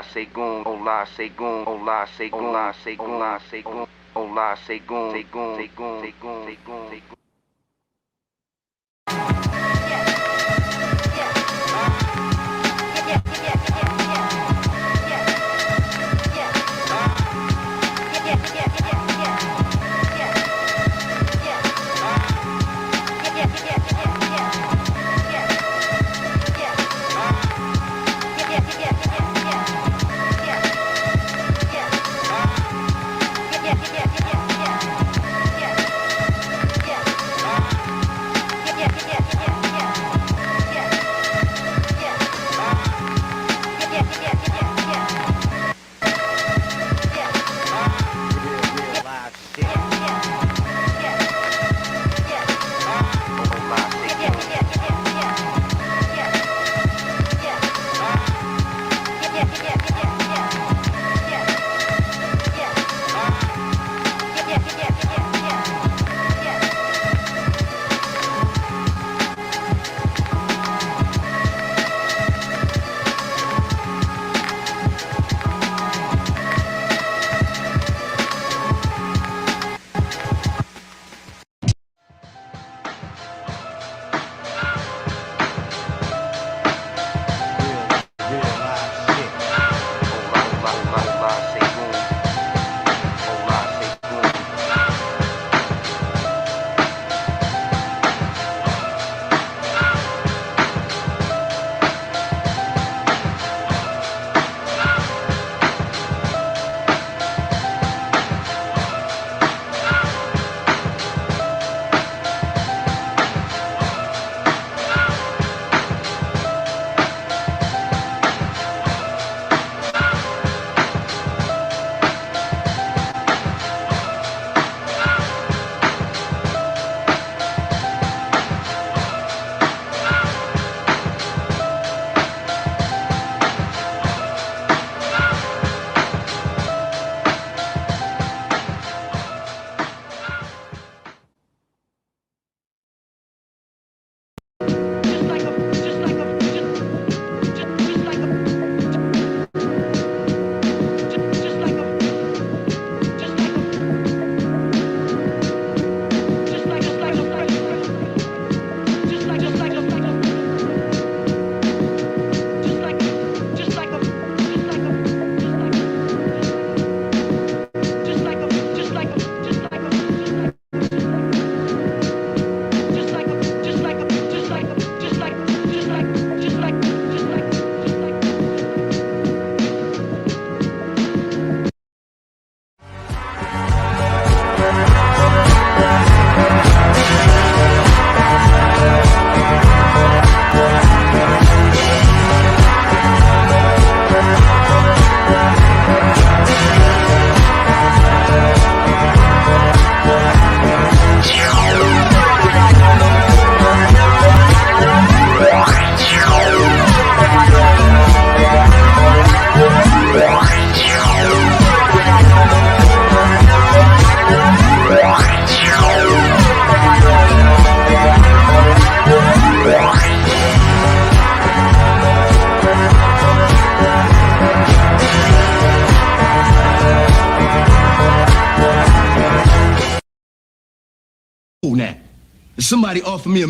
Olasegun, Olasegun, Olasegun, Olasegun, Olasegun, Olasegun, Segun, Segun, Segun, Segun, Segun. Yeah. Somebody offer me a.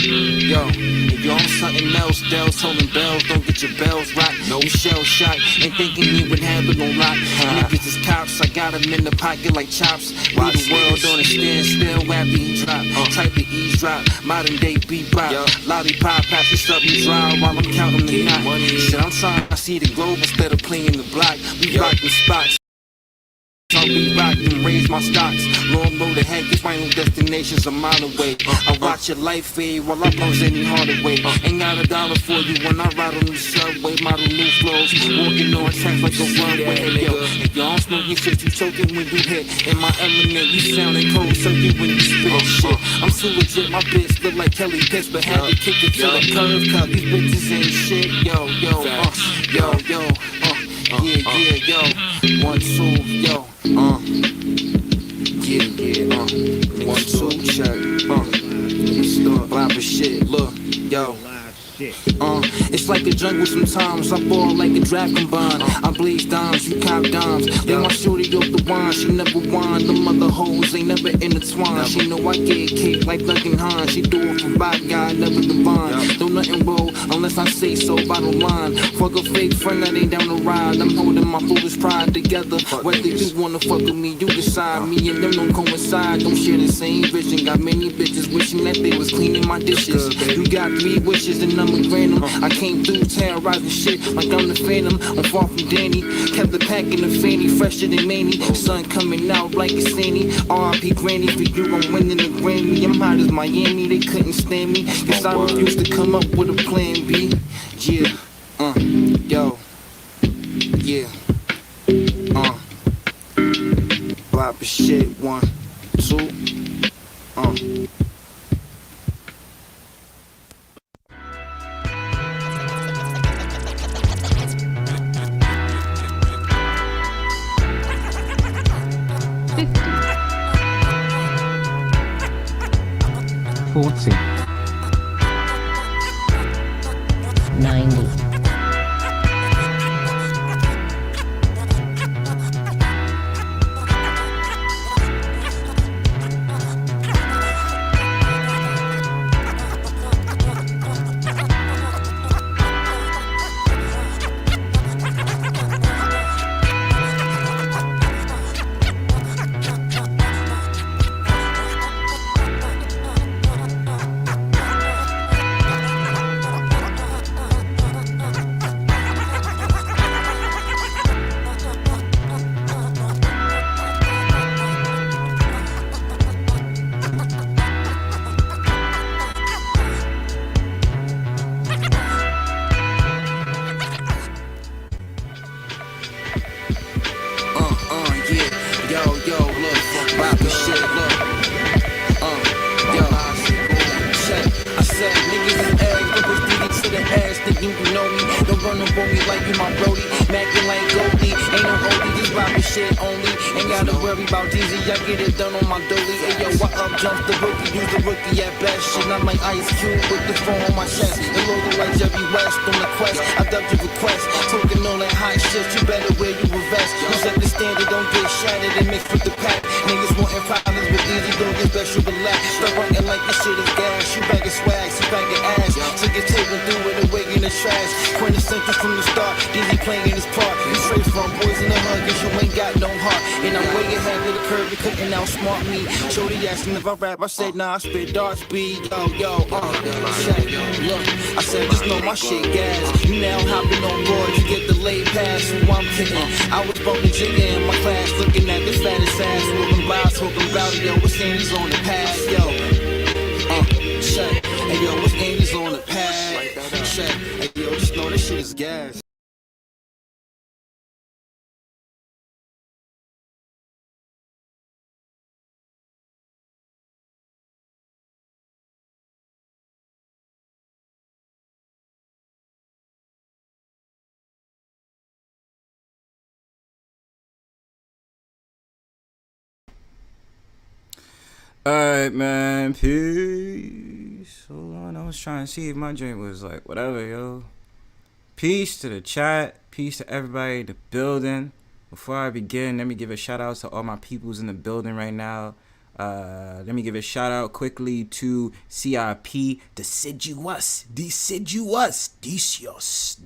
Check, if you're on something else, Dells holding bells, don't get your bells rocked. No shell shot, ain't thinking you would have it on lock. Niggas is cops, I got them in the pocket like chops. Leave the world on a standstill after he drop. Type of eavesdrop, modern day bebop. Lollipop, pass me something dry while I'm counting the knot. Shit, I'm trying to see the globe instead of playing the block. We rock the spots. I'll be rocked and raise my stocks. Long road ahead, your final destination's a mile away. I watch your life fade while I blows any harder way. Ain't got a dollar for you when I ride on the subway. Model new flows, walking on tracks like a runway. Hey yo, if y'all smoking shit, you choking when you hit. In my element, you sounding cold circuit when you spit shit. I'm so legit, my bitch look like Kelly Pitts, but had to kick it to the curve, cause these bitches ain't shit. Yo, yo, 1, 2, yo. 1, 2, check. Start popping shit, look, yo. It's like a jungle sometimes. I ball like a dragon bond. I blaze dimes, you cop dimes. Then my shorty off the wine, she never whine. Them other hoes ain't never intertwined. She know I get cake like Duncan Hines. She do it for bad guy, never divine. Don't nothing roll unless I say so, bottom line. Fuck a fake friend that ain't down the ride. I'm holding my foolish pride together. Whether you wanna fuck with me, you decide. Me and them don't coincide, don't share the same vision. Got many bitches wishing that they was cleaning my dishes. You got 3 wishes and I'm a random. I came through terrorizing shit like I'm the Phantom. I'm far from Danny. Kept the pack in the fanny, fresher than Manny. Sun coming out like a Sandy. R.I.P. Granny, for you I'm winning the Grammy. I'm hot as Miami, they couldn't stand me. Cause I refused to come up with a plan B. Yeah, yo, yeah, Bop shit, 1, 2, $40, $90. About Deezy, I get it done on my dolly. Hey yo, I up jump the rookie, use the rookie at best. Shit, I'm like Ice Cube with the phone on my chest. And loaded like Jerry West on the quest. I dubbed your request, talking all that high shit. You better wear you a vest. You set the standard, don't get shattered and mixed with the pack. Niggas wanting problems with Deezy, don't get special relax. Start running like this shit is gas. You bag of swag, she bag of ass. So get taken through with a wig in the trash. Quintessential from the start, Deezy playing his part. You straight from boys in the hood, cause you ain't got no heart. And I'm way ahead of the curve, you couldn't outsmart me. Shorty asking if I rap, I said nah, I spit dark speed. Yo, check, look, I said just know my shit gas. You now hopping on board, you get the late pass, who I'm kidding. I was bumping jigger in my class, looking at this fattest ass, moving by, talking about it, yo, what's Andy's on the pad, yo. Check, hey yo, what's Andy's on the pad? Check, hey yo, just know this shit is gas. Alright, man. Peace. Hold on. I was trying to see if my drink was like whatever, yo. Peace to the chat. Peace to everybody in the building. Before I begin, let me give a shout out to all my peoples in the building right now. Let me give a shout out quickly to CIP, Deciduous,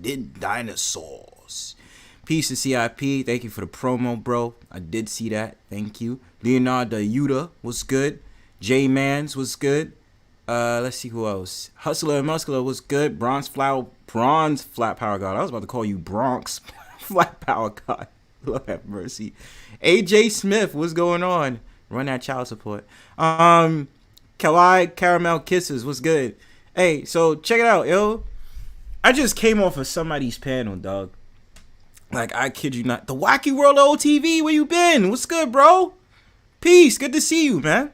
the dinosaurs. Peace to CIP. Thank you for the promo, bro. I did see that. Thank you. Leonardo Yuta was good. JManzlegit was good. Let's see who else. Hustler and Muscular was good. Bronze Flat Power God. I was about to call you Bronx Flat Power God. Lord have mercy. AJ Smith, what's going on? Run that child support. Kawaii Caramel Kisses, what's good? Hey, so check it out, yo. I just came off of somebody's panel, dog. Like, I kid you not. The Wacky World of OTV, where you been? What's good, bro? Peace, good to see you, man.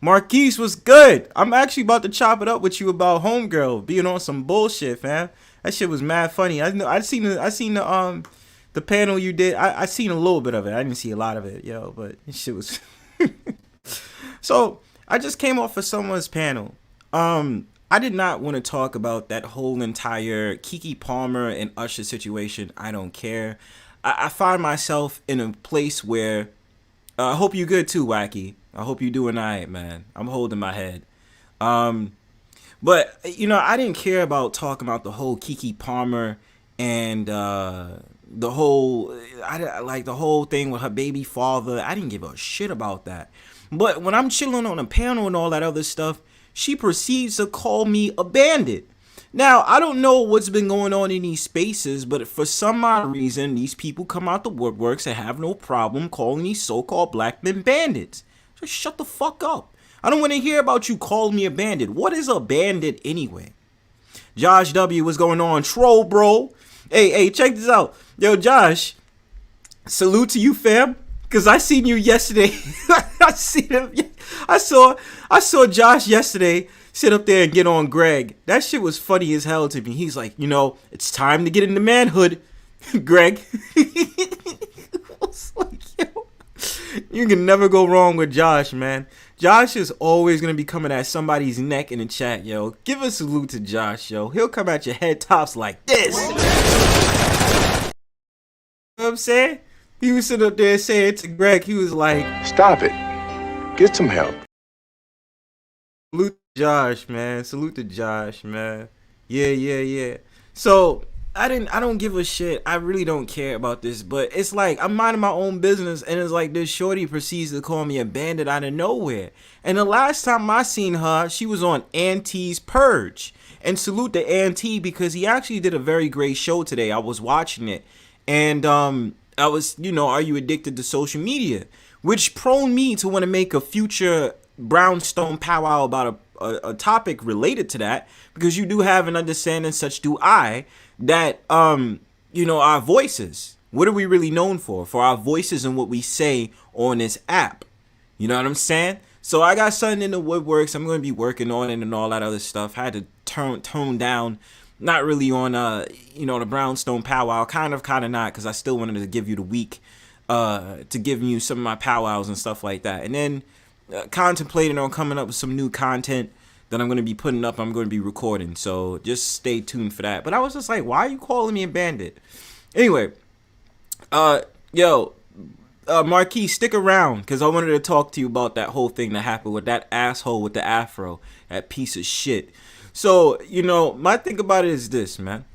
Marquis was good. I'm actually about to chop it up with you about Homegirl being on some bullshit, fam. That shit was mad funny. I seen the panel you did. I seen a little bit of it. I didn't see a lot of it, yo, but this shit was So I just came off of someone's panel. I did not want to talk about that whole entire Keke Palmer and Usher situation. I don't care. I find myself in a place where I hope you good too, Wacky. I hope you doing alright, man. I'm holding my head. But you know, I didn't care about talking about the whole Keke Palmer and the whole the whole thing with her baby father. I didn't give a shit about that. But when I'm chilling on a panel and all that other stuff, she proceeds to call me a bandit. Now, I don't know what's been going on in these spaces, but for some odd reason, these people come out the woodworks and have no problem calling these so-called black men bandits. Just shut the fuck up. I don't want to hear about you calling me a bandit. What is a bandit anyway? Josh W, what's going on? Troll, bro. Hey, check this out. Yo, Josh, salute to you, fam. Because I seen you yesterday. I saw Josh yesterday sit up there and get on Greg. That shit was funny as hell to me. He's like, you know, it's time to get into manhood, Greg. Like, yo, you can never go wrong with Josh, man. Josh is always going to be coming at somebody's neck in the chat, yo. Give a salute to Josh, yo. He'll come at your head tops like this. You know what I'm saying? He was sitting up there saying to Greg, he was like, stop it. Get some help. Salute to Josh, man. Salute to Josh, man. Yeah. So I don't give a shit. I really don't care about this, but it's like I'm minding my own business, and it's like this shorty proceeds to call me a bandit out of nowhere. And the last time I seen her, she was on Auntie's Purge. And salute to Auntie, because he actually did a very great show today. I was watching it, and I was, you know, are you addicted to social media? Which prone me to want to make a future Brownstone Powwow about a topic related to that, because you do have an understanding, such do I, that, you know, our voices, what are we really known for? For our voices and what we say on this app. You know what I'm saying? So I got something in the woodworks. I'm going to be working on it and all that other stuff. I had to tone down. Not really on, you know, the Brownstone Powwow. Kind of not, because I still wanted to give you the week to give you some of my powwows and stuff like that. And then contemplating on coming up with some new content that I'm going to be putting up. I'm going to be recording. So just stay tuned for that. But I was just like, why are you calling me a bandit? Anyway, Marquis, stick around, because I wanted to talk to you about that whole thing that happened with that asshole with the afro. That piece of shit. So, you know, my thing about it is this, man.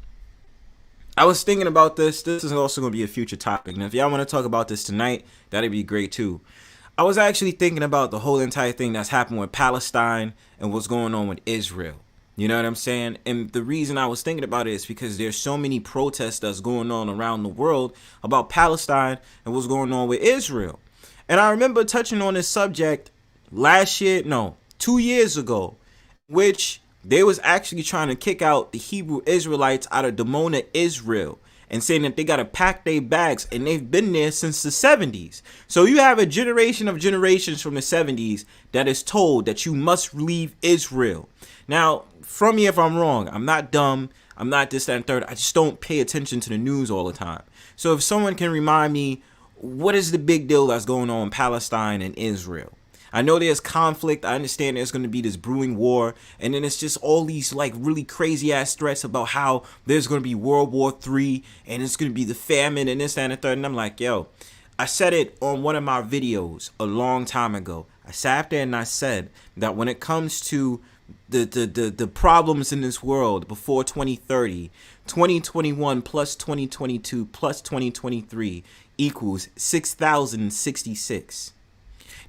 I was thinking about this. This is also going to be a future topic. And if y'all want to talk about this tonight, that'd be great too. I was actually thinking about the whole entire thing that's happened with Palestine and what's going on with Israel. You know what I'm saying? And the reason I was thinking about it is because there's so many protests that's going on around the world about Palestine and what's going on with Israel. And I remember touching on this subject 2 years ago, which they was actually trying to kick out the Hebrew Israelites out of Dimona, Israel, and saying that they got to pack their bags, and they've been there since the 70s. So you have a generation of generations from the 70s that is told that you must leave Israel. Now, from me if I'm wrong, I'm not dumb, I'm not this, that, and third, I just don't pay attention to the news all the time. So if someone can remind me, what is the big deal that's going on in Palestine and Israel? I know there's conflict. I understand there's going to be this brewing war. And then it's just all these like really crazy ass threats about how there's going to be World War III and it's going to be the famine and this, that, and the third. And I'm like, yo, I said it on one of my videos a long time ago. I sat there and I said that when it comes to the problems in this world before 2030, 2021 plus 2022 plus 2023 equals 6,066.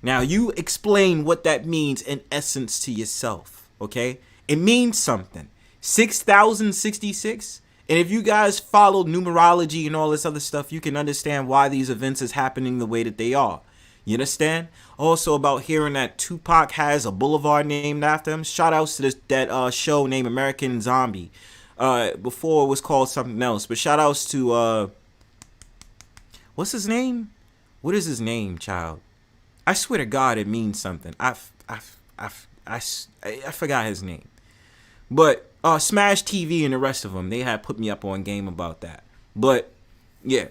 Now you explain what that means in essence to yourself, okay? It means something. 6,066. And if you guys follow numerology and all this other stuff, you can understand why these events is happening the way that they are. You understand? Also about hearing that Tupac has a boulevard named after him. Shout outs to that show named American Zombie. Before it was called something else. But shout outs to what's his name? What is his name, child? I swear to God, it means something. I forgot his name. But Smash TV and the rest of them, they had put me up on game about that. But yeah,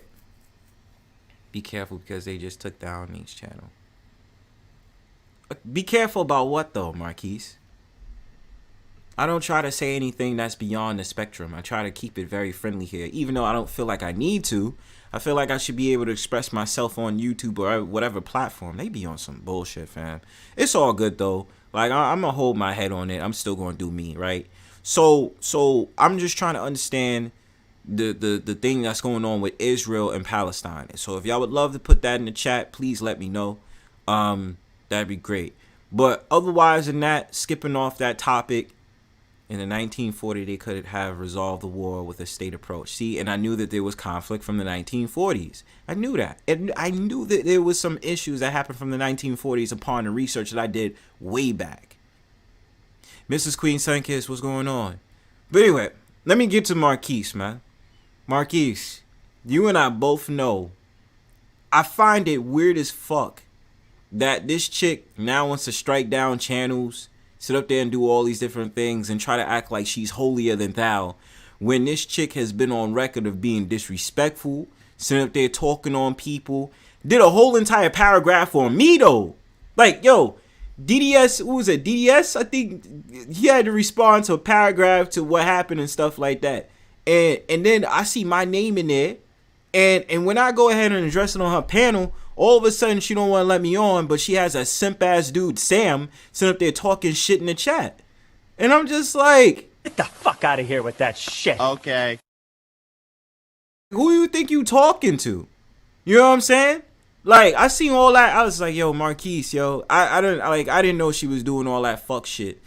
be careful because they just took down Niche channel. Be careful about what though, Marquis? I don't try to say anything that's beyond the spectrum. I try to keep it very friendly here, even though I don't feel like I need to. I feel like I should be able to express myself on YouTube or whatever platform. They be on some bullshit, fam. It's all good though. Like I'm gonna hold my head on it. I'm still gonna do me, right? So I'm just trying to understand the thing that's going on with Israel and Palestine. So if y'all would love to put that in the chat, please let me know. That'd be great. But otherwise than that, skipping off that topic. In the 1940, they could have resolved the war with a state approach. See, and I knew that there was conflict from the 1940s. I knew that. And I knew that there was some issues that happened from the 1940s upon the research that I did way back. Mrs. Queen Sunkissed, what's going on? But anyway, let me get to Marquis, man. Marquis, you and I both know, I find it weird as fuck that this chick now wants to strike down channels, sit up there and do all these different things and try to act like she's holier than thou when this chick has been on record of being disrespectful, sitting up there talking on people, did a whole entire paragraph on me though. Like, yo, DDS, what was it? DDS? I think he had to respond to a paragraph to what happened and stuff like that. And then I see my name in there. And when I go ahead and address it on her panel, all of a sudden she don't want to let me on, but she has a simp ass dude, Sam, sitting up there talking shit in the chat. And I'm just like, get the fuck out of here with that shit. Okay. Who you think you talking to? You know what I'm saying? Like, I seen all that. I was like, yo, Marquis, yo, I didn't know she was doing all that fuck shit.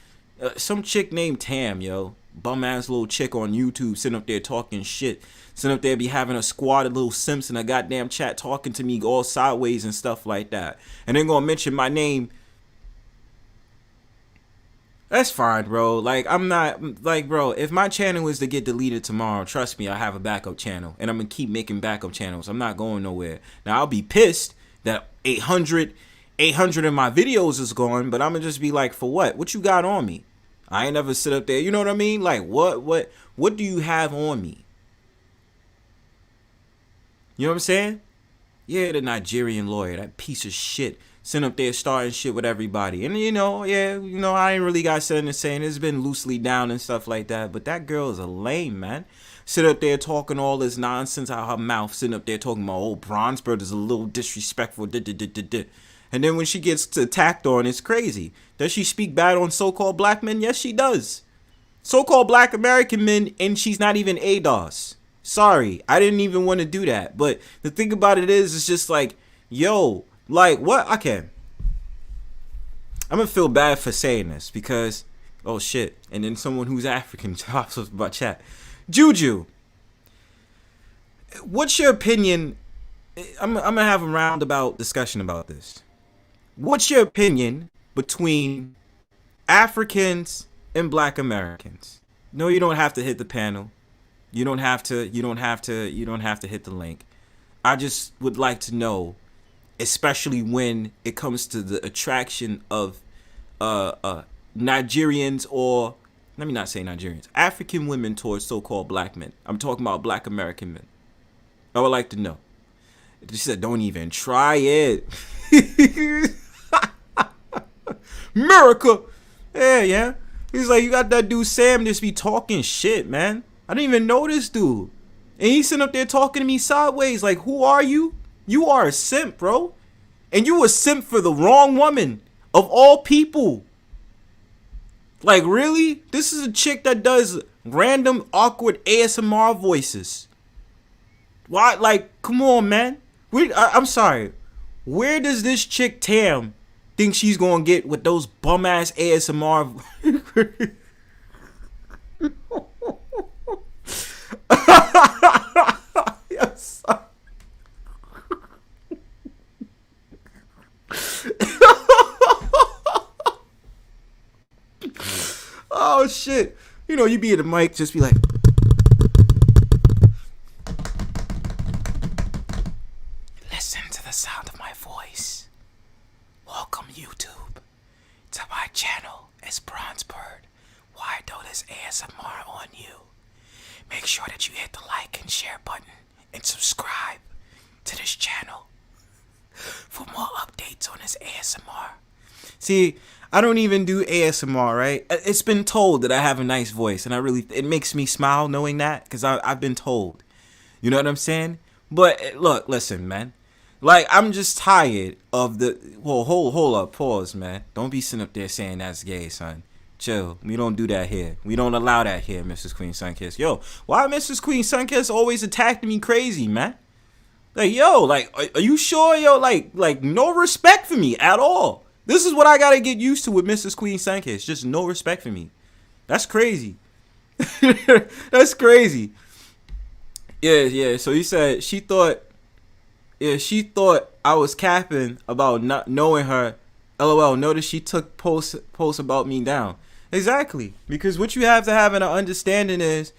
Some chick named Tam, yo, bum ass little chick on YouTube sitting up there talking shit. Sitting up there be having a squad of little simps in a goddamn chat talking to me all sideways and stuff like that. And then gonna mention my name. That's fine, bro. Like, I'm not, like, bro, if my channel is to get deleted tomorrow, trust me, I have a backup channel. And I'm gonna keep making backup channels. I'm not going nowhere. Now, I'll be pissed that 800 of my videos is gone, but I'm gonna just be like, for what? What you got on me? I ain't never sit up there, you know what I mean? Like, what do you have on me? You know what I'm saying? Yeah, the Nigerian lawyer, that piece of shit, sitting up there starting shit with everybody. And I ain't really got something to say, and it's been loosely down and stuff like that. But that girl is a lame, man. Sit up there talking all this nonsense out her mouth, sitting up there talking about, oh, Bronzebird is a little disrespectful, And then when she gets attacked on, it's crazy. Does she speak bad on so-called black men? Yes, she does. So-called black American men, and she's not even ADOS. Sorry, I didn't even want to do that. But the thing about it is, it's just like, yo, like, what? Okay. I'm going to feel bad for saying this because, oh, shit. And then someone who's African talks about chat. Juju, what's your opinion? I'm going to have a roundabout discussion about this. What's your opinion between Africans and black Americans? No, you don't have to hit the panel. You don't have to hit the link. I just would like to know, especially when it comes to the attraction of Nigerians, or let me not say Nigerians, African women towards so-called black men. I'm talking about black American men. I would like to know. She said, don't even try it. America. Yeah. He's like, you got that dude Sam just be talking shit, man. I didn't even know this dude. And he's sitting up there talking to me sideways. Like, who are you? You are a simp, bro. And you a simp for the wrong woman. Of all people. Like, really? This is a chick that does random, awkward ASMR voices. Why? Like, come on, man. I'm sorry. Where does this chick Tam think she's gonna get with those bum-ass ASMR? Yes. Oh shit. You know, you be at the mic, just be like, listen to the sound of my voice. Welcome YouTube to my channel. It's Bronzebird. Why do this ASMR on you? Make sure that you hit the like and share button and subscribe to this channel for more updates on this ASMR. See, I don't even do ASMR, right? It's been told that I have a nice voice, and it makes me smile knowing that, because I've been told. You know what I'm saying? But look, listen, man. Like, I'm just tired of the... Well, hold up, pause, man. Don't be sitting up there saying that's gay, son. Chill. We don't do that here. We don't allow that here, Mrs. Queen Sunkissed. Yo, why Mrs. Queen Sunkissed always attacking me crazy, man? Like, yo, like, are you sure, yo? Like, no respect for me at all. This is what I gotta get used to with Mrs. Queen Sunkissed. Just no respect for me. That's crazy. That's crazy. Yeah. So he said she thought I was capping about not knowing her. LOL. Notice she took posts about me down. Exactly. Because what you have to have an understanding is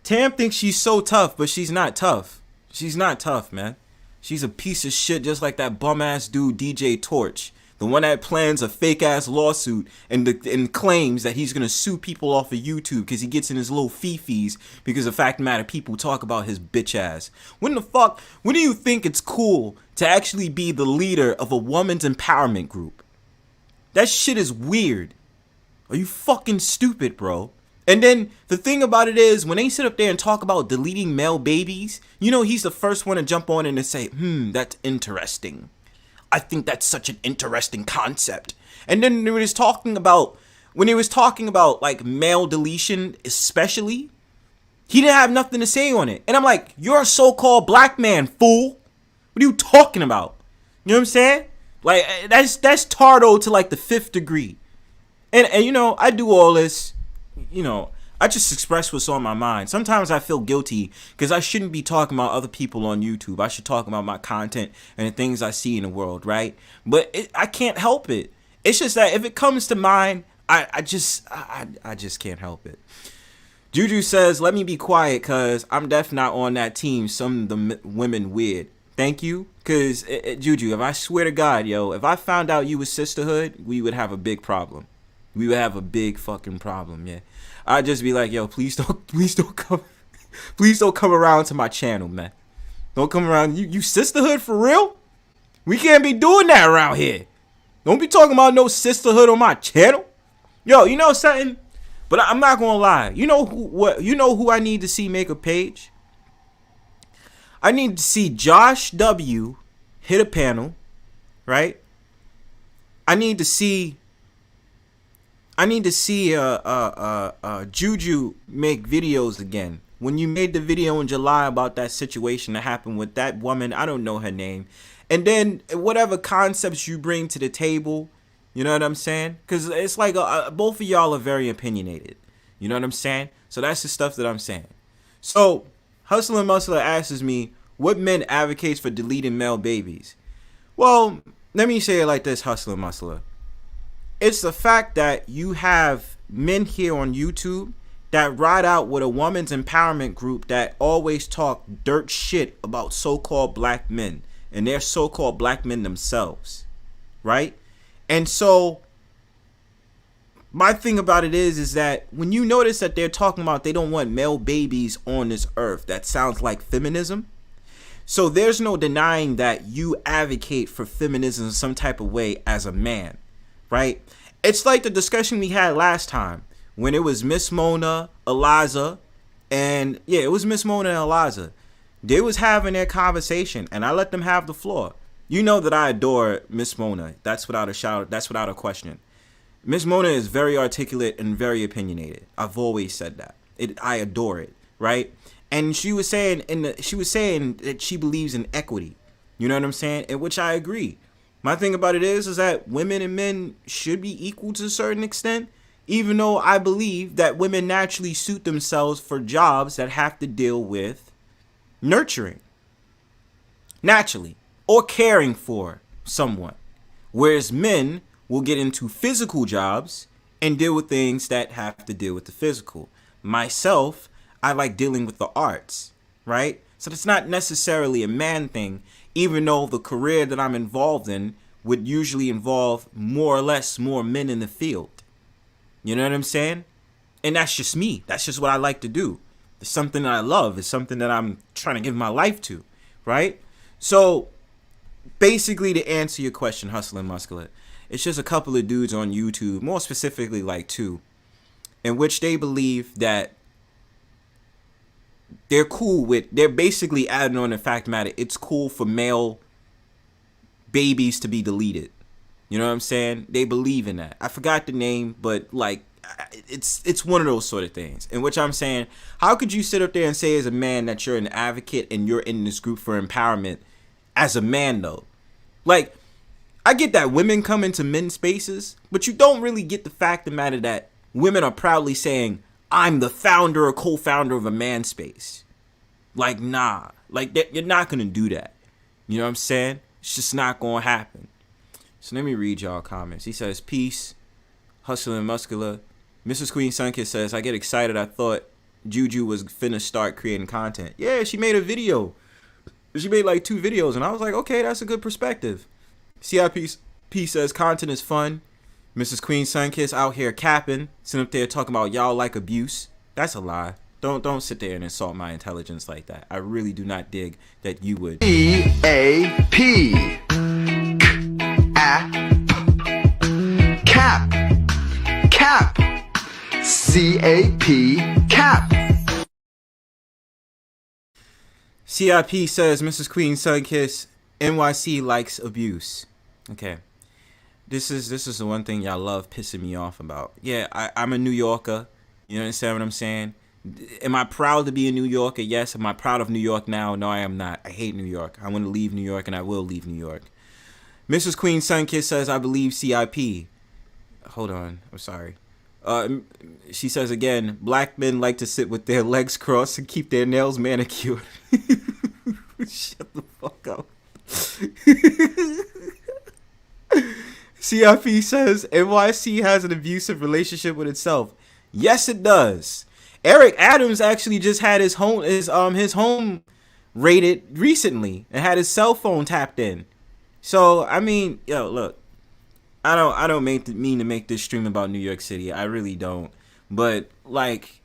Tam thinks she's so tough, but she's not tough. She's not tough, man. She's a piece of shit, just like that bum ass dude DJ Torch. The one that plans a fake-ass lawsuit and claims that he's going to sue people off of YouTube because he gets in his little fee-fees because the fact of the matter, people talk about his bitch ass. When do you think it's cool to actually be the leader of a woman's empowerment group? That shit is weird. Are you fucking stupid, bro? And then the thing about it is, when they sit up there and talk about deleting male babies, you know he's the first one to jump on and to say, that's interesting. I think that's such an interesting concept. And then when he was talking about like male deletion especially, he didn't have nothing to say on it. And I'm like, you're a so-called black man, fool. What are you talking about? You know what I'm saying? Like, that's tardo to like the 5th degree. And you know, I do all this, you know, I just express what's on my mind. Sometimes I feel guilty because I shouldn't be talking about other people on YouTube. I should talk about my content and the things I see in the world, right? But I can't help it. It's just that if it comes to mind, I just can't help it. Juju says, let me be quiet because I'm definitely not on that team. Some of the women weird. Thank you. Because, Juju, if I swear to God, yo, if I found out you was sisterhood, we would have a big problem. We would have a big fucking problem, yeah. I'd just be like, yo, please don't come around to my channel, man. Don't come around. You sisterhood for real? We can't be doing that around here. Don't be talking about no sisterhood on my channel. Yo, you know something? But I'm not gonna lie. You know who I need to see make a page? I need to see Josh W hit a panel, right? I need to see Juju make videos again. When you made the video in July about that situation that happened with that woman, I don't know her name. And then whatever concepts you bring to the table, you know what I'm saying? Because it's like both of y'all are very opinionated. You know what I'm saying? So that's the stuff that I'm saying. So Hustler Muscular asks me, what men advocates for deleting male babies? Well, let me say it like this, Hustler Muscular. It's the fact that you have men here on YouTube that ride out with a woman's empowerment group that always talk dirt shit about so-called black men and they're so-called black men themselves, right? And so my thing about it is that when you notice that they're talking about they don't want male babies on this earth, that sounds like feminism. So there's no denying that you advocate for feminism in some type of way as a man. Right? It's like the discussion we had last time when it was Miss Mona, Eliza, and yeah, it was Miss Mona and Eliza. They was having their conversation, and I let them have the floor. You know that I adore Miss Mona. That's without a shout. That's without a question. Miss Mona is very articulate and very opinionated. I've always said that. I adore it, right? And she was saying that she believes in equity. You know what I'm saying? In which I agree. My thing about it is that women and men should be equal to a certain extent, even though I believe that women naturally suit themselves for jobs that have to deal with nurturing, naturally, or caring for someone. Whereas men will get into physical jobs and deal with things that have to deal with the physical. Myself, I like dealing with the arts, right? So it's not necessarily a man thing, even though the career that I'm involved in would usually involve more or less more men in the field. You know what I'm saying? And that's just me. That's just what I like to do. It's something that I love. It's something that I'm trying to give my life to, right? So basically, to answer your question, Hustle and Muscular, it's just a couple of dudes on YouTube, more specifically like two, in which they believe that they're basically adding on the fact matter, it's cool for male babies to be deleted. You know what I'm saying? They believe in that. I forgot the name, but like, it's one of those sort of things in which I'm saying, how could you sit up there and say as a man that you're an advocate and you're in this group for empowerment as a man though? Like, I get that women come into men's spaces, but you don't really get the fact of the matter that women are proudly saying, I'm the founder or co-founder of a man space. Like, nah. Like, you're not going to do that. You know what I'm saying? It's just not going to happen. So let me read y'all comments. He says, peace, Hustle and Muscular. Mrs. Queen Sunkissed says, I get excited. I thought Juju was finna start creating content. Yeah, she made a video. She made like 2 videos, and I was like, okay, that's a good perspective. CIP says, content is fun. Mrs. Queen Sunkissed out here capping, sitting up there talking about y'all like abuse. That's a lie. Don't sit there and insult my intelligence like that. I really do not dig that you would. EAP. Cap. Cap. CAP. Cap. CIP says, Mrs. Queen Sunkissed, NYC likes abuse. Okay. This is the one thing y'all love pissing me off about. Yeah, I'm a New Yorker. You understand what I'm saying? Am I proud to be a New Yorker? Yes. Am I proud of New York now? No, I am not. I hate New York. I want to leave New York, and I will leave New York. Mrs. Queen Sunkissed says, I believe CIP. Hold on. I'm sorry. She says again, black men like to sit with their legs crossed and keep their nails manicured. Shut the fuck up. CIP says NYC has an abusive relationship with itself. Yes, it does. Eric Adams actually just had his home raided recently and had his cell phone tapped in. So I mean, yo, look, I don't mean to make this stream about New York City. I really don't. But like,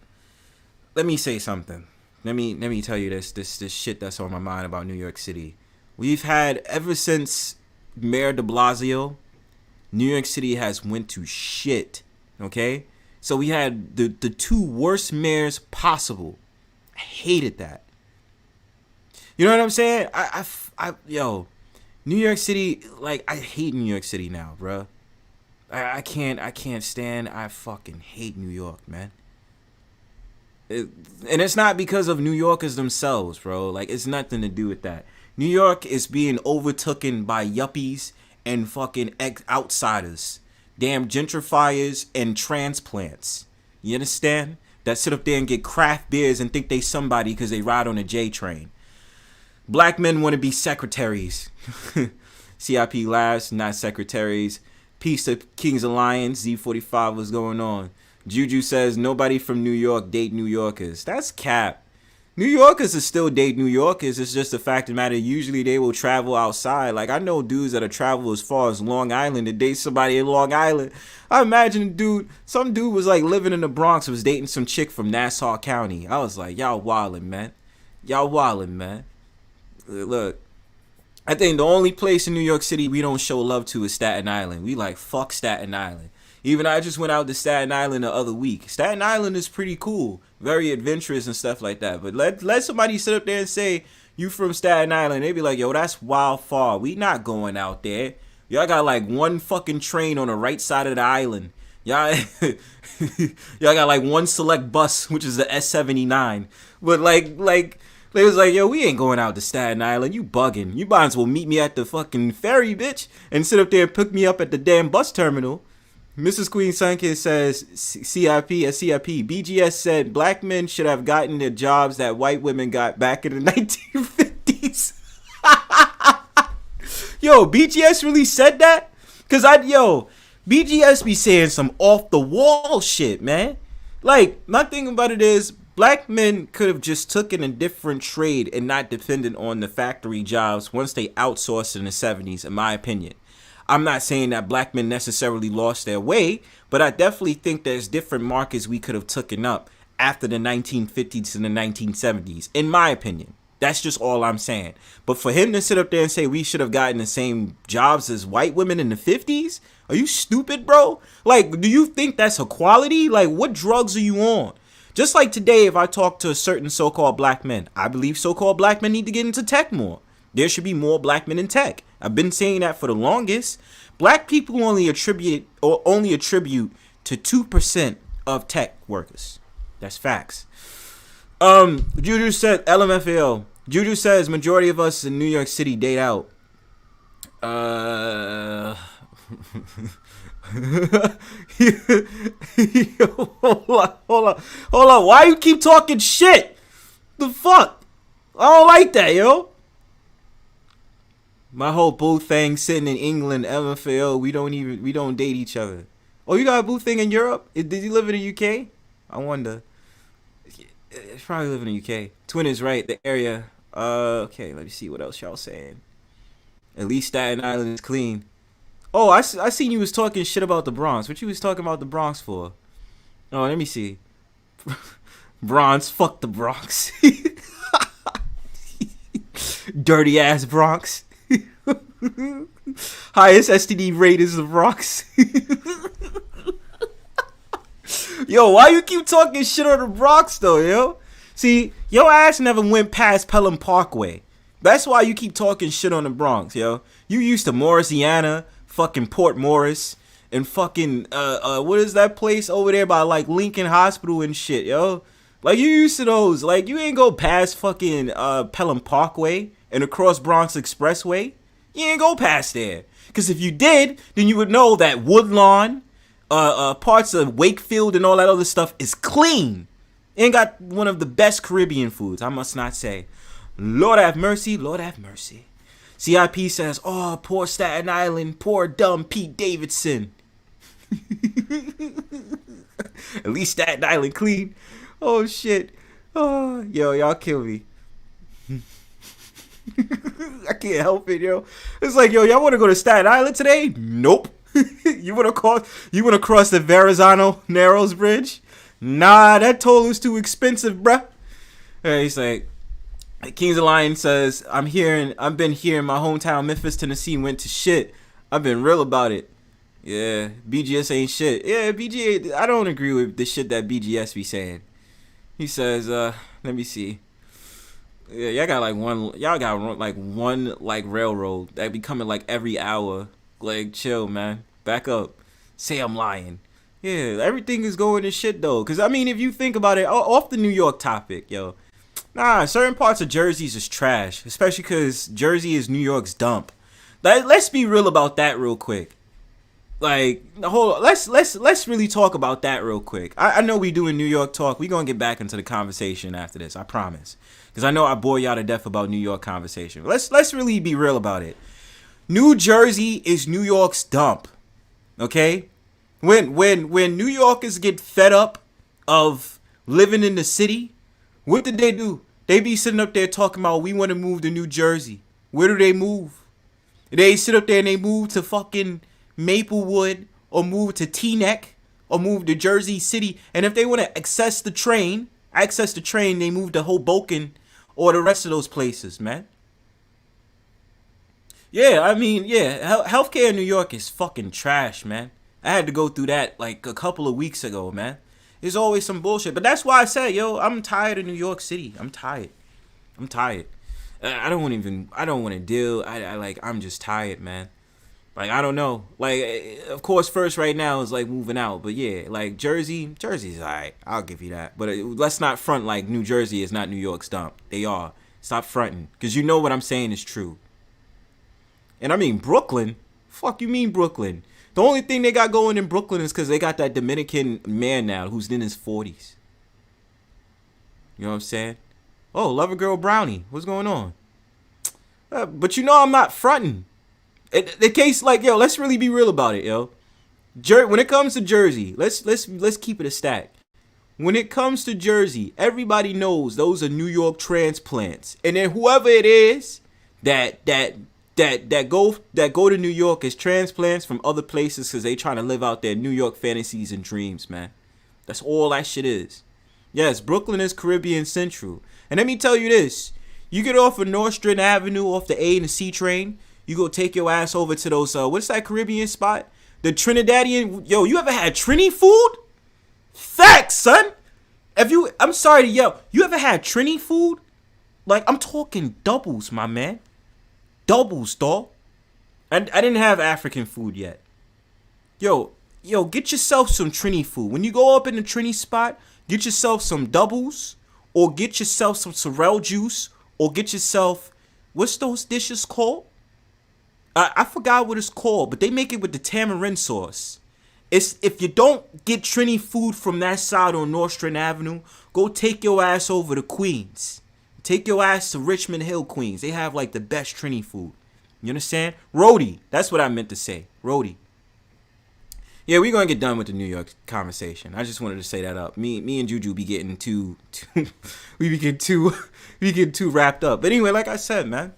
let me say something. Let me tell you this shit that's on my mind about New York City. We've had ever since Mayor de Blasio, New York City has went to shit, okay? So we had the 2 worst mayors possible. I hated that. You know what I'm saying? Yo, New York City, like, I hate New York City now, bro. I can't stand, I fucking hate New York, man. And it's not because of New Yorkers themselves, bro. Like, it's nothing to do with that. New York is being overtaken by yuppies and fucking outsiders, damn gentrifiers and transplants. You understand? That sit up there and get craft beers and think they somebody because they ride on a J train. Black men want to be secretaries. CIP laughs, not secretaries. Peace to Kings Alliance. Z45, what's going on? Juju says nobody from New York date New Yorkers. That's cap. New Yorkers are still date New Yorkers. It's just the fact of the matter. Usually they will travel outside. Like, I know dudes that have traveled as far as Long Island to date somebody in Long Island. I imagine some dude was like living in the Bronx, was dating some chick from Nassau County. I was like, y'all wildin', man. Y'all wildin', man. Look, I think the only place in New York City we don't show love to is Staten Island. We like, fuck Staten Island. Even I just went out to Staten Island the other week. Staten Island is pretty cool, very adventurous and stuff like that. But let somebody sit up there and say you from Staten Island, they be like, yo, that's wild far. We not going out there. Y'all got like one fucking train on the right side of the island. Y'all got like one select bus, which is the S79. But like they was like, yo, we ain't going out to Staten Island. You bugging. You might as well meet me at the fucking ferry, bitch, and sit up there and pick me up at the damn bus terminal. Mrs. Queen Sunkissed says, CIP, BGS said black men should have gotten the jobs that white women got back in the 1950s. Yo, BGS really said that? Because BGS be saying some off the wall shit, man. Like, my thing about it is, black men could have just taken a different trade and not depended on the factory jobs once they outsourced in the 70s, in my opinion. I'm not saying that black men necessarily lost their way, but I definitely think there's different markets we could have taken up after the 1950s and the 1970s, in my opinion. That's just all I'm saying. But for him to sit up there and say we should have gotten the same jobs as white women in the 50s? Are you stupid, bro? Like, do you think that's equality? Like, what drugs are you on? Just like today, if I talk to certain so-called black men, I believe so-called black men need to get into tech more. There should be more black men in tech. I've been saying that for the longest. Black people only attribute to 2% of tech workers. That's facts. Juju said LMFAO. Juju says majority of us in New York City date out. Hold on. Why you keep talking shit? The fuck? I don't like that, yo. My whole boo thing sitting in England, LMFAO, we don't date each other. Oh, you got a boo thing in Europe? Did you live in the UK? I wonder. It's probably live in the UK. Twin is right, the area. Okay, let me see what else y'all saying. At least Staten Island is clean. Oh, I seen you was talking shit about the Bronx. What you was talking about the Bronx for? Oh, let me see. Bronx, fuck the Bronx. Dirty ass Bronx. Highest STD rate is the Bronx. Yo, why you keep talking shit on the Bronx though, yo? See, your ass never went past Pelham Parkway. That's why you keep talking shit on the Bronx, yo. You used to Morrisiana, fucking Port Morris, and fucking what is that place over there by like Lincoln Hospital and shit, yo? Like you used to those. Like you ain't go past fucking Pelham Parkway and across Bronx Expressway. You ain't go past there. Cause if you did, then you would know that Woodlawn, parts of Wakefield and all that other stuff is clean. And got one of the best Caribbean foods, I must not say. Lord have mercy, Lord have mercy. CIP says, oh, poor Staten Island, poor dumb Pete Davidson. At least Staten Island clean. Oh, shit. Oh, yo, y'all kill me. I can't help it, yo. It's like, yo, y'all want to go to Staten Island today? Nope. You want to cross the Verrazano Narrows Bridge? Nah, that toll is too expensive, bruh. He's like, Kings of Lion says, I've been here in my hometown, Memphis, Tennessee, went to shit. I've been real about it. Yeah, BGS ain't shit. Yeah, BGS, I don't agree with the shit that BGS be saying. He says, let me see. Yeah, y'all got one railroad that be coming like every hour. Like, chill, man. Back up. Say I'm lying. Yeah, everything is going to shit though. Cause I mean, if you think about it, off the New York topic, yo. Nah, certain parts of Jersey's is trash, especially because Jersey is New York's dump. Let's be real about that real quick. Like, let's really talk about that real quick. I know we doing New York talk. We gonna get back into the conversation after this, I promise. Because I know I bore y'all to death about New York conversation. Let's really be real about it. New Jersey is New York's dump. Okay? When New Yorkers get fed up of living in the city, what did they do? They be sitting up there talking about we want to move to New Jersey. Where do they move? They sit up there and they move to fucking Maplewood or move to Teaneck or move to Jersey City. And if they want to access the train, they move to Hoboken or the rest of those places, man. Yeah, I mean, yeah, healthcare in New York is fucking trash, man. I had to go through that like a couple of weeks ago, man. There's always some bullshit. But that's why I said, yo, I'm tired of New York City. I'm tired. I don't want to deal. I'm just tired, man. Like, I don't know. Like, of course, first right now is like moving out. But yeah, like Jersey's all right. I'll give you that. But let's not front like New Jersey is not New York's dump. They are. Stop fronting. Because you know what I'm saying is true. And I mean, Brooklyn? Fuck you mean Brooklyn? The only thing they got going in Brooklyn is because they got that Dominican man now who's in his 40s. You know what I'm saying? Oh, Lover Girl Brownie. What's going on? But you know I'm not fronting. The case, like, yo, let's really be real about it, yo. When it comes to Jersey, let's keep it a stack. When it comes to Jersey, everybody knows those are New York transplants. And then whoever it is that go to New York as transplants from other places because they trying to live out their New York fantasies and dreams, man. That's all that shit is. Yes, Brooklyn is Caribbean Central. And let me tell you this. You get off of Nostrand Avenue off the A and the C train. You go take your ass over to those, what's that Caribbean spot? The Trinidadian. Yo, you ever had Trini food? Facts, son. I'm sorry to yell. You ever had Trini food? Like, I'm talking doubles, my man. Doubles, dawg. I didn't have African food yet. Yo, get yourself some Trini food. When you go up in the Trini spot, get yourself some doubles, or get yourself some sorrel juice, or get yourself, what's those dishes called? I forgot what it's called, but they make it with the tamarind sauce. If you don't get Trini food from that side on Nostrand Avenue, go take your ass over to Queens. Take your ass to Richmond Hill, Queens. They have like the best Trini food. You understand? Rhodey. That's what I meant to say. Rhodey. Yeah, we're gonna get done with the New York conversation. I just wanted to say that up. Me and Juju be getting too we get too wrapped up. But anyway, like I said, man.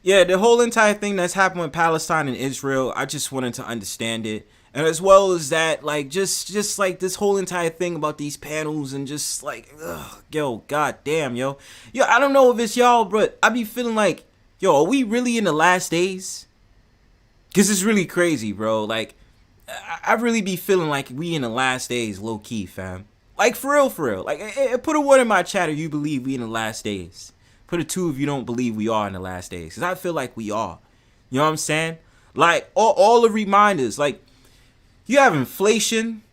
Yeah, the whole entire thing that's happened with Palestine and Israel, I just wanted to understand it. And as well as that, like, just like this whole entire thing about these panels and just like, ugh, yo, goddamn, yo. Yo, I don't know if it's y'all, but I be feeling like, yo, are we really in the last days? Because it's really crazy, bro. Like, I really be feeling like we in the last days, low key, fam. Like, for real. Like, put a word in my chat if you believe we in the last days. Put a 2 if you don't believe we are in the last days. Because I feel like we are. You know what I'm saying? Like, all the reminders. Like, you have inflation.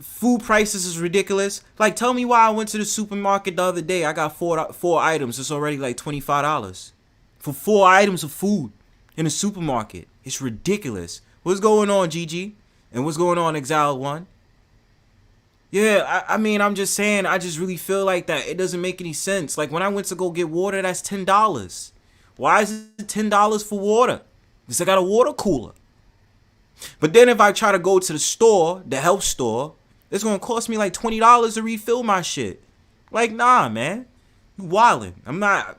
Food prices is ridiculous. Like, tell me why I went to the supermarket the other day. I got four items. It's already like $25. For 4 items of food in a supermarket. It's ridiculous. What's going on, GG? And what's going on, Exile 1? Yeah, I mean, I'm just saying, I just really feel like that. It doesn't make any sense. Like, when I went to go get water, that's $10. Why is it $10 for water? Because I got a water cooler. But then if I try to go to the store, the health store, it's going to cost me like $20 to refill my shit. Like, nah, man. You wildin'. I'm not...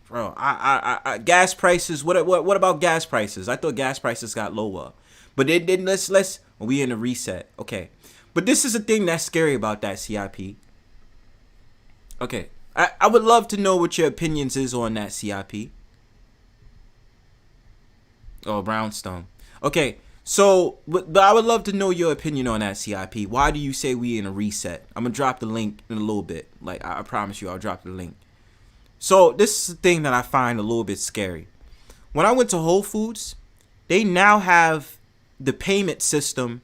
Bro, I gas prices, what about gas prices? I thought gas prices got lower. But then let's we in a reset. Okay. But this is the thing that's scary about that, CIP. Okay. I would love to know what your opinions is on that, CIP. Oh, Brownstone. Okay. So, but I would love to know your opinion on that, CIP. Why do you say we in a reset? I'm going to drop the link in a little bit. Like, I promise you, I'll drop the link. So, this is the thing that I find a little bit scary. When I went to Whole Foods, they now have the payment system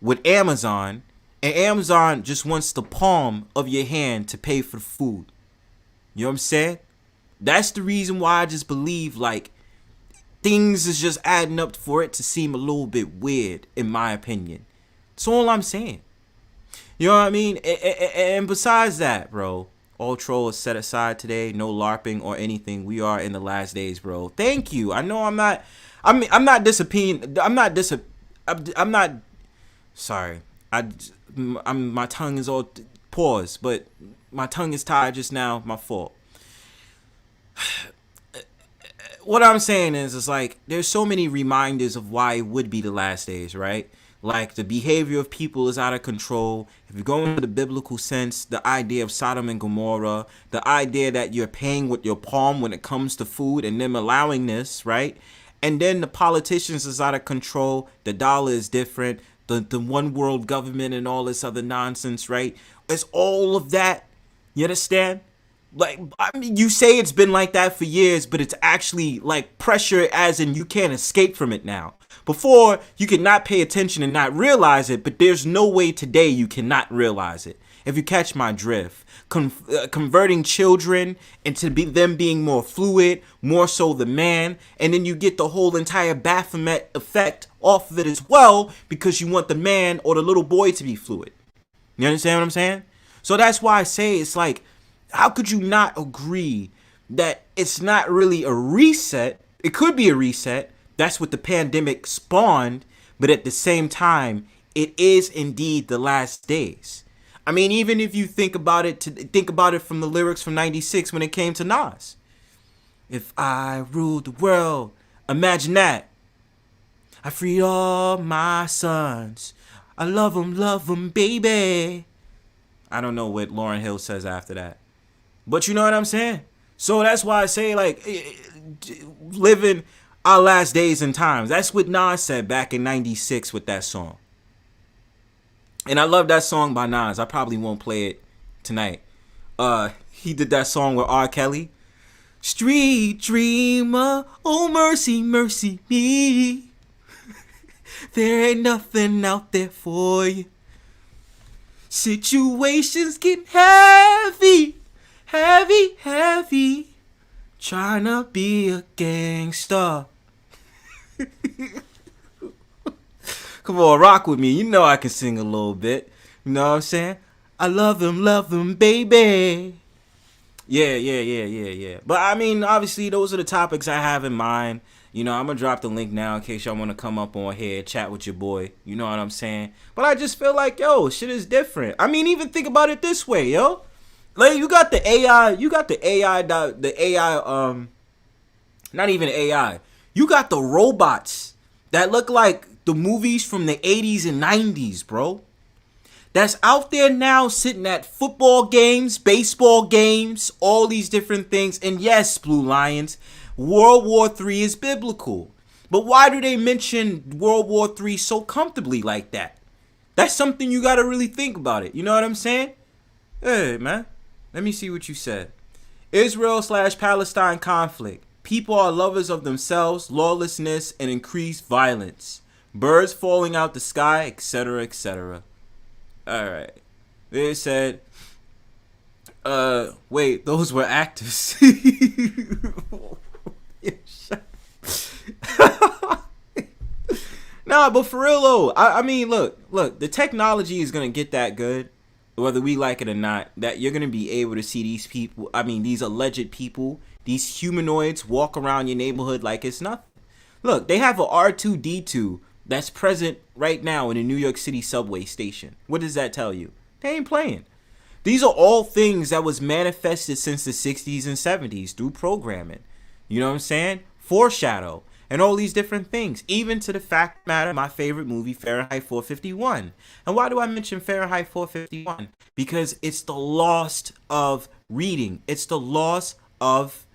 with Amazon, and Amazon just wants the palm of your hand to pay for the food. You know what I'm saying? That's the reason why I just believe, like, things is just adding up for it to seem a little bit weird, in my opinion. That's all I'm saying. You know what I mean? And besides that, bro, all troll is set aside today. No LARPing or anything. We are in the last days, bro. Thank you. I know I'm not sorry. My tongue is all pause, but my tongue is tired just now. My fault. What I'm saying is like, there's so many reminders of why it would be the last days, right? Like, the behavior of people is out of control. If you go into the biblical sense, the idea of Sodom and Gomorrah, the idea that you're paying with your palm when it comes to food and them allowing this, right? And then the politicians is out of control. The dollar is different. the one world government and all this other nonsense, right? It's all of that. You understand? Like, I mean, you say it's been like that for years, but it's actually like pressure as in you can't escape from it now. Before, you could not pay attention and not realize it, but there's no way today you cannot realize it. If you catch my drift, converting children into them being more fluid, more so the man, and then you get the whole entire Baphomet effect off of it as well because you want the man or the little boy to be fluid. You understand what I'm saying? So that's why I say it's like, how could you not agree that it's not really a reset? It could be a reset. That's what the pandemic spawned. But at the same time, it is indeed the last days. I mean, even if you think about it from the lyrics from 96 when it came to Nas. If I ruled the world, imagine that. I free all my sons. I love them, baby. I don't know what Lauryn Hill says after that. But you know what I'm saying? So that's why I say, like, living our last days and times. That's what Nas said back in 96 with that song. And I love that song by Nas. I probably won't play it tonight. He did that song with R. Kelly. Street dreamer, oh mercy, mercy me. There ain't nothing out there for you. Situations get heavy. Heavy, heavy, trying to be a gangster. Come on, rock with me. You know I can sing a little bit. You know what I'm saying? I love them, baby. Yeah. But I mean, obviously, those are the topics I have in mind. You know, I'm going to drop the link now in case y'all want to come up on here, chat with your boy. You know what I'm saying? But I just feel like, yo, shit is different. I mean, even think about it this way, yo. Like, you got the AI, not even AI. You got the robots that look like the movies from the 80s and 90s, bro. That's out there now sitting at football games, baseball games, all these different things. And yes, Blue Lions, World War III is biblical. But why do they mention World War III so comfortably like that? That's something you got to really think about it. You know what I'm saying? Hey, man. Let me see what you said. Israel/Palestine conflict. People are lovers of themselves, lawlessness, and increased violence. Birds falling out the sky, etc., etc. Alright. They said, wait, those were actors. Nah, but for real though, I mean, look, the technology is gonna get that good. Whether we like it or not, that you're going to be able to see these people, I mean, these alleged people, these humanoids walk around your neighborhood like it's nothing. Look, they have a R2-D2 that's present right now in a New York City subway station. What does that tell you? They ain't playing. These are all things that was manifested since the 60s and 70s through programming. You know what I'm saying? Foreshadow. And all these different things, even to the fact matter, my favorite movie, Fahrenheit 451. And why do I mention Fahrenheit 451? Because it's the loss of reading. It's the loss of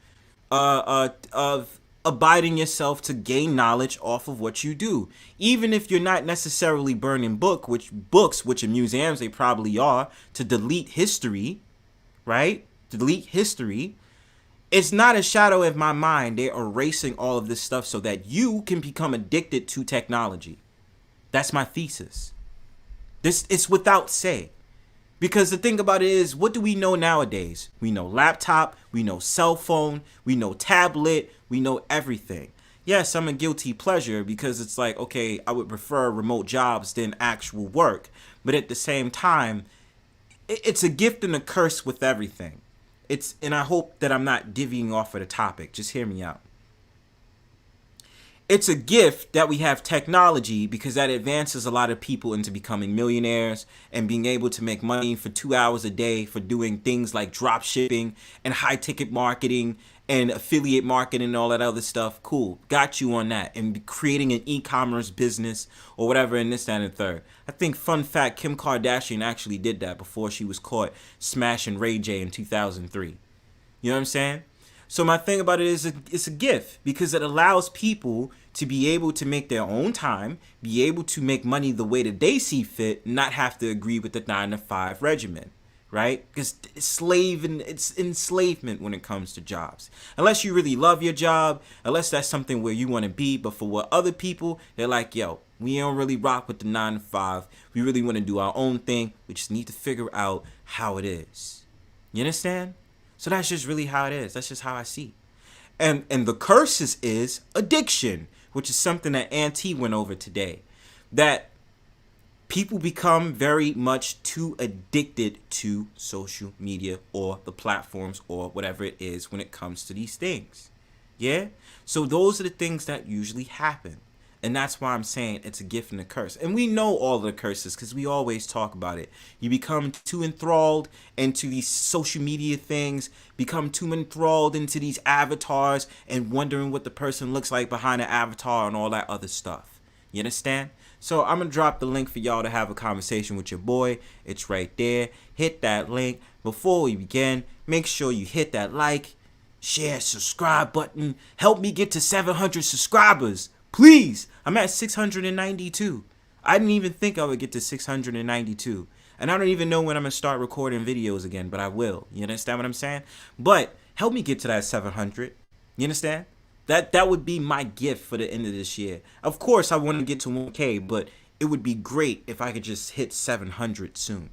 abiding yourself to gain knowledge off of what you do. Even if you're not necessarily burning books, which in museums they probably are, to delete history, right? Delete history. It's not a shadow of my mind. They're erasing all of this stuff so that you can become addicted to technology. That's my thesis. It's without say. Because the thing about it is, what do we know nowadays? We know laptop, we know cell phone, we know tablet, we know everything. Yes, I'm a guilty pleasure because it's like, okay, I would prefer remote jobs than actual work. But at the same time, it's a gift and a curse with everything. And I hope that I'm not divvying off of the topic. Just hear me out. It's a gift that we have technology because that advances a lot of people into becoming millionaires and being able to make money for 2 hours a day for doing things like drop shipping and high ticket marketing and affiliate marketing and all that other stuff. Cool. Got you on that. And creating an e-commerce business or whatever and this, that, and the third. I think, fun fact, Kim Kardashian actually did that before she was caught smashing Ray J in 2003. You know what I'm saying? So my thing about it is it's a gift because it allows people to be able to make their own time, be able to make money the way that they see fit, not have to agree with the 9-to-5 regimen, right? Because it's enslavement when it comes to jobs. Unless you really love your job, unless that's something where you want to be, but for what other people, they're like, yo, we don't really rock with the 9-to-5. We really want to do our own thing. We just need to figure out how it is. You understand? So that's just really how it is. That's just how I see. And the curses is addiction, which is something that Auntie went over today. That people become very much too addicted to social media or the platforms or whatever it is when it comes to these things. Yeah? So those are the things that usually happen. And that's why I'm saying it's a gift and a curse. And we know all the curses because we always talk about it. You become too enthralled into these social media things, become too enthralled into these avatars and wondering what the person looks like behind the avatar and all that other stuff. You understand? So I'm going to drop the link for y'all to have a conversation with your boy. It's right there. Hit that link. Before we begin, make sure you hit that like, share, subscribe button. Help me get to 700 subscribers. Please, I'm at 692. I didn't even think I would get to 692. And I don't even know when I'm going to start recording videos again, but I will. You understand what I'm saying? But help me get to that 700. You understand? That would be my gift for the end of this year. Of course, I want to get to 1K, but it would be great if I could just hit 700 soon.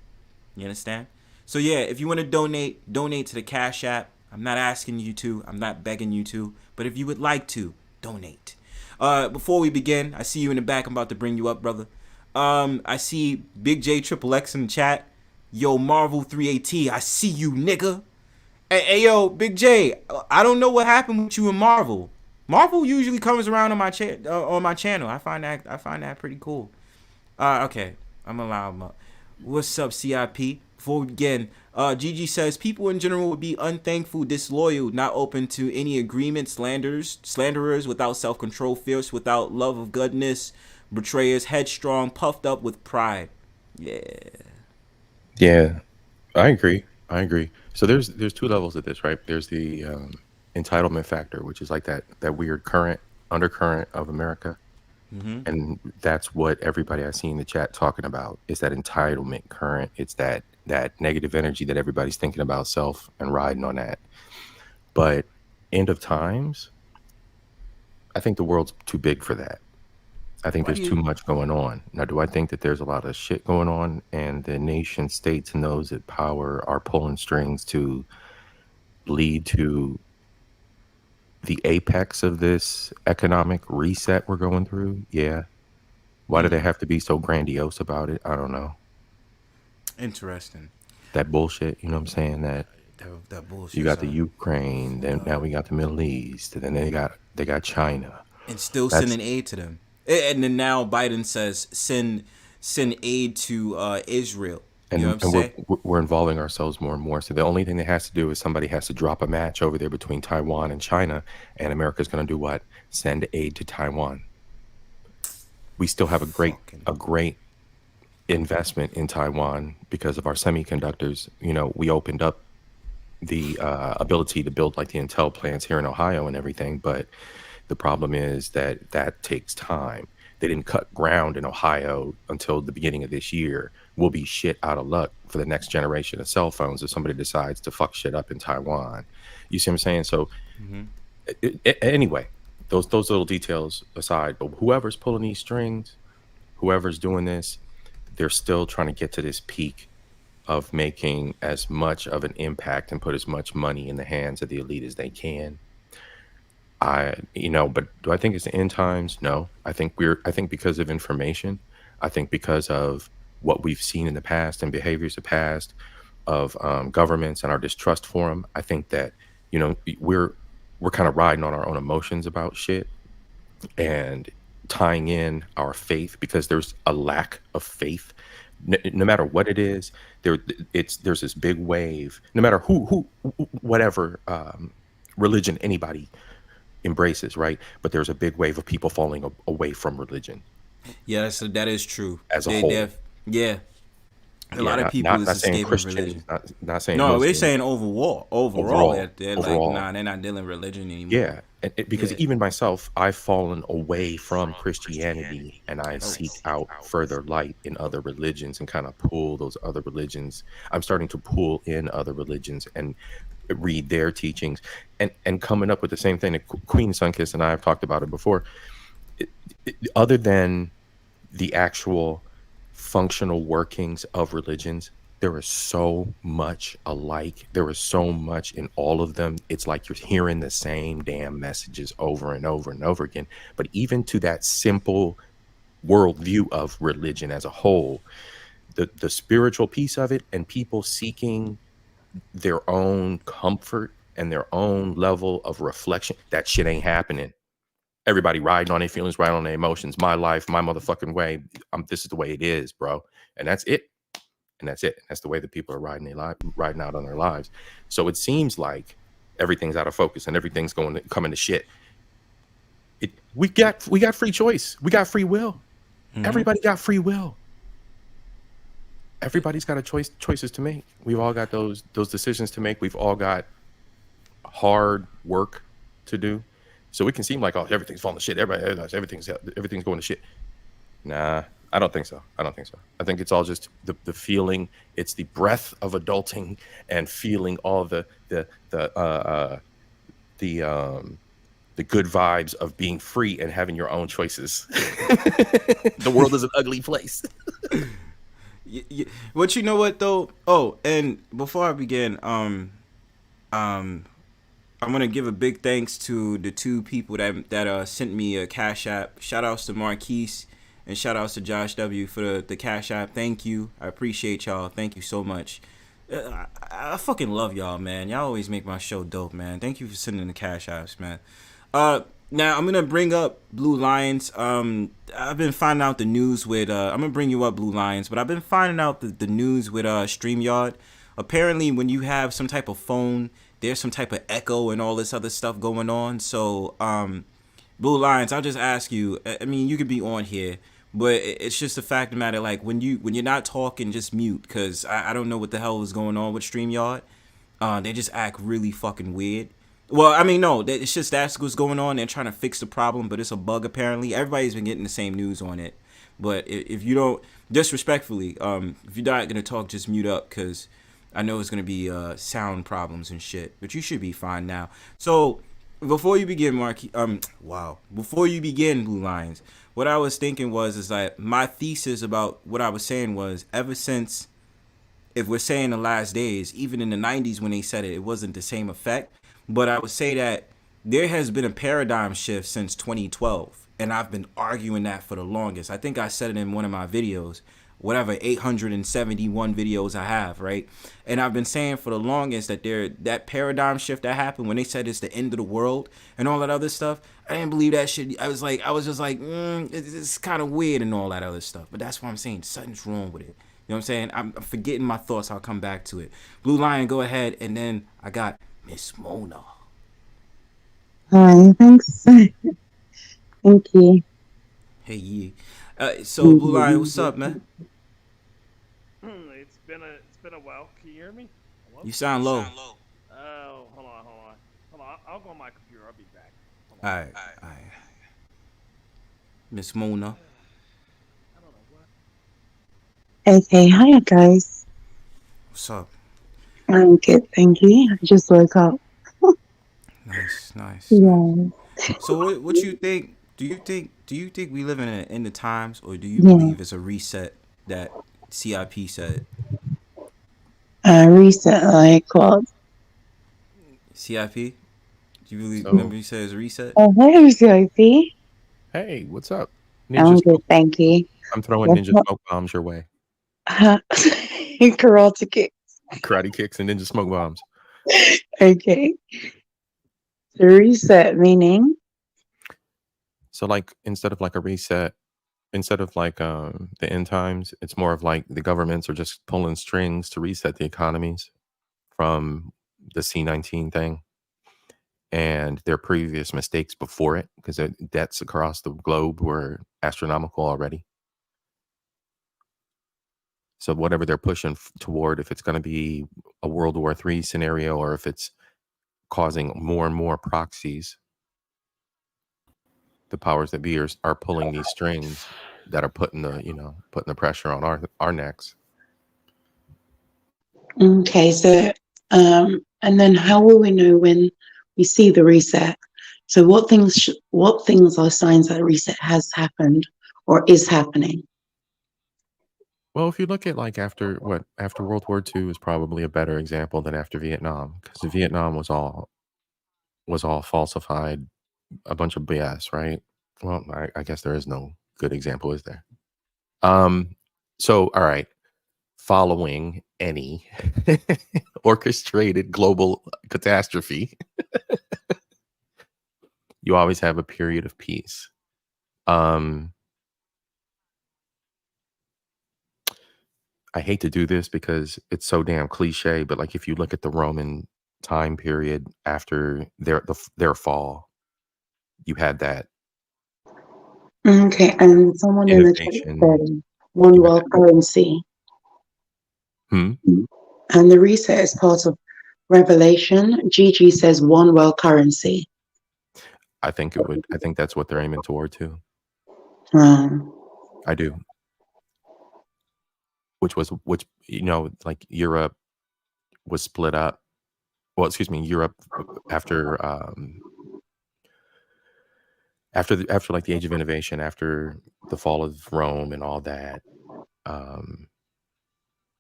You understand? So yeah, if you want to donate to the Cash App. I'm not asking you to. I'm not begging you to. But if you would like to, donate. Before we begin, I see you in the back. I'm about to bring you up, brother. I see Big J Triple X in the chat. Yo, Marvel 3AT, I see you, nigga. Hey, yo, Big J, I don't know what happened with you in Marvel. Marvel usually comes around on my channel. I find that pretty cool. Okay, I'm allowed him up. What's up, CIP? Before we begin, Gigi says people in general would be unthankful, disloyal, not open to any agreement, slanderers without self-control, fierce without love of goodness, betrayers, headstrong, puffed up with pride. Yeah, I agree. So there's two levels of this, right? There's the entitlement factor, which is like that weird undercurrent of America. Mm-hmm. And that's what everybody I see in the chat talking about is that entitlement current. It's that negative energy that everybody's thinking about self and riding on that. But end of times, I think the world's too big for that. I think there's too much going on. Now, do I think that there's a lot of shit going on and the nation states and those at power are pulling strings to lead to the apex of this economic reset we're going through? Yeah. Why do they have to be so grandiose about it? I don't know. Interesting. That bullshit, you know what I'm saying? That bullshit. You got the Ukraine, then now we got the Middle East, and then they got China. And still sending aid to them. And then now Biden says send aid to Israel. You know what I'm saying? We're involving ourselves more and more. So the only thing that has to do is somebody has to drop a match over there between Taiwan and China, and America's going to do what? Send aid to Taiwan. We still have a great investment in Taiwan because of our semiconductors. You know, we opened up the ability to build like the Intel plants here in Ohio and everything, but the problem is that takes time. They didn't cut ground in Ohio until the beginning of this year. We'll be shit out of luck for the next generation of cell phones if somebody decides to fuck shit up in Taiwan. You see what I'm saying? So anyway, those little details aside, but whoever's pulling these strings, whoever's doing this, they're still trying to get to this peak of making as much of an impact and put as much money in the hands of the elite as they can. But do I think it's the end times? No. I think because of information, I think because of what we've seen in the past and behaviors of past of governments and our distrust for them, I think that, we're kind of riding on our own emotions about shit and tying in our faith because there's a lack of faith. No matter what it is, there's this big wave, no matter whatever religion anybody embraces, right? But there's a big wave of people falling away from religion. Yeah, that is true. As a whole. A lot of people is not saying escaping Christians, religion. not saying No, we're Muslims. saying overall, they're like, nah, they're not dealing with religion anymore. Yeah, because even myself, I've fallen away from Christianity, and I seek out further light in other religions and kind of pull those other religions. I'm starting to pull in other religions and read their teachings, and coming up with the same thing that Queen Sunkissed and I have talked about it before. Other than the actual functional workings of religions, there is so much alike. There is so much in all of them. It's like you're hearing the same damn messages over and over and over again. But even to that simple worldview of religion as a whole, the spiritual piece of it and people seeking their own comfort and their own level of reflection, that shit ain't happening. Everybody riding on their feelings, riding on their emotions. My life, my motherfucking way. This is the way it is, bro. And that's it. And that's it. That's the way that people are riding out on their lives. So it seems like everything's out of focus and everything's coming to shit. We got free choice. We got free will. Mm-hmm. Everybody got free will. Everybody's got choices to make. We've all got those decisions to make. We've all got hard work to do. So it can seem like, oh, everything's falling to shit. Everything's going to shit. Nah, I don't think so. I think it's all just the feeling. It's the breath of adulting and feeling all the good vibes of being free and having your own choices. The world is an ugly place. But you know what though? Oh, and before I begin, I'm gonna give a big thanks to the two people that sent me a Cash App. Shout outs to Marquis and shout outs to Josh W for the Cash App. Thank you. I appreciate y'all. Thank you so much. I fucking love y'all, man. Y'all always make my show dope, man. Thank you for sending the Cash Apps, man. Now I'm gonna bring up Blue Lions. I've been finding out the news with I'm gonna bring you up, Blue Lions, but I've been finding out the news with StreamYard. Apparently when you have some type of phone, there's some type of echo and all this other stuff going on. So Blue Lions, I'll just ask you, I mean, you could be on here, but it's just the fact of the matter, like when you're not talking, just mute, because I don't know what the hell is going on with StreamYard. They just act really fucking weird. Well, I mean, no, it's just that's what's going on. They're trying to fix the problem, but it's a bug apparently. Everybody's been getting the same news on it. But if you don't, disrespectfully, if you're not going to talk, just mute up, because I know it's going to be sound problems and shit. But you should be fine now. So before you begin, before you begin, Blue Lions, what I was thinking is like my thesis about what I was saying was, ever since, if we're saying the last days, even in the 90s when they said it wasn't the same effect. But I would say that there has been a paradigm shift since 2012. And I've been arguing that for the longest. I think I said it in one of my videos, whatever 871 videos I have, right? And I've been saying for the longest that that paradigm shift that happened when they said it's the end of the world and all that other stuff. I didn't believe that shit. I was just like, it's kind of weird and all that other stuff. But that's what I'm saying. Something's wrong with it. You know what I'm saying? I'm forgetting my thoughts. I'll come back to it. Blue Lion, go ahead. And then I got Miss Mona. Hi, thanks. Thank you. Hey, yeah. So Blue Lion, what's up, man? It's been a while. Can you hear me? Hello? You sound low. Oh, hold on. I'll go on my computer. I'll be back. All right. Miss Mona. Okay, hiya guys. What's up? I'm good, thank you. I just woke up. Nice. Yeah. So what you think? Do you think we live in the end of times, or do you believe it's a reset that CIP said? Reset, like what? CIP? Do you believe? Remember you said it's a reset? Oh, hey, CIP. Hey, what's up? I'm good, thank you. I'm throwing ninja smoke bombs your way. Karate kicks. Karate kicks and ninja smoke bombs. Okay. The reset meaning? So like instead of like a reset, instead of like the end times, it's more of like the governments are just pulling strings to reset the economies from the C-19 thing and their previous mistakes before it, because debts across the globe were astronomical already. So whatever they're pushing toward, if it's going to be a World War III scenario or if it's causing more and more proxies, the powers that be are pulling these strings that are putting the pressure on our necks. Okay, so and then how will we know when we see the reset? So what things are signs that a reset has happened or is happening? Well, if you look at like after World War II is probably a better example than after Vietnam, because Vietnam was all falsified, a bunch of BS, right? Well, I guess there is no good example, is there? So all right, following any orchestrated global catastrophe, you always have a period of peace. I hate to do this because it's so damn cliche, but like if you look at the Roman time period after their fall, you had that Okay, and someone in the chat innovation. said one world currency. Hmm? And the reset is part of Revelation. Gigi says one world currency. I think that's what they're aiming toward too. I do. Which like Europe was split up. Well, excuse me, Europe after like the Age of Innovation, after the fall of Rome and all that,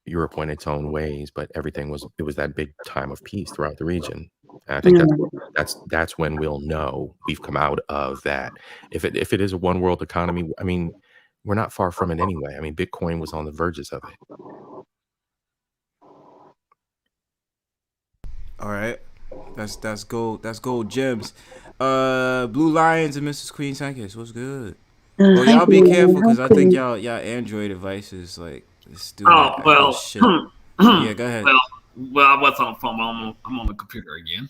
Europe went its own ways, but it was that big time of peace throughout the region. And I think that's when we'll know we've come out of that. If it is a one world economy, I mean, we're not far from it anyway. I mean, Bitcoin was on the verges of it. All right, that's gold. That's gold gems. Blue Lions and Mrs. Queen Sunkissed, what's good? Well, y'all be careful because I think y'all Android devices like still. Oh well. Shit. Yeah, go ahead. Well, I was on the phone. I'm on the computer again.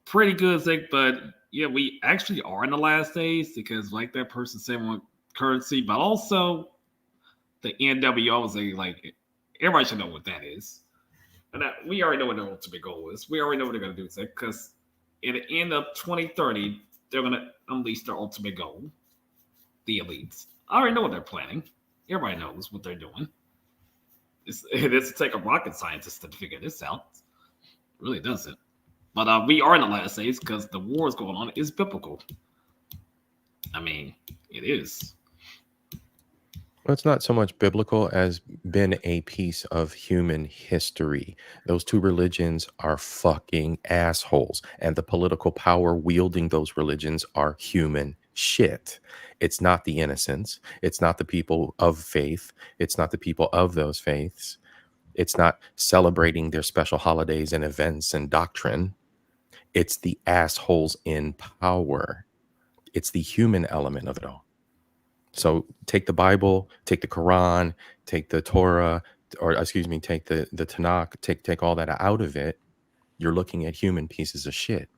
Pretty good thing, but yeah, we actually are in the last days because, like that person said, one currency, but also the NWO was like everybody should know what that is. And we already know what their ultimate goal is. We already know what they're going to do because at the end of 2030, they're going to unleash their ultimate goal, the elites. I already know what they're planning. Everybody knows what they're doing. It doesn't take a rocket scientist to figure this out. It really doesn't. But we are in the last days because the war is going on. It's biblical. I mean, it is. Well, it's not so much biblical as been a piece of human history. Those two religions are fucking assholes, and the political power wielding those religions are human shit. It's not the innocents. It's not the people of faith. It's not the people of those faiths. It's not celebrating their special holidays and events and doctrine. It's the assholes in power. It's the human element of it all. So take the Bible, take the Quran, take the Torah, or excuse me, take the Tanakh, take all that out of it. You're looking at human pieces of shit.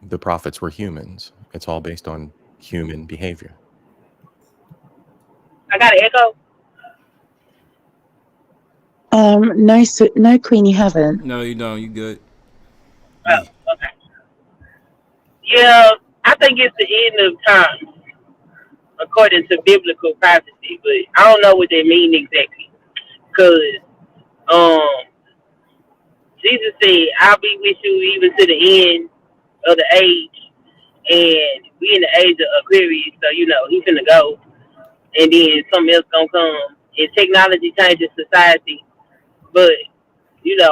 The prophets were humans. It's all based on human behavior. I got an echo. No, Queen, you haven't. No, you don't. You good. Oh, okay. Yeah, I think it's the end of time, according to biblical prophecy, but I don't know what they mean exactly. Because Jesus said, I'll be with you even to the end of the age. And we in the age of Aquarius, so, he's gonna go. And then something else gonna come. And technology changes society. But,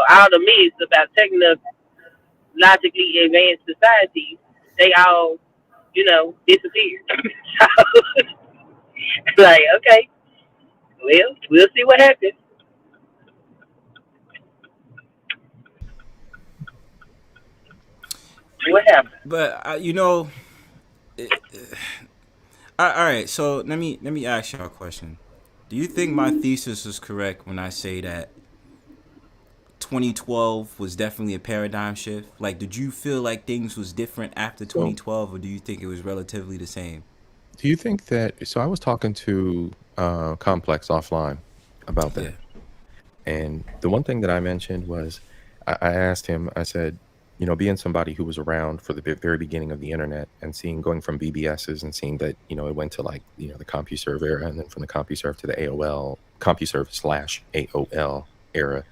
all the myths about technologically advanced society, they all, disappeared. So, like, okay, well, we'll see what happens. What happened? But all right. So let me ask y'all a question. Do you think my thesis is correct when I say that 2012 was definitely a paradigm shift? Like, did you feel like things was different after 2012, or do you think it was relatively the same? Do you think that? So I was talking to Complex offline about that, and the one thing that I mentioned was, I asked him. I said, you know, being somebody who was around for the very beginning of the internet and seeing going from BBSs and seeing that, you know, it went to like, you know, the CompuServe era, and then from the CompuServe to the AOL, CompuServe/AOL era.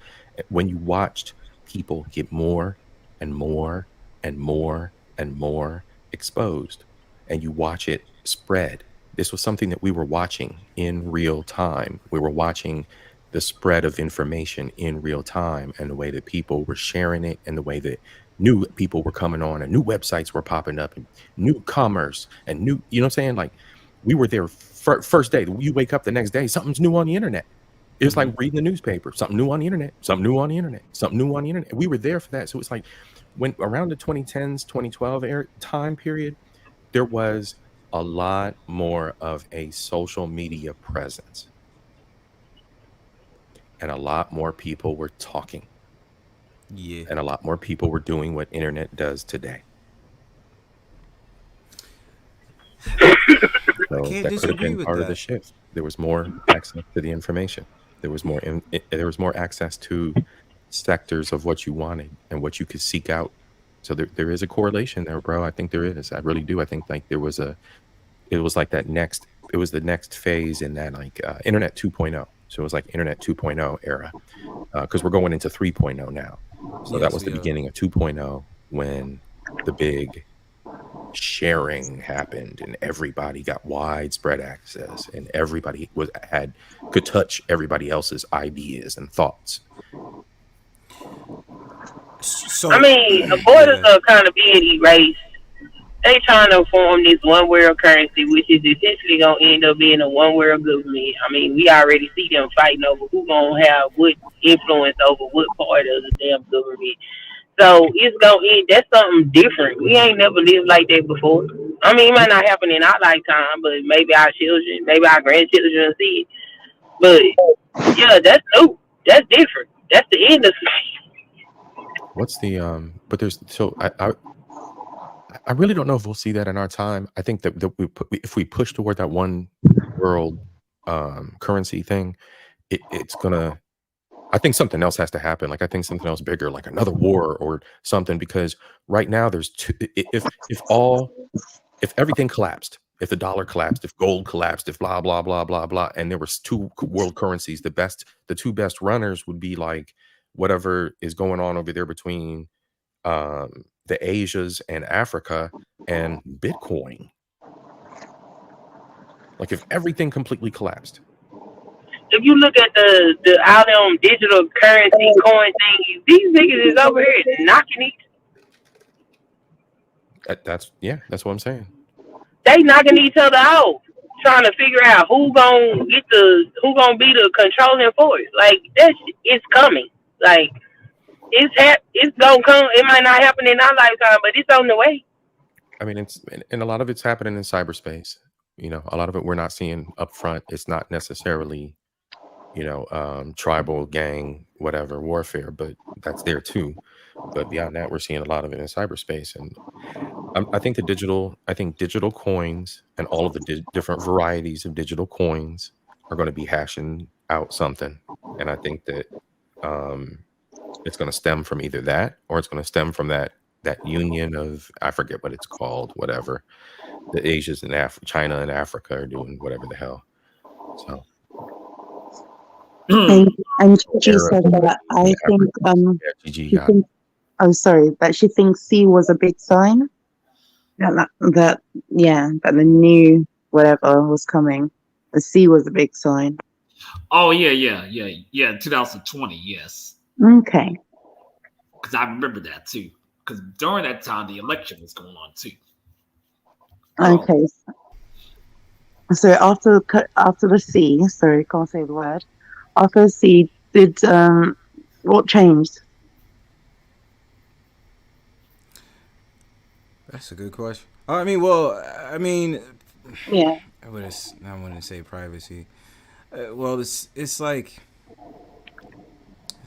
When you watched people get more and more and more and more exposed, and you watch it spread, this was something that we were watching in real time. We were watching the spread of information in real time, and the way that people were sharing it, and the way that new people were coming on, and new websites were popping up, and new commerce, and new, you know what I'm saying? Like, we were there first day. You wake up the next day, something's new on the internet. It's like reading the newspaper, something new on the internet, something new on the internet, something new on the internet. We were there for that. So it's like, when around the 2010s, 2012 time period, there was a lot more of a social media presence, and a lot more people were talking. Yeah. And a lot more people were doing what internet does today. So that could have been part of the shift. There was more access to the information. There was more access to sectors of what you wanted and what you could seek out. So there is a correlation there, bro. I think there is. I really do. I think like it was the next phase in that, like internet 2.0. So it was like internet 2.0 era, because we're going into 3.0 now. So that was the beginning of 2.0, when the big sharing happened and everybody got widespread access, and everybody could touch everybody else's ideas and thoughts. So I mean, borders are kind of being erased. They trying to form this one world currency, which is essentially gonna end up being a one world government. I mean, we already see them fighting over who gonna have what influence over what part of the damn government. So it's gonna end. That's something different. We ain't never lived like that before. I mean, it might not happen in our lifetime, but maybe our children, maybe our grandchildren see it. But yeah, that's new. That's different. That's the end of it. What's the But there's I really don't know if we'll see that in our time. I think that if we push toward that one world currency thing, it's gonna. I think something else has to happen. Like, I think something else bigger, like another war or something. Because right now there's two. If everything collapsed, if the dollar collapsed, if gold collapsed, if blah blah blah blah blah, and there was two world currencies, the two best runners would be like whatever is going on over there between the Asias and Africa and Bitcoin. Like, if everything completely collapsed. If you look at the all them digital currency coin things, these niggas is over here knocking That's what I'm saying. They knocking each other out, trying to figure out who gonna be the controlling force. Like, that it's coming. Like, it's gonna come. It might not happen in our lifetime, but it's on the way. I mean, and a lot of it's happening in cyberspace. You know, a lot of it we're not seeing up front. It's not necessarily, tribal, gang, whatever warfare, but that's there too. But beyond that, we're seeing a lot of it in cyberspace. And I think digital coins and all of the different varieties of digital coins are going to be hashing out something. And I think that it's going to stem from either that, or it's going to stem from that union of, I forget what it's called, whatever. The Asians and China and Africa are doing whatever the hell. So. And Gigi said that that she thinks C was a big sign. That the new whatever was coming. The C was a big sign. Oh yeah. 2020, yes. Okay. Because I remember that too. Because during that time, the election was going on too. Okay. So after the C, sorry, can't say the word. After the C, did what changed? That's a good question. Yeah. I wouldn't say privacy. It's like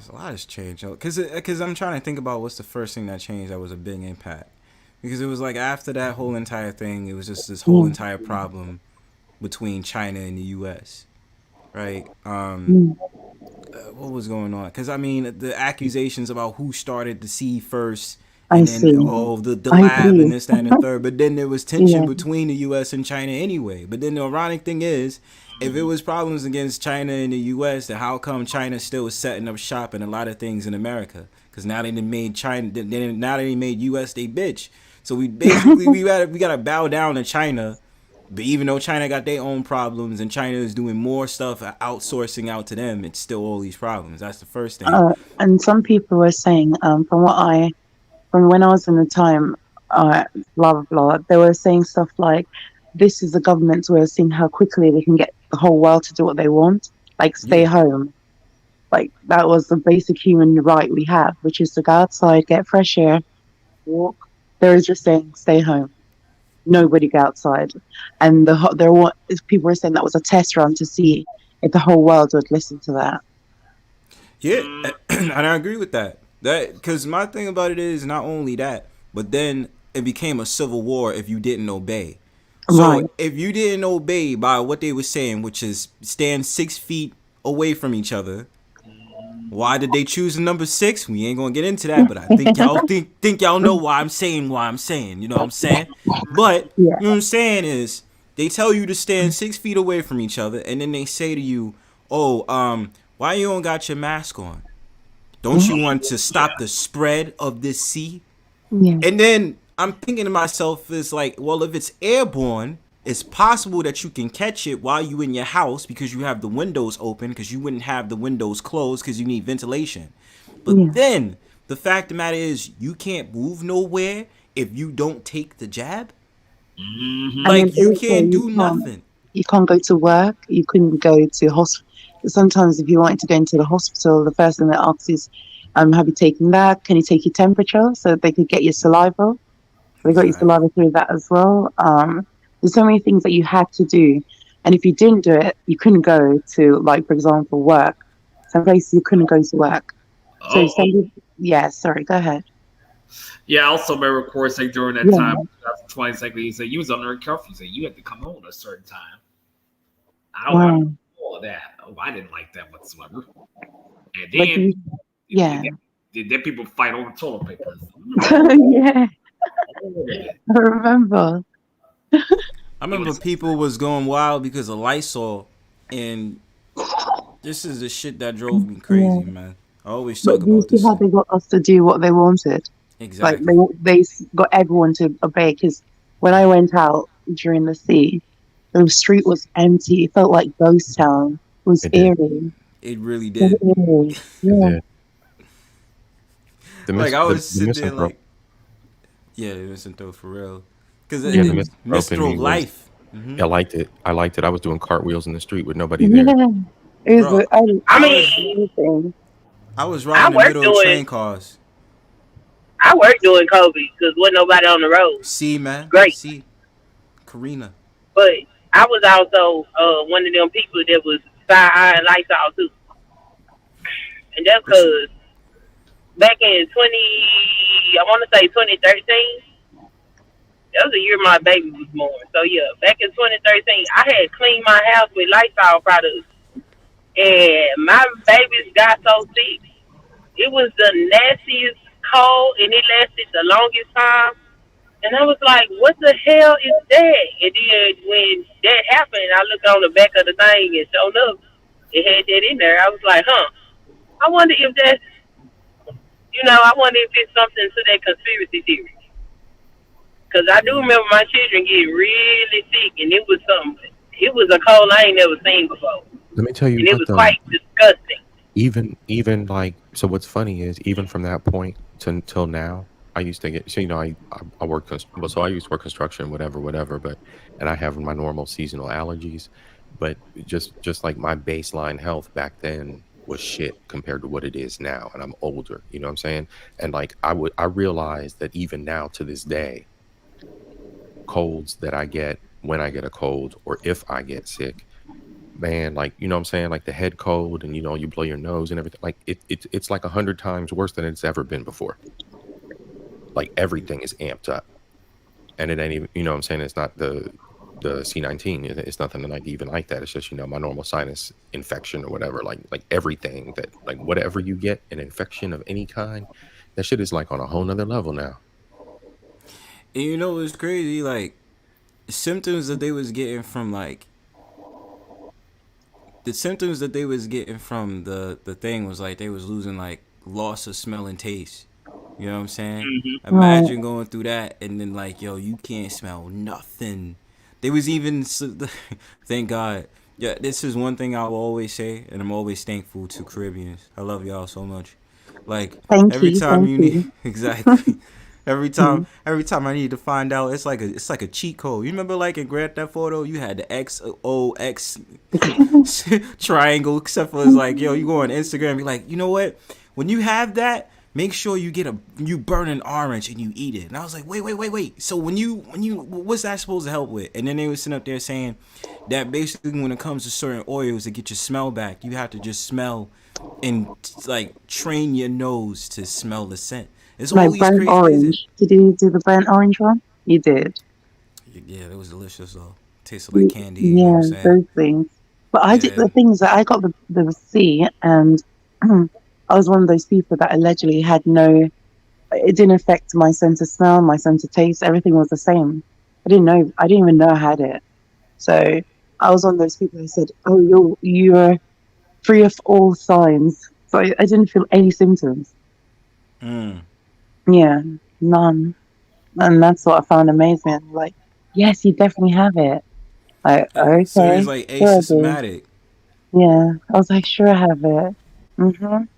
a lot has changed. Because I'm trying to think about what's the first thing that changed that was a big impact. Because it was like after that whole entire thing, it was just this whole entire problem between China and the U.S. Right? What was going on? Because I mean, the accusations about who started the seed first, and then the lab and this, that, and the third. But then there was tension between the U.S. and China anyway. But then the ironic thing is, if it was problems against China and the U.S., then how come China still was setting up shop in a lot of things in America? Because now they made China, now they made U.S. they bitch. So we basically we gotta bow down to China. But even though China got their own problems and China is doing more stuff outsourcing out to them, it's still all these problems. That's the first thing. And some people were saying, from when I was in the time, blah blah blah, they were saying stuff like, "This is the government's way of seeing how quickly they can get the whole world to do what they want, like stay home." Like that was the basic human right we have, which is to go outside, get fresh air, walk. They were just saying, "Stay home." Nobody go outside, and people were saying that was a test run to see if the whole world would listen to that. Yeah, and I agree with that. Because my thing about it is not only that, but then it became a civil war if you didn't obey. So if you didn't obey by what they were saying, which is stand 6 feet away from each other. Why did they choose the number 6? We ain't gonna get into that, but I think y'all think y'all know why I'm saying. You know what I'm saying? But you know what I'm saying is they tell you to stand 6 feet away from each other, and then they say to you, "Oh, why you don't got your mask on? Don't you want to stop the spread of this sea?" And then I'm thinking to myself, it's like, well, if it's airborne, it's possible that you can catch it while you in your house because you have the windows open, because you wouldn't have the windows closed because you need ventilation. But then the fact of the matter is you can't move nowhere if you don't take the jab. Like you can't do nothing. You can't go to work. You couldn't go to hospital. Sometimes if you wanted to go into the hospital, the first thing they ask is, have you taken that? Can you take your temperature so that they could get your saliva? They got your saliva through that as well. There's so many things that you had to do, and if you didn't do it, you couldn't go to, like, for example, work. Some places you couldn't go to work. So sorry, go ahead. Yeah, I also remember, of course, like during that time, 2020, like he said, you was under a curfew, so you had to come home at a certain time. I don't remember all of that. Oh, I didn't like that whatsoever. And then, then people fight over toilet paper. I remember. I remember people was going wild because of Lysol, and this is the shit that drove me crazy, man. I always talk about this. How they got us to do what they wanted. Exactly. Like they got everyone to obey. Because when I went out during the sea, the street was empty. It felt like ghost town. It was eerie. It really did. Yeah. Like I was sitting there like, the misanthrope for real. Because it's misanthrope life. I liked it. I was doing cartwheels in the street with nobody there. It was. I was riding in the middle of train cars. I worked doing COVID because wasn't nobody on the road. See, man. Great. See, Karina. But I was also one of them people that was fire and lights out too. And that's because back in 2013, that was the year my baby was born. So yeah, back in 2013, I had cleaned my house with Lysol products, and my babies got so sick. It was the nastiest cold, and it lasted the longest time. And I was like, "What the hell is that?" And then when that happened, I looked on the back of the thing, and sure enough, it had that in there. I was like, I wonder if that's, I wonder if it's something to that conspiracy theory. Because I do remember my children getting really sick, and it was something. It was a cold I ain't never seen before. Let me tell you, and it was quite disgusting. Even like, so what's funny is, even from that point till now, I used to get, so I work, so I used to work construction, whatever, but, and I have my normal seasonal allergies, but just like my baseline health back then was shit compared to what it is now, and I'm older, you know what I'm saying? And like, I realized that even now to this day, colds that I get when I get a cold, or if I get sick, man, like, you know what I'm saying? Like the head cold and, you know, you blow your nose and everything. Like it's like 100 times worse than it's ever been before. Like everything is amped up. And it ain't even, you know what I'm saying? It's not the C19. It's nothing like even like that. It's just, you know, my normal sinus infection or whatever. Like everything that, like whatever you get, an infection of any kind, that shit is like on a whole nother level now. And you know what's crazy? Like, symptoms that they was getting from like the symptoms that they was getting from the thing was like they was losing like loss of smell and taste. You know what I'm saying? Mm-hmm. Imagine going through that and then like, yo, you can't smell nothing. They was even thank God. Yeah, this is one thing I will always say, and I'm always thankful to Caribbeans. I love y'all so much. Like every time you need exactly. Every time I need to find out, it's like a cheat code. You remember like in Grand Theft Auto, you had the XOX triangle, except for it's like, yo, you go on Instagram and be like, you know what? When you have that, make sure you burn an orange and you eat it. And I was like, wait. So when you what's that supposed to help with? And then they were sitting up there saying that basically when it comes to certain oils to get your smell back, you have to just smell and like train your nose to smell the scent. It's all like these burnt crazy orange. Did you do the burnt orange one? You did. Yeah, it was delicious though. Tasted like candy. You know what I'm saying? Those things. But I did the things that I got the C, and I was one of those people that allegedly had no. It didn't affect my sense of smell, my sense of taste. Everything was the same. I didn't even know I had it. So I was one of those people who said, "Oh, you're free of all signs." So I didn't feel any symptoms. Yeah, none. And that's what I found amazing. Like, yes, you definitely have it. Like, okay. So it's like asymptomatic. Yeah, I was like, sure, I have it. But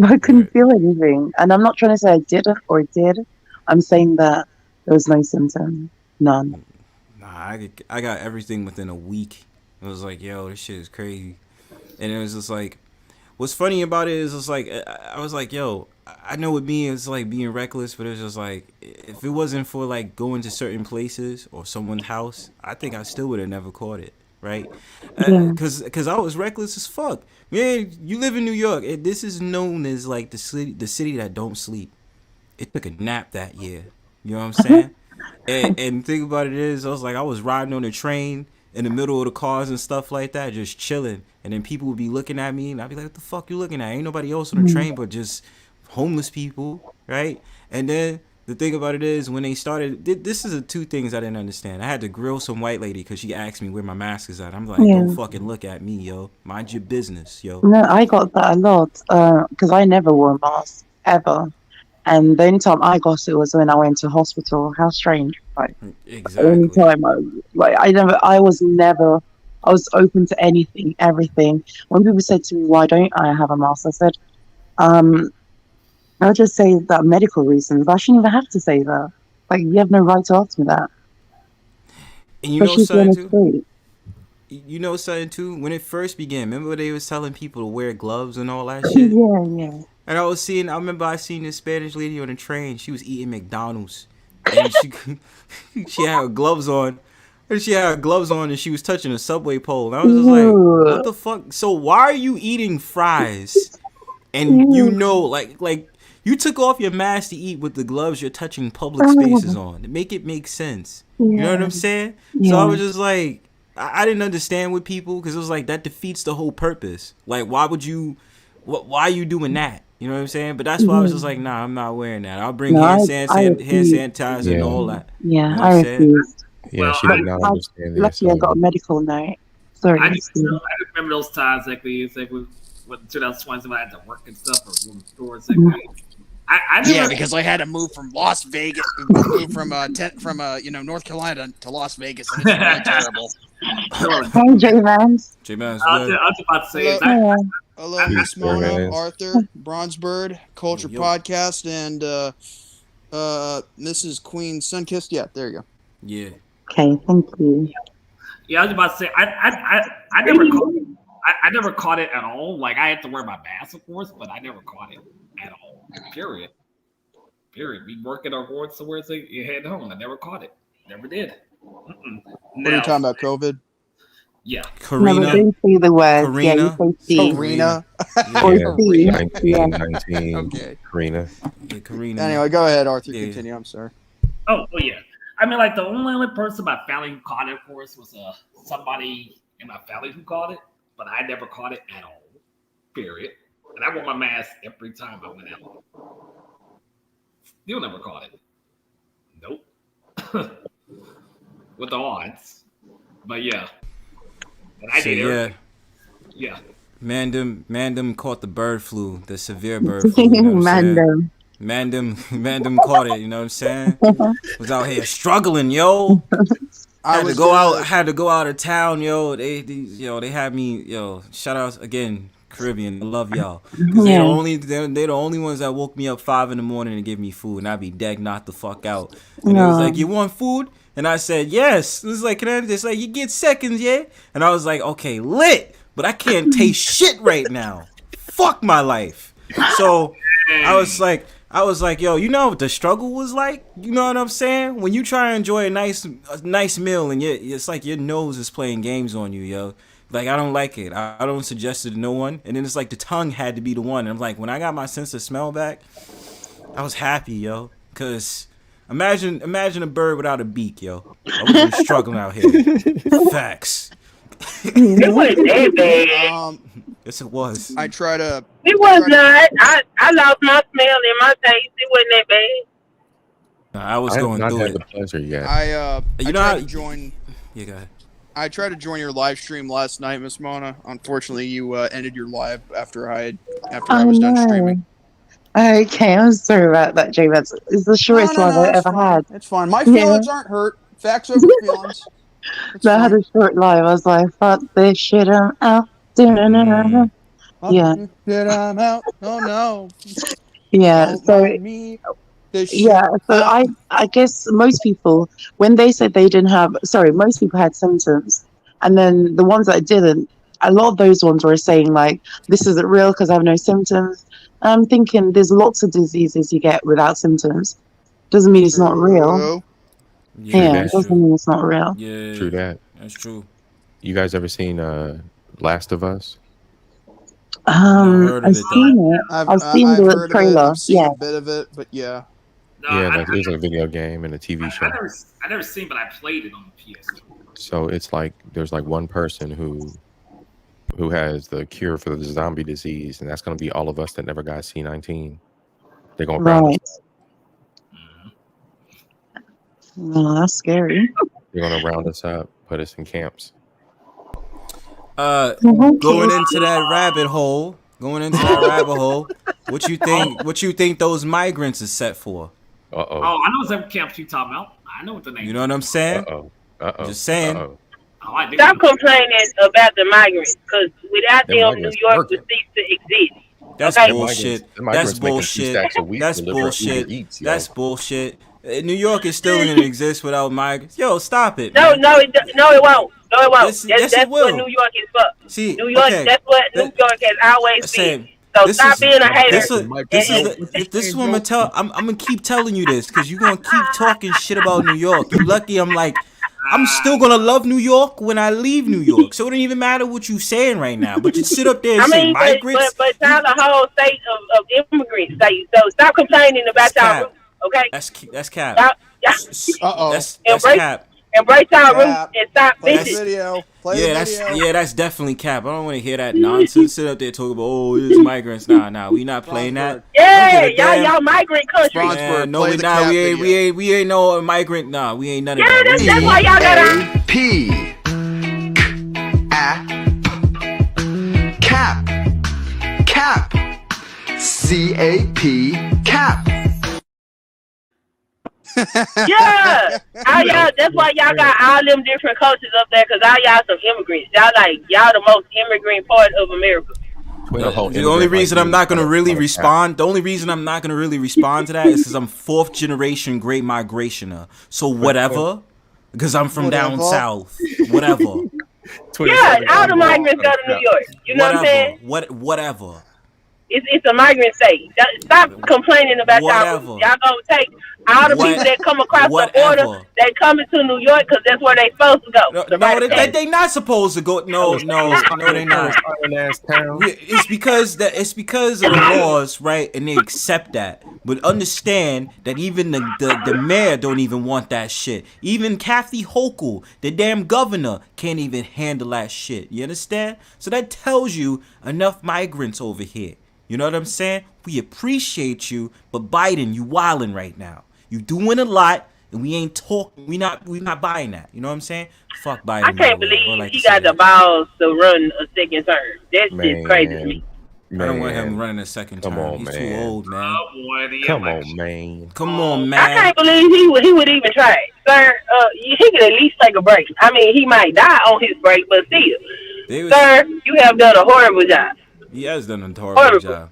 I couldn't feel anything. And I'm not trying to say I didn't or did. I'm saying that there was no symptom. None. Nah, I got everything within a week. It was like, yo, this shit is crazy. And it was just like, what's funny about it is it's like, I was like, yo, I know with me it's like being reckless, but it's just like, if it wasn't for like going to certain places or someone's house, I think I still would have never caught it, right? Because I was reckless as fuck. Man, you live in New York. This is known as like the city that don't sleep. It took a nap that year. You know what I'm saying? and think about it is, I was riding on a train in the middle of the cars and stuff like that, just chilling. And then people would be looking at me, and I'd be like, what the fuck you looking at? Ain't nobody else on the train but just homeless people, right? And then the thing about it is, when they started, this is the two things I didn't understand. I had to grill some white lady because she asked me where my mask is at. I'm like, don't fucking look at me, yo. Mind your business, yo. No, I got that a lot because I never wore a mask, ever. And the only time I got it was when I went to hospital. How strange. Like, exactly. The only time I was open to anything, everything. When people said to me, why don't I have a mask? I said, I'll just say that medical reasons. I shouldn't even have to say that. Like, you have no right to ask me that. And you know something too? You know something too? When it first began, remember they was telling people to wear gloves and all that shit? Yeah. And I remember I seen this Spanish lady on the train. She was eating McDonald's. And she had her gloves on. And she had her gloves on and she was touching a subway pole. And I was just like, what the fuck? So why are you eating fries? And you know, like you took off your mask to eat with the gloves you're touching public spaces on. To make it make sense. You know what I'm saying? So I was just like, I didn't understand with people because it was like, that defeats the whole purpose. Like, why are you doing that? You know what I'm saying? But that's why I was just like, nah, I'm not wearing that. I'll bring hand sanitizer and all that. Yeah, you know I refused. Yeah, she did not understand this. Luckily, I got a medical note. Sorry. I just remember those times, like it's like with 2020 when I had to work and stuff or going to stores. Because I had to move from Las Vegas, from North Carolina to Las Vegas, and it's really terrible. Hey, JManz. JManz. I was about to say. Hello, Miss Mona, Arthur, Bronzebird, Culture Podcast, and Mrs. Queen Sunkissed. Yeah, there you go. Yeah. Okay, thank you. Yeah, I was about to say I never caught it at all. Like, I had to wear my mask, of course, but I never caught it at all. Period. We work at our board somewhere, it's like you head home. I never caught it. Never did. What are you talking about, COVID? Yeah. No, but don't say the word. Yeah, you say C. Karina. Or Yeah, C. 19, Yeah. 19. Okay. Karina. Yeah, Karina. Anyway, go ahead, Arthur. Yeah. Continue. I'm sorry. Oh yeah. I mean, like the only person in my family who caught it, of course, was somebody in my family who caught it, but I never caught it at all. Period. And I wore my mask every time I went out. Still never caught it. Nope. With the odds. But yeah. And I So, did yeah. everything. Yeah. Mandem caught the bird flu, the severe bird flu. You know what I'm saying? Mandem caught it. You know what I'm saying? Was out here struggling, yo. Had to go out of town, yo. They had me, yo. Shout out again, Caribbean. I love y'all. 'Cause they're the only ones that woke me up 5 a.m. and give me food, and I'd be dead knocked the fuck out. And it was like, you want food? And I said, yes. It was like, it's like, you get seconds, yeah? And I was like, okay, lit. But I can't taste shit right now. Fuck my life. So I was like, yo, you know what the struggle was like? You know what I'm saying? When you try to enjoy a nice meal and it's like your nose is playing games on you, yo. Like, I don't like it. I don't suggest it to no one. And then it's like the tongue had to be the one. And I'm like, when I got my sense of smell back, I was happy, yo. Because imagine a bird without a beak, yo. I would have been struggling out here. Facts. It wasn't that bad. Yes, it was. I try to. It was not. I lost my smell and my taste. It wasn't that bad. I was going through it. The pleasure yet. I tried to join. Yeah, go ahead. I tried to join your live stream last night, Miss Mona. Unfortunately, you ended your live after I was done streaming. Okay, I'm sorry about that, JManz. It's the shortest live I've ever had. It's fine. My feelings aren't hurt. Facts over feelings. I had a short live. I was like, fuck this shit, I'm out. Yeah. I'm out. Oh no. Yeah. So I guess most people, when they said they didn't have, most people had symptoms, and then the ones that didn't, a lot of those ones were saying like, this isn't real because I have no symptoms. I'm thinking there's lots of diseases you get without symptoms. Doesn't mean it's not real. Yeah, it doesn't mean it's not real. Yeah, true that. That's true. You guys ever seen Last of Us? I've seen it. I've seen the trailer. I've seen a bit of it, but yeah. No, yeah, there's a video game and a TV show. I never seen, but I played it on the PS2. So it's like there's like one person who has the cure for the zombie disease, and that's going to be all of us that never got C19. They're going to round us. Oh, that's scary. They're going to round us up, put us in camps. Going into that rabbit hole. What you think those migrants is set for? Oh, I know what camps you talking about. I know what the name. You know what I'm saying? Just saying. Stop complaining about the migrants, because without them, New York would cease to exist. That's bullshit. That's bullshit. That's bullshit. That's bullshit. New York is still going to exist without migrants. Yo, stop it. No, it won't. No, it won't. Yes, that's it will. what New York is for. See, New York. Okay. That's what New York has always been. So stop being a hater. This is what I'm gonna tell. I'm gonna keep telling you this because you're gonna keep talking shit about New York. You lucky I'm still gonna love New York when I leave New York. So it don't even matter what you saying right now. But you sit up there and say migrants. But it's not a whole state of immigrant state. So stop complaining about y'all roots. Okay. That's cap. That's cap. Embrace y'all roots and stop bitching. That's definitely cap. I don't want to hear that nonsense. Sit up there talking about it's migrants. Nah, we not playing that. Yeah, y'all migrant country. No, we not. We ain't no migrant. Nah, we ain't none of that. Yeah, that's why y'all got Cap. CAP. Yeah, that's why y'all got all them different cultures up there, because all y'all some immigrants. Y'all the most immigrant part of America. The only reason I'm not gonna really respond. The only reason I'm not gonna really respond to that is because I'm 4th generation Great Migrationer. So whatever, because I'm from down south. Whatever. Yeah, all the migrants go to New York. You know what I'm saying? Whatever. It's a migrant state. Stop complaining about Whatever. y'all. Y'all gonna take all the people that come across the border. They coming to New York because that's where they supposed to go. No, they not supposed to go. No, they not. It's because of the laws, right? And they accept that. But understand that even the mayor don't even want that shit. Even Kathy Hochul, the damn governor, can't even handle that shit. You understand? So that tells you enough migrants over here. You know what I'm saying? We appreciate you, but Biden, you wildin' right now. You doing a lot, and we ain't talking. We not buying that. You know what I'm saying? Fuck Biden. I can't believe he got the balls to run a second term. That's just crazy to me. I don't want him running a second term. He's too old, man. Come on, man. Come on, man. I can't believe he would even try it, sir. He could at least take a break. I mean, he might die on his break, but still, sir, you have done a horrible job. He has done a horrible job.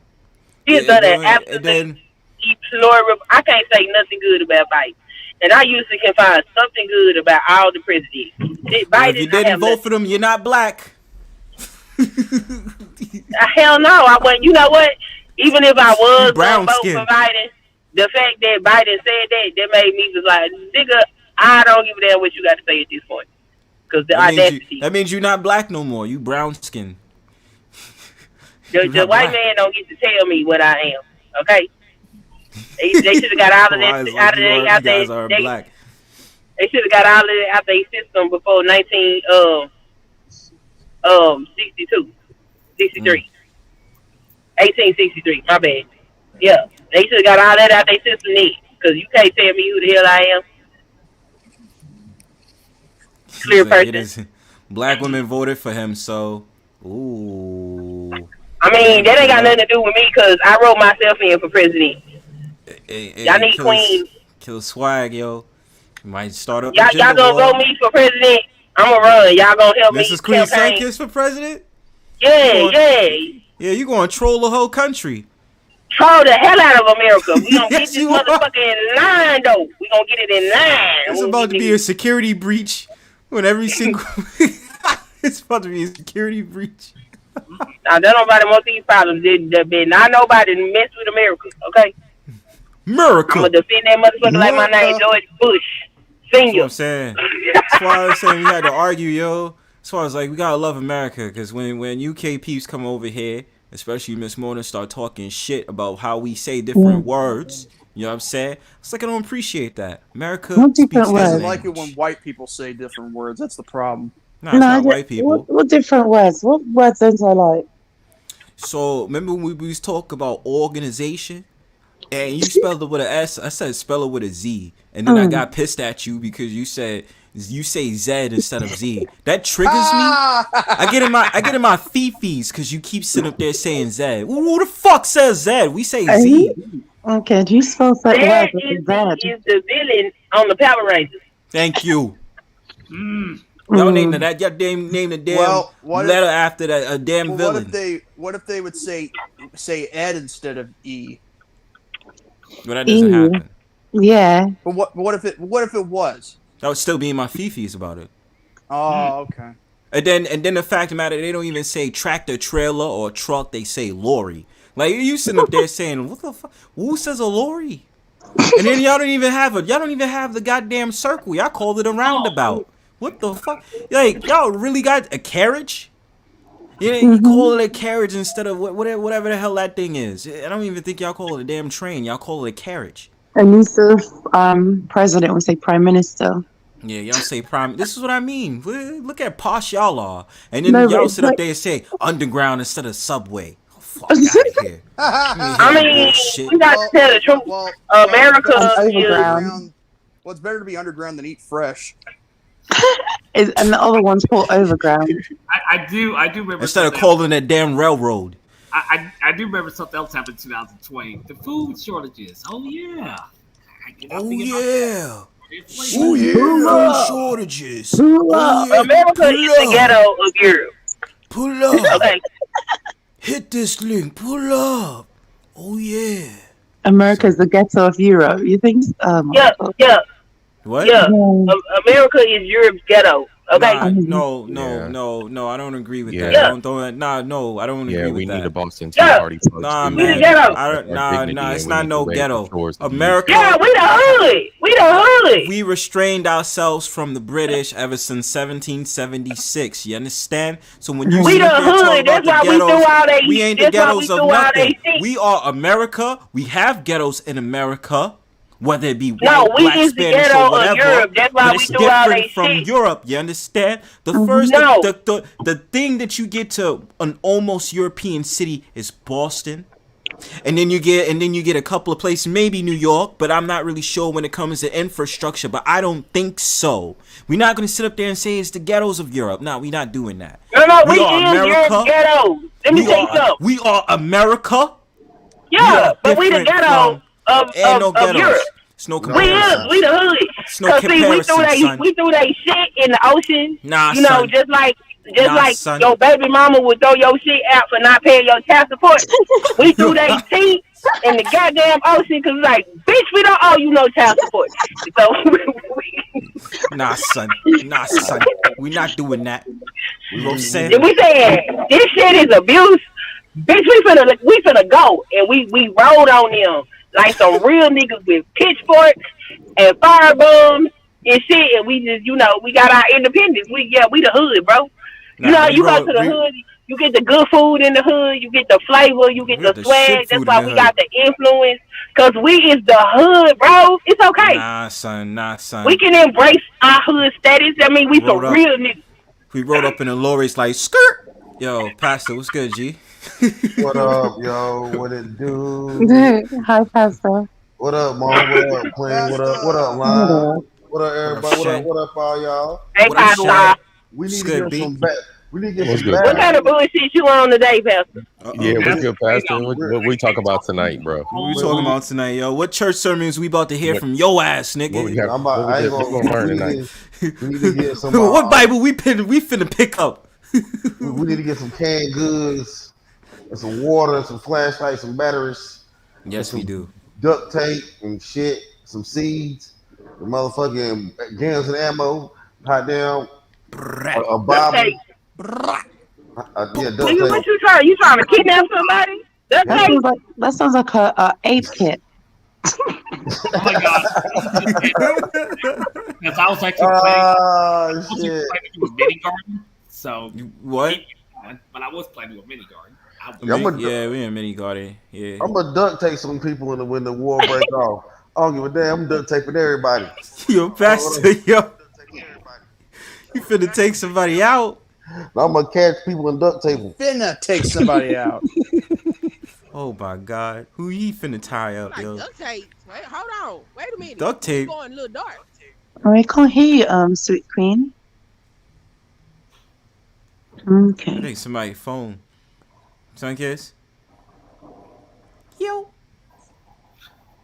He has done an absolutely deplorable. I can't say nothing good about Biden. And I usually can find something good about all the presidents. If you didn't vote for them, you're not black. Hell no, I wasn't. You know what? Even if I was brown vote skin for Biden, the fact that Biden said that made me just like, nigga, I don't give a damn what you got to say at this point. Because that means you're not black no more. You brown skin. The white man don't get to tell me what I am. Okay. They should have got all of that out of their black. They should have got all of it out their system before 1863. My bad. Yeah, they should have got all that out their system then, because you can't tell me who the hell I am. Clear person. Black women voted for him, so ooh. I mean, that ain't got nothing to do with me, because I wrote myself in for president. Y'all need queens. Kill swag, yo. You might start up. Y'all gonna vote me for president? I'm gonna run. Y'all gonna help me. This is Queen Sunkissed for president? Yeah. Yeah, you gonna troll the whole country. Troll the hell out of America. We gonna get this motherfucker in line, though. We gonna get it in line. It's about to be a security breach when every single. It's about to be a security breach. Now, don't nobody want these problems. Not nobody mess with America, okay? America. I'm gonna defend that motherfucker like my name George Bush Senior. That's what I'm saying. That's why I was saying we had to argue, yo. That's why I was like, we gotta love America, because when UK peeps come over here, especially Miss Mona, start talking shit about how we say different words. You know what I'm saying? It's like I don't appreciate that. America speaks I like it when white people say different words. That's the problem. No, it's not white people. What different words? What words don't I like? So remember when we was talk about organization, and you spelled it with an S. I said spell it with a Z, and then I got pissed at you because you say Z instead of Z. That triggers me. I get in my fifis because you keep sitting up there saying Z. Who the fuck says Z? We say Z. Okay, do you spell that word with is Z? the villain on the Power Rangers. Thank you. Y'all name that. Y'all name the damn letter after that. A damn villain. What if they would say Ed instead of E? Well, that doesn't happen. Yeah. But what if it was? That would still be in my fifis about it. Oh, okay. And then the fact of the matter, they don't even say tractor, trailer, or truck. They say lorry. Like you sitting up there saying, "What the fuck? Who says a lorry?" And then y'all don't even have the goddamn circle. Y'all call it a roundabout. What the fuck? Like y'all really got a carriage? You call it a carriage instead of whatever the hell that thing is. I don't even think y'all call it a damn train. Y'all call it a carriage. And instead of president, we say prime minister. Yeah, y'all say prime. This is what I mean. Look at posh y'all are. And then y'all sit up there and say underground instead of subway. Oh, fuck out of here. I mean, we got to tell the truth. America is... Well, it's better to be underground than eat fresh. And the other one's called overground. I do remember. Instead of calling it damn railroad. I do remember something else happened in 2020. The food shortages. Oh yeah. Food shortages. America is the ghetto of Europe. Pull up. Okay. Hit this link. Pull up. Oh yeah. America's the ghetto of Europe. You think? Yeah. What? Yeah. America is Europe's ghetto. Okay. No. I don't agree with that. Yeah. No, I don't agree with that. We need a Boston Tea Party. Nah, We the man. ghetto. Nah. It's not no ghetto. America. Yeah, we the hood. We the hood. We restrained ourselves from the British ever since 1776. You understand? So when you we sit the there talking hood. about That's the why we ghettos, threw all they. we ain't the That's why ghettos we of threw all nothing. they shit. We are America. We have ghettos in America. Whether it be white, No, we black, is the Spanish, ghetto or of whatever, Europe. That's why but we it's do all different they from shit. Europe. You understand? The first, the thing that you get to an almost European city is Boston, and then you get a couple of places, maybe New York, but I'm not really sure when it comes to infrastructure. But I don't think so. We're not gonna sit up there and say it's the ghettos of Europe. No, we're not doing that. No, we are America. Ghetto. Let me tell you something. We are America. Yeah, but we the ghetto of Europe. It's no We comparison. we the hood. It's no Cause see, comparison, son. we threw that shit in the ocean. Nah, you know, son. just like son. your baby mama would throw your shit out for not paying your child support. We threw that tea in the goddamn ocean because like, bitch, we don't owe you no child support. So Nah, son. We not doing that. You know what I'm saying? we saying this shit is abuse. Bitch, we finna go, and we rode on them like some real niggas with pitchforks and fire bombs and shit, and we just, we got our independence. We the hood, bro. You go to the hood, you get the good food in the hood, you get the flavor, you get the swag. That's why we got the influence, cause we is the hood, bro. It's okay. Nah, son. We can embrace our hood status. I mean, we some real niggas. We rode up in the lorries like skirt. Yo, Passda, what's good, G? What up, yo? What it do? Hi, Passda. What up, Mom? What up, Queen? What up, Line? What up, everybody? What up, all y'all? Hey, Passda. We need to get some back. We need to get some What back. kind of bullshit you on today, Pastor? Yeah, what's good, Pastor? What we talk about tonight, bro? What we talking about tonight, yo? What church sermons we about to hear from yo ass, nigga? I ain't gonna learn tonight. We need to get some. What Bible we finna pick up? We need to get some canned goods, and some water, and some flashlights, some batteries. Yes, we do. Duct tape and shit, some seeds, the motherfucking guns and ammo, hot down, a Bible. Yeah, duct tape. What you trying? You trying to kidnap somebody? That sounds like a ape kit. Oh my god! Because I was actually planning to do a mini garden. So what? But I was planning to do a mini garden. We in mini garden. Yeah. I'm gonna duct tape some people when the war break off. I don't give a damn. I'm duct taping everybody. Yo, Pastor, yo. You finna take somebody out? I'm gonna catch people and duct tape them. Finna take somebody out. Oh my God, who he finna tie up, yo? Duct tape. Wait, hold on. Wait a minute. Duct tape. It's going a little dark. Oh, I can't hear you, sweet queen. Okay. I think somebody's phone. Sunkissed? Yo.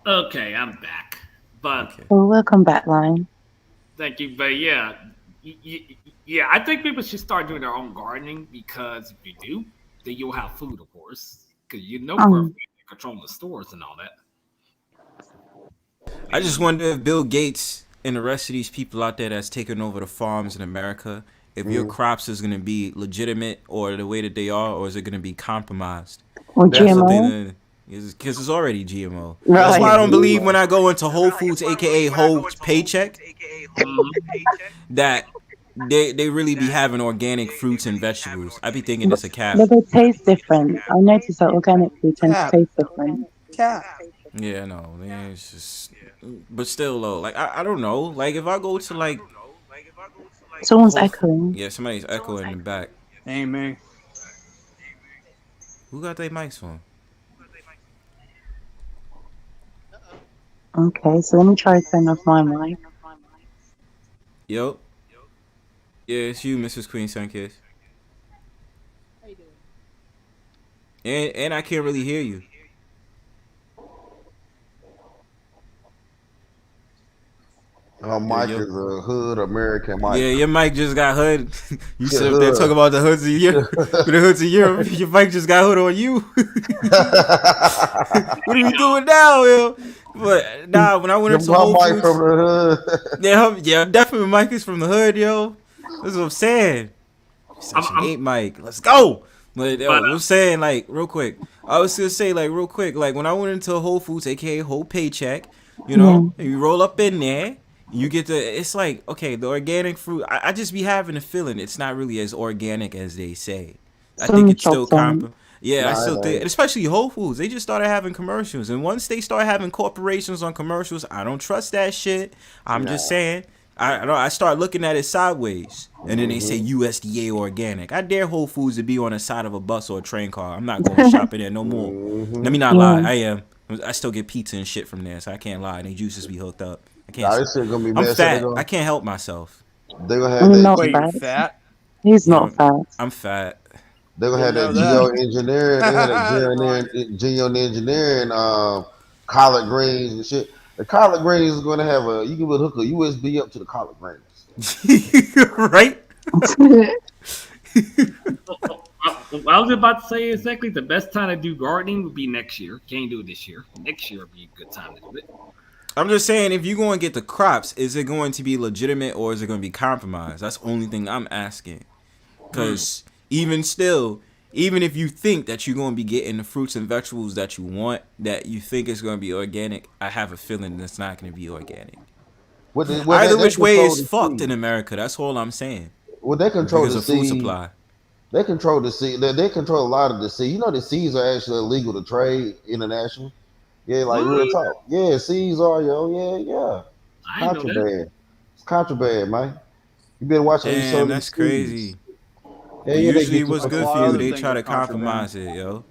Okay, I'm back. But Well, welcome back, Line. thank you. But yeah, I think people should start doing their own gardening because if you do, then you'll have food, of course. Because we're controlling the stores and all that. I just wonder if Bill Gates and the rest of these people out there that's taking over the farms in America, if your crops is going to be legitimate or the way that they are, or is it going to be compromised? Or GMO? Because it's already GMO. Right. That's why I don't believe when I go into Whole Foods, aka Whole Paycheck, that they really be having organic fruits and vegetables. I be thinking it's a cap. But they taste different. I noticed that organic food tends to taste different. Yeah, no, man, it's just, but still though, like I don't know, like if I go to like, Someone's echoing. Yeah, somebody's echoing in the back. Ain't me. Who got their mics on? Okay, so let me try to turn off my mic. Yo. Yeah, it's you, Mrs. Queen Sunkissed. How you doing? And I can't really hear you. Her mic is a hood American mic. Yeah, your mic just got hood. You sit up there talking about the hoods of Europe. The hoods of Europe. Your mic just got hood on you. What are we doing now, yo? But nah, when I went into Whole Foods, from the hood. yeah, definitely mic is from the hood, yo. That's what I'm saying. Section 8, Mike. Let's go. But I'm saying, like, real quick. I was gonna say, like, real quick, like, when I went into Whole Foods, aka Whole Paycheck, you know, and you roll up in there, you get the. It's like, okay, the organic fruit. I just be having a feeling it's not really as organic as they say. I think it's still Yeah, I still think, especially Whole Foods, they just started having commercials, and once they start having corporations on commercials, I don't trust that shit. I'm just saying. I start looking at it sideways, and then they say USDA organic. I dare Whole Foods to be on the side of a bus or a train car. I'm not going shopping there no more. Let me not lie. I am. I still get pizza and shit from there, so I can't lie. They juices be hooked up. I can't. This shit gonna be I'm fat. I can't help myself. They gonna have Wait, you're fat? He's not fat. I'm fat. They gonna have that geoengineering. They had that geoengineering collard greens and shit. The collard greens is gonna have you can hook a USB up to the collard greens. Right? I was about to say exactly the best time to do gardening would be next year. Can't do it this year. Next year would be a good time to do it. I'm just saying, if you're going to get the crops, is it going to be legitimate or is it going to be compromised? That's the only thing I'm asking. Because even still, even if you think that you're going to be getting the fruits and vegetables that you want, that you think is going to be organic, I have a feeling that's not going to be organic. Either which way is fucked in America. That's all I'm saying. Well, they control the seed food supply. They control the seed. They control a lot of the seed. You know, the seeds are actually illegal to trade internationally. Yeah, like real talk. Yeah, seeds are, yeah. Contraband. It's contraband, man. You been watching these. Damn, that's crazy. Yeah, usually what's good for you, they try to compromise it, yo.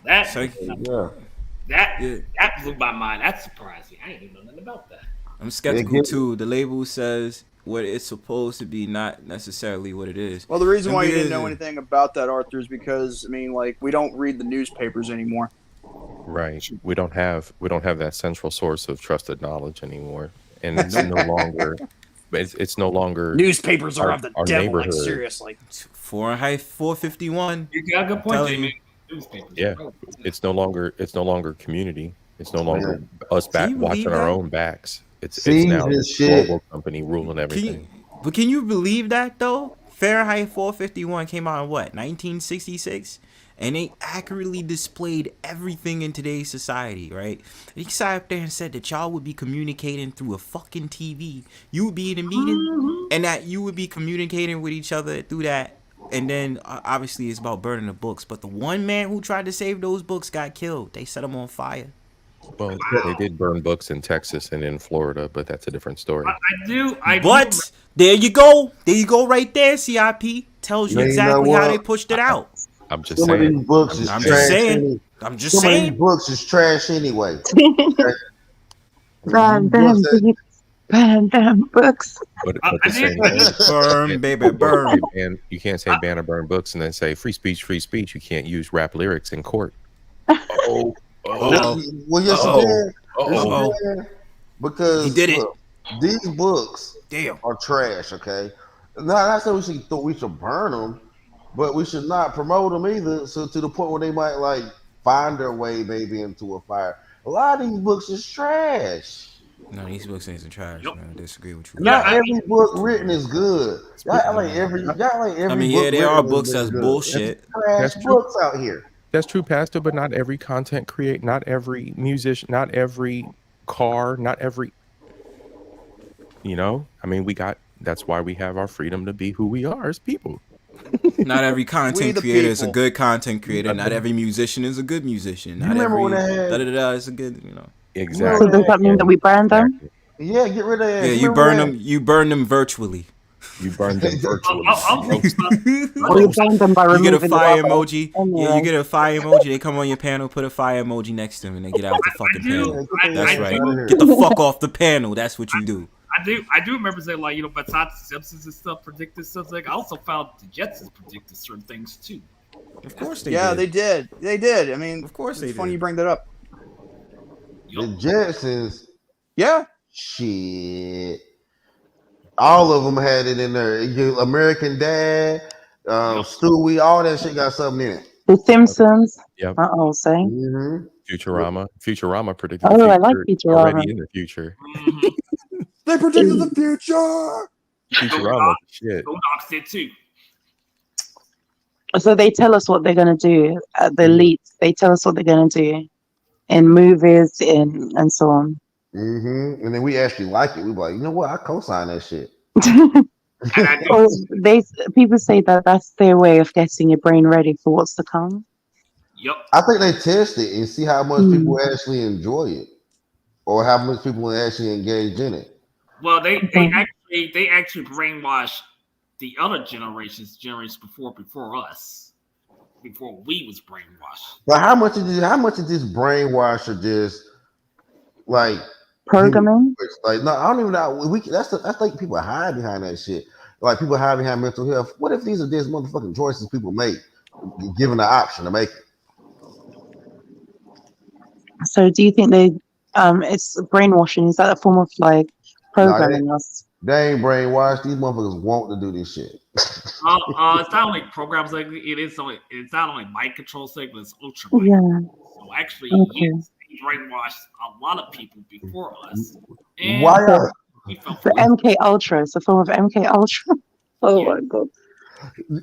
That blew my mind. That surprised me. I didn't know nothing about that. I'm skeptical too. The label says what it's supposed to be, not necessarily what it is. Well, the reason why you didn't know anything about that, Arthur, is because we don't read the newspapers anymore. Right. We don't have that central source of trusted knowledge anymore, and it's no longer. It's no longer. Newspapers are of the devil. Like, seriously. Fahrenheit 451. You got a good point, Jamie. Yeah, it's no longer community. It's no longer us watching our own backs. It's now a global company ruling everything. But can you believe that though? Fahrenheit 451 came out in what, 1966? And they accurately displayed everything in today's society, right? They sat up there and said that y'all would be communicating through a fucking TV. You would be in a meeting, and that you would be communicating with each other through that. And then, obviously, it's about burning the books. But the one man who tried to save those books got killed. They set him on fire. Well, they did burn books in Texas and in Florida, but that's a different story. But there you go. There you go right there, CIP. Tells you exactly how they pushed it out. I'm just saying. These books is I'm trash. just saying. I'm just Some saying. of these books is trash anyway. Burn them books. But the same burn, baby, burn. And you can't say ban or burn books and then say free speech, free speech. You can't use rap lyrics in court. Well, yes, you can. Because he did it. Look, these books are trash. Okay, not saying we should burn them, but we should not promote them either. So to the point where they might like find their way maybe into a fire. A lot of these books is trash. No, these books ain't trash, man. I disagree with you. Not every book written is good. Y'all like every book there are books that's bullshit. Trash books out here. That's true, Pastor, but not every content not every musician, not every car, not every, that's why we have our freedom to be who we are as people. Not every content creator is a good content creator. Not every musician is a good musician. Not every is a good, Exactly. So does that mean that we burn them? Yeah, get rid of it. Yeah, you burn them. You burn them virtually. You burn them virtually. You burn them by you get a removing fire the emoji. Yeah, you get a fire emoji. They come on your panel, put a fire emoji next to them, and they get out the fucking panel. That's right. Get the fuck off the panel. That's what you do. I do remember saying, like, besides the Simpsons and stuff predicted stuff, like I also found the Jetsons predicted certain things too. Of course they did. They did. I mean, of course it's funny you bring that up. The Jetsons. Yeah. Shit. All of them had it in there. American Dad, Stewie, all that shit got something in it. The Simpsons. Yep. Saying. Mm-hmm. Futurama predicted. I like Futurama. Already in the future. They predicted the future. Futurama shit. Boondocks did too. So they tell us what they're gonna do. The elites, they tell us what they're gonna do in movies, and so on. And then we actually like it. We be like, you know what? I co-sign that shit. Well, people say that that's their way of getting your brain ready for what's to come. Yep. I think they test it and see how much people actually enjoy it, or how much people actually engage in it. Well, they actually brainwash the other generations before us, before we was brainwashed. But how much of this brainwash or just like programming? Like, no, I don't even know. That's like people hide behind that shit. Like people hide behind mental health. What if these are just motherfucking choices people make, given the option to make it? So do you think it's brainwashing? Is that a form of like programming us? They ain't brainwashed. These motherfuckers want to do this shit. It's not only programs like it's not only mind control thing, but it's ultra mind. Yeah. So actually, yes, they brainwashed a lot of people before us. And Why? The MK Ultra. It's a form of MK Ultra. Oh my god.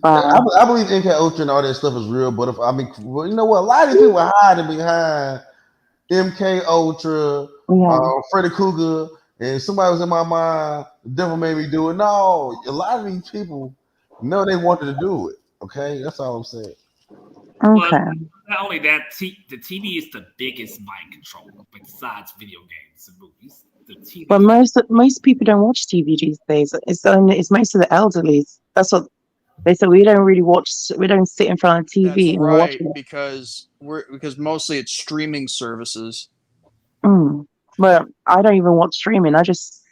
I believe MK Ultra and all that stuff is real, but you know what? A lot of these people are hiding behind MK Ultra, Freddy Krueger, and somebody was in my mind. The devil made me do it. No, a lot of these people know they wanted to do it. Okay, that's all I'm saying. Okay. But not only that, the TV is the biggest mind control besides video games and movies. The TV. But most people don't watch TV these days. It's most of the elderly. That's what they said. We don't really watch. We don't sit in front of TV and watch it. because mostly it's streaming services. Well, I don't even watch streaming. I just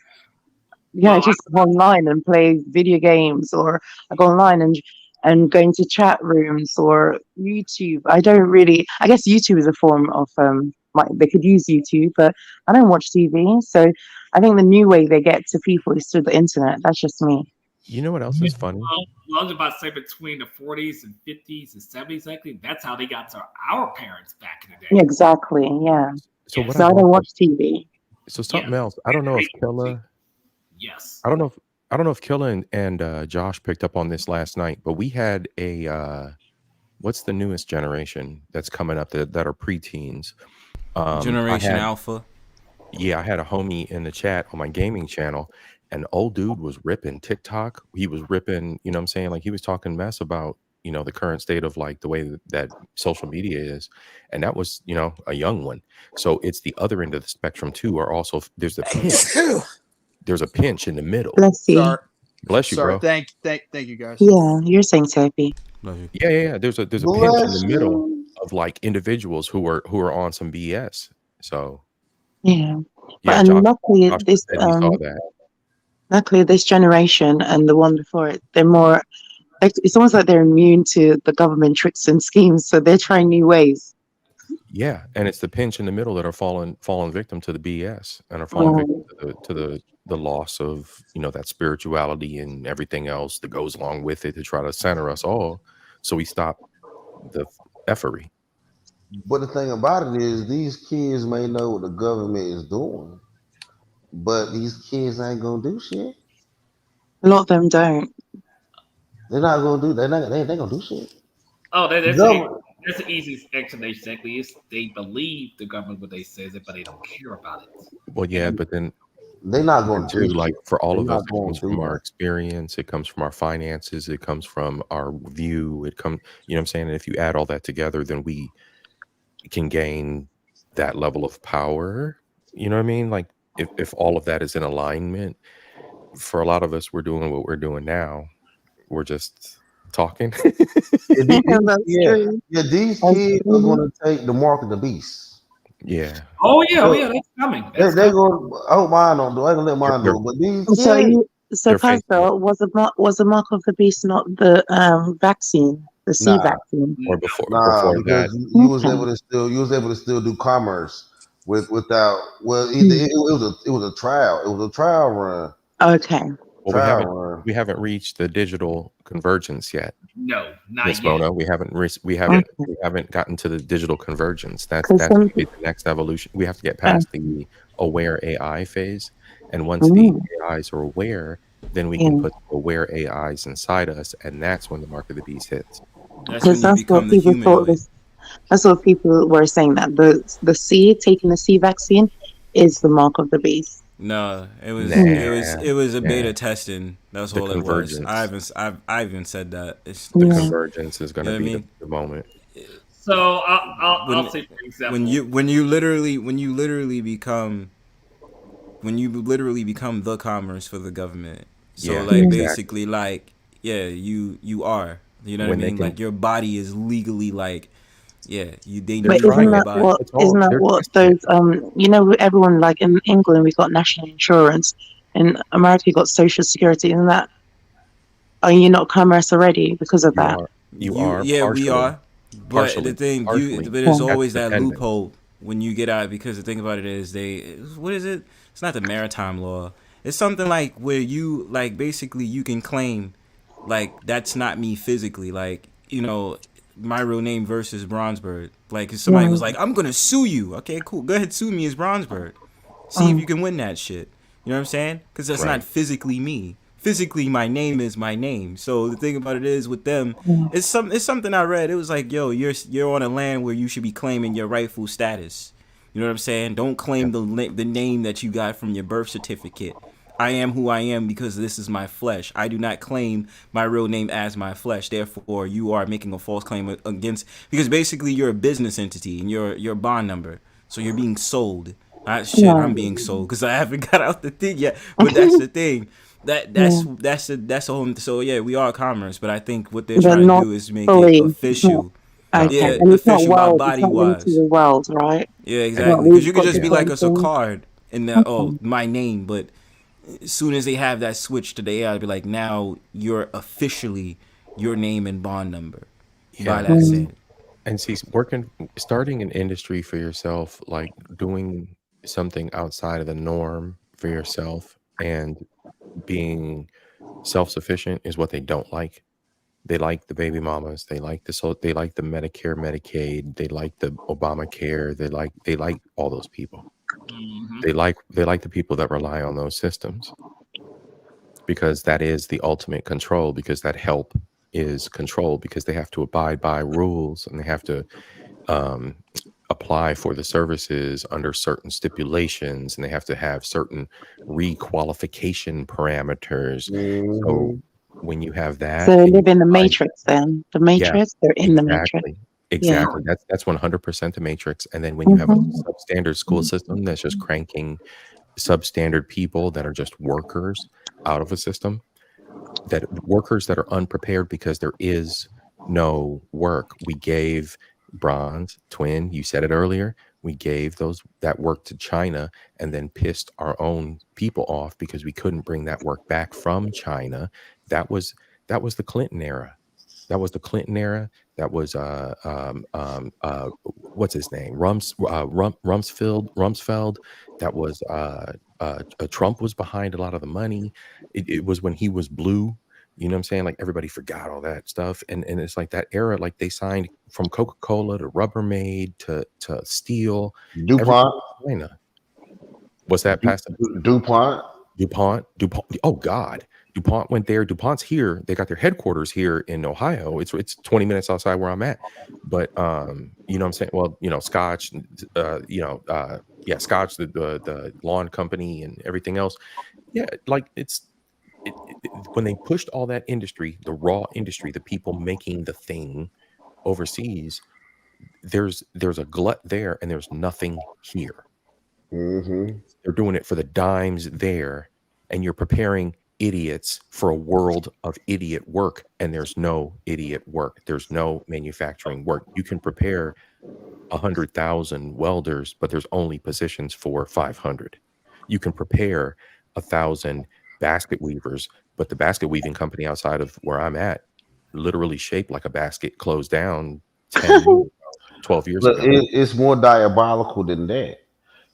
just go online and play video games, or I go online and go into chat rooms or YouTube. I don't really. I guess YouTube is a form of they could use YouTube, but I don't watch TV. So I think the new way they get to people is through the internet. That's just me. You know what else is funny? Well, I was about to say between the 40s and 50s and 70s, I think that's how they got to our parents back in the day. Yeah, exactly. Yeah. So I don't watch TV. So something else. I don't know if Killa. Yes. I don't know if Killa and Josh picked up on this last night, but we had a what's the newest generation that's coming up that are preteens? Generation Alpha. Yeah, I had a homie in the chat on my gaming channel. An old dude was ripping TikTok. He was ripping, you know what I'm saying? Like he was talking mess about, the current state of like the way that social media is. And that was, a young one. So it's the other end of the spectrum too, or also there's a pinch. There's a pinch in the middle. Bless you. Sorry. Bless you, Sorry. bro. Thank you guys. Yeah, you're saying therapy. Yeah. There's a pinch in the middle of like individuals who are on some BS. So yeah. Yeah, and luckily Josh this said he saw that. luckily this generation and the one before it, they're more. It's almost like they're immune to the government tricks and schemes, so they're trying new ways. Yeah, and it's the pinch in the middle that are falling victim to the BS and are falling victim to the loss of that spirituality and everything else that goes along with it to try to center us all, so we stop the effery. But the thing about it is, these kids may know what the government is doing, but these kids ain't gonna do shit. A lot of them don't. They're not gonna do. They ain't gonna do shit. Oh, that's the easiest explanation. Exactly, is they believe the government what they says it, but they don't care about it. Well, yeah, but then they're not going to. Like for all of us, it comes from our experience. It comes from our finances. It comes from our view. It comes, you know what I'm saying? And if you add all that together, then we can gain that level of power. You know what I mean? Like if all of that is in alignment, for a lot of us, we're doing what we're doing now. We're just talking. These kids are going to take the mark of the beast. Yeah. Oh yeah, that's coming. They're going. I hope mine don't do. I can let mine do. But these kids. So Passda, was the mark of the beast not the vaccine, the C vaccine? Or before because that, you was able to still do commerce without. Well, either it was a trial. It was a trial run. Okay. Well, we haven't reached the digital convergence yet. No, not Miss yet. Mona, we haven't gotten to the digital convergence. That's gonna be the next evolution. We have to get past the aware AI phase, and once the AIs are aware, then we can put aware AIs inside us, and that's when the mark of the beast hits. Because that's what people thought. That's what people were saying, that the C, taking the C vaccine, is the mark of the beast. No, it was a beta testing. That's all it was. I even said that. It's the convergence is going to be the moment. So I'll say, for example, when you literally become the commerce for the government. So basically, you are. You know what I mean? Like your body is legally you danger. But isn't that what those everyone, like in England we got national insurance, in America you got social security, isn't that, are you not commerce already because of that? You are. Yeah, partially. We are. But partially, the thing but there's always that loophole when you get out, because the thing about it is what is it? It's not the maritime law. It's something like where you basically you can claim that's not me physically, my real name versus Bronzebird. Like, if somebody was like, I'm gonna sue you. Okay, cool. Go ahead, sue me as Bronzebird. See if you can win that shit. You know what I'm saying? Because that's not physically me. Physically, my name is my name. So the thing about it is with them, it's something I read. It was like, yo, you're on a land where you should be claiming your rightful status. You know what I'm saying? Don't claim the name that you got from your birth certificate. I am who I am because this is my flesh. I do not claim my real name as my flesh. Therefore, you are making a false claim against, because basically you're a business entity and you're a bond number. So you're being sold. I'm being sold because I haven't got out the thing yet. But that's the thing. That's a whole. So yeah, we are commerce, but I think what they're trying to do is make it official. Okay. And it's not world, body wise. The world, right? Yeah, exactly. Because you could just be like, it's a card and my name, but as soon as they have that switch to the AI, I'd be like, now you're officially your name and bond number. By that saying. And see, starting an industry for yourself, like doing something outside of the norm for yourself and being self-sufficient is what they don't like. They like the baby mamas. They like the Medicare, Medicaid. They like the Obamacare. They like all those people. Mm-hmm. They like the people that rely on those systems, because that is the ultimate control, because that help is control, because they have to abide by rules and they have to apply for the services under certain stipulations, and they have to have certain requalification parameters. Mm-hmm. So when you have that, so they live in the matrix. Then the matrix, they're in the matrix. Exactly. Yeah. That's 100% the matrix. And then when you have a substandard school system that's just cranking substandard people that are just workers out of a system, that workers that are unprepared because there is no work. We gave Bronze, Twin, you said it earlier, we gave that work to China and then pissed our own people off because we couldn't bring that work back from China. That was the Clinton era. That was the Clinton era. That was what's his name? Rumsfeld. That was Trump was behind a lot of the money. It was when he was blue. You know what I'm saying? Like, everybody forgot all that stuff. And it's like that era, like they signed from Coca-Cola to Rubbermaid to steel. DuPont. China. What's that, Passda? DuPont. Oh God. DuPont went there. DuPont's here. They got their headquarters here in Ohio. It's 20 minutes outside where I'm at. But you know what I'm saying? Well, Scotch, Scotch, the lawn company and everything else. Yeah, like when they pushed all that industry, the raw industry, the people making the thing overseas, there's a glut there and there's nothing here. Mm-hmm. They're doing it for the dimes there, and you're preparing idiots for a world of idiot work, and there's no idiot work. There's no manufacturing work. You can prepare 100,000 welders, but there's only positions for 500. You can prepare 1,000 basket weavers, but the basket weaving company outside of where I'm at, literally shaped like a basket, closed down 10, 12 years ago. It's more diabolical than that.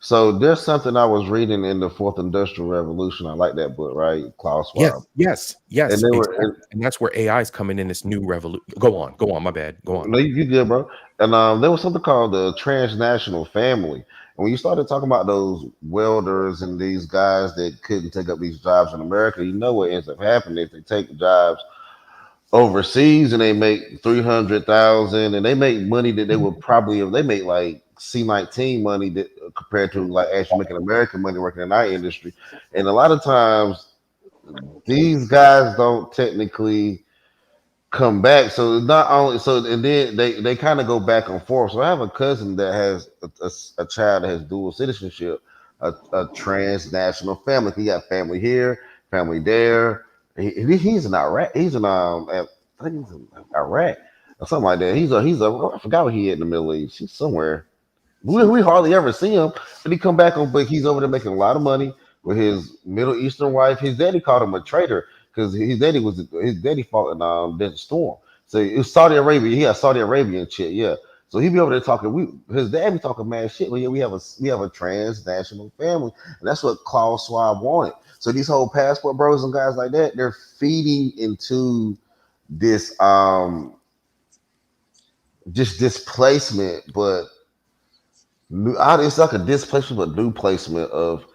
So there's something I was reading in the Fourth Industrial Revolution. I like that book, right? Klaus Schwab. Yes. And they were, Exactly. And that's where AI is coming in this new revolution. Go on. My bad. Go on. no, you good, bro. And there was something called the transnational family. And when you started talking about those welders and these guys that couldn't take up these jobs in America, you know what ends up happening if they take jobs overseas and they make 300,000 and they make money that they would probably, if they make like C-19 money that compared to like actually making American money working in our industry. And a lot of times these guys don't technically come back. So not only and then they kind of go back and forth. So I have a cousin that has a child that has dual citizenship, a transnational family. He got family here, family there. He's in Iraq. He's in I think he's in Iraq or something like that. He's I forgot where he at in the Middle East. He's somewhere. We hardly ever see him, but he come back on. But he's over there making a lot of money with his Middle Eastern wife. His daddy called him a traitor because his daddy fought in Desert Storm. So it was Saudi Arabia. He had Saudi Arabian shit, yeah. So he be over there talking. His dad be talking mad shit. But yeah, we have a transnational family, and that's what Klaus Schwab wanted. So these whole passport bros and guys like that, they're feeding into this just displacement, but it's like a displacement but new placement of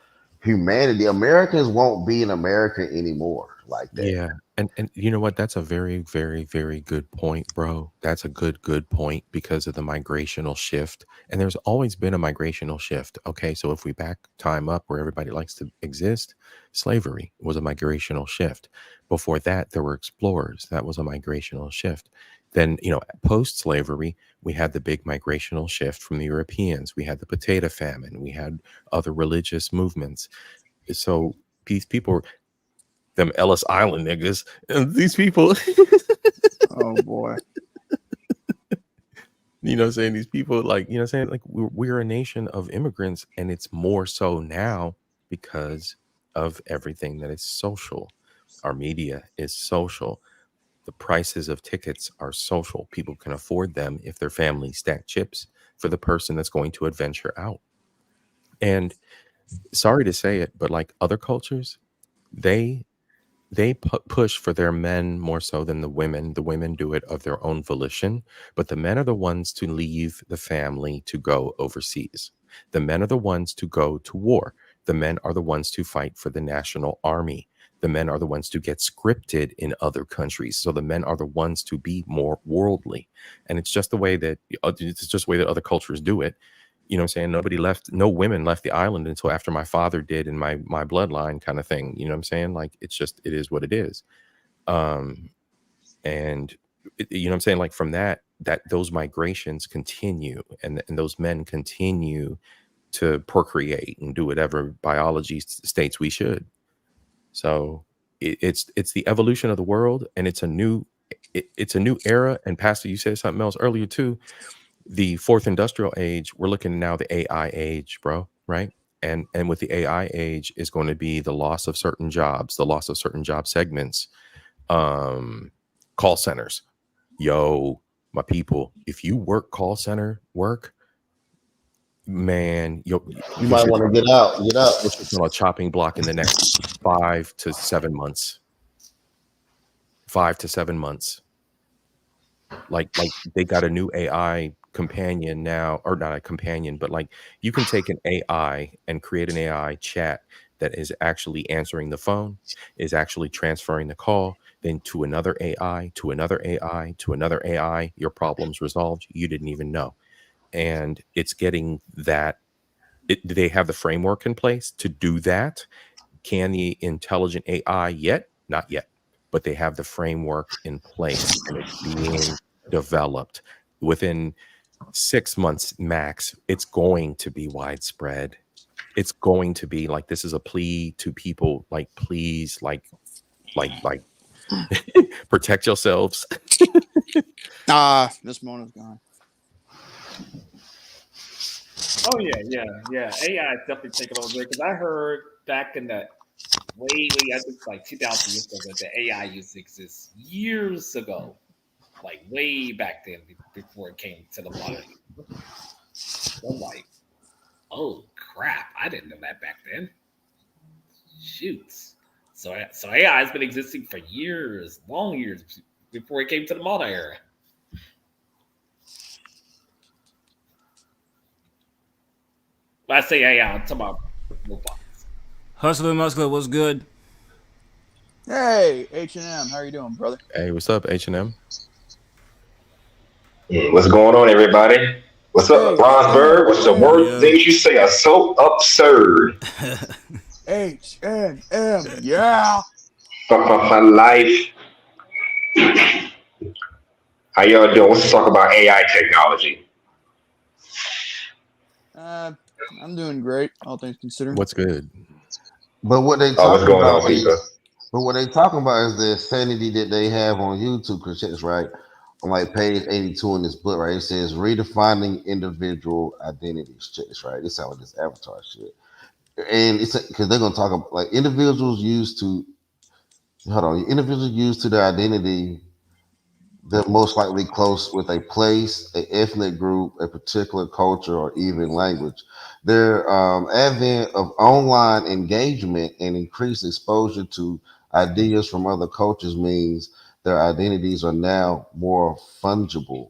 humanity. Americans won't be an American anymore like that. Yeah. And you know what? That's a very, very, very good point, bro. That's a good point because of the migrational shift. And there's always been a migrational shift. Okay. So if we back time up where everybody likes to exist, slavery was a migrational shift. Before that, there were explorers. That was a migrational shift. Then, post-slavery, we had the big migrational shift from the Europeans. We had the potato famine. We had other religious movements. So these people, them Ellis Island niggas, and these people. Oh boy. You know what I'm saying? These people, like, you know what I'm saying? Like, we're a nation of immigrants, and it's more so now because of everything that is social. Our media is social. The prices of tickets are social. People can afford them if their family stack chips for the person that's going to adventure out. And sorry to say it, but like other cultures, they push for their men more so than the women. The women do it of their own volition, but the men are the ones to leave the family to go overseas. The men are the ones to go to war. The men are the ones to fight for the national army. The men are the ones to get scripted in other countries. So the men are the ones to be more worldly. And it's just the way that other cultures do it. You know what I'm saying? No women left the island until after my father did in my bloodline kind of thing. You know what I'm saying? Like, it is what it is. And you know what I'm saying? Like, from that those migrations continue and those men continue to procreate and do whatever biology states we should. So it's the evolution of the world, and it's a new era. And Pastor, you said something else earlier too. The fourth industrial age, we're looking now the AI age, bro, right? And with the AI age is going to be the loss of certain jobs, the loss of certain job segments, call centers. Yo, my people, if you work call center work, man, you might want to get out. It's on a chopping block in the next 5 to 7 months. 5 to 7 months. Like they got a new AI companion now, or not a companion, but like you can take an AI and create an AI chat that is actually answering the phone, is actually transferring the call, then to another AI, to another AI, to another AI. Your problem's resolved. You didn't even know. And it's getting that. Do they have the framework in place to do that? Can the intelligent AI yet? Not yet. But they have the framework in place, and it's being developed. Within 6 months max, it's going to be widespread. It's going to be like, this is a plea to people, like, please, like protect yourselves. This mono's gone. Oh yeah. AI is definitely taking over there, because I heard back in the way I think like 2000 years ago that the AI used to exist years ago, like way back then before it came to the bottom. So I'm like, Oh crap! I didn't know that back then. Shoots. So AI has been existing for years, long years before it came to the modern era. When I say AI, I'm talking about robots. Hustler Muscular, what's good? Hey, H&M, how you doing, brother? Hey, what's up, H&M? What's going on, everybody? What's up, Bronzebird? What's the word things you say are so absurd? H&M, yeah. Fuck my life. How y'all doing? Let's talk about AI technology. I'm doing great, all things considered. What's good? But what they what's talking going about? on, people? But what they talking about is the insanity that they have on YouTube. Because it's right on like page 82 in this book, right? It says redefining individual identities. Check this, right? This sounds like this avatar shit, and it's because they're gonna talk about like individuals used to their identity. They're most likely close with a place, an ethnic group, a particular culture, or even language. Their advent of online engagement and increased exposure to ideas from other cultures means their identities are now more fungible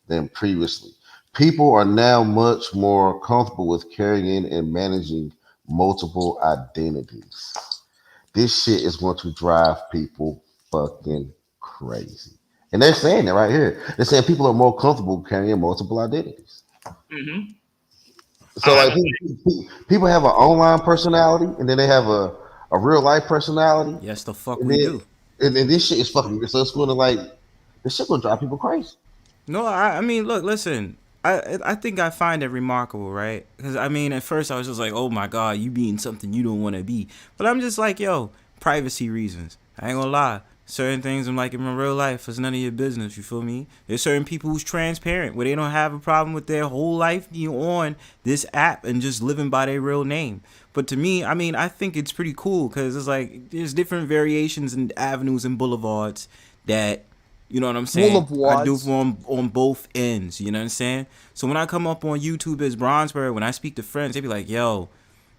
than previously. People are now much more comfortable with carrying and managing multiple identities. This shit is going to drive people fucking crazy. And they're saying it right here. They're saying people are more comfortable carrying multiple identities. Mm-hmm. So like people have an online personality and then they have a real life personality. Yes, the fuck and we then, do. And then this shit is fucking so it's gonna like this shit gonna drive people crazy. No, I mean, look, listen. I think I find it remarkable, right? Because I mean, at first I was just like, oh my god, you being something you don't want to be. But I'm just like, yo, privacy reasons. I ain't gonna lie. Certain things I'm like in my real life, it's none of your business. You feel me? There's certain people who's transparent where they don't have a problem with their whole life being on this app and just living by their real name. But to me, I mean, I think it's pretty cool because it's like there's different variations and avenues and boulevards that, you know what I'm saying, I do on both ends. You know what I'm saying? So when I come up on YouTube as Bronzebird, when I speak to friends, they be like, yo,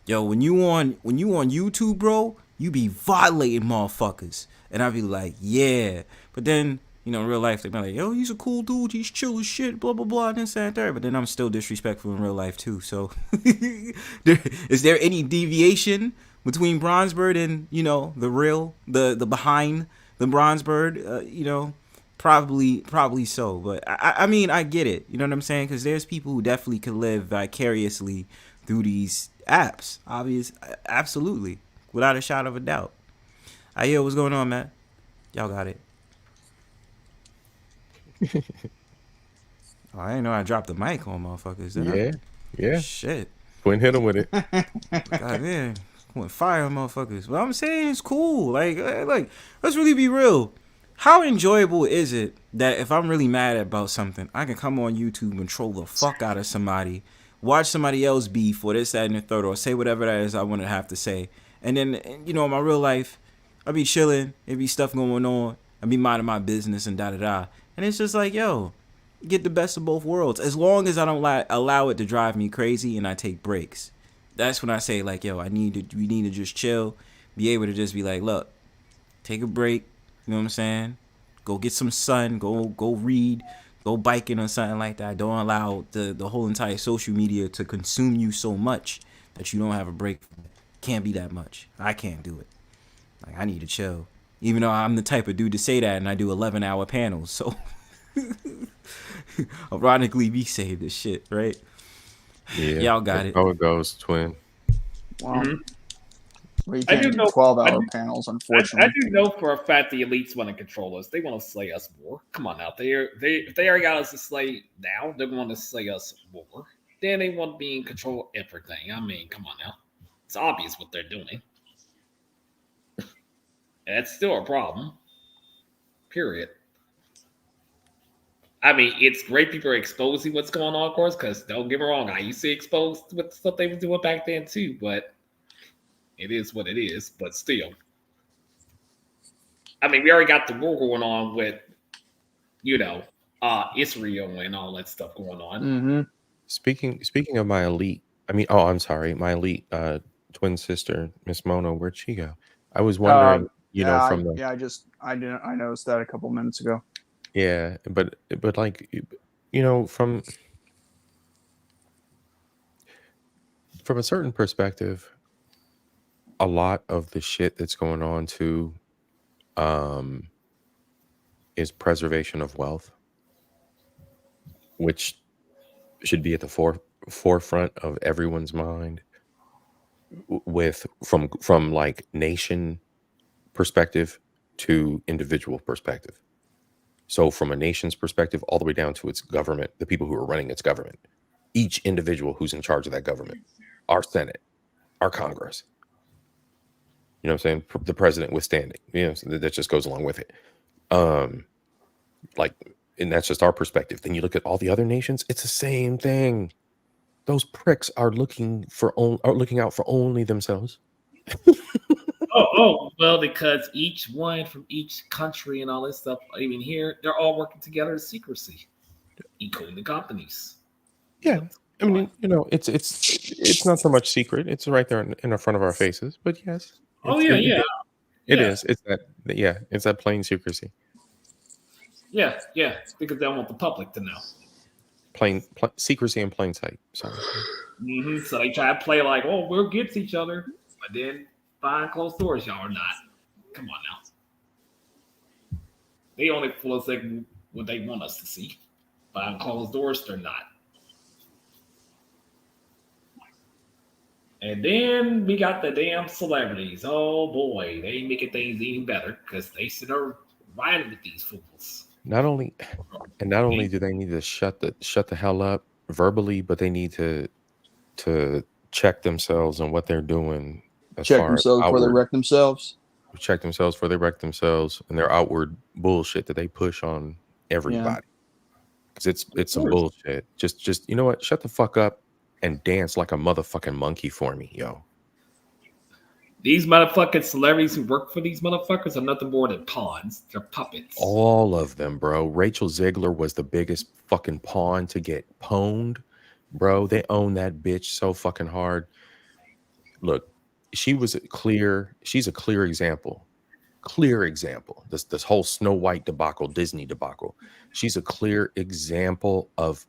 when you on YouTube, bro, you be violating motherfuckers. And I be like, yeah. But then, you know, in real life, they be like, yo, he's a cool dude. He's chill as shit, blah, blah, blah, and this, that, and third. But then I'm still disrespectful in real life, too. So is there any deviation between Bronzebird and, you know, the real, the behind the Bronzebird? You know, probably so. But I mean, I get it. You know what I'm saying? Because there's people who definitely could live vicariously through these apps. Absolutely. Without a shadow of a doubt. Yo, what's going on, man? Y'all got it. Oh, I didn't know I dropped the mic on motherfuckers. Yeah. Shit. Twin hit him with it. God man, went fire on motherfuckers. But I'm saying it's cool. Like, let's really be real. How enjoyable is it that if I'm really mad about something, I can come on YouTube and troll the fuck out of somebody, watch somebody else beef or this, that, and the third, or say whatever that is I want to have to say, and then, you know, in my real life, I be chilling, it be stuff going on, I be minding my business and da-da-da. And it's just like, yo, get the best of both worlds. As long as I don't allow it to drive me crazy and I take breaks. That's when I say, like, yo, we need to just chill, be able to just be like, look, take a break, you know what I'm saying? Go get some sun, go read, go biking or something like that. Don't allow the whole entire social media to consume you so much that you don't have a break. Can't be that much. I can't do it. Like, I need to chill. Even though I'm the type of dude to say that and I do 11-hour panels. So, ironically, we saved this shit, right? Yeah. Y'all got it. How it goes, twin. Wow. Mm-hmm. Well, you can't do 12-hour panels, unfortunately. I do know for a fact the elites want to control us. They want to slay us more. Come on now. If they already got us to slay now, they want to slay us more. Then they want to be in control of everything. I mean, come on now. It's obvious what they're doing. And that's still a problem. Period. I mean, it's great people are exposing what's going on, of course, because don't get me wrong, I used to expose what stuff they were doing back then too, but it is what it is. But still, I mean, we already got the war going on with, you know, Israel and all that stuff going on. Mm-hmm. Speaking of my elite, I mean, oh, I'm sorry, my elite twin sister, Miss Mona, where'd she go? I was wondering, I noticed that a couple minutes ago. Yeah, but like, from a certain perspective, a lot of the shit that's going on too, is preservation of wealth, which should be at the forefront of everyone's mind. With from like nation perspective to individual perspective. So from a nation's perspective, all the way down to its government, the people who are running its government, each individual who's in charge of that government, our Senate, our Congress, you know what I'm saying? The president withstanding, so that just goes along with it. Like, and that's just our perspective. Then you look at all the other nations, it's the same thing. Those pricks are looking out for only themselves. Well, because each one from each country and all this stuff, even here, they're all working together in secrecy, including the companies. Yeah, I mean, it's not so much secret. It's right there in the front of our faces. But yes. It is. It's that plain secrecy. Yeah, because they don't want the public to know. Plain secrecy in plain sight. So they try to play like, oh, we're against each other, but then behind closed doors, y'all are not. Come on now. They only full of what they want us to see. Behind closed doors, they're not. And then we got the damn celebrities. Oh boy, they making things even better because they sit there riding with these fools. Not only do they need to shut the hell up verbally, but they need to check themselves on what they're doing. Check themselves before they wreck themselves. Check themselves before they wreck themselves, and their outward bullshit that they push on everybody. Because it's some bullshit. Just you know what? Shut the fuck up and dance like a motherfucking monkey for me, yo. These motherfucking celebrities who work for these motherfuckers are nothing more than pawns. They're puppets. All of them, bro. Rachel Ziegler was the biggest fucking pawn to get pwned, bro. They own that bitch so fucking hard. Look, she's a clear example. This whole Snow White debacle, Disney debacle. She's a clear example of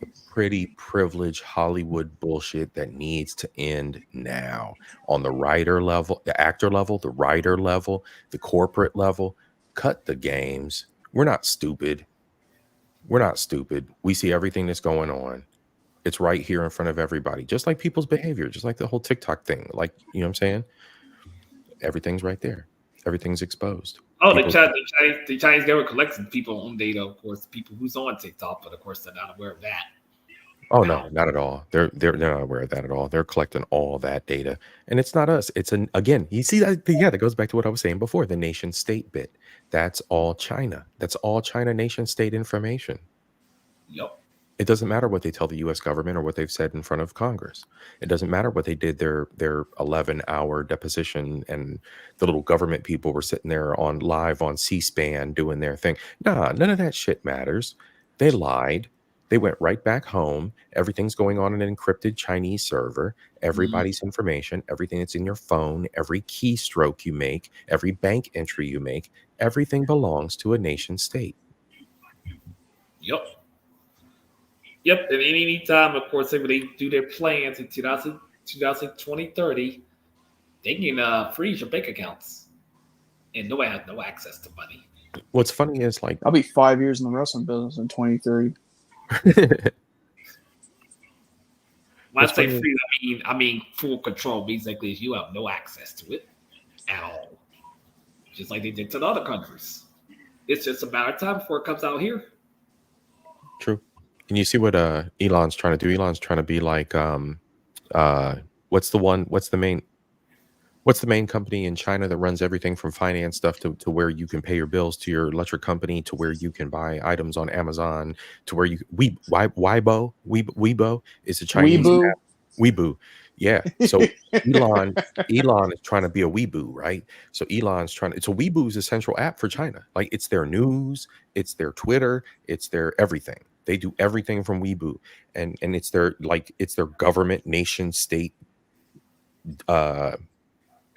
the pretty privileged Hollywood bullshit that needs to end now. On the writer level, the actor level, the writer level, the corporate level. Cut the games. We're not stupid. We see everything that's going on. It's right here in front of everybody. Just like people's behavior, just like the whole TikTok thing. Like, you know what I'm saying? Everything's right there. Everything's exposed. Oh, the Chinese government collects people on data, of course, people who's on TikTok, but of course they're not aware of that. Oh no, not at all. They're not aware of that at all. They're collecting all that data, and it's not us. It's again. You see that? Yeah, that goes back to what I was saying before. The nation state bit. That's all China. That's all China nation state information. Yep. It doesn't matter what they tell the U.S. government or what they've said in front of Congress. It doesn't matter what they did their 11-hour deposition and the little government people were sitting there on live on C-SPAN doing their thing. Nah, none of that shit matters. They lied. They went right back home. Everything's going on in an encrypted Chinese server. Everybody's information, everything that's in your phone, every keystroke you make, every bank entry you make, everything belongs to a nation state. Yep, and any time, of course, when they do their plans in 2030, they can freeze your bank accounts, and nobody has no access to money. What's funny is, like, I'll be 5 years in the wrestling business in 2030. When I say freeze, I mean full control. Basically, you have no access to it at all, just like they did to the other countries. It's just a matter of time before it comes out here. True. And you see what Elon's trying to do? Elon's trying to be like what's the main company in China that runs everything from finance stuff to where you can pay your bills, to your electric company, to where you can buy items on Amazon, to where Weibo is a Chinese app. Weibo. Yeah. So Elon is trying to be a Weibo, right? So Weibo is a central app for China. Like, it's their news, it's their Twitter, it's their everything. They do everything from Weibo, and it's their government, nation, state.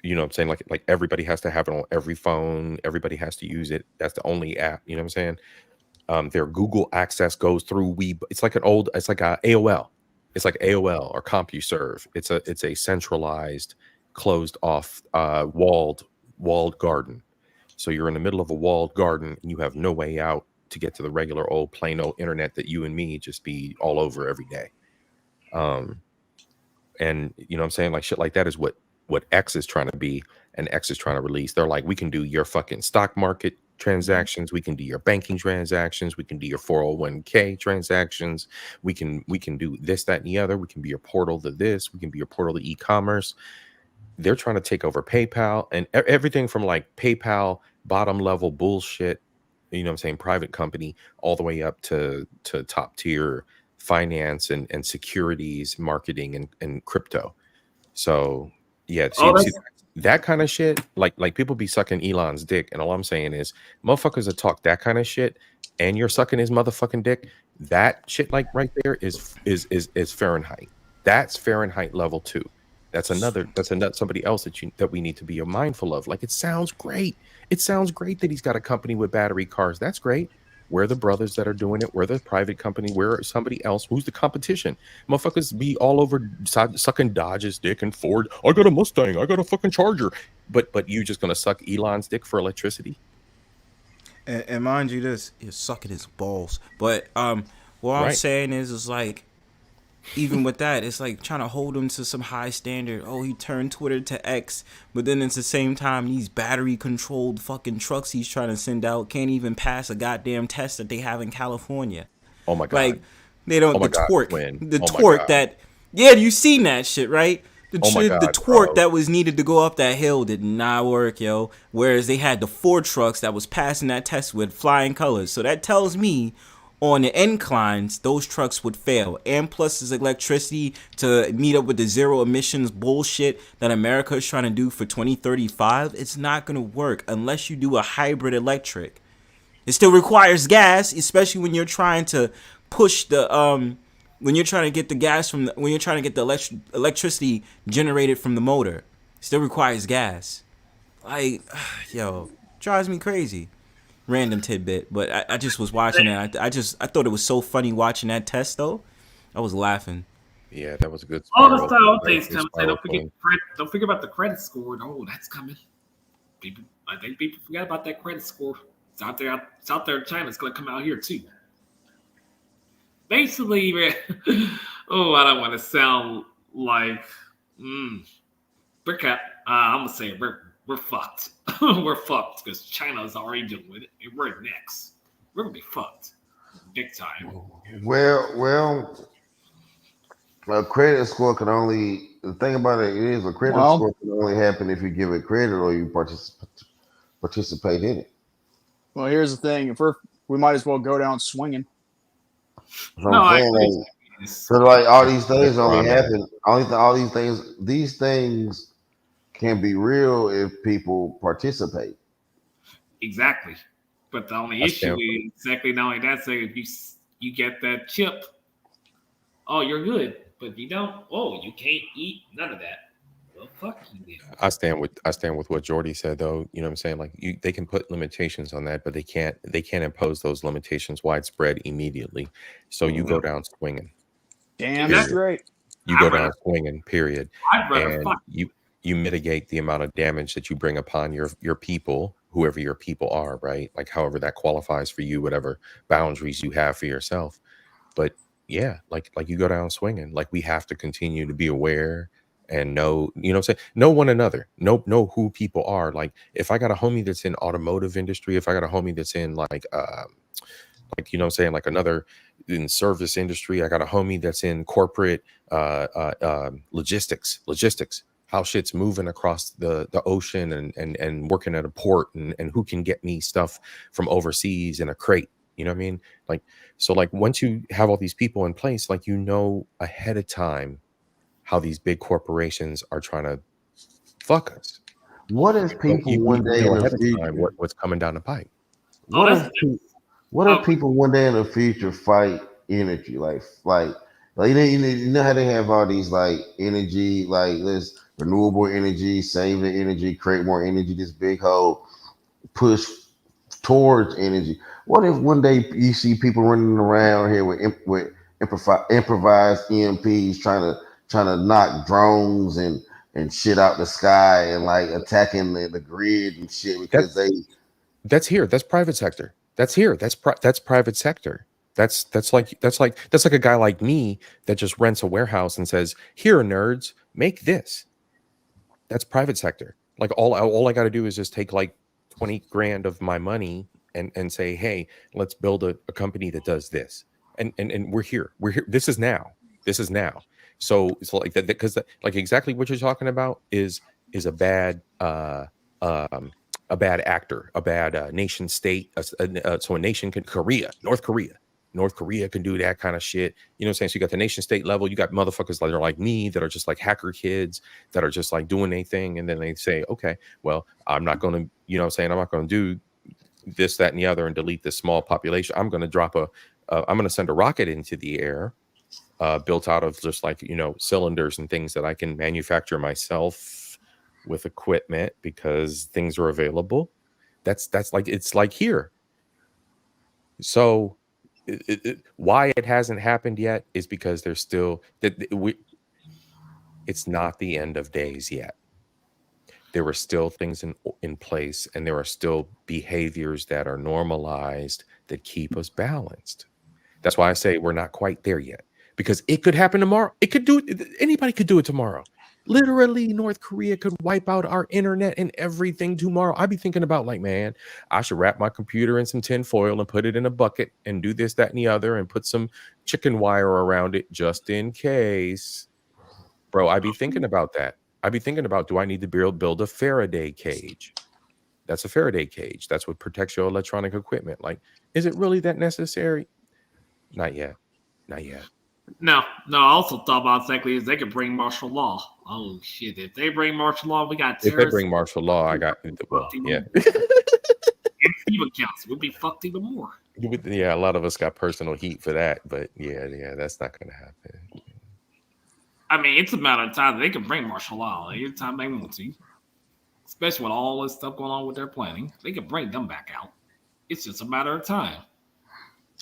You know what I'm saying? Like everybody has to have it on every phone. Everybody has to use it. That's the only app. You know what I'm saying? Their Google access goes through Weibo. It's like a AOL. It's like AOL or CompuServe. It's a centralized, closed off, walled garden. So you're in the middle of a walled garden and you have no way out to get to the regular old plain old internet that you and me just be all over every day. And you know what I'm saying? Like shit like that is what X is trying to be, and X is trying to release. They're like, we can do your fucking stock market transactions, we can do your banking transactions, we can do your 401k transactions, we can do this, that, and the other. We can be your portal to this, we can be your portal to e-commerce. They're trying to take over PayPal and everything from like PayPal bottom level bullshit, you know what I'm saying, private company, all the way up to top tier finance and securities, marketing and crypto. So yeah, see that kind of shit, like people be sucking Elon's dick, and all I'm saying is motherfuckers that talk that kind of shit and you're sucking his motherfucking dick, that shit like right there is Fahrenheit. That's Fahrenheit level 2. That's another somebody else that we need to be mindful of. Like, it sounds great. It sounds great that he's got a company with battery cars. That's great. Where are the brothers that are doing it? Where the private company? Where somebody else? Who's the competition? Motherfuckers be all over sucking Dodge's dick and Ford. I got a Mustang. I got a fucking Charger. But you just gonna suck Elon's dick for electricity? And mind you, this you're sucking his balls. But what I'm saying is like, even with that, it's like trying to hold him to some high standard. Oh, he turned Twitter to X, but then at the same time, these battery controlled fucking trucks he's trying to send out can't even pass a goddamn test that they have in California. Oh my god! Like they don't torque that. Yeah, you seen that shit, right? The torque that was needed to go up that hill did not work, yo. Whereas they had the 4 trucks that was passing that test with flying colors. So that tells me, on the inclines, those trucks would fail. And plus, there's electricity to meet up with the zero emissions bullshit that America is trying to do for 2035. It's not going to work unless you do a hybrid electric. It still requires gas, especially when you're trying to push the when you're trying to get the gas from when you're trying to get the electricity generated from the motor. It still requires gas. Like, yo, drives me crazy. Random tidbit, but I just was watching it. I thought it was so funny watching that test though. I was laughing. Yeah, that was a good. All the style updates coming. Don't forget about the credit score. Oh, that's coming. I think people forgot about that credit score. It's out there. It's out there in China. It's gonna come out here too. Basically, man. Oh, I don't want to sound like I'm gonna say we're fucked. We're fucked because China's already doing it, and we're next. We're gonna be fucked big time. Well, a credit score can only. The thing about it is a credit score can only happen if you give it credit or you participate in it. Well, here's the thing: we might as well go down swinging. So like all these things only happen. These things can be real if people participate. Exactly. But the only issue is exactly not only that, say if you get that chip, oh, you're good. But if you don't, oh, you can't eat none of that. Well, fuck you. I stand with what Jordy said though. You know what I'm saying? Like they can put limitations on that, but they can't impose those limitations widespread immediately. So you go down swinging. Damn straight. You go down swinging, period. And you mitigate the amount of damage that you bring upon your people, whoever your people are, right? Like however that qualifies for you, whatever boundaries you have for yourself. But yeah, like you go down swinging. Like we have to continue to be aware and know, you know what I'm saying? Know one another. Know who people are. Like if I got a homie that's in automotive industry, if I got a homie that's in like you know what I'm saying, like another in service industry, I got a homie that's in corporate logistics, how shit's moving across the ocean and working at a port and who can get me stuff from overseas in a crate. You know what I mean? Like, so like once you have all these people in place, like, you know, ahead of time how these big corporations are trying to fuck us. What if people one day in the future, what's coming down the pipe? What if people one day in the future fight energy, like you know how they have all these like energy, like this renewable energy, save the energy, create more energy. This big whole push towards energy. What if one day you see people running around here with improvised EMPs trying to knock drones and shit out the sky and like attacking the grid and shit because that's here. That's private sector. That's here. That's private sector. That's like a guy like me that just rents a warehouse and says, "Here, nerds, make this." That's private sector. Like all I got to do is just take like 20 grand of my money and say, "Hey, let's build a company that does this." And we're here. We're here. This is now. So it's like that because like exactly what you're talking about is a bad actor, a bad nation state. So a nation can North Korea can do that kind of shit. You know what I'm saying? So you got the nation state level. You got motherfuckers that are like me that are just like hacker kids that are just like doing anything. And then they say, okay, well, I'm not going to, you know what I'm saying? I'm not going to do this, that, and the other and delete this small population. I'm going to I'm going to send a rocket into the air built out of just like, you know, cylinders and things that I can manufacture myself with equipment because things are available. That's like, it's like here. So why it hasn't happened yet is because there's still it's not the end of days yet. There are still things in place, and there are still behaviors that are normalized that keep us balanced. That's why I say we're not quite there yet, because it could happen tomorrow. Anybody could do it tomorrow. Literally, North Korea could wipe out our internet and everything tomorrow. I'd be thinking about like, man, I should wrap my computer in some tin foil and put it in a bucket and do this, that, and the other, and put some chicken wire around it just in case. Bro, I'd be thinking about that. I'd be thinking about, do I need to build a Faraday cage? That's a Faraday cage. That's what protects your electronic equipment. Like, is it really that necessary? Not yet. No, I also thought about exactly is they could bring martial law. Oh shit! If they bring martial law, we got terrorists. If they bring martial law, I got yeah. Even counts. We'll be fucked even more. Yeah, a lot of us got personal heat for that, but yeah, that's not gonna happen. I mean, it's a matter of time. They can bring martial law anytime they want to, especially with all this stuff going on with their planning. They can bring them back out. It's just a matter of time.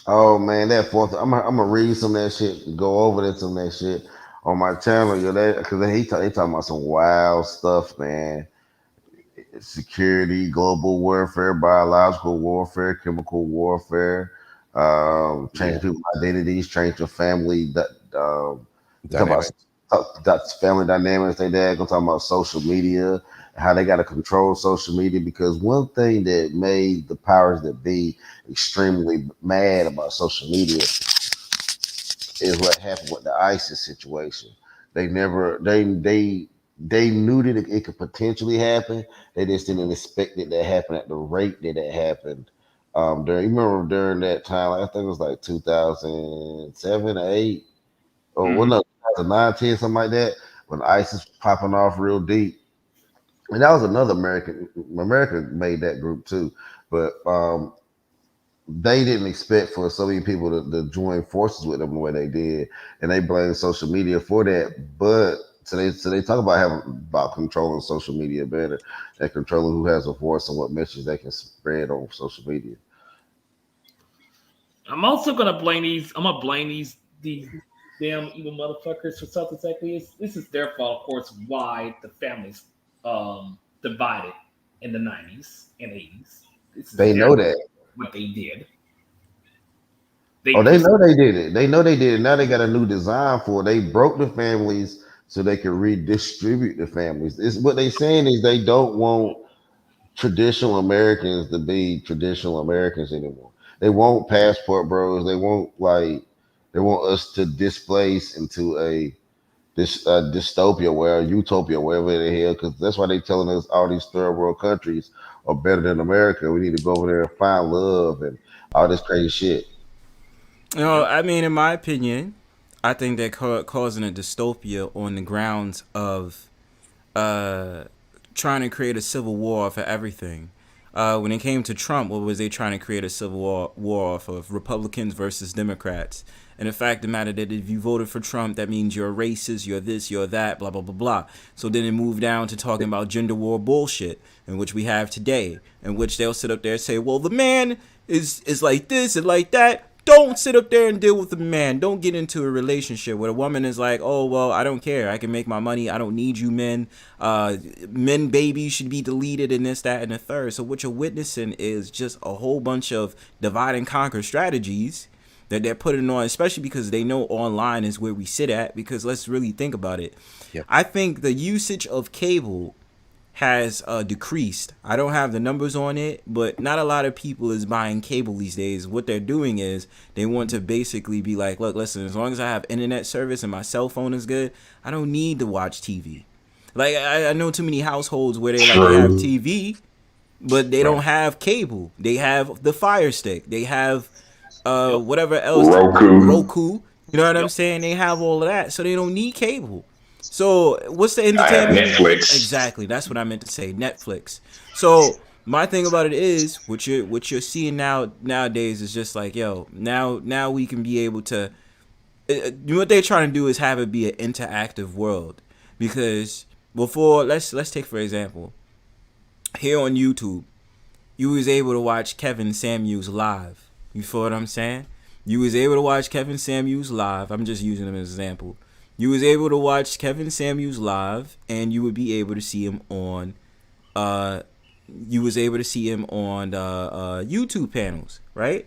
Oh man, that fourth. I'm gonna read some of that shit, go over some of that shit on my channel, yo. Because they talking about some wild stuff, man. Security, global warfare, biological warfare, chemical warfare, change people's identities, change your family. Talk about family dynamics. They're gonna talk about social media, how they got to control social media, because one thing that made the powers that be extremely mad about social media is what happened with the ISIS situation. They knew that it could potentially happen. They just didn't expect it to happen at the rate that it happened. During that time, I think it was like 2007 or 8, or 2009, 10, something like that, when ISIS popping off real deep. And that was another America made that group too, but they didn't expect for so many people to join forces with them the way they did, and they blame social media for that. But so they talk about controlling social media better and controlling who has a voice and what message they can spread on social media. I'm also gonna blame these. I'm gonna blame these damn evil motherfuckers for something exactly. This is their fault, of course. Why the families divided in the 90s and 80s. They know that. What they did. They know they did it. They know they did it. Now they got a new design for it. They broke the families so they can redistribute the families. It's what they saying is they don't want traditional Americans to be traditional Americans anymore. They want passport bros. They want us to displace into this dystopia, utopia, wherever the hell, because that's why they telling us all these third world countries are better than America. We need to go over there and find love and all this crazy shit. You know, I mean, in my opinion, I think they're causing a dystopia on the grounds of trying to create a civil war for everything. when it came to Trump, what was they trying to create a civil war off of? Republicans versus Democrats. And the fact of the matter that if you voted for Trump, that means you're a racist, you're this, you're that, blah, blah, blah, blah. So then it moved down to talking about gender war bullshit, in which we have today, in which they'll sit up there and say, well, the man is like this and like that. Don't sit up there and deal with the man. Don't get into a relationship where a woman is like, oh, well, I don't care. I can make my money. I don't need you men. Men babies should be deleted and this, that, and the third. So what you're witnessing is just a whole bunch of divide and conquer strategies that they're putting on, especially because they know online is where we sit at, because let's really think about it. Yep. I think the usage of cable has decreased. I don't have the numbers on it, but not a lot of people is buying cable these days. What they're doing is they want to basically be like, look, listen, as long as I have internet service and my cell phone is good, I don't need to watch TV. Like, I know too many households where they have TV, but they don't have cable. They have the Fire Stick. They have whatever else. Roku. You know what I'm saying? They have all of that, so they don't need cable. So what's the entertainment? Netflix. Exactly, that's what I meant to say. Netflix. So my thing about it is what you're seeing nowadays is just like, yo, now we can be able to. What they're trying to do is have it be an interactive world, because before, let's take for example, here on YouTube, you was able to watch Kevin Samuels live. You feel what I'm saying? You was able to watch Kevin Samuels live. I'm just using him as an example. You was able to watch Kevin Samuels live, and you would be able to see him on YouTube panels, right?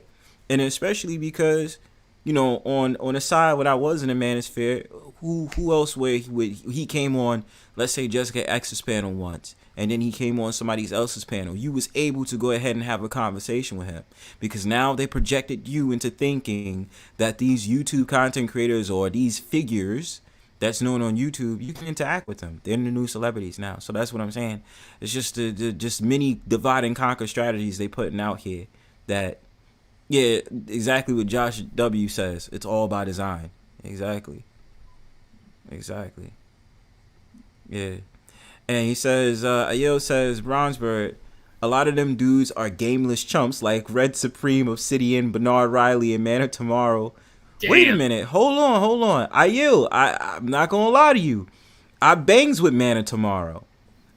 And especially because, you know, on the side when I was in the manosphere, who else he came on, let's say Jessica X's panel once, and then he came on somebody else's panel. You was able to go ahead and have a conversation with him, because now they projected you into thinking that these YouTube content creators or these figures that's known on YouTube, you can interact with them. They're the new celebrities now. So that's what I'm saying. It's just just many divide and conquer strategies they putting out here that, yeah, exactly what Josh W says. It's all by design. Exactly. Yeah. And he says, Ayo says, Bronzebird, a lot of them dudes are gameless chumps like Red Supreme, Obsidian, Bernard Riley, and Man of Tomorrow. Damn. Wait a minute. Hold on. I'm not going to lie to you. I bangs with Man of Tomorrow.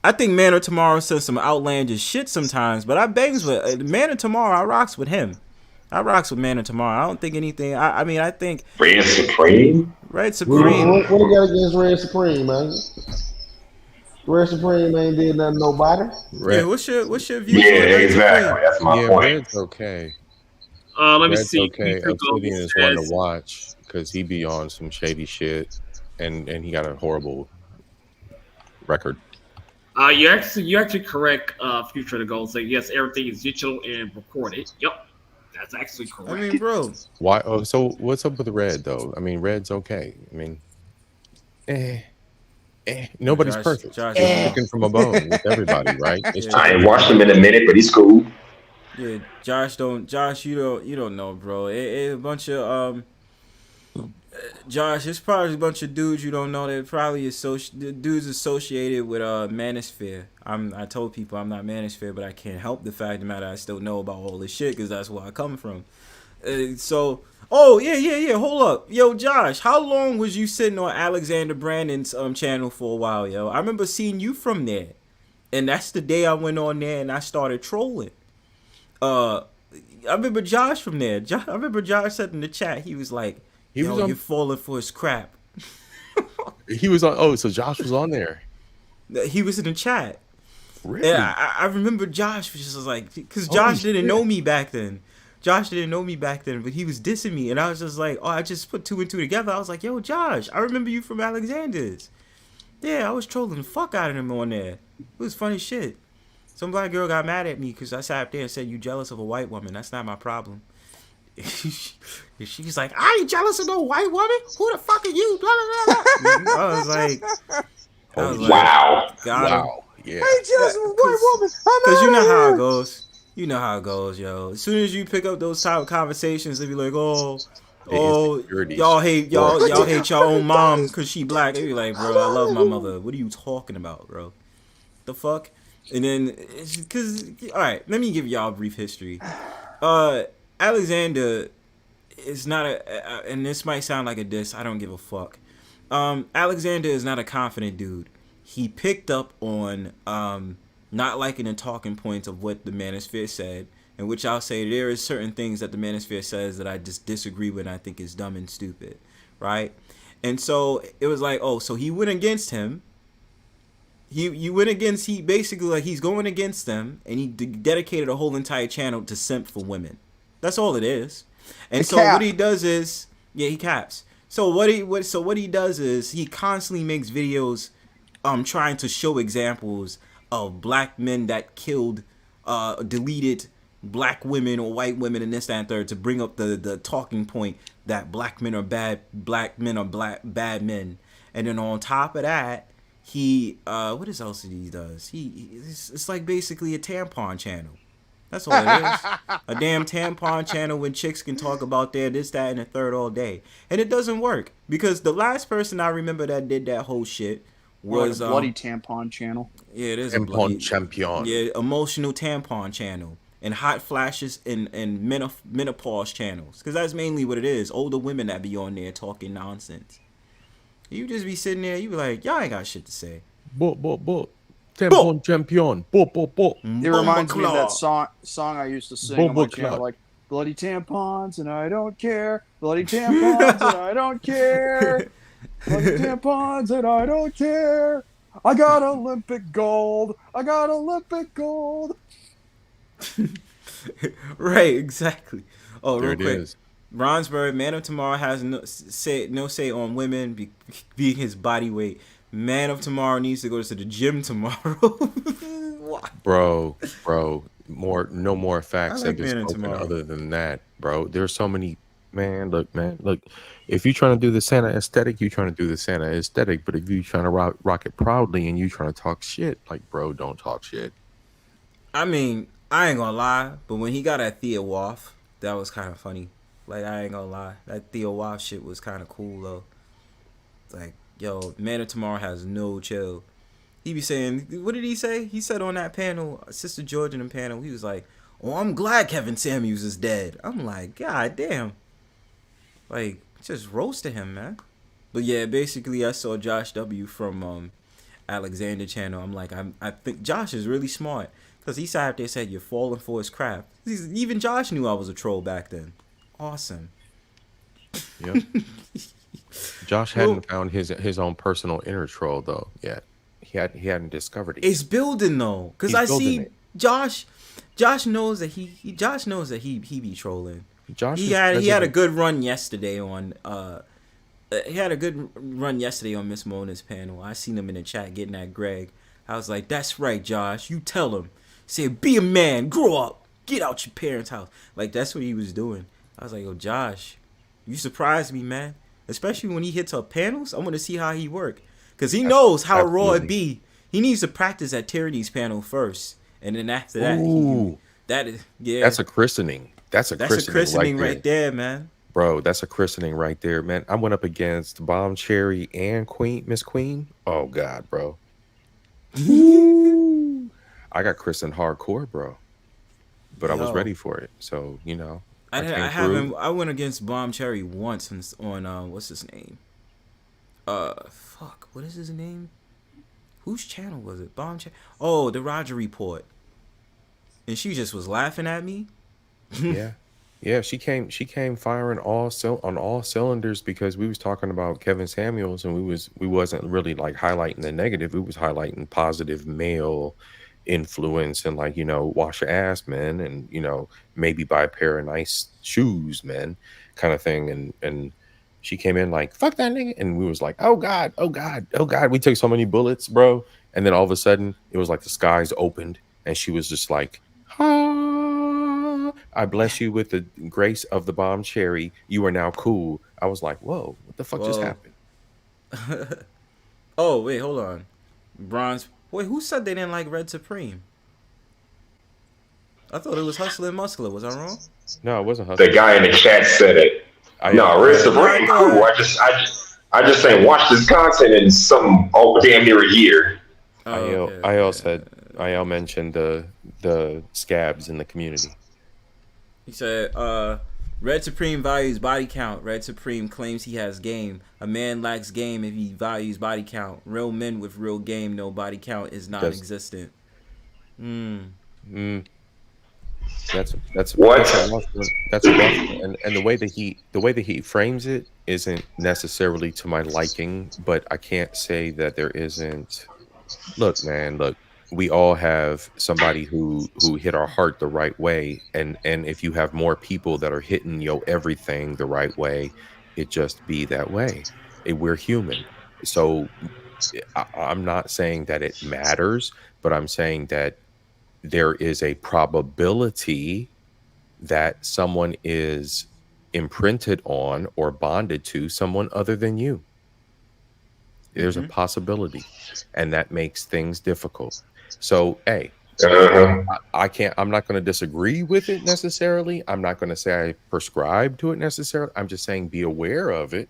I think Man of Tomorrow says some outlandish shit sometimes, but I bangs with Man of Tomorrow. I rocks with him. I rocks with Man of Tomorrow. I don't think anything. I mean, I think Red Supreme. Red Supreme. What do you got against Red Supreme, man? Red Supreme ain't did nothing to nobody. Yeah, what's your view? Yeah, exactly. That's my point. Red's okay. Let me Red's see. Okay. Obsidian is one to watch because he be on some shady shit, and he got a horrible record. You actually correct. Future the goal saying yes, everything is digital and recorded. Yep, that's actually correct. I mean, bro, why? Oh, so what's up with Red though? I mean, Red's okay. I mean, nobody's perfect. Josh, looking from a bone with everybody, right? It's I ain't watched him in a minute, but he's cool. Yeah, Josh, you don't know, bro. It a bunch of Josh, it's probably a bunch of dudes you don't know that probably dudes associated with Manosphere. I told people I'm not Manosphere, but I can't help the fact of the matter I still know about all this shit because that's where I come from. Oh yeah. Hold up, yo, Josh, how long was you sitting on Alexander Brandon's channel for a while, yo? I remember seeing you from there, and that's the day I went on there and I started trolling. I remember Josh from there. I remember Josh said in the chat, he was like, you're falling for his crap. He was on. Oh, so Josh was on there. He was in the chat. Really? Yeah, I remember Josh was just like, because Josh didn't know me back then. But he was dissing me, and I was just like, I just put two and two together. I was like, yo, Josh, I remember you from Alexander's. Yeah, I was trolling the fuck out of him on there. It was funny shit. Some black girl got mad at me because I sat up there and said, you jealous of a white woman. That's not my problem. She's like, I ain't jealous of no white woman. Who the fuck are you? Blah, blah, blah. I was like, wow. Wow. Yeah. I ain't jealous of a white woman. Because you know how it goes. You know how it goes, yo. As soon as you pick up those type of conversations, they be like, y'all hate your own mom because she black. They be like, bro, I love my mother. What are you talking about, bro? The fuck? And then, because, all right, let me give y'all a brief history. Alexander is not and this might sound like a diss, I don't give a fuck. Alexander is not a confident dude. He picked up on not liking the talking points of what the Manosphere said, in which I'll say there is certain things that the Manosphere says that I just disagree with and I think is dumb and stupid, right? And so it was like, oh, so he went against him. He basically, like, he's going against them, and he dedicated a whole entire channel to simp for women. That's all it is. And so what he does is, he caps. So what he does is he constantly makes videos, trying to show examples of black men that killed, deleted black women or white women and this, that, and third, to bring up the talking point that black men are bad bad men. And then on top of that, he what else he does? It's like basically a tampon channel. That's all it is. A damn tampon channel when chicks can talk about their this, that, and the third all day. And it doesn't work. Because the last person I remember that did that whole shit was a bloody tampon channel. Yeah, it is tampon a bloody champion. Yeah, emotional tampon channel. And hot flashes and menopause channels. Because that's mainly what it is. Older women that be on there talking nonsense. You just be sitting there, you be like, y'all ain't got shit to say. Tampon champion. It reminds me of that song I used to sing on my channel, like, bloody tampons and I don't care. Bloody tampons and I don't care. Bloody tampons and I don't care. I got Olympic gold. I got Olympic gold. Right, exactly. Oh, there real quick. Is. Bronzebird, Man of Tomorrow has no say on women being his body weight. Man of Tomorrow needs to go to the gym tomorrow. Bro, no more facts like have been spoken tomorrow. other than that, bro. There's so many, look. If you're trying to do the Santa aesthetic, you're trying to do the Santa aesthetic. But if you're trying to rock it proudly and you trying to talk shit, like, bro, don't talk shit. I mean, I ain't gonna lie, but when he got at Theo Waff, that was kind of funny. Like, I ain't gonna lie, that Theo Waff shit was kind of cool though. Like, yo, Man of Tomorrow has no chill. He be saying, what did he say? He said on that panel, Sister George in the panel, he was like, oh, I'm glad Kevin Samuels is dead. I'm like, God damn. Like, just roasted him, man. But yeah, basically I saw Josh W from Alexander channel. I'm like, I think Josh is really smart. Because he sat up there and said, you're falling for his crap. Even Josh knew I was a troll back then. Awesome. Yep. Josh hadn't found his own personal inner troll though yet. He hadn't discovered it. It's building though, because I see Josh knows that he be trolling. He had a good run yesterday on Miss Mona's panel. I seen him in the chat getting at Greg. I was like, that's right, Josh. You tell him. Say, be a man, grow up, get out your parents' house. Like, that's what he was doing. I was like, yo, Josh, you surprised me, man. Especially when he hits up panels, I want to see how he work. Because he knows how raw it be. He needs to practice at Tyranny's panel first. And then after that, That's a christening. That's a christening right there, man. Bro, that's a christening right there, man. I went up against Bomb Cherry and Miss Queen. Oh, God, bro. I got christened hardcore, bro. But I was ready for it. So, you know. I went against Bomb Cherry once on what's his name? What is his name? Whose channel was it? Bomb Cherry. Oh, the Roger Report. And she just was laughing at me. Yeah, she came firing on all cylinders because we was talking about Kevin Samuels and we wasn't really like highlighting the negative. We was highlighting positive male influence and, like, you know, wash your ass, man, and, you know, maybe buy a pair of nice shoes, man, kind of thing. And she came in like, fuck that nigga, and we was like, oh god, we took so many bullets, bro. And then all of a sudden it was like the skies opened and she was just like, I bless you with the grace of the Bomb Cherry, you are now cool. I was like, whoa, what the fuck just happened? Oh wait, hold on. Wait, who said they didn't like Red Supreme? I thought it was Hustler and Muscular. Was I wrong? No, it wasn't Hustler. The guy in the chat said it. Red Supreme cool. I just ain't watched this content in some damn near a year. IL said IL mentioned the scabs in the community. He said, Red Supreme values body count. Red Supreme claims he has game. A man lacks game if he values body count. Real men with real game, no body count is non-existent. That's what? That's and the way that he frames it isn't necessarily to my liking, but I can't say that there isn't. Look, man, we all have somebody who hit our heart the right way, and if you have more people that are hitting your everything the right way, it just be that way. We're human. So I'm not saying that it matters, but I'm saying that there is a probability that someone is imprinted on or bonded to someone other than you. There's a possibility, and that makes things difficult. So, hey, I'm not going to disagree with it necessarily. I'm not going to say I prescribe to it necessarily. I'm just saying be aware of it.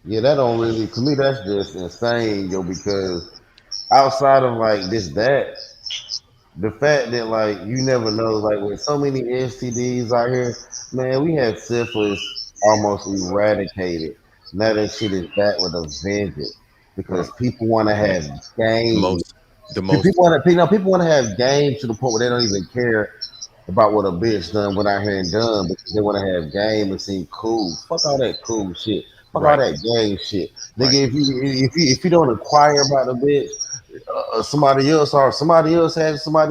Yeah, that don't really, to me, that's just insane, yo, because outside of like that, the fact that like you never know, like with so many STDs out here, man, we had syphilis almost eradicated. Now that shit is back with a vengeance because people want to have game. People want to have game to the point where they don't even care about what a bitch done went out here and done because they want to have game and seem cool. Fuck all that cool shit. Fuck all that game shit. Nigga, if you don't inquire about the bitch, somebody else has somebody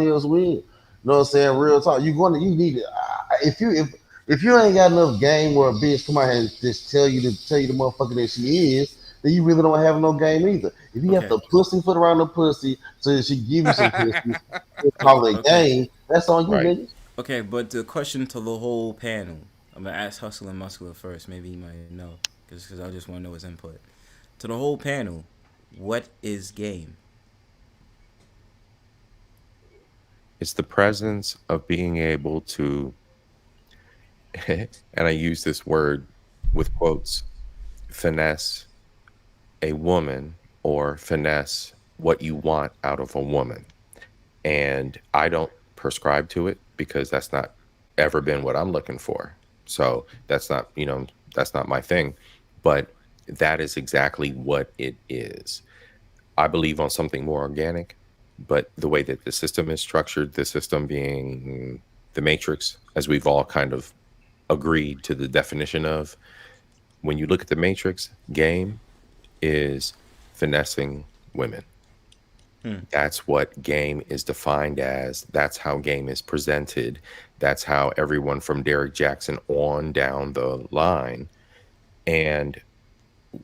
else win. You know what I'm saying? Real talk. You need it. If you ain't got enough game where a bitch come out and just tell you the motherfucker that she is, then you really don't have no game either. If you have to pussyfoot around the pussy so that she give you some pussy, call it game. That's on you, nigga. Okay, but the question to the whole panel, I'm gonna ask Hustle and Muscular first. Maybe he might know, because I just want to know his input. To the whole panel, what is game? It's the presence of being able to, and I use this word with quotes, finesse a woman or finesse what you want out of a woman. And I don't prescribe to it because that's not ever been what I'm looking for. So that's not my thing. But that is exactly what it is. I believe on something more organic, but the way that the system is structured, the system being the matrix, as we've all kind of agreed to the definition of, when you look at the matrix, game is finessing women. That's what game is defined as. That's how game is presented. That's how everyone from Derek Jackson on down the line. And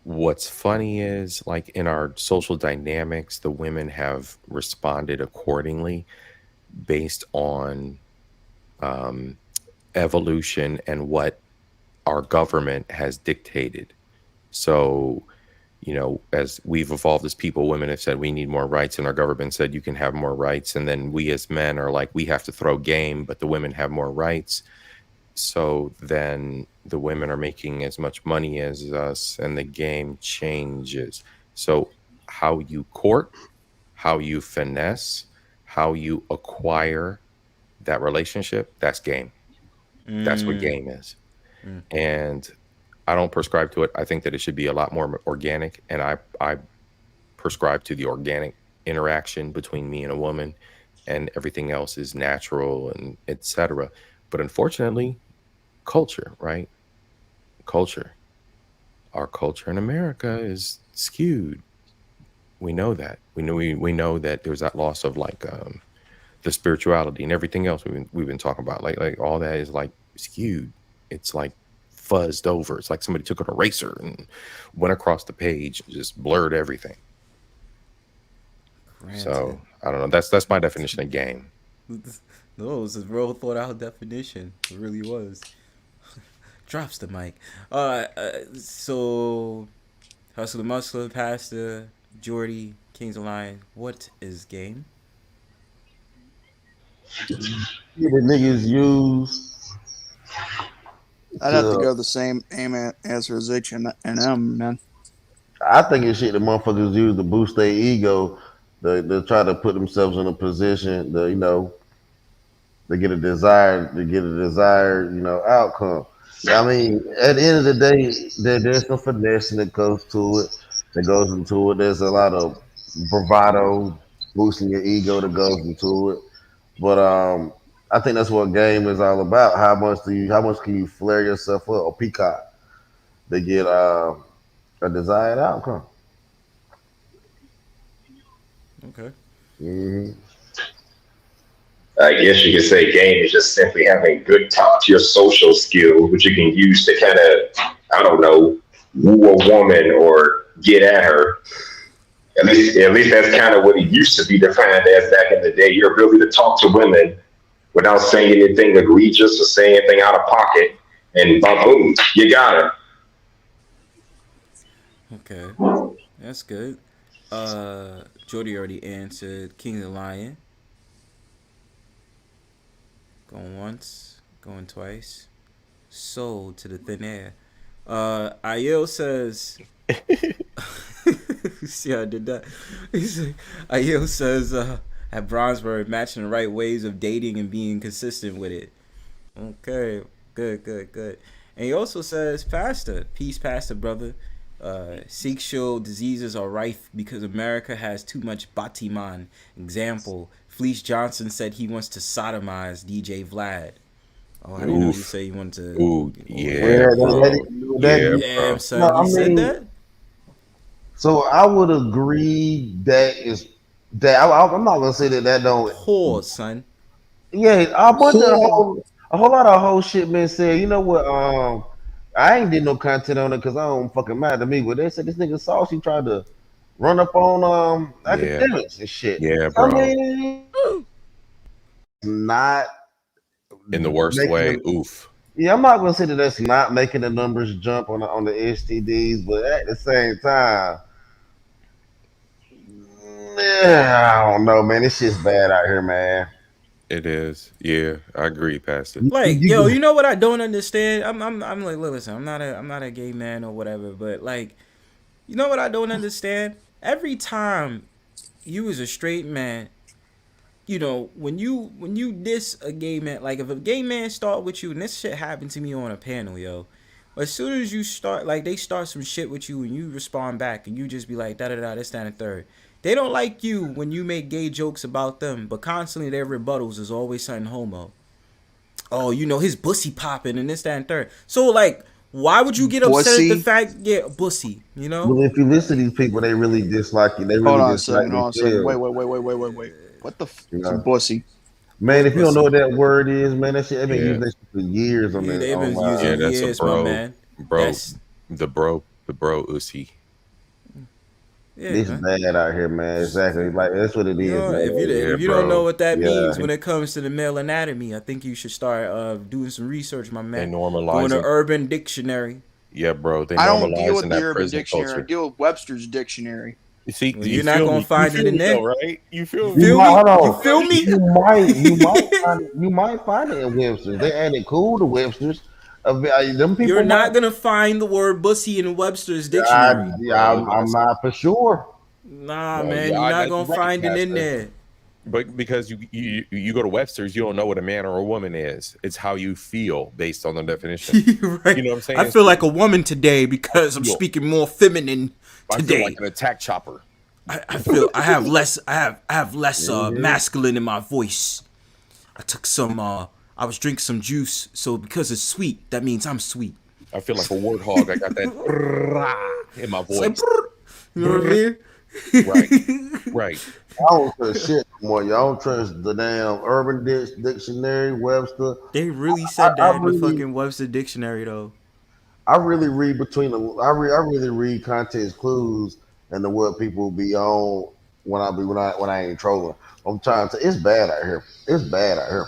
what's funny is, like, in our social dynamics, the women have responded accordingly based on evolution and what our government has dictated. So, as we've evolved as people, women have said we need more rights, and our government said you can have more rights. And then we as men are like, we have to throw game, but the women have more rights. So then the women are making as much money as us, and the game changes. So how you court, how you finesse, how you acquire that relationship, that's game. That's what game is. And I don't prescribe to it. I think that it should be a lot more organic, and I prescribe to the organic interaction between me and a woman, and everything else is natural and etc. But unfortunately, culture, right? Our culture in America is skewed. We know that. We know that there's that loss of like the spirituality and everything else we've been talking about. Like all that is like skewed. It's like fuzzed over. It's like somebody took an eraser and went across the page and just blurred everything. Granted. So I don't know. That's my definition of game. No, it was a real thought out definition. It really was. Drops the mic. So Hustle the Muscular, Passda, Jordy, Kings of Lion. What is game? The niggas use. I'd have to go the same answer as H and M, man. I think it's shit that motherfuckers use to boost their ego. They try to put themselves in a position to, to get a desired, outcome. I mean, at the end of the day, there's some finessing that goes to it. That goes into it. There's a lot of bravado, boosting your ego that goes into it. But I think that's what a game is all about. How much can you flare yourself up or peacock to get a desired outcome? Okay. Mm-hmm. I guess you could say game is just simply having good top tier social skills, which you can use to kind of, I don't know, woo a woman or get at her. At least that's kind of what it used to be defined as back in the day. Your ability to talk to women without saying anything egregious or saying anything out of pocket, and boom, you got her. Okay, that's good. Jordy already answered King the Lion. Going once, going twice. Sold to the thin air. Ayel says. See how I did that? Ayel says, at Bronzebird, matching the right ways of dating and being consistent with it. Okay, good. And he also says, Passda, peace, Passda, brother. Sexual diseases are rife because America has too much batiman. Example, Fleece Johnson said he wants to sodomize DJ Vlad. Oh, I didn't know you say you wanted to. Ooh, yeah, Damn, son, he said that? So I would agree that I'm not gonna say that don't. Whore, son. Yeah, a whole lot of whole shit been said. You know what? I ain't did no content on it because I don't fucking matter to me. But they said this nigga Saucy tried to run up on academics and shit. Yeah, bro. I mean, not in the worst way. Oof. Yeah, I'm not gonna say that that's not making the numbers jump on the STDs, but at the same time, I don't know, man. This shit's bad out here, man. It is. Yeah, I agree, Pastor. Like, yo, you know what I don't understand? I'm like, listen, I'm not a gay man or whatever, but like, you know what I don't understand? Every time you as a straight man, you know, when you diss a gay man, like if a gay man start with you, and this shit happened to me on a panel, yo. As soon as you start, like they start some shit with you and you respond back and you just be like, da-da-da, this, that, and third. They don't like you when you make gay jokes about them, but constantly their rebuttals is always something homo. Oh, you know, his bussy popping and this, that, and third. So, like, why would you get upset at the fact, bussy, you know? Well, if you listen to these people, they really dislike you. They really Hold on a dislike second. Wait. What the f*** is a bussy? Man, if you don't know what that word is, man, that shit, they've been using that shit for years on that. They've been using it for years, my man. Bro, the bro ussy. Yeah, it's bad out here, man. Exactly, like that's what it is. Man. If you don't know what that means when it comes to the male anatomy, I think you should start doing some research, my man. They normalize Going to it. Urban Dictionary. Yeah, bro. I don't deal with the Urban Dictionary. I deal with Webster's Dictionary. You see, well, you're not gonna find it in there, right? You feel me? You feel me? You might find it in Webster's. They added cool to Webster's. Them people you're not gonna find the word bussy in Webster's dictionary. I'm not for sure. Nah, man, you're not gonna find it in there. But because you go to Webster's, you don't know what a man or a woman is. It's how you feel based on the definition. Right. You know what I'm saying? I feel like a woman today because I'm speaking more feminine today. I feel like an attack chopper. I feel I have less masculine in my voice. I took some I was drinking some juice, so because it's sweet, that means I'm sweet. I feel like a warthog. I got that in my voice. Like, you know what I mean? Right. I don't trust shit anymore. Y'all don't trust the damn Urban Dictionary, Webster. They really said that in the fucking Webster Dictionary, though. I really read between the. I really read context clues and the what people be on when I ain't trolling. I'm trying to. It's bad out here. It's bad out here.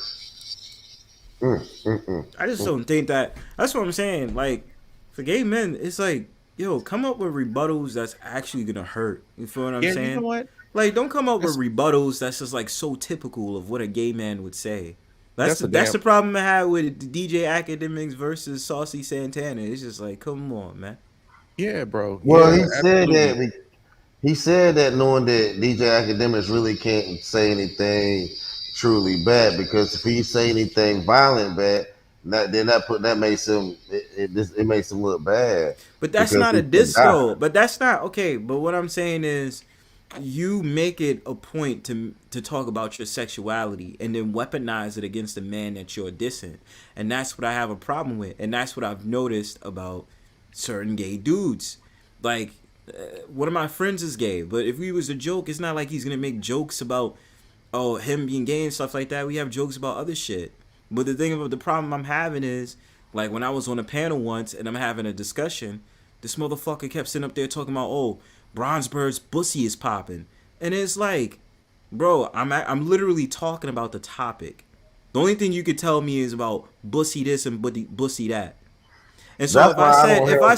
I just don't think that. That's what I'm saying. Like, for gay men, it's like, yo, come up with rebuttals that's actually gonna hurt. You feel what I'm saying? You know what? Like, don't come up with rebuttals that's just like so typical of what a gay man would say. That's the problem I had with the DJ Academics versus Saucy Santana. It's just like, come on, man. Yeah, bro. Well, yeah, he said that. He said that knowing that DJ Academics really can't say anything truly bad, because if he say anything violent bad, that makes him it makes him look bad. But that's not a diss though. But that's not okay. But what I'm saying is, you make it a point to talk about your sexuality and then weaponize it against the man that you're dissing, and that's what I have a problem with, and that's what I've noticed about certain gay dudes. Like, one of my friends is gay, but if we was a joke, it's not like he's gonna make jokes about him being gay and stuff like that. We have jokes about other shit. But the thing about the problem I'm having is, like, when I was on a panel once and I'm having a discussion, this motherfucker kept sitting up there talking about, Bronzebird's pussy is popping, and it's like, bro, I'm literally talking about the topic. The only thing you could tell me is about bussy this and bussy that. And so if I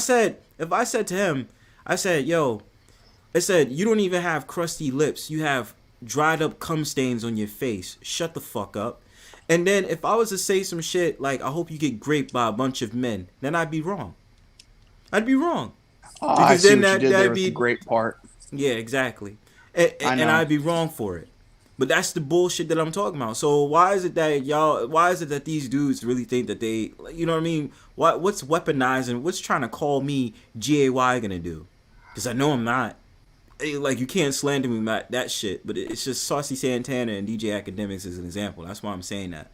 said to him, I said, yo, I said, you don't even have crusty lips. You have dried up cum stains on your face. Shut the fuck up. And then if I was to say some shit like, I hope you get raped by a bunch of men, then I'd be wrong. I'd be wrong. I see what you did there with the great part. Yeah, exactly. And I'd be wrong for it. But that's the bullshit that I'm talking about. So why is it that these dudes really think that they, you know what I mean? What's weaponizing? What's trying to call me GAY gonna do? Because I know I'm not. Like, you can't slander me about that shit. But it's just Saucy Santana and DJ Academics as an example. That's why I'm saying that.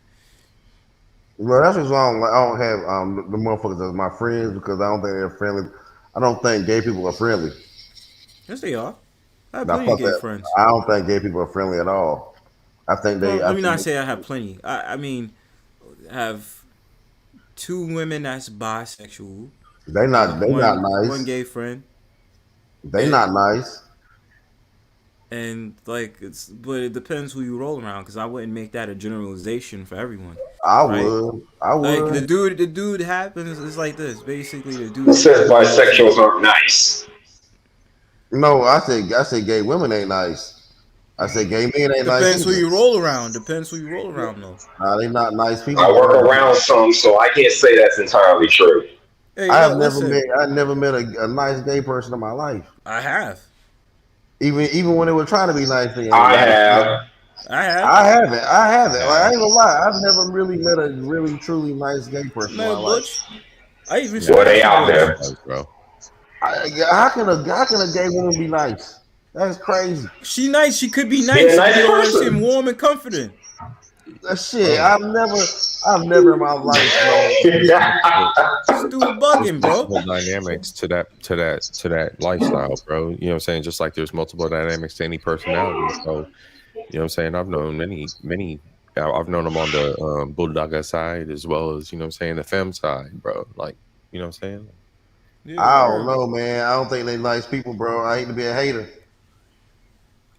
Well, that's just why I don't have the motherfuckers as my friends, because I don't think they're friendly. I don't think gay people are friendly. Yes, they are. I have plenty of gay friends. I don't think gay people are friendly at all. I think they. Let me not say I have plenty. I mean, I have 2 women that's bisexual. They not nice. One gay friend. They not nice. And like, but it depends who you roll around, because I wouldn't make that a generalization for everyone. I would. Like, the dude happens. It's like this. Basically, the dude. Who says bisexuals aren't nice? No, I say gay women ain't nice. I say gay men ain't nice. Depends who you roll around. Though. Nah, they not nice people. I work around some, so I can't say that's entirely true. Hey, I never met a nice gay person in my life. I have. Even when they were trying to be nice. I haven't. Like, I ain't gonna lie. I've never really met a really truly nice gay person in my life. I even they out there, bro. How can a gay woman be nice? That's crazy. She nice. She could be nice. She warm and comforting. Shit, I've never in my life. Just do a bugging, bro. Multiple dynamics to that lifestyle, bro. You know what I'm saying? Just like there's multiple dynamics to any personality. So, you know what I'm saying? I've known many. I've known them on the Bulldoga side as well as, you know what I'm saying, the femme side, bro. Like, you know what I'm saying? Yeah, I don't know, man. I don't think they nice people, bro. I hate to be a hater.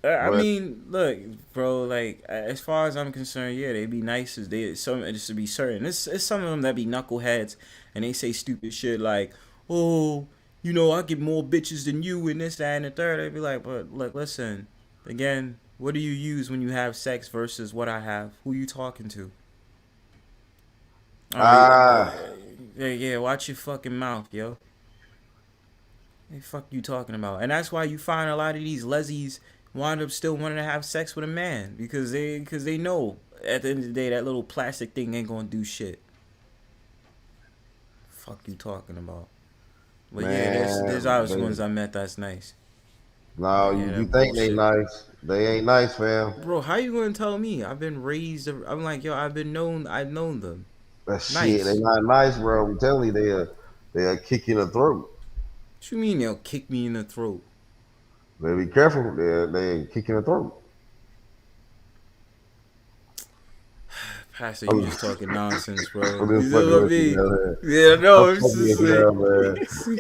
I mean, look, bro. Like, as far as I'm concerned, yeah, they be nice as just to be certain. It's some of them that be knuckleheads and they say stupid shit like, "Oh, you know, I get more bitches than you," and this, that, and the third. They be like, "But look, listen, again, what do you use when you have sex versus what I have? Who you talking to?" Yeah, watch your fucking mouth, yo. What the fuck you talking about? And that's why you find a lot of these lesbians wind up still wanting to have sex with a man, because they know at the end of the day that little plastic thing ain't gonna do shit. Fuck you talking about? But man, yeah, there's obviously ones I met that's nice. No, yeah, you think they nice? They ain't nice, fam. Bro, how you gonna tell me? I've been raised. I'm like, yo, I've known them. That nice. Shit, they not nice, bro. I'm telling you, they'll kick you in the throat. What you mean they'll kick me in the throat? Better be careful. They kick you in the throat. Pastor, you just talking nonsense, bro. You know what I mean? Yeah, no.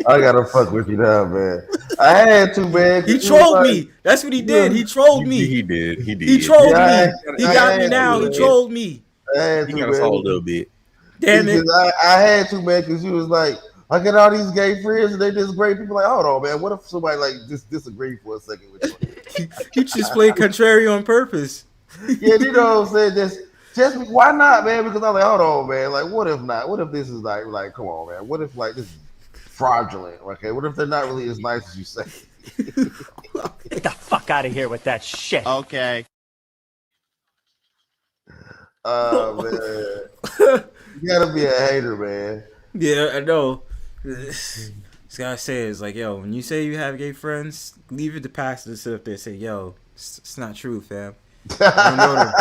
I gotta fuck with you now, man. I had to, man. He trolled me. That's what he did. He trolled me. He did. He trolled me. He got me now. He trolled me. I had to, man. A little bit. Damn it. I had to, man, because you was like, I get all these gay friends and they just great people. Like, hold on, man. What if somebody like just disagreed for a second with you? You just played contrary on purpose. Yeah, you know what I'm saying? Just why not, man? Because I'm like, hold on, man. Like, what if not? What if this is like, come on, man. What if like this is fraudulent? Okay, what if they're not really as nice as you say? Get the fuck out of here with that shit. Okay. Man. You gotta be a hater, man. Yeah, I know. This guy says, like, yo, when you say you have gay friends, leave it to Passda to sit up there and say, yo, it's not true, fam. I don't know them.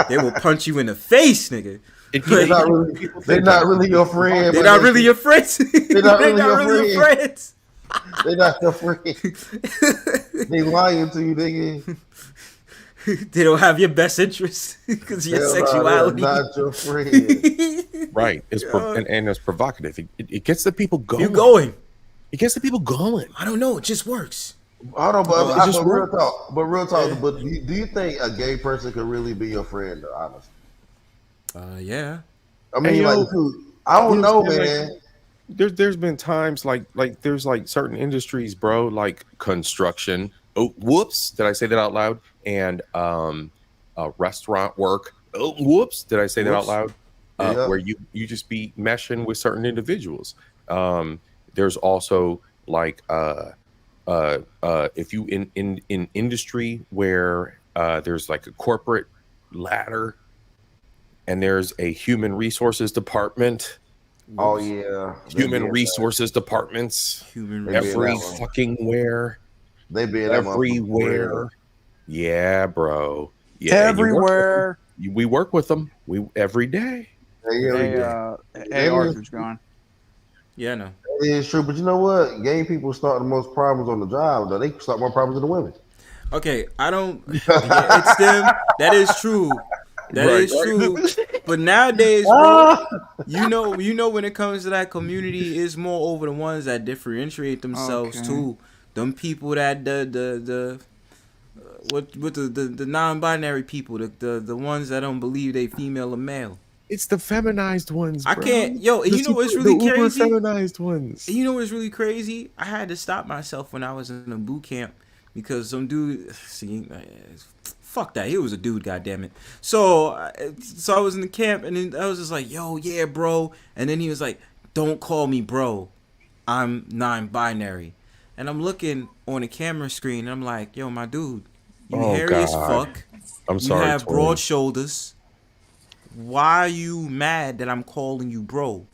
They will punch you in the face, nigga. They're not really your friend. They're not really your friends. They're not really your friends. They're not your friends. They lying to you, nigga. They don't have your best interest because of your sexuality. Not your friend. Right. And it's provocative. It gets the people going. You're going. It gets the people going. I don't know. It just works. I don't know, but real talk. But do you think a gay person could really be your friend, though, honestly? Yeah. I mean, I don't know, man. There's been times like there's like certain industries, bro, like construction. Oh, whoops! Did I say that out loud? And restaurant work. Oh, whoops! Did I say that out loud? Where you just be meshing with certain individuals. There's also like if you in industry where there's like a corporate ladder and there's a human resources department. Oh yeah, human resources departments. Every fucking where. They be everywhere. Yeah, bro. Yeah, everywhere. We work with them. Every day. Hey, Arthur's gone. Yeah, I know. It is true, but you know what? Gay people start the most problems on the job, though. They start more problems than the women. Okay, I don't. Yeah, it's them. That is true. That is true. But nowadays, bro, you know, when it comes to that community, it's more over the ones that differentiate themselves too. Them people that the non-binary people, the ones that don't believe they female or male. It's the feminized ones, bro. I can't, and you know what's really crazy? Feminized ones. And you know what's really crazy? I had to stop myself when I was in a boot camp because some dude, fuck that, he was a dude, goddammit. So I was in the camp and then I was just like, yo, yeah, bro. And then he was like, don't call me bro. I'm non-binary. And I'm looking on the camera screen and I'm like, yo, my dude, you hairy as fuck. I'm sorry. You have broad shoulders. Why are you mad that I'm calling you bro?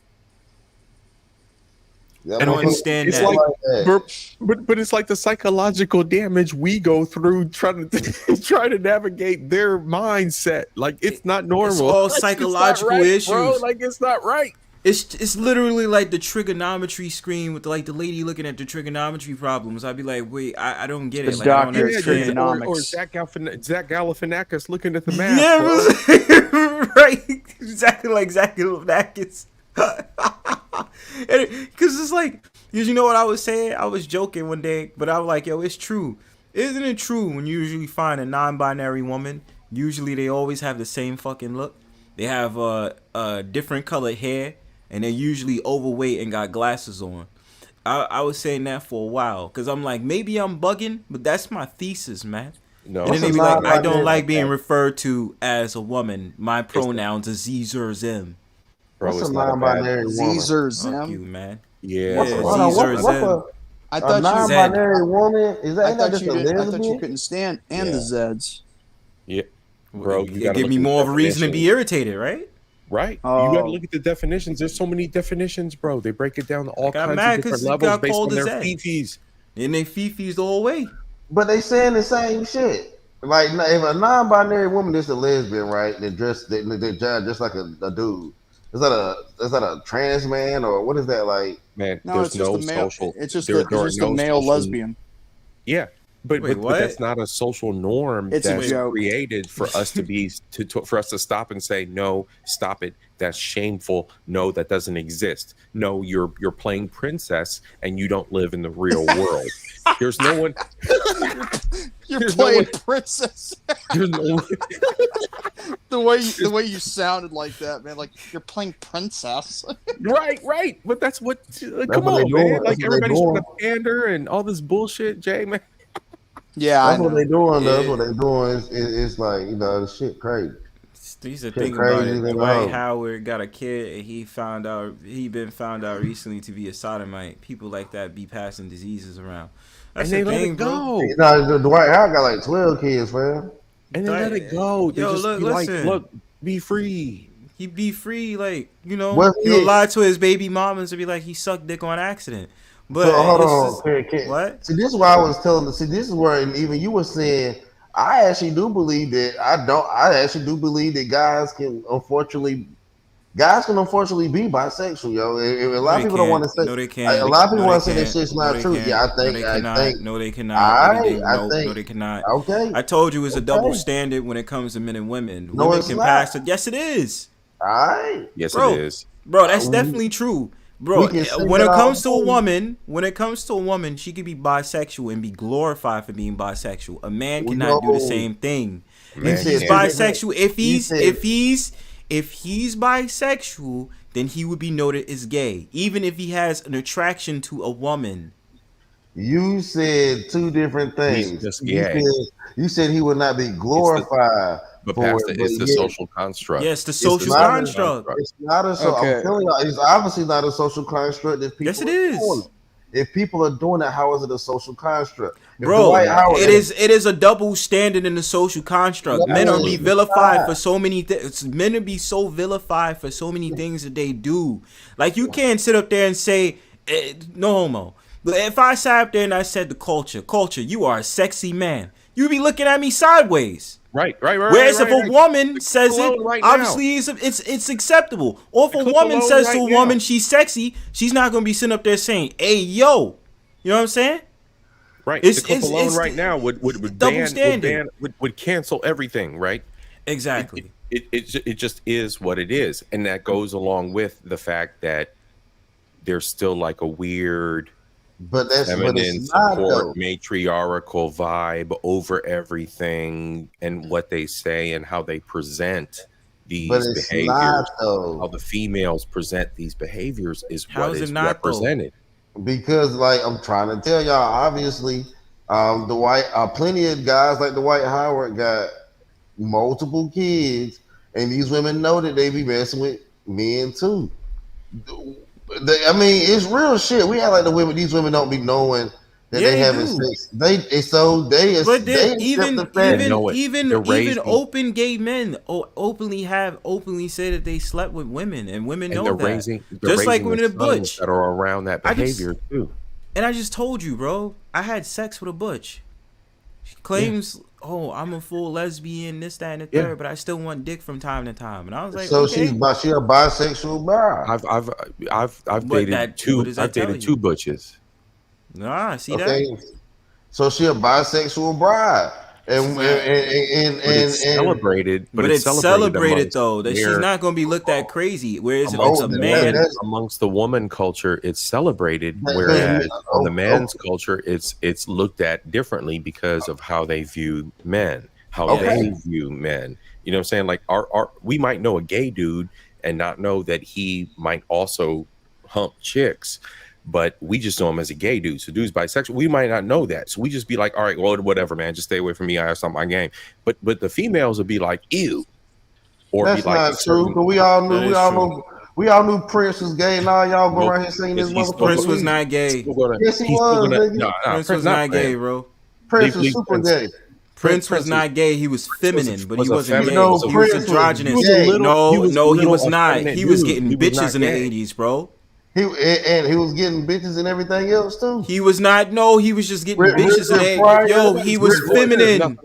I don't understand that. But it's like the psychological damage we go through trying to navigate their mindset. Like it's not normal. It's all psychological issues, bro. Like it's not right. It's literally like the trigonometry screen with the lady looking at the trigonometry problems. I'd be like, wait, I don't get it. Like, I don't understand. Or Zach Galifianakis looking at the math. Yeah, right. Exactly like Zach Galifianakis. Because it's like, you know what I was saying? I was joking one day, but I was like, yo, it's true. Isn't it true when you usually find a non-binary woman, usually they always have the same fucking look? They have different colored hair, and they're usually overweight and got glasses on. I was saying that for a while, because I'm like, maybe I'm bugging, but that's my thesis, man. No. And then they be like, I don't like being referred to as a woman. My pronouns are Z, them. Bro, what's a non-binary woman? Fuck you, man. Yeah. I thought a non-binary woman is that? I thought you couldn't stand the Zeds. Yeah, bro. You give me more of a reason to be irritated, right? Right. You got to look at the definitions. There's so many definitions, bro. They break it down to all kinds of different levels based on their fifis. And they fifis the whole way. But they saying the same shit. Like if a non-binary woman is a lesbian, right? They dress just like a dude. Is that a trans man or what is that like? Man, no, there's no social. It's just a male lesbian. Yeah, but that's not a social norm that's created for us for us to stop and say no, stop it. That's shameful. No, that doesn't exist. No, you're playing princess and you don't live in the real world. There's no one. You're playing princess. There's no one. The way you sounded like that, man. Like you're playing princess. Right. But that's what. Come on, man. Like everybody's trying to pander and all this bullshit, Jay, man. Yeah, that's what they're doing. Yeah. That's what they're doing. It's like the shit crazy. He's the thing about it. Dwight Howard got a kid, and he been found out recently to be a sodomite. People like that be passing diseases around. That's and they the let thing, it bro. go. Nah, Dwight Howard got like 12 kids, fam. And they let it go. They Yo, just look, be like, listen. look, be free. He be free, like, you know, What's he'll it? lie to his baby mamas and be like he sucked dick on accident. But So hold it's on, just- what? See, this is why I was telling. See, this is where, and even you were saying, I actually do believe that. I actually do believe that guys can unfortunately be bisexual, yo. If a lot of people don't want to say. No, they can't. A lot of people No, want they to say that can't. shit's No, not they true. can't. Yeah, I No, think. they I cannot. think. No, they cannot. All No, they right, I no, think. no, they cannot. Okay. I told you it's a Okay. double standard when it comes to men and women. No, Women it's can not. pass it. Yes, it is. All right. Yes, Bro, it is. Bro, that's definitely true. Bro, We can say when it that comes to all a day. woman, she could be bisexual and be glorified for being bisexual. A man cannot do the No. same thing. Man If he's can't. bisexual, if he's said- bisexual, then he would be noted as gay, even if he has an attraction to a woman. You said two different things. He's just gay. You said he would not be glorified. But for past it, it's the yet social construct. Yes, the it's social not construct. It's not a so. Okay. I'm telling you, it's obviously not a social construct. If people Yes, it are is. doing it. If people are doing it, how is it a social construct? If Bro, Dwight Howard it is a double standard in the social construct. No, Men are it's be vilified not. for so many things. Men are be so vilified for so many things that they do. Like, you can't sit up there and say no homo. But if I sat up there and I said the culture, you are a sexy man, you'd be looking at me sideways. Right. Whereas if a woman says it, right now. obviously it's acceptable. Or if a Cook woman alone says right to a now. woman she's sexy, she's not gonna be sitting up there saying, "Hey, yo," you know what I'm saying? Right. It's- The clip it's- alone it's right now would double standard. would cancel everything, right? Exactly. It just is what it is. And that goes along with the fact that there's still like a weird but feminine it's not support, though. matriarchal vibe over everything and what they say and how they present these But it's behaviors. not though. How the females present these behaviors is How what is is it not, though? represented. Because like I'm trying to tell y'all, obviously, plenty of guys like Dwight Howard got multiple kids, and these women know that they be messing with men too. I mean, it's real shit. We act like these women don't be knowing that Yeah, they they having do. sex. They But they even accept the fact. know it. They're raised- open gay men openly say that they slept with women, and women know they're that. raising Just like the when the sons butch. that are around that I just- behavior too. And I just told you, bro, I had sex with a butch. She claims, "Oh, I'm a full lesbian, this, that, and the third, but I still want dick from time to time." And I was like, So okay. she a bisexual bi. I've What dated what does that I've tell dated you? two butches. Nah, see Okay, that? so she a bisexual bride, and But it's celebrated. But it's celebrated though. That she's their- not gonna be looked at crazy. Whereas if amongst it's a the man, women- amongst the woman culture, it's celebrated, But- whereas oh, on the man's culture, it's looked at differently because of how they view men, how Okay. they view men. You know what I'm saying? Like our we might know a gay dude and not know that he might also hump chicks. But we just know him as a gay dude. So dude's bisexual. We might not know that. So we just be like, all right, well, whatever, man. Just stay away from me. I have something on my game. But the females would be like, ew. Or That's be like, not true. But we all knew Prince was gay, and all y'all go around here saying this motherfucker. Prince was not gay. Yes, he was. Nigga. Prince was not gay, bro. Prince was super gay. Prince was not gay. He was feminine, but he wasn't gay. No, He Prince was was androgynous. gay. No, He was he was a not. feminine He was dude. getting He was bitches not in the gay. 80s, bro. He was getting bitches and everything else too. He was not. No, he was just getting bitches in the Richard Pryor- 80s. Yo, he was feminine.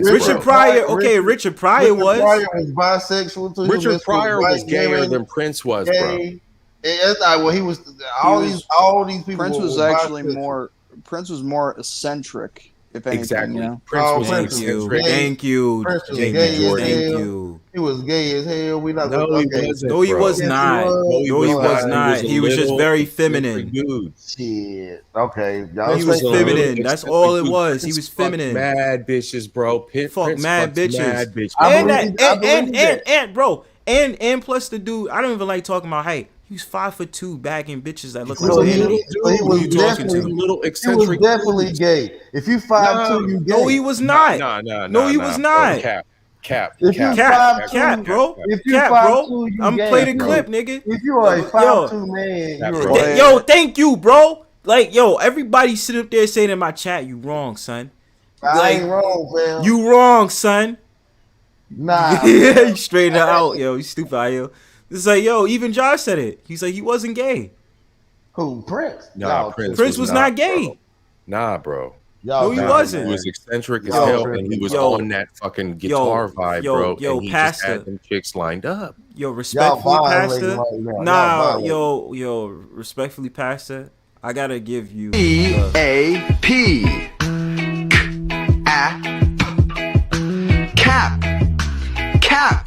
Richard Pryor. Okay, Richard Pryor was. Pryor was bisexual too. He Richard was Pryor was white gayer women, than Prince was, bro. gay. And that's not well. He was all these people. Prince was were actually bisexual. Prince was more eccentric, if anything. Exactly. You know? Prince was Thank eccentric. you. gay. Thank you. Prince was Jamie gay as Jordan. Thank hell. you. He was gay as hell. We not No, gonna he okay. wasn't. No, he bro. was Yes, he not. was. No, he was not. He was just very feminine. Dude. Shit. Okay. Y'all He was say- feminine. That's all it was. He was feminine. Mad bitches, bro. Fuck Prince mad fucks bitches. Mad bitches. And bro, and plus the dude, I don't even like talking about height. He was 5'2", bagging bitches that look like So Vanity. he Who was you talking definitely to? Little He was eccentric. definitely gay. If you 5'2", you gay. No, he was not. No, he was not. Cap. If you Cap, bro. If you Cap, 5'2", bro. you I'm gay, play the bro. clip, nigga. If you are a 5'2" man, you're bro. gay. Yo, thank you, bro. Like, yo, everybody sitting up there saying in my chat, you wrong, son. I ain't wrong, fam. You wrong, son. Nah. You straighten it out, yo. You stupid, yo. It's like, yo, even Josh said it. He's like, he wasn't gay. Who, Prince? Nah, Prince was not gay. Bro. Nah, bro. No, he wasn't. He was eccentric as hell, and he was on that fucking guitar vibe, bro. And he just had them chicks lined up. Yo, respectfully, Passda. Nah, yo, respectfully, Passda. I gotta give you EAP. Cap. Cap.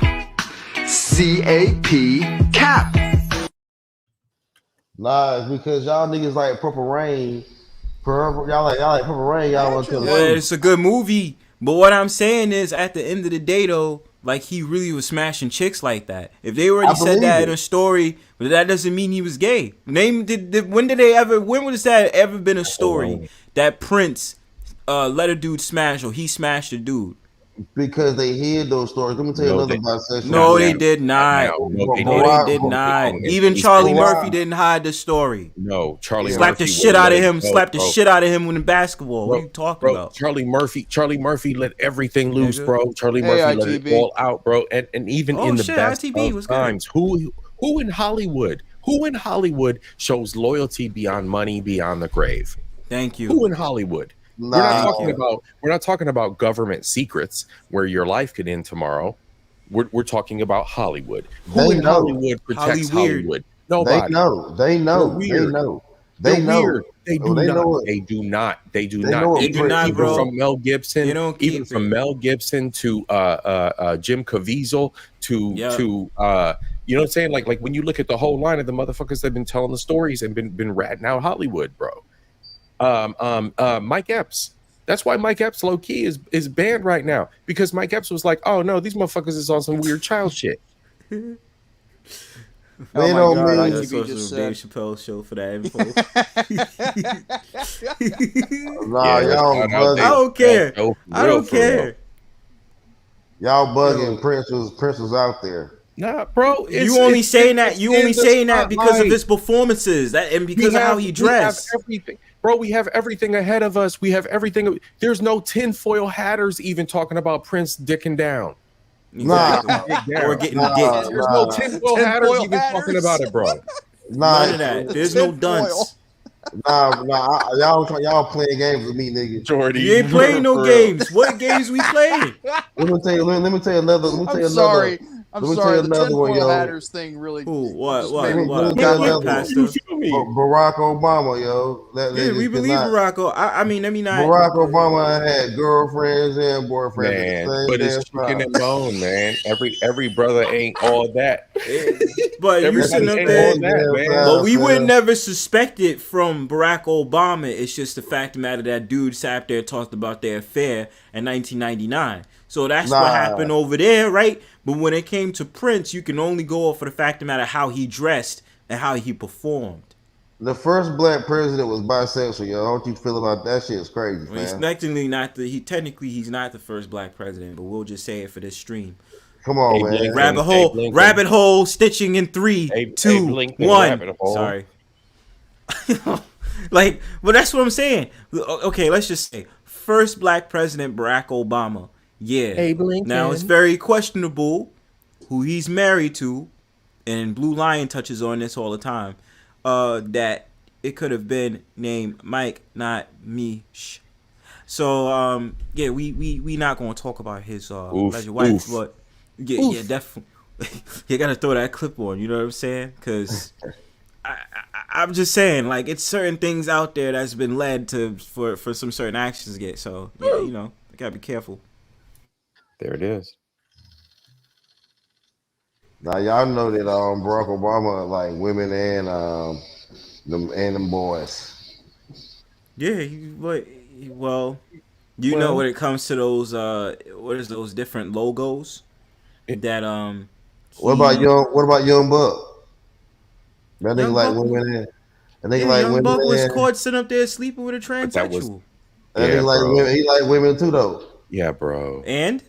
CAP. Cap. Nah, it's because y'all niggas like Purple Rain. Y'all like Purple Rain. Y'all want to kill it. It's a good movie, but what I'm saying is, at the end of the day, though, like he really was smashing chicks like that. If they already said that in a story, but that doesn't mean he was gay. When was that ever been a story that Prince let a dude smash or he smashed a dude? Because they hid those stories. Let me tell you another bisexual. No, they did not. No, they did not. Even Charlie Murphy didn't hide the story. No, Charlie slapped the shit out of him. Slapped the shit out of him in basketball. What are you talking about? Charlie Murphy let everything loose, bro. Charlie Murphy let it all out, bro. And even in the best of times, who in Hollywood shows loyalty beyond money, beyond the grave? Thank you. Who in Hollywood? We're not talking about government secrets where your life could end tomorrow. We're talking about Hollywood. Who in Hollywood protects Hollywood? Nobody. They know. They know. They do not. Even from Mel Gibson, to Jim Caviezel, to you know what I'm saying? Like when you look at the whole line of the motherfuckers that have been telling the stories and been ratting out Hollywood, bro. Mike Epps. That's why Mike Epps low key is banned right now, because Mike Epps was like, oh no, these motherfuckers is on some weird child shit. They don't mean that's Dave Chappelle show for that info. Y'all I don't care. I don't care. Y'all bugging. Prince was out there. Nah, bro. You only saying that because of his performances, and because of how he dressed. Bro, we have everything ahead of us. We have everything. There's no tinfoil hatters even talking about Prince dicking down. Or getting dicked. There's no tinfoil hatters even talking about it, bro. None of that. There's no dunce. Y'all playing games with me, nigga. Jordy, you ain't playing no games. What games we playing? Let me tell you another. I'm sorry, the tinfoil hatters thing really. What? Barack Obama, yo. We believe Barack Obama. I mean, Barack Obama had girlfriends and boyfriends. Man, but it's chicken and bone, man. Every brother ain't all that. But you sitting up there, but we would never suspect it from Barack Obama. It's just the fact of the matter that dude sat there talked about their affair in 1999. So that's what happened over there, right? But when it came to Prince, you can only go off for the fact of the matter how he dressed and how he performed. The first black president was bisexual, yo. How don't you feel about that? Shit is crazy, man. He's technically he's not the first black president, but we'll just say it for this stream. Come on, man. Rabbit hole, stitching in 3, 2, 1. Sorry. Well, that's what I'm saying. Okay, let's just say first black president, Barack Obama. Yeah. Now it's very questionable who he's married to, and Blue Lion touches on this all the time. That it could have been named Mike, not Mish. So we not gonna talk about his alleged wife, but yeah, definitely. You gotta throw that clip on. You know what I'm saying? Because I'm just saying, like, it's certain things out there that's been led to for some certain actions to get. So yeah, you know, you gotta be careful. There it is. Now y'all know that Barack Obama like women and them boys. Yeah, well, know when it comes to those those different logos that What about Young Buck? That nigga like women and they like Young women. Buck was caught sitting up there sleeping with a transsexual. And he like women too though. Yeah, bro. And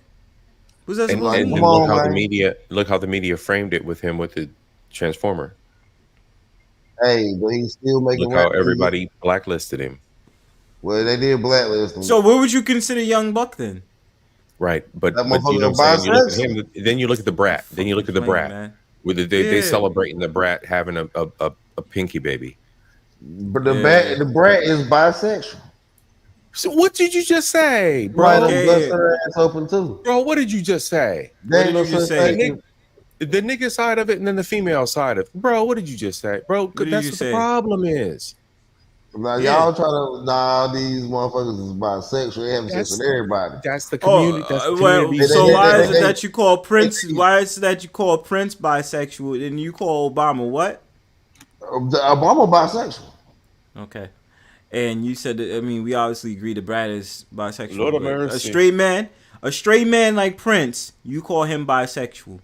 who's that? And look how the media framed it with him with the Transformer. Hey, but he's still making. Look how everybody blacklisted him. Well, they did blacklist him. So what would you consider Young Buck then? Right, but you know motherfucker what I'm saying? You look at bisexual. him, then you look at the brat. Then you look at the brat. Man. With they celebrating the brat having a pinky baby. But the brat is bisexual. So what did you just say, bro? Right, bust her ass open too. Bro, what did you just say? What did you just say? The nigga side of it and then the female side of it. Bro, what did you just say? Bro, that's what the problem is. Now y'all try to these motherfuckers is bisexual. They having sex with everybody. That's the community. That's the community. So why is it that you call Prince? Why is it that you call Prince bisexual and you call Obama what? Obama bisexual. Okay, and you said that. I mean, we obviously agree that Brad is bisexual. Lord of but mercy. a straight man like Prince, you call him bisexual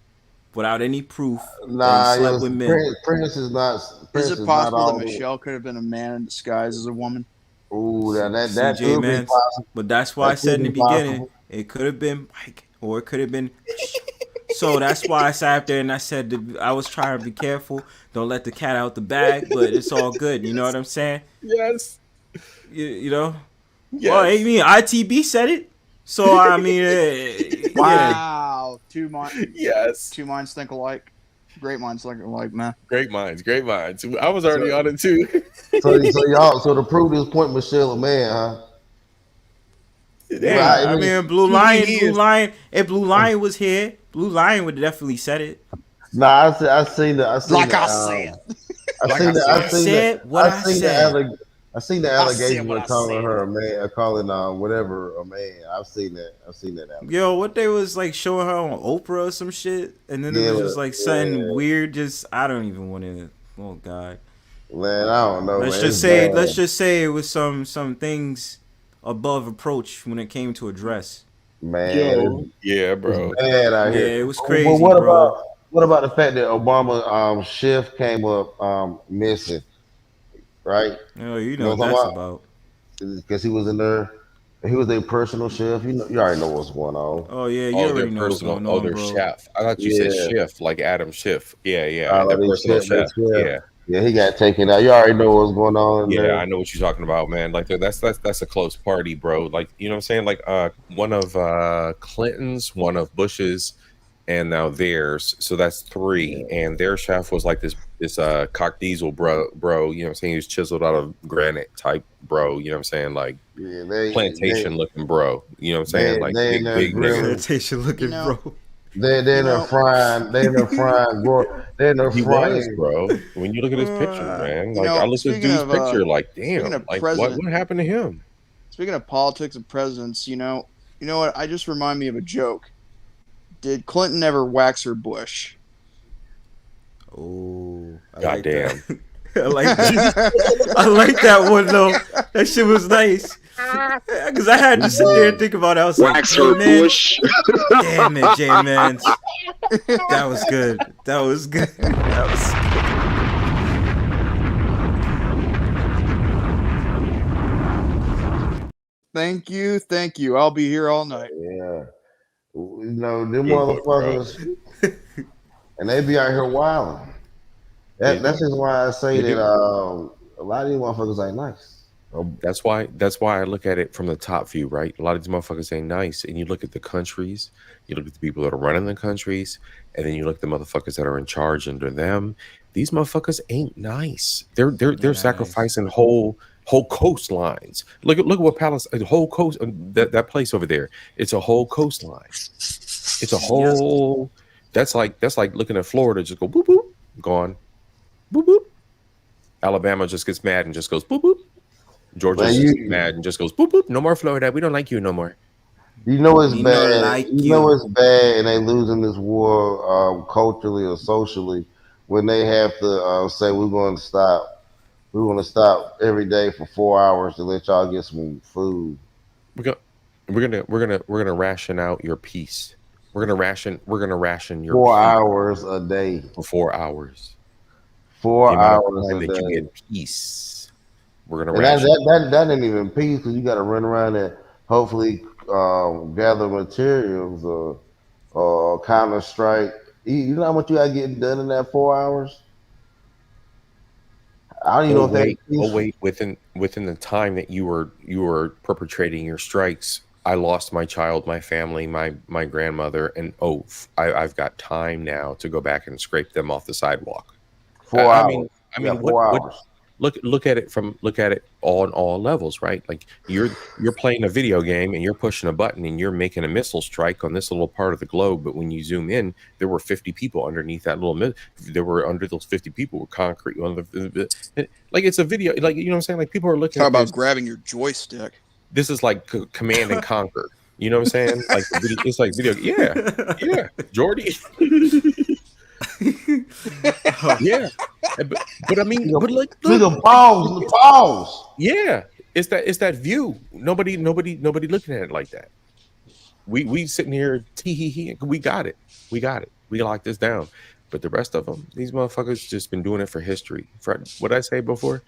without any proof. Nah, that he slept with men. Prince is not. Is it possible that Michelle could have been a man in disguise as a woman? Ooh, that CJ could be possible. But that's why I said in the beginning, it could have been Mike, or it could have been. So that's why I sat up there and I said I was trying to be careful. Don't let the cat out the bag, but it's all good. You know what I'm saying? Yes. You know? Yes. Well, I mean, ITB said it. So, I mean... Wow. Two minds think alike. Great minds think alike, man. Great minds. I was already on it, too. So to prove this point, Michelle a man, huh? Yeah, I mean, Blue Lion was here. Blue Lion would have definitely said it. Nah, I seen the allegation of calling her a man, calling whatever a man. I've seen that. Yo, what they was like showing her on Oprah or some shit, and then it was just like something weird. Just I don't even want to. Oh God, man, I don't know. Let's just say it was some things above approach when it came to a dress. Man, yeah, bro. Bad out here. Yeah, it was crazy. Well, bro. What about the fact that Obama shift came up missing? Right? Oh, you know what that's about. Because he was in there. He was their personal chef. You already know what's going on. Oh yeah, you already know what's going on, their bro. chef. I thought you said Schiff, like Adam Schiff. Yeah. Their personal chef. Yeah, he got taken out. You already know what's going on. Yeah, I know what you're talking about, man. Like that's a close party, bro. Like, you know what I'm saying? Like one of Clinton's, one of Bush's, and now theirs. So that's 3. And their chef was like this cock diesel bro. You know what I'm saying? He was chiseled out of granite type bro. You know what I'm saying? Like plantation looking bro. You know what I'm saying? Like big plantation looking bro. They're in there frying. They're in there frying, bro. They're in there frying, bro. When you look at his picture, man, like I look at this dude's picture, like damn, like what happened to him? Speaking of politics and presidents, you know what? I just remind me of a joke. Did Clinton ever wax her bush? Oh, goddamn! I like that. I like that one though. That shit was nice. Because I had to sit there and think about it. I was wax her bush. Damn it, JManz. That was good. That was good. Thank you. I'll be here all night. Yeah. You know, them motherfuckers, and they be out here wilding. That's just why I say that a lot of these motherfuckers ain't nice. That's why I look at it from the top view, right? A lot of these motherfuckers ain't nice. And you look at the countries, you look at the people that are running the countries, and then you look at the motherfuckers that are in charge under them. These motherfuckers ain't nice. They're sacrificing whole coastlines. Look at what Palestine, the whole coast, that place over there. It's a whole coastline. It's a whole. That's like looking at Florida, just go boop boop, gone, boop boop. Alabama just gets mad and just goes boop boop. Georgia gets mad and just goes boop boop. No more Florida. We don't like you no more. You know it's bad. You know it's bad, and they losing this war culturally or socially when they have to say we're going to stop. We want to stop every day for 4 hours to let y'all get some food. We're gonna ration out your peace. We're gonna ration your 4 hours a day for 4 hours. 4 hours a that day. You get peace. We're gonna ration. That ain't even peace because you got to run around and hopefully gather materials or counter strike. You know how much you got to get done in that 4 hours? I don't even know if that. Wait. Within the time that you were perpetrating your strikes, I lost my child, my family, my grandmother, and I've got time now to go back and scrape them off the sidewalk. 4 hours. I mean, 4 hours. Look at it on all levels, right? Like you're playing a video game and you're pushing a button and you're making a missile strike on this little part of the globe, but when you zoom in, there were 50 people underneath that little. There were under those 50 people were concrete. Like it's a video, like you know what I'm saying? Like people are looking. Talk at about this. grabbing your joystick. This is like Command and Conquer. You know what I'm saying? Like it's like video. Yeah, Jordy. Yeah, but I mean, but like the pause. Yeah, it's that view. Nobody looking at it like that. We sitting here tee. We got it. We locked this down. But the rest of them, these motherfuckers, just been doing it for history. For what I say before,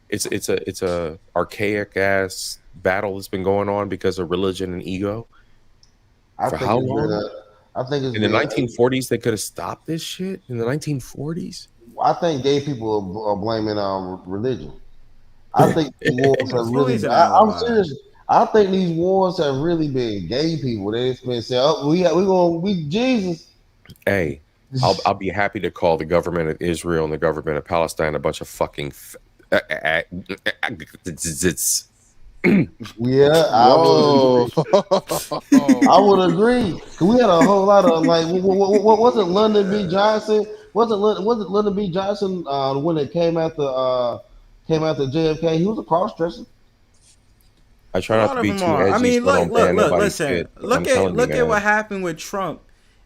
it's a archaic ass battle that's been going on because of religion and ego. For how long? I think it's in the 1940s they could have stopped this shit. In the 1940s, I think gay people are blaming religion. I think these wars have really. I'm serious. I think these wars have really been gay people. They've been saying, "Oh, we Jesus." Hey, I'll be happy to call the government of Israel and the government of Palestine a bunch of fucking. Yeah, I would agree. We had a whole lot of like, what wasn't London B. Johnson? Wasn't London B. Johnson when it came after JFK? He was a crossdresser. I try not to be too edgy. I mean, look, listen. Shit, look at what happened with Trump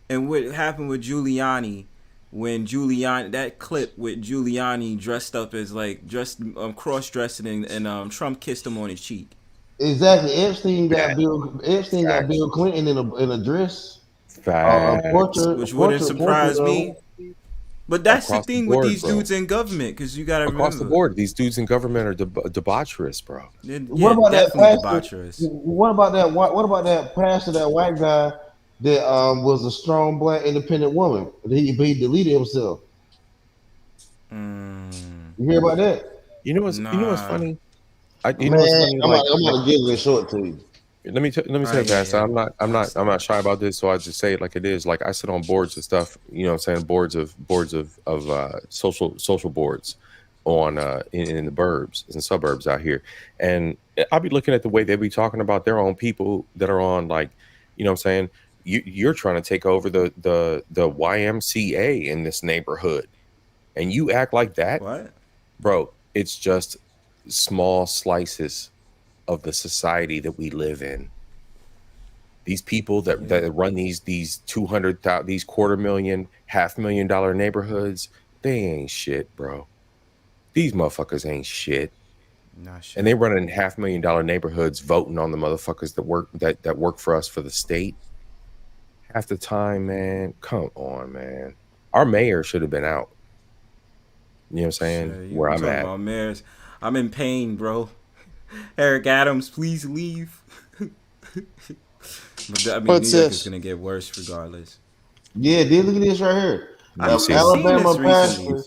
and what happened with Giuliani. When that clip with Giuliani dressed up as cross-dressing and Trump kissed him on his cheek. Exactly. Epstein got Bill Clinton in a dress. Which wouldn't surprise me. But that's the thing with these dudes in government, because you got to remember. Across the board, these dudes in government are debaucherous, bro. What about that pastor? What about that pastor, that white guy that was a strong black independent woman? He deleted himself. You hear about that? You know what's funny? I'm gonna give it a short to you. Let me tell you, Pastor. I'm not shy about this, so I just say it like it is. Like I sit on boards and stuff. You know, what I'm saying boards of social boards on in the burbs and suburbs out here, and I'll be looking at the way they be talking about their own people that are on, like, you know, what I'm saying you're trying to take over the YMCA in this neighborhood, and you act like that, what, bro? It's just small slices of the society that we live in. These people that run these 200,000, these $250,000, $500,000 neighborhoods, they ain't shit, bro. These motherfuckers ain't shit. Nah, shit. And they running $500,000 neighborhoods, voting on the motherfuckers that work for us for the state. Half the time, man. Come on, man. Our mayor should have been out. You know what I'm saying? Shit, where I'm at. About mayors. I'm in pain, bro. Eric Adams, please leave. But I mean, New York is gonna get worse regardless. Yeah, dude, look at this right here. Alabama pastor.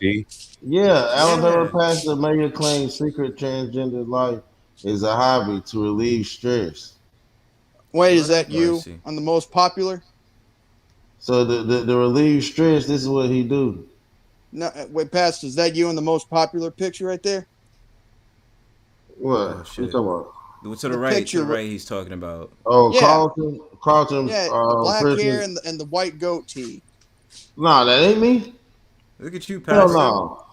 Alabama pastor mayor claims secret transgender life is a hobby to relieve stress. Wait, is that you on the most popular? So the relieve stress, this is what he do. No, wait, Pastor, is that you in the most popular picture right there? What? What you talking about? To the right, he's talking about. Oh, yeah. Carlton. Yeah, the black hair and the white goat tee. Nah, that ain't me. Look at you, Pastor. No.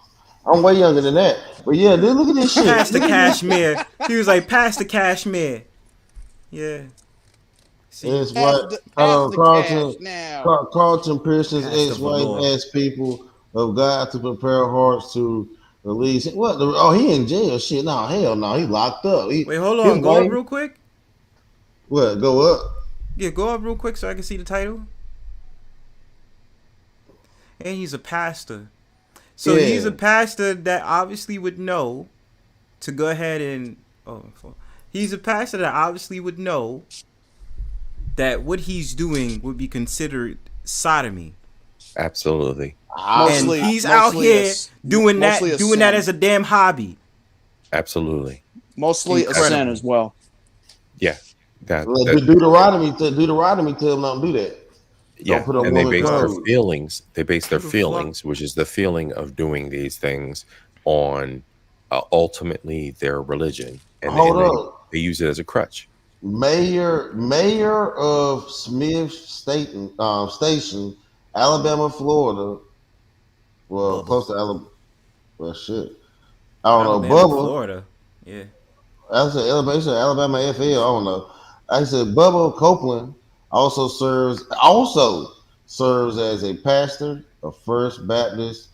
I'm way younger than that. But yeah, dude, look at this shit. Pass the cashmere. He was like, pass the cashmere. Yeah. It's what Carlton Pearson's ex-wife asked people of God to prepare hearts to release. What? He in jail? Shit, no, hell no, he locked up. Wait, hold on, go up real quick. What? Go up? Yeah, go up real quick so I can see the title. And he's a pastor. So he's a pastor that obviously would know to go ahead and he's a pastor that obviously would know that what he's doing would be considered sodomy. Absolutely. And he's out here doing that as a damn hobby. Absolutely. Mostly a sin as well. Yeah. Deuteronomy tell them don't do that. Yeah, Don't put a and they woman base their clothes. feelings. They base their feelings, which is the feeling of doing these things, on ultimately their religion, and they use it as a crutch. Mayor of Smith Station, Alabama, Florida. Well, close to Alabama. Well, shit. I don't know. Bubba. Florida. Yeah. I said Alabama FL. I don't know. I said Bubba Copeland also serves as a pastor of First Baptist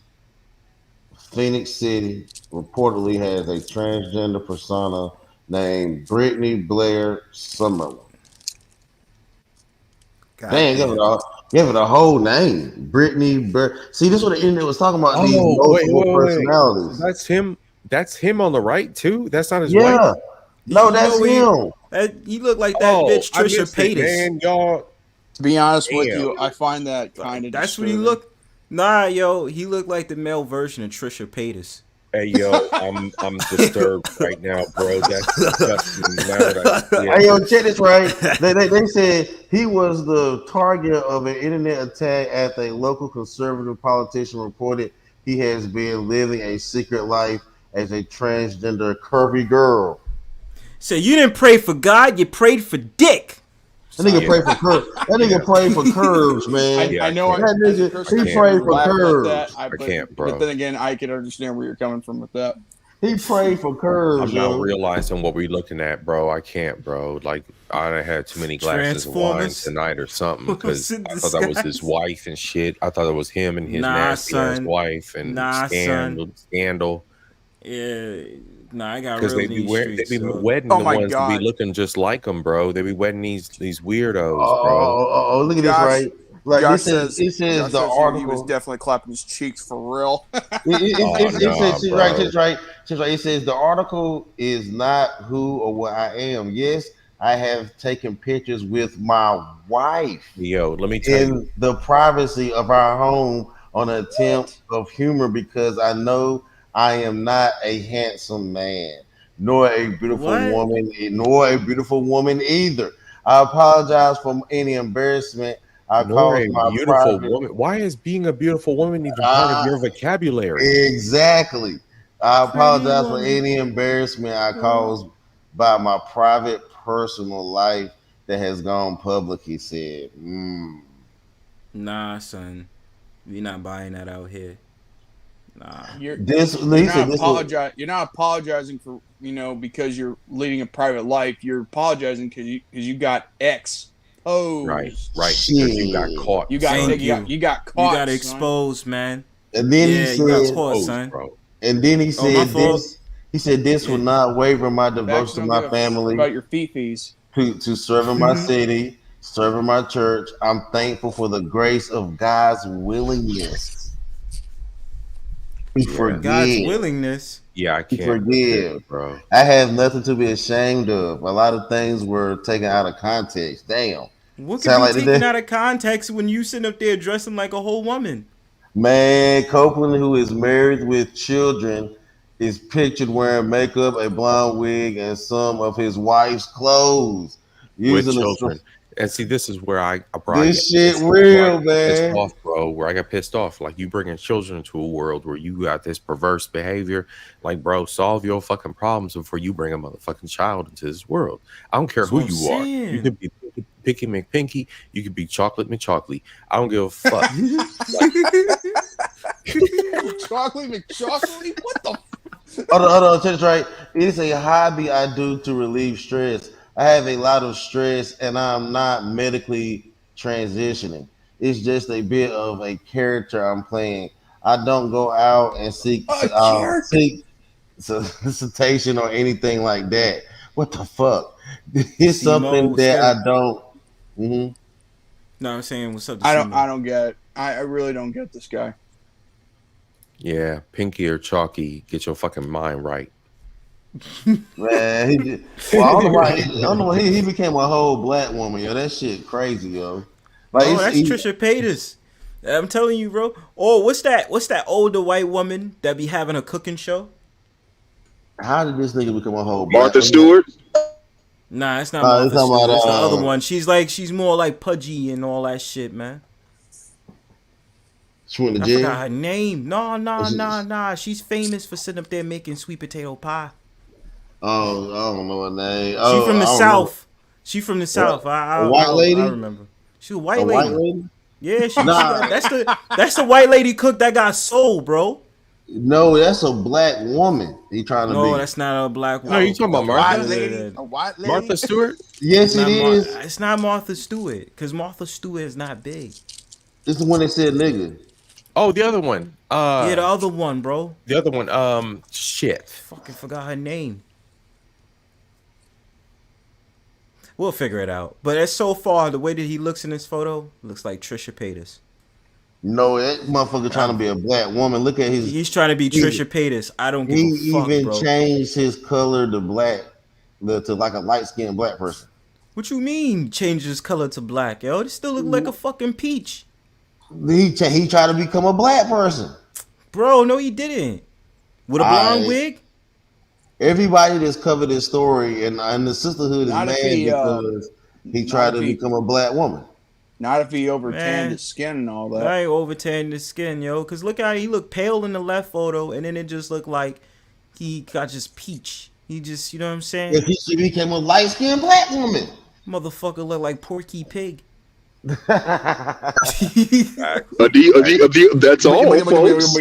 Phoenix City. Reportedly has a transgender persona named Brittany Blair Summerlin. Dang, give it a whole name. Brittany Blair. See, this is what the internet was talking about. These multiple personalities. That's him on the right too. That's not his Yeah. wife. No, that's him. He looked like that bitch Trisha Paytas. Man, y'all. To be honest with you, I find that kind of. That's what he looked. Nah, yo, he looked like the male version of Trisha Paytas. Hey, yo, I'm disturbed right now, bro. That's disgusting. Hey, yo, check this right. They said he was the target of an internet attack after a local conservative politician reported he has been living a secret life as a transgender curvy girl. So you didn't pray for God, you prayed for dick. That nigga prayed for curves. That nigga prayed for curves, man. I know. That nigga, he prayed for curves. I can't, bro. But then again, I can understand where you're coming from with that. He prayed for curves. I'm not realizing what we're looking at, bro. I can't, bro. Like, I done had too many glasses of wine tonight or something, because I thought that was his wife and shit. I thought it was him and his nasty ass wife and scandal. Yeah. Nah, I got because they be wedding the ones that be looking just like them, bro. They be wedding these weirdos, bro. Oh, look at this, right? Like Josh it says the article. He was definitely clapping his cheeks for real. It says the article is not who or what I am. Yes, I have taken pictures with my wife. Yo, let me tell you, in the privacy of our home on an attempt of humor, because I know I am not a handsome man, nor a beautiful woman either. I apologize for any embarrassment I caused my beautiful woman. Why is being a beautiful woman even part of your vocabulary? Exactly. I apologize for any embarrassment I caused by my private, personal life that has gone public, he said. Nah, son. We're not buying that out here. Nah. You're not apologizing for, because you're leading a private life. You're apologizing because you got exposed. Right. Because you got caught. You got caught. You got exposed, man. And then he said, you got caught, son. And then he said this. He said this will not waver my devotion to my family. About your fees. To serving my city, serving my church. I'm thankful for the grace of God's willingness. God's willingness. Yeah, I can't forgive, bro. I have nothing to be ashamed of. A lot of things were taken out of context. Damn. What can be taken out of context when you sitting up there dressing like a whole woman? Man, Copeland, who is married with children, is pictured wearing makeup, a blonde wig, and some of his wife's clothes. With children. And see, this is where I this shit real, man. Pissed off, bro. Where I got pissed off, like you bringing children into a world where you got this perverse behavior. Like, bro, solve your fucking problems before you bring a motherfucking child into this world. I don't care who you are. You could be Picky McPinky. You could be Chocolate McChocolate. I don't give a fuck. Chocolate McChocolate. What the? Hold on, that's right. It's a hobby I do to relieve stress. I have a lot of stress, and I'm not medically transitioning. It's just a bit of a character I'm playing. I don't go out and seek solicitation or anything like that. What the fuck? It's something that I don't. No, I'm saying what's up? I don't get it. I really don't get this guy. Yeah, Pinky or Chalky, get your fucking mind right. Man, I don't know why he became a whole black woman, yo. That shit crazy, yo. Like, that's Trisha Paytas. I'm telling you, bro. Oh, what's that older white woman that be having a cooking show? How did this nigga become a whole Martha Stewart? Nah, it's not Martha talking Stewart. about, It's the other one. She's more like pudgy and all that shit, man. She went to I jail? forgot her name. Nah. She's famous for sitting up there making sweet potato pie. Oh, I don't know her name. She from the South. She from the South. A white lady? I remember. She a white A lady. white lady? Yeah, that's the white lady cook that got soul, bro. No, that's a black woman. He trying to be. No, that's not a black woman. No, you talking about Martha? A white lady? Martha Stewart? Yes, it is. It's not Martha Stewart, because Martha Stewart is not big. It's the one that said nigga. Oh, the other one. Yeah, the other one, bro. The other one. Shit. Fucking forgot her name. We'll figure it out. But as so far, the way that he looks in this photo looks like Trisha Paytas. No, that motherfucker trying to be a black woman. Look at his. He's trying to be Trisha Paytas. I don't give a fuck, even bro. changed his color to black, to like a light skinned black person. What you mean changed his color to black, yo? He still look like a fucking peach. He tried to become a black person. Bro, no he didn't. With a blonde wig? Everybody that's covered his story and the sisterhood is Not mad if he, because he tried to become a black woman. Not if he over tanned Man. his skin and all that. I ain't over tanned his skin, yo. Cause look how he looked pale in the left photo, and then it just looked like he got just peach. He just, you know what I'm saying? If he became a light skinned black woman. Motherfucker look like Porky Pig. That's all, folks.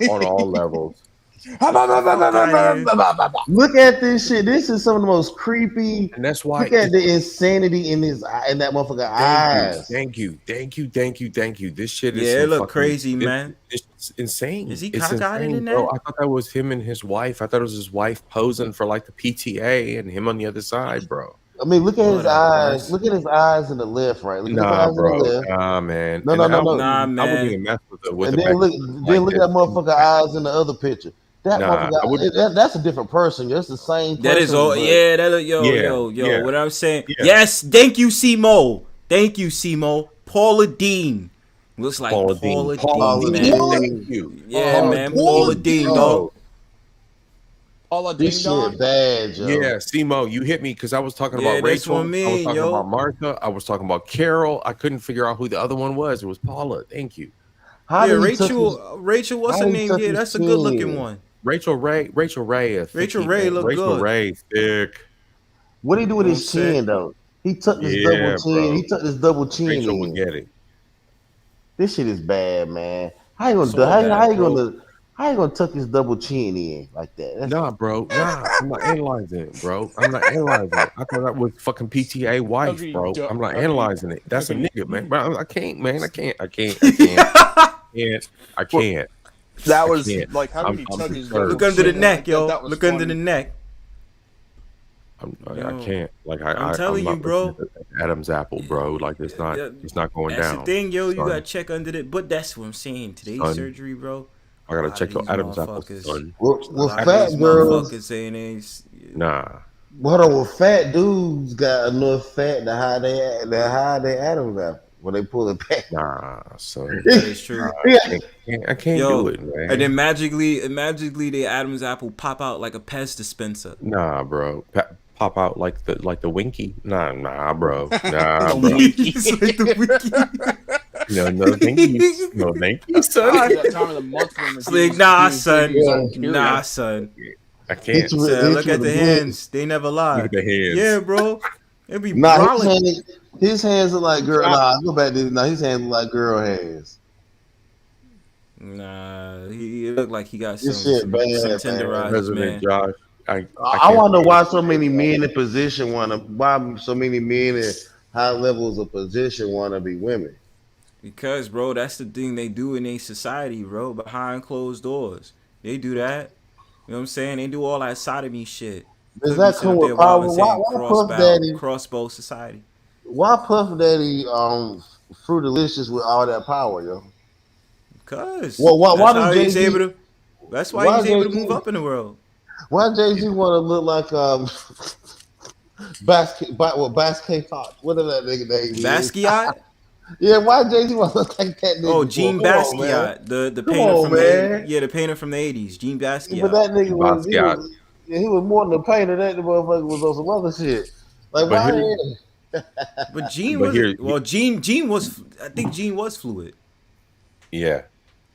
On all levels. Look at this shit. This is some of the most creepy. And that's why. Look at the insanity in his in that motherfucker eyes. Thank you. This shit is. Yeah, it look crazy, man. It's insane. Is he It's cockeyed insane, in bro. that? I thought that was him and his wife. I thought it was his wife posing for like the PTA and him on the other side, bro. I mean, look at his eyes. Look at his eyes in the left, right? Look at his eyes bro. in the left. Nah, man. No. Nah, man. I wouldn't even mess with it. And then look at that motherfucker eyes in the other picture. That motherfucker, that's a different person. That's the same person. That is all. Yeah, yo. What I'm saying. Yeah. Yes, thank you, Simo. Paula Dean. Looks like Paula Dean, man. Thank you. Yeah, man. Paula Dean, dog. Paula Ding This Dong. shit bad, yo. Yeah, Simo, you hit me because I was talking about that's Rachel. what I mean, I was talking yo. about Martha. I was talking about Carol. I couldn't figure out who the other one was. It was Paula. Thank you. Rachel, what's her name? Yeah, that's a good looking one. Rachel Ray. Rachel Ray look good. Rachel Ray, thick. What did he do with his chin though? He took his double chin. Bro. He took his double chin. Rachel will get it. This shit is bad, man. How you gonna So do? How bad, you gonna tuck his double chin in like that? Nah, bro. Nah, I'm not analyzing it, bro. I'm not analyzing it. I thought that was fucking PTA wife, bro. I'm not analyzing it. That's a nigga, man. Bro, I can't, man. I can't. That was like, how did he tuck his double Look under the chin? neck, yo. That was Look funny. under the neck. I can't. Like I'm telling you, bro. Adam's apple, bro. Like it's not going That's down. the thing, yo. You son. gotta check under the. But that's what I'm saying. Today's Son. surgery, bro. I gotta check your Adam's apple, son. Well, fat girls. Nah. What are fat dudes got enough fat to hide their Adam's apple when they pull it back? Nah, son. That is true. I can't do it, man. And then magically, the Adam's apple pop out like a Pez dispenser. Nah, bro. Pop out like the Winky. Nah, bro. Nah, bro. No, thank you. No, thank you, son. That time of the month when It's like, nah, son. I can't. Look at the hands. They never lie. Look at the hands. Yeah, bro. It'd be his hands are like girl. Nah, go back to his hands look like girl hands. Nah, he looked like he got This some shit bad, tenderized, President man. Josh. I wonder why so many men in position why so many men in high levels of position want to be women. Because, bro, that's the thing they do in a society, bro. Behind closed doors, they do that. You know what I'm saying? They do all that sodomy shit. Does that come with power? Why Puff Daddy? Crossbow society. Why Puff Daddy Fruitalicious with all that power, yo? Because why he's able to. That's why he's able to move up in the world. Why Jay-Z want to look like Basquiat? What is that nigga name? Basquiat? Yeah, why Jay-Z want to look like that nigga? Oh, Jean Basquiat, the painter from the painter from the 80s, Jean Basquiat. But that nigga was he was more than a painter. That motherfucker was on some other shit. Like why? But Gene was Gene was. I think Gene was fluid. Yeah.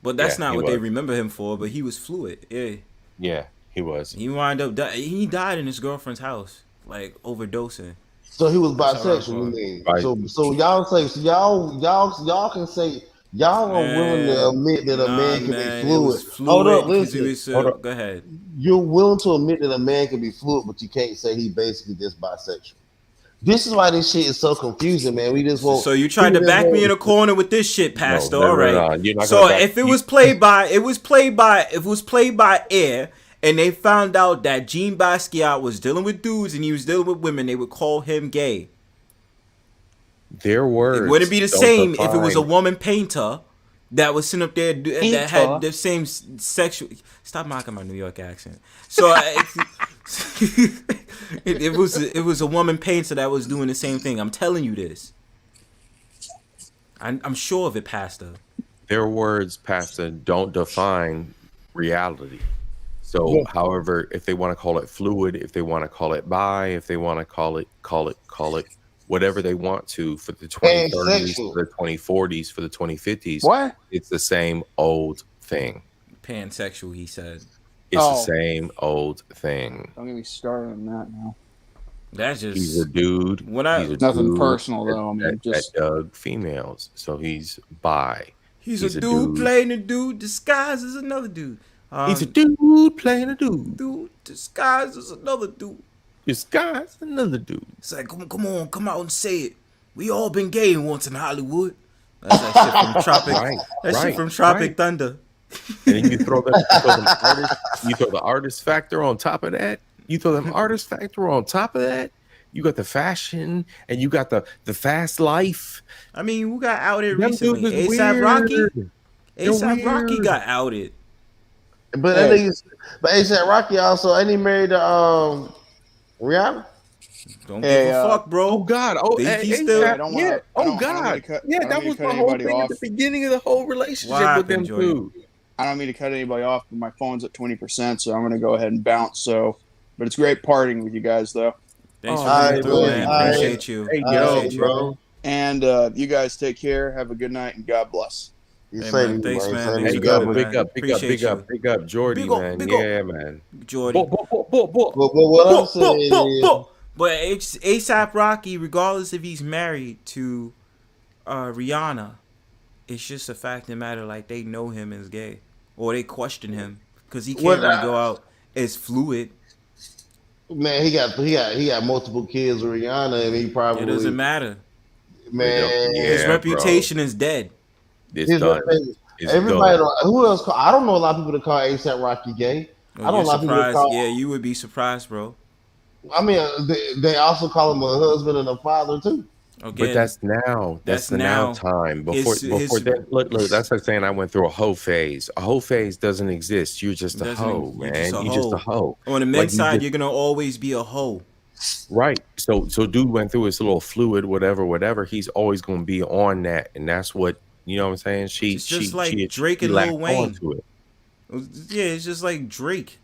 But that's not what they remember him for. But he was fluid. Yeah. Yeah, he was. He wound up. He died in his girlfriend's house, like overdosing. So he was bisexual. You mean? So y'all say y'all can say y'all are willing to admit that a man can be fluid. Hold up, listen. Hold up. Go ahead. You're willing to admit that a man can be fluid, but you can't say he basically just bisexual. This is why this shit is so confusing, man. We just won't. So you tried to back me in a corner with this shit, Passda. All right. So if it was played by air, and they found out that Jean Basquiat was dealing with dudes and he was dealing with women, they would call him gay. Their words. It wouldn't be the same if it was a woman painter that was sitting up there that had the same sexual. Stop mocking my New York accent. So it was a woman painter that was doing the same thing. I'm telling you this. I'm sure of it, Passda. Their words, Passda, don't define reality. So, however, if they want to call it fluid, if they want to call it bi, if they want to call it whatever they want to for the 2030s, for the 2040s, for the 2050s, what? It's the same old thing. Pansexual, he said. It's the same old thing. Don't get me started on that now. That's just he's a dude. Nothing personal though. I mean, just dug females, so he's bi. He's a dude playing a dude disguised as another dude. He's a dude playing a dude. Dude disguised as another dude. Disguised another dude. It's like, come on, come out and say it. We all been gay once in Hollywood. That's that shit from Tropic. Shit from Tropic Thunder. And then you throw the artist factor on top of that. You got the fashion, and you got the fast life. I mean, who got outed recently? ASAP Rocky. ASAP Rocky got outed. But ASAP Rocky also ain't he married to Rihanna? Don't give a fuck, bro. Oh God! Oh, that was my whole thing at the beginning of the whole relationship with them too. I don't mean to cut anybody off, but my phone's at 20%, so I'm going to go ahead and bounce. But it's great partying with you guys, though. Thanks for coming through, man. Appreciate you. Hey, yo, bro. And you guys take care. Have a good night, and God bless. Thanks, man. Big up, Jordy, man. Yeah, man. Jordy. What I'm saying is, but ASAP Rocky, regardless if he's married to Rihanna, it's just a fact of the matter. Like, they know him as gay, or they question him because he can't really go out as fluid. Man, he got multiple kids with Rihanna, and he probably it doesn't matter. Man, his reputation is dead. It's done. Everybody, who else? I don't know a lot of people that call ASAP Rocky gay. I don't know a lot of people that call. Yeah, you would be surprised, bro. I mean, they also call him a husband and a father too. Okay, but that's the now time. Before that, look, that's like saying I went through a hoe phase. A hoe phase doesn't exist. You're just a hoe, man. You're just a hoe. On the men's side, you're gonna always be a hoe. Right. So dude went through his little fluid, whatever. He's always gonna be on that, and that's what you know. What I'm saying It's just like Drake and Lil Wayne. Yeah, it's just like Drake.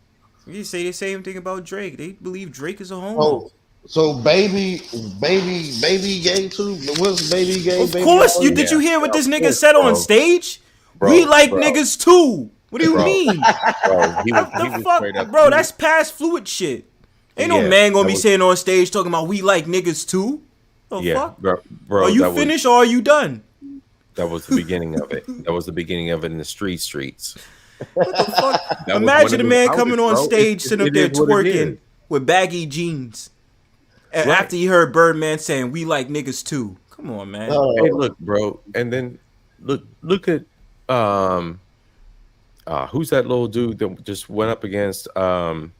You say the same thing about Drake. They believe Drake is a homo. Oh, so baby gay too? What's baby gay? Of course, did you hear what this nigga said on stage? We like niggas too. What do you mean? Bro, that's past fluid shit. Ain't no man gonna be saying on stage talking about we like niggas too. The fuck? Bro, are you finished or are you done? That was the beginning of it. That was the beginning of it in the streets. What the fuck? Imagine a man coming on stage, sitting up there twerking with baggy jeans. And after he heard Birdman saying, we like niggas too. Come on, man. Hey, look, bro. And then look at who's that little dude that just went up against God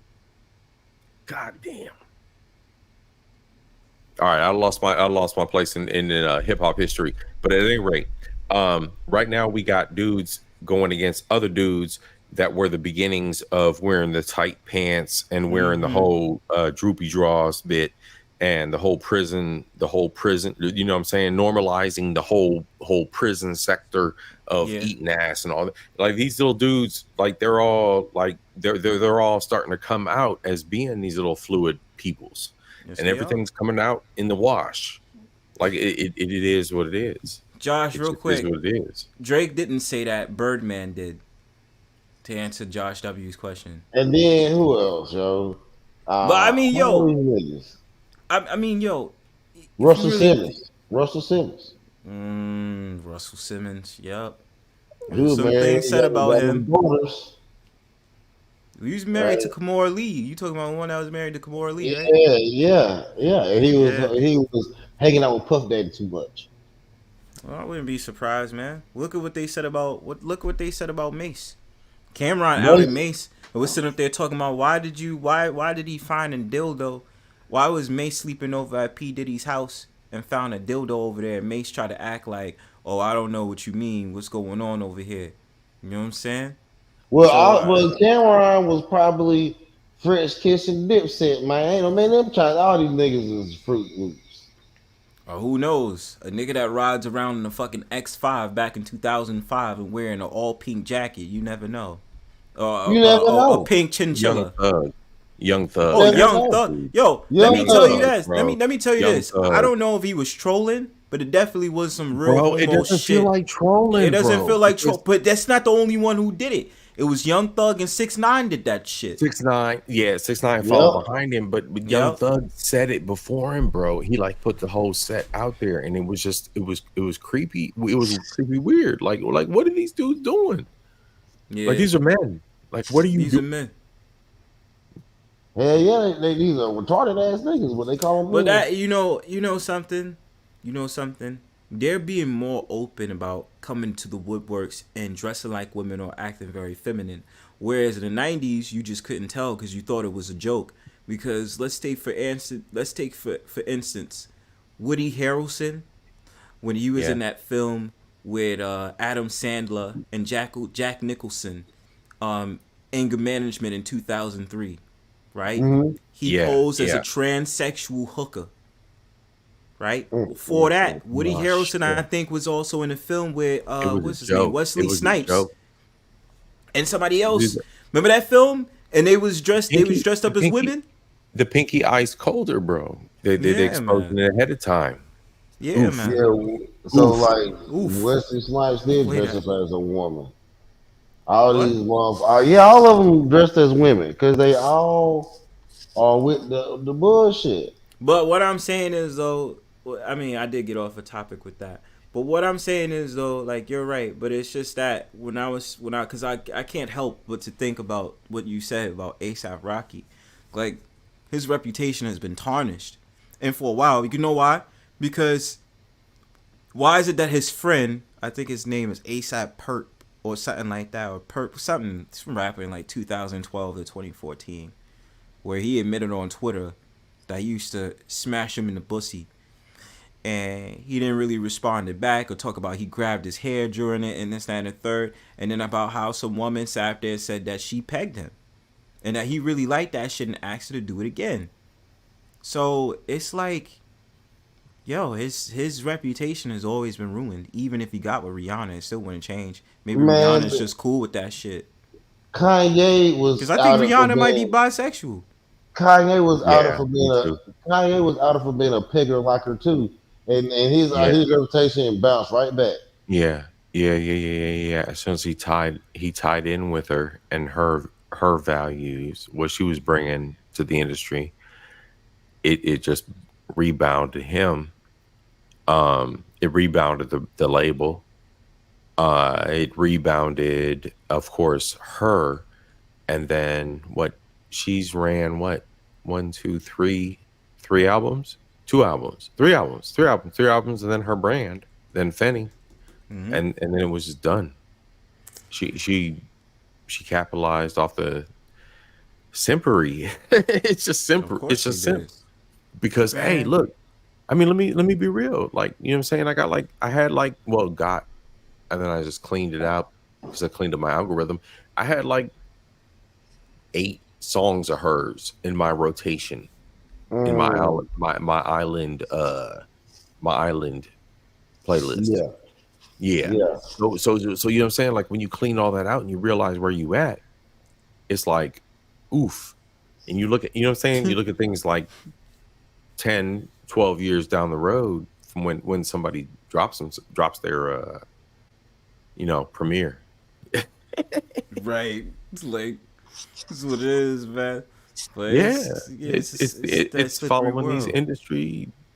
damn. All right, I lost my place in hip hop history. But at any rate, right now we got dudes going against other dudes that were the beginnings of wearing the tight pants and wearing the whole droopy draws bit. and the whole prison, you know what I'm saying, normalizing the whole prison sector of eating ass and all that. Like these little dudes, like they're all like they're all starting to come out as being these little fluid peoples, and everything's coming out in the wash. Like it is what it is. Josh, real quick, is what it is. Drake didn't say that. Birdman did. To answer Josh W's question. And then who else, yo? But I mean, yo. I mean, yo. Russell Simmons. Russell Simmons. Russell Simmons. Yep. Some things said about him. He was married to Kimora Lee. You talking about one that was married to Kimora Lee, right? Yeah. And he was hanging out with Puff Daddy too much. Well, I wouldn't be surprised, man. Look at what they said about Mace. Cameron outed Mace. I was sitting up there talking about why did he find a dildo? Why was Mace sleeping over at P. Diddy's house and found a dildo over there? And Mace tried to act like, oh, I don't know what you mean. What's going on over here? You know what I'm saying? Well, Cameron was probably French kissing Dipset, man. Them trying, all these niggas is Fruit Loops. Or who knows? A nigga that rides around in a fucking X5 back in 2005 and wearing an all pink jacket. You never know. You never know. A pink chinchilla. Young Thug. Oh, Young Thug. Yo, let me tell you this. Let me tell you this. I don't know if he was trolling, but it definitely was some real homo shit. It doesn't feel like trolling. It doesn't feel like troll. But that's not the only one who did it. It was Young Thug and 6ix9ine did that shit. 6ix9ine, yeah, 6ixnine followed behind him, but Young Thug said it before him, bro. He like put the whole set out there, and it was creepy. It was creepy weird. Like what are these dudes doing? Yeah. Like these are men. Like what are you doing? These are men. Hell yeah, these are retarded ass niggas. What they call them? But that you know something. They're being more open about coming to the woodworks and dressing like women or acting very feminine. Whereas in the 90s, you just couldn't tell because you thought it was a joke. Because let's take for instance, Woody Harrelson, when he was in that film with Adam Sandler and Jack Nicholson, Anger Management in 2003, right? Mm-hmm. He posed as a transsexual hooker. Right? For that, Woody Harrelson, I think, was also in a film with what's his name? Wesley Snipes. And somebody else. Remember that film? And they was dressed up as women? The Pinky Ice Colder, bro. They exposed it ahead of time. Yeah, man. Yeah, so Wesley Snipes did dress up as a woman. All these ones, all of them dressed as women because they all are with the bullshit. But what I'm saying is though, I mean, I did get off a topic with that. But what I'm saying is though, like you're right, but it's just that because I can't help but to think about what you said about A$AP Rocky, like his reputation has been tarnished, and for a while, you know why? Because why is it that his friend, I think his name is A$AP Perp or something like that, or Perp something, some rapper in like 2012 to 2014, where he admitted on Twitter that he used to smash him in the pussy. And he didn't really respond back or talk about he grabbed his hair during it and this, that, and the third. And then about how some woman sat there and said that she pegged him. And that he really liked that shit and asked her to do it again. So it's like, yo, his reputation has always been ruined. Even if he got with Rihanna, it still wouldn't change. Maybe Rihanna's just cool with that shit. Kanye was, because I think Rihanna might be bisexual. Kanye was out for being a pigger like her too, and his reputation bounced right back. Yeah. As soon as he tied in with her and her values, what she was bringing to the industry, it just rebounded him. It rebounded the label. It rebounded, of course, her, and then what? She's ran what? 1, 2, 3 albums, 2 albums, 3 albums, and then her brand, then Fenny, and then it was just done. She capitalized off the simpery. It's just simper. It's just simp. Because hey, look, I mean, let me be real. Like, you know what I'm saying? And then I just cleaned it out because I cleaned up my algorithm. I had like 8 songs of hers in my rotation in my island playlist. Yeah. So you know what I'm saying? Like when you clean all that out and you realize where you at, it's like, oof. And you look at, you know what I'm saying? You look at things like 10, 12 years down the road from when somebody drops their premiere. Right. It's like, this is what it is, man. But it's following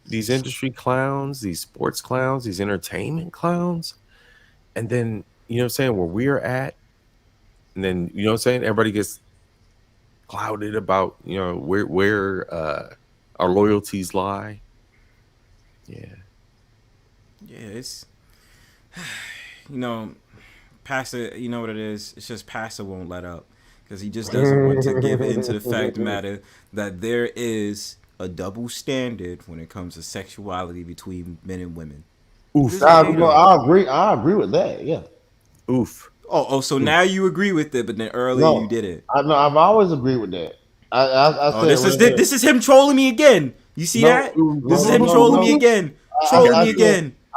these industry clowns, these sports clowns, these entertainment clowns. And then, you know what I'm saying, where we're at, and then, you know what I'm saying, everybody gets clouded about, you know, where our loyalties lie. Yeah, it's, you know, Passda, you know what it is? It's just Passda won't let up because he just doesn't want to give in to the fact of the matter that there is a double standard when it comes to sexuality between men and women. Oof. I agree with that. Yeah. Oof. So now you agree with it, but then earlier you didn't. I've always agreed with that. This is him trolling me again. You see that? This is him trolling me again.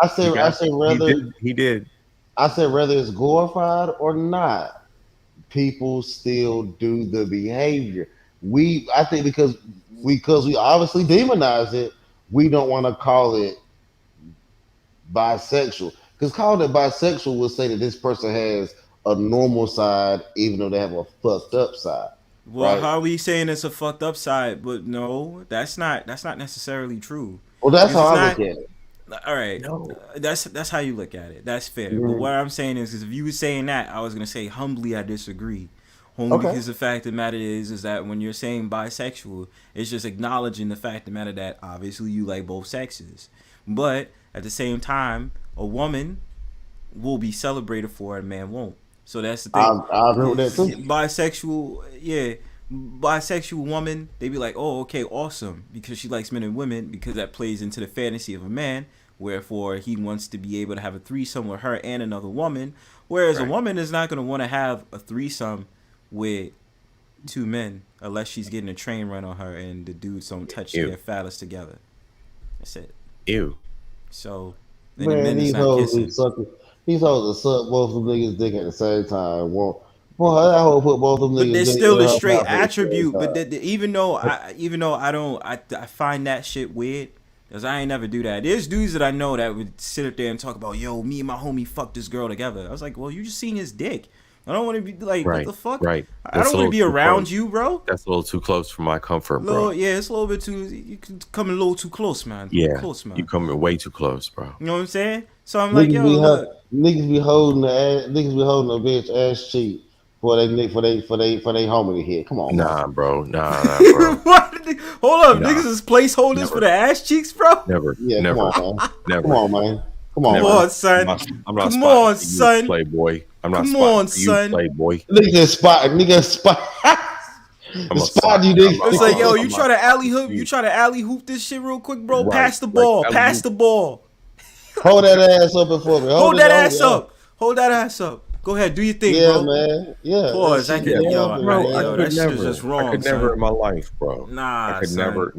I said whether he did. I said whether it's glorified or not, people still do the behavior. I think because we obviously demonize it, we don't want to call it bisexual. Because calling it bisexual would say that this person has a normal side, even though they have a fucked up side. Well, right? how are we saying it's a fucked up side? But no, that's not necessarily true. Well, that's how I look at it. All right, that's how you look at it. That's fair. But what I'm saying is if you were saying that, I was gonna say humbly I disagree. Only because the fact of the matter is that when you're saying bisexual, it's just acknowledging the fact of the matter that obviously you like both sexes. But at the same time, a woman will be celebrated for it, a man won't. So that's the thing. I agree with that too. Bisexual woman, they be like, oh, okay, awesome, because she likes men and women, because that plays into the fantasy of a man, wherefore he wants to be able to have a threesome with her and another woman, whereas a woman is not going to want to have a threesome with two men unless she's getting a train run on her and the dudes don't touch their phallus together. That's it. Ew. So, man, these hoes will suck both of them niggas' dick at the same time. Well, that hoe put both of them niggas. But there's still a straight attribute. But even though I find that shit weird, because I ain't never do that. There's dudes that I know that would sit up there and talk about, yo, me and my homie fucked this girl together. I was like, well, you just seen his dick. I don't want to be like, what the fuck? Right. I don't want to be around you, bro. That's a little too close for my comfort, bro. It's a little bit too. You can come a little too close, man. Close, man. You coming way too close, bro. You know what I'm saying? So I'm like, yo, niggas be holding a bitch ass cheek for they homie to hit. Come on, nah, bro. Nah, bro. Hold up, niggas is placeholders for the ass cheeks, bro. Never. Come on, man. Never. Come on, man. Come on, son. I'm not Come on, son. Playboy. I'm not Come on, son. Playboy. Nigga spot. Spot you, nigga. It's like, yo, you try to alley hoop this shit real quick, bro. Right. Pass the ball. Pass the ball. Hold that ass up for me. Hold that ass up. Hold that ass up. Go ahead, do your thing, bro. Man. Yeah. Pause. That shit's just wrong. I could never in my life, bro. Nah, I could never.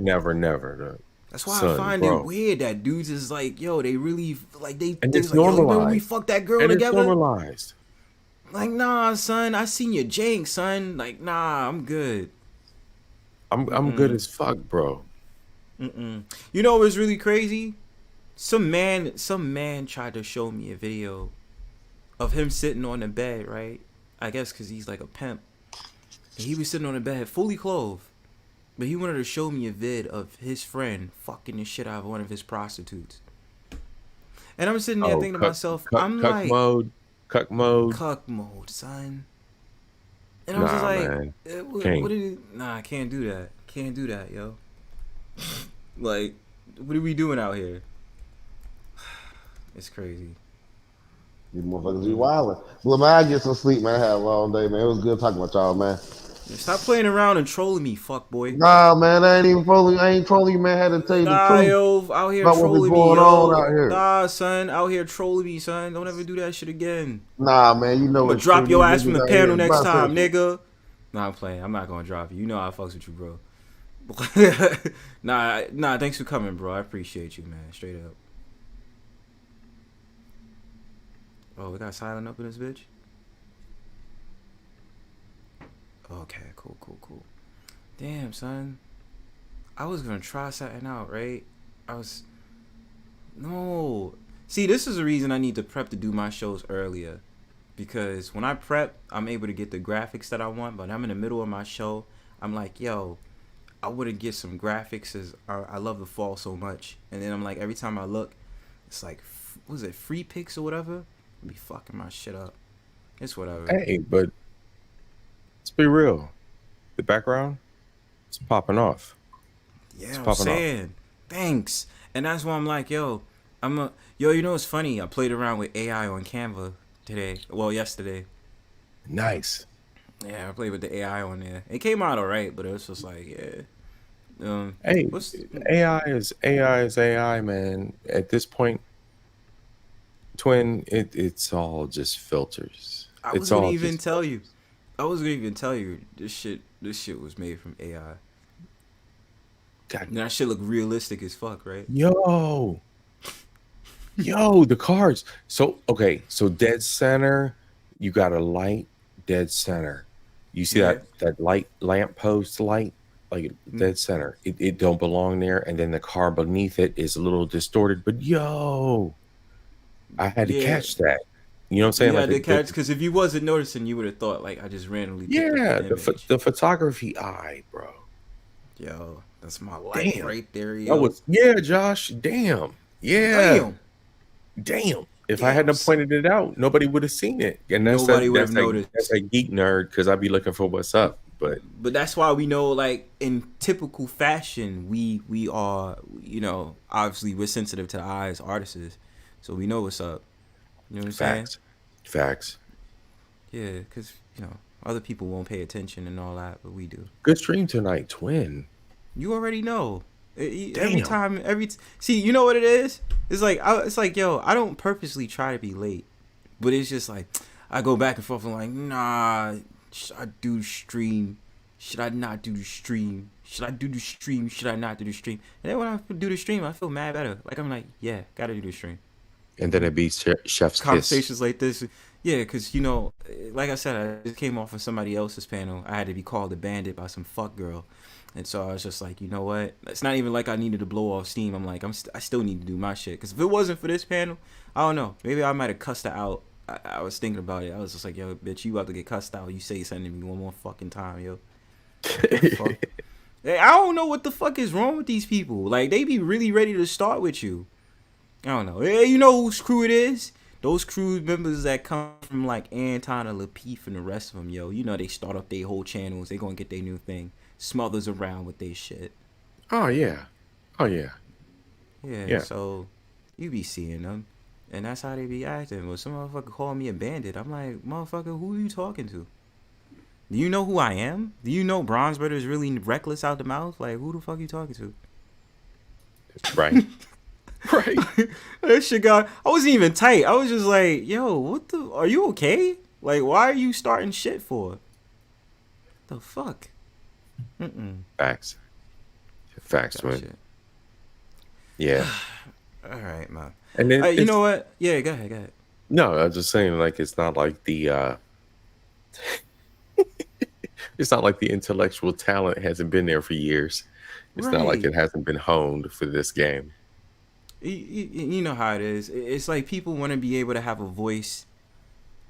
That's why I find it weird that dudes is like, yo, they really like they. And it's like, normalized. Yo, we fuck that girl and together. It's normalized. Like, nah, son. I seen your jank, son. Like, nah, I'm good. I'm good as fuck, bro. You know what's really crazy? Some man tried to show me a video of him sitting on the bed, right? I guess because he's like a pimp. And he was sitting on the bed, fully clothed. But he wanted to show me a vid of his friend fucking the shit out of one of his prostitutes. And I'm sitting there thinking to myself, I'm like... Cuck mode, son. And I was just like, I can't do that. Can't do that, yo. Like, what are we doing out here? It's crazy. You motherfuckers be wildin'. Well, man, I get some sleep, man. I had a long day, man. It was good talking about y'all, man. Stop playing around and trolling me, fuck boy. Nah, man, I ain't trolling you, man. I had to tell you the truth. Yo, out here trolling me, yo. Out here. Nah, son, out here trolling me, son. Don't ever do that shit again. Nah, man, you know I'm gonna drop your ass from the panel next time, nigga. Nah, I'm playing. I'm not gonna drop you. You know I fucks with you, bro. Nah. Thanks for coming, bro. I appreciate you, man. Straight up. Oh, we got silent up in this bitch. Okay, cool. Damn, son. I was gonna try something out, right? No. See, this is the reason I need to prep to do my shows earlier. Because when I prep, I'm able to get the graphics that I want. But I'm in the middle of my show. I'm like, yo, I wouldn't get some graphics as I love the fall so much. And then I'm like, every time I look, it's like, what is it, free pics or whatever? I'll be fucking my shit up. It's whatever. Hey, but let's be real. The background, it's popping off. Yeah, I'm saying. Thanks. And that's why I'm like, yo, you know what's funny? I played around with AI on Canva yesterday. Nice. Yeah, I played with the AI on there. It came out alright, but it was just like, yeah. Hey, AI is AI, man. At this point, twin, it's all just filters. I was gonna even tell you this shit was made from AI. God, that shit look realistic as fuck, right? Yo, the cards. So dead center, you got a light dead center. You see that light lamppost light, like dead center. It don't belong there, and then the car beneath it is a little distorted. But I had to catch that. You know what I'm saying? You had to catch, because if you wasn't noticing, you would have thought like I just randomly. The photography eye, bro. Yo, that's my life right there. Yo. That was Josh. Damn. Yeah. Damn. If I hadn't pointed it out, nobody would have seen it. And nobody would have noticed. That's a geek nerd, because I'd be looking for what's up. But that's why we know, like, in typical fashion, we are, obviously we're sensitive to the eyes, artists, so we know what's up. You know what I'm saying? Facts. Yeah, because other people won't pay attention and all that, but we do. Good stream tonight, twin. You already know. See, you know what it is? It's like, yo, I don't purposely try to be late, but it's just like I go back and forth and like, nah, should I do the stream? Should I not do the stream? Should I do the stream? Should I not do the stream? And then when I do the stream, I feel mad better. Like, I'm like, yeah, gotta do the stream. And then it be chef's conversations kiss. Like this. Yeah, because, like I said, I just came off of somebody else's panel. I had to be called a bandit by some fuck girl. And so I was just like, you know what? It's not even like I needed to blow off steam. I'm like, I still need to do my shit. Because if it wasn't for this panel, I don't know. Maybe I might have cussed her out. I was thinking about it. I was just like, yo, bitch, you about to get cussed out. You say something to me one more fucking time, yo. Hey, I don't know what the fuck is wrong with these people. Like, they be really ready to start with you. I don't know. Hey, you know whose crew it is? Those crew members that come from like Anton and Lapeef and the rest of them, yo. They start up their whole channels. They gonna get their new thing. Smothers around with their shit. Oh yeah. Yeah. So you be seeing them, and that's how they be acting. Well, some motherfucker call me a bandit. I'm like, motherfucker, who are you talking to? Do you know who I am? Do you know Bronzebird is really reckless out the mouth? Like, who the fuck are you talking to? Right. Right. That shit got. I wasn't even tight. I was just like, yo, what the? Are you okay? Like, why are you starting shit for? The fuck? Facts, man. Yeah. All right, man. And then you know what? Yeah, go ahead. No, I was just saying, like, it's not like the it's not like the intellectual talent hasn't been there for years. It's not like it hasn't been honed for this game. You know how it is. It's like people want to be able to have a voice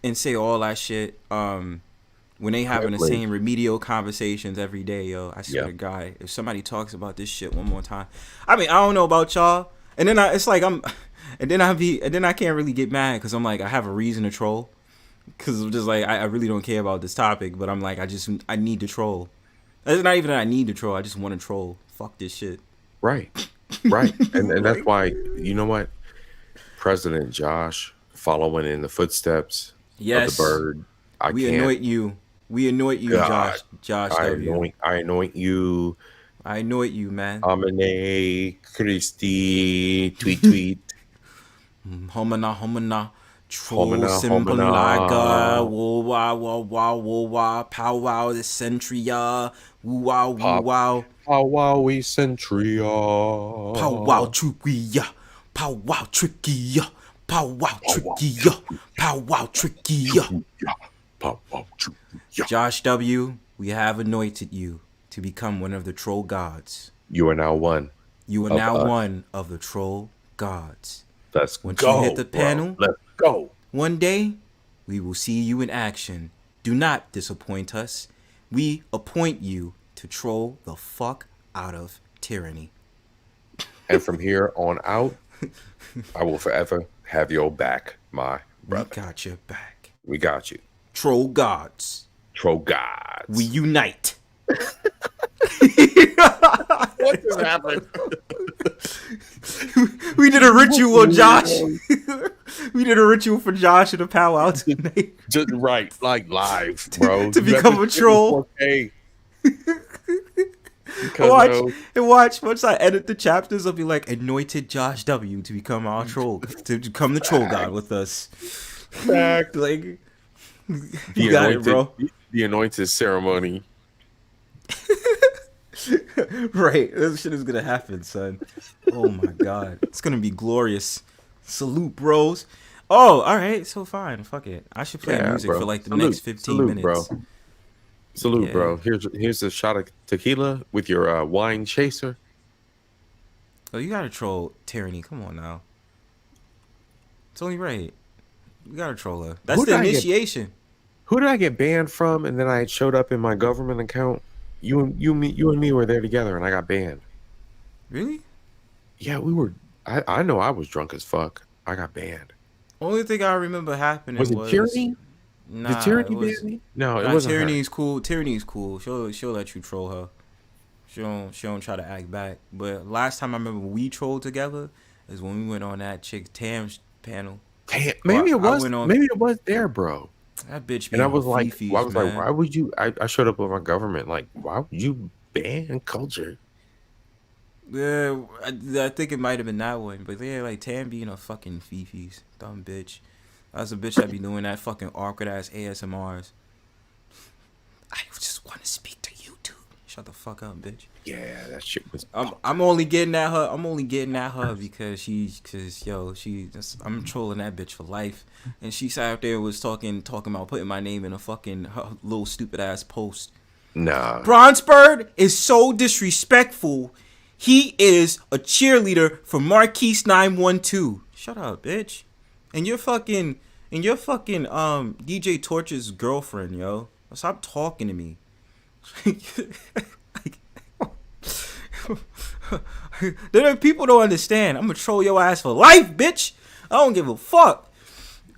and say all that shit when they having the same remedial conversations every day, yo. I swear to God, if somebody talks about this shit one more time, I mean, I don't know about y'all, and then I can't really get mad because I'm like, I have a reason to troll, because I'm just like, I really don't care about this topic, but I'm like, I need to troll. It's not even that I need to troll. I just want to troll. Fuck this shit. Right. And that's why, you know what, President Josh following in the footsteps of the bird. We anoint you, God, Josh. I anoint you. I anoint you, man. Amine Christi tweet. Homina. Troll Homina, symbol homina. lager, woo wah, powwow the centria, woo wow, Powwow Centria. powwow trickia, powwow trickia, powwow trickia, powwow trickia. Josh W., we have anointed you to become one of the troll gods. You are now one. You are of now us. one of the troll gods. Let's Once go. you hit the bro. panel, Let's go. one day we will see you in action. Do not disappoint us. We appoint you to troll the fuck out of tyranny. And from here on out, I will forever have your back, my brother. We got your back. We got you. Troll gods. Troll gods. We unite. What just happened? We did a ritual, Josh. We did a ritual for Josh in a powwow tonight. Just right, like live, bro. To become a troll. Hey. Watch. Once I edit the chapters, I'll be like, anointed Josh W. to become our troll, to become the troll god with us. Fact. Like, you got it, bro. The anointed ceremony. Right, this shit is gonna happen, son. Oh my god, it's gonna be glorious. Salute, bros. Oh, all right, so fine, fuck it. I should play music bro. for like the next 15 minutes. Bro. Salute, Yeah. bro. Here's a shot of tequila with your wine chaser. Oh, you gotta troll tyranny. Come on now. It's only right. You gotta troll her. That's the initiation. Who did I get banned from? And then I showed up in my government account. You and me were there together, and I got banned. Really? Yeah, we were. I know I was drunk as fuck. I got banned. Only thing I remember happening was tyranny? Nah, Did tyranny it was, ban me? No, it nah, wasn't. Tyranny's cool. Tyranny's cool. She'll let you troll her. She don't try to act back. But last time I remember we trolled together is when we went on that chick Tam's panel. Maybe it was there, bro. That bitch. And I was like, fifis, why would you? I showed up with my government. Like, why would you ban culture? Yeah, I think it might have been that one. But yeah, like Tam being a fucking fifis, dumb bitch. That's a bitch that be doing that fucking awkward ass ASMRs. I just want to speak to you, dude. Shut the fuck up, bitch. Yeah, that shit was. I'm only getting at her. because I'm trolling that bitch for life. And she sat out there was talking about putting my name in a fucking her little stupid ass post. Nah. Bronzebird is so disrespectful. He is a cheerleader for Marquis 912. Shut up, bitch. And you're fucking DJ Torch's girlfriend, yo. Stop talking to me. People don't understand. I'm gonna troll your ass for life, bitch. I don't give a fuck.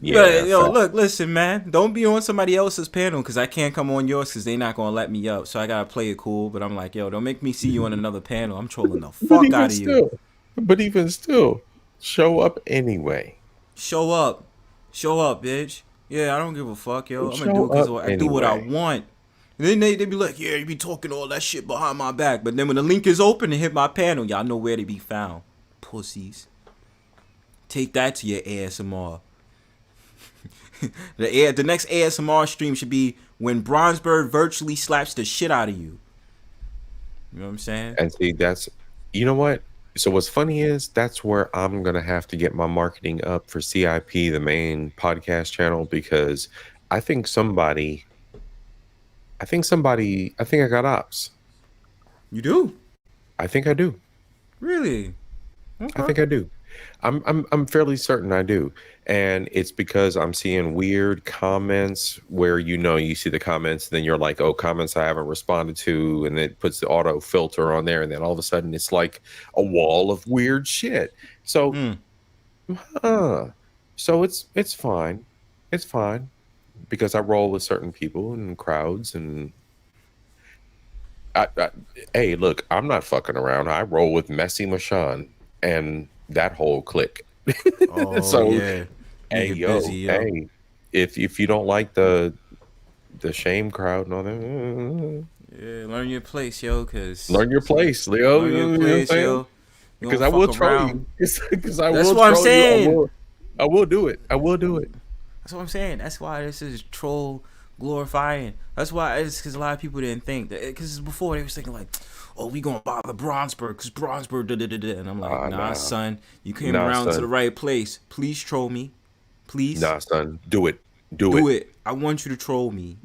Yeah, but, yo, look, listen, man. Don't be on somebody else's panel because I can't come on yours because they not gonna let me up. So I gotta play it cool. But I'm like, yo, don't make me see you on another panel. I'm trolling the fuck out of you. But even still, show up anyway. Show up, bitch. Yeah, I don't give a fuck, yo. I'm gonna do it because I do what I want. And then they be like, yeah, you be talking all that shit behind my back. But then when the link is open and hit my panel, y'all know where to be found. Pussies. Take that to your ASMR. The next ASMR stream should be when Bronzebird virtually slaps the shit out of you. You know what I'm saying? And see, you know what? So what's funny is that's where I'm going to have to get my marketing up for CIP, the main podcast channel, because I think I got ops. You do? I think I do. Really? Okay. I think I do. I'm fairly certain I do. And it's because I'm seeing weird comments where you see the comments and then you're like, oh, comments I haven't responded to, and it puts the auto filter on there, and then all of a sudden it's like a wall of weird shit. So so it's fine. It's fine. Because I roll with certain people and crowds, and hey, look, I'm not fucking around. I roll with Messy Mashawn and that whole clique. Oh, so, yeah. Hey, Busy, yo. hey, if you don't like the shame crowd and all that, yeah, learn your place, yo. Learn your place, Leo. Learn your place, yo. Because I will troll you. Because I That's will what I'm troll saying. you. I will do it. I will do it. That's what I'm saying. That's why this is troll glorifying. That's why it's because a lot of people didn't think that. Because before they was thinking like, oh, we gonna bother Bronzebird because Bronzebird and I'm like, nah, son, you came around to the right place. Please troll me, please. Nah, son, do it. Do it. I want you to troll me.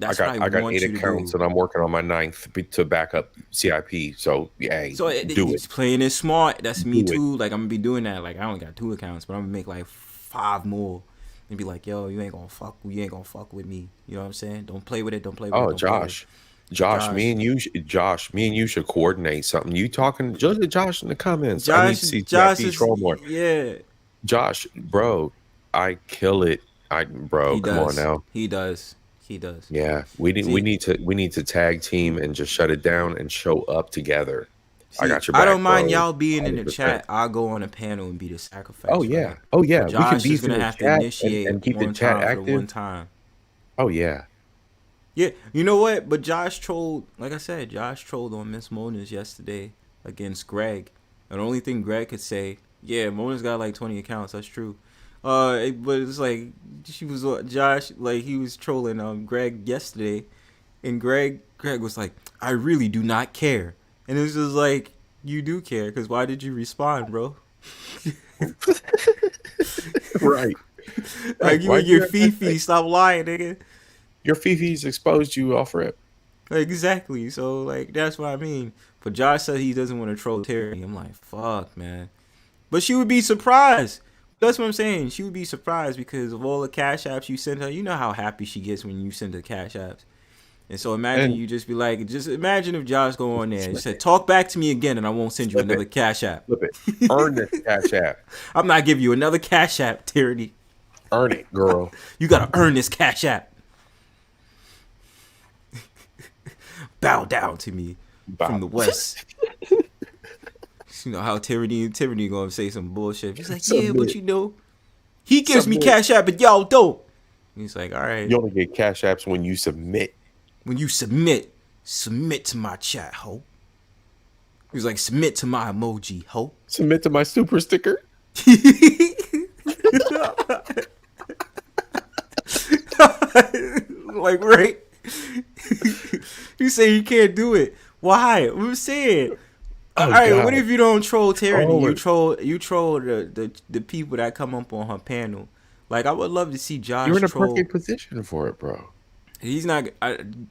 That's what I want 8 you to accounts do. and I'm working on my 9th to back up CIP. So yeah, So do it's it. playing it smart. That's me Do it. too. Like I'm gonna be doing that. Like I only got 2 accounts, but I'm gonna make like 5 more and be like, yo, you ain't gonna fuck with me. You know what I'm saying? Don't play with it. Don't play with it. Oh, Don't play with Josh, me and you should coordinate something. You talking just to Josh in the comments. I need to see Josh CIP troll more. Yeah. Josh, bro, I kill it. Come on now. He does. Yeah, we need to tag team and just shut it down and show up together. I got your back. I don't mind bro. y'all being in the 100%. chat. I'll go on a panel and be the sacrifice. Oh yeah, right? oh yeah. But We can Josh be is gonna have to initiate and keep one the chat time active. for one time. Oh yeah. Yeah, you know what? But Josh trolled, like I said, Josh trolled on Miss Mona's yesterday against Greg. And the only thing Greg could say, yeah, Mona's got like 20 accounts. That's true. But it's like Josh, like he was trolling Greg yesterday, and Greg was like, I really do not care, and it was just like, you do care, because why did you respond, bro? Right. Like you and your Fifi, stop lying, nigga. Your Fifi's exposed you off rip. Exactly. So like that's what I mean. But Josh said he doesn't want to troll Terry. I'm like, fuck, man. But she would be surprised. That's what I'm saying. She would be surprised because of all the cash apps you send her. You know how happy she gets when you send her cash apps. And so imagine you just be like, just imagine if Josh go on there and said, talk back to me again and I won't send you another cash app. Flip it. Earn this cash app. I'm not giving you another cash app, Tyranny. Earn it, girl. You got to earn this cash app. Bow down to me from the west. You know how Tyranny gonna say some bullshit. He's like, yeah, but you know, he gives me cash app, but y'all don't. He's like, all right. You only get cash apps when you submit. When you submit to my chat, ho. He's like, submit to my emoji, ho. Submit to my super sticker. Like, right? You say you can't do it. Why? I'm saying. All right, God. What if you don't troll Tyranny? You troll the people that come up on her panel. Like, I would love to see Josh. You're in a troll. perfect position for it, bro. He's not.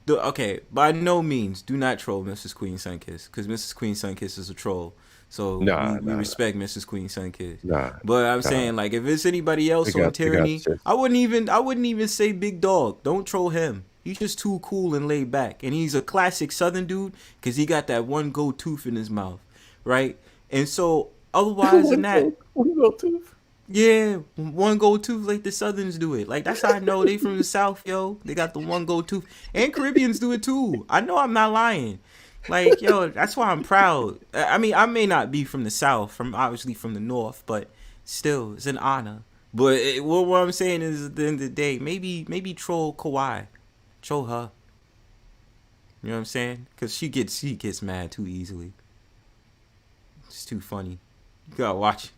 Okay, by no means, do not troll Mrs. Queen Sunkissed, because Mrs. Queen Sunkissed is a troll. So we respect Mrs. Queen Sunkissed. But I'm saying, like, if it's anybody else on Tyranny, I wouldn't even say Big Dog. Don't troll him. He's just too cool and laid back, and he's a classic Southern dude because he got that one gold tooth in his mouth, right? And so otherwise than that, one gold tooth. Yeah, one gold tooth like the Southerns do it. Like that's how I know they from the South, yo. They got the one gold tooth, and Caribbeans do it too. I know I'm not lying. Like yo, that's why I'm proud. I mean, I may not be from the South, obviously from the North, but still, it's an honor. But what I'm saying is, at the end of the day, maybe troll Kawhi. Troll her. You know what I'm saying? Because she gets mad too easily. It's too funny. You gotta watch it.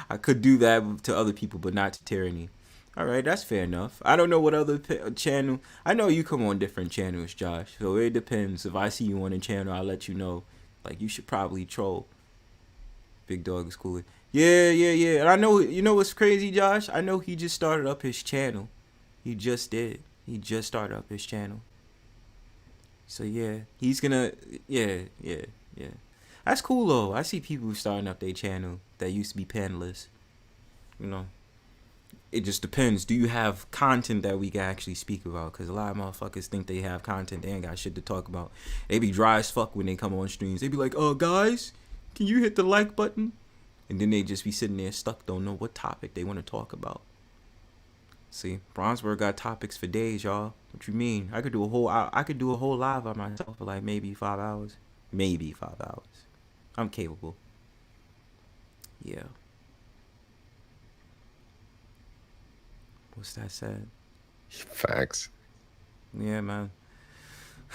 I could do that to other people, but not to Tyranny. All right, that's fair enough. I don't know what other channel. I know you come on different channels, Josh. So it depends. If I see you on a channel, I'll let you know. Like, you should probably troll. Big Dog is cool. Yeah. And I know, you know what's crazy, Josh? I know he just started up his channel. He just did. He just started up his channel. So yeah, he's gonna, yeah. That's cool though. I see people starting up their channel that used to be panelists. You know, it just depends. Do you have content that we can actually speak about? Because a lot of motherfuckers think they have content, they ain't got shit to talk about. They be dry as fuck when they come on streams. They be like, guys, can you hit the like button? And then they just be sitting there stuck, don't know what topic they want to talk about. See, Bronzebird got topics for days, y'all. What you mean? I could do a whole live by myself for like maybe 5 hours. Maybe 5 hours. I'm capable. Yeah. What's that said? Facts. Yeah, man.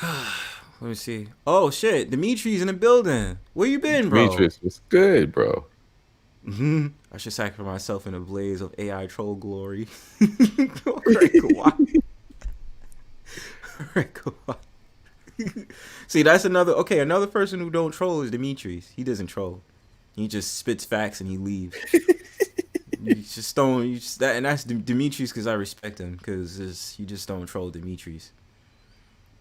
Let me see. Oh shit, Demetris in the building. Where you been, bro? Demetris, what's good, bro? I should sacrifice myself in a blaze of AI troll glory. Alright, Kawhi. See, that's another person who don't troll is Demetris. He doesn't troll. He just spits facts and he leaves. And that's Demetris because I respect him, because you just don't troll Demetris.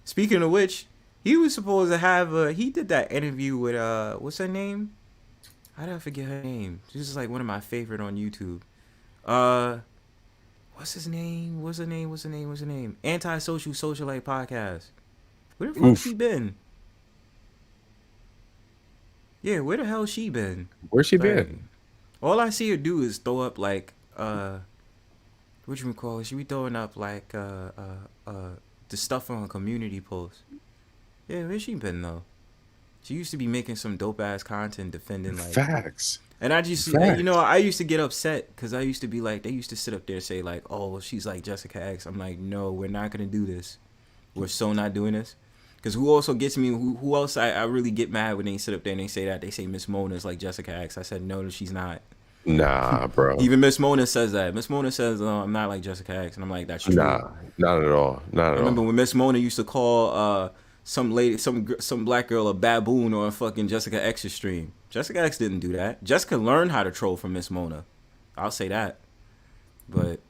Speaking of which, he was supposed to have he did that interview with what's her name? How did I forget her name? This is like one of my favorite on YouTube. What's his name? What's her name? Antisocial Socialite Podcast. Where the fuck she been? Yeah, where the hell she been? Where's she been? All I see her do is throw up like what you call it? She be throwing up like the stuff on community posts. Yeah, where she been though? She used to be making some dope ass content defending like facts. And I just I used to get upset because I used to be like, they used to sit up there and say like, oh, she's like Jessica X. I'm like, no, we're not gonna do this. We're so not doing this. Because who also gets me, who else I really get mad when they sit up there and they say that. They say Miss Mona is like Jessica X. I said, no, she's not. Nah, bro. Even Miss Mona says that. Miss Mona says, I'm not like Jessica X. And I'm like, that's true. Nah, not at all. Not at all. I remember when Miss Mona used to call some lady, some black girl a baboon or a fucking Jessica X's stream. Jessica X didn't do that. Jessica learned how to troll from Miss Mona. I'll say that. But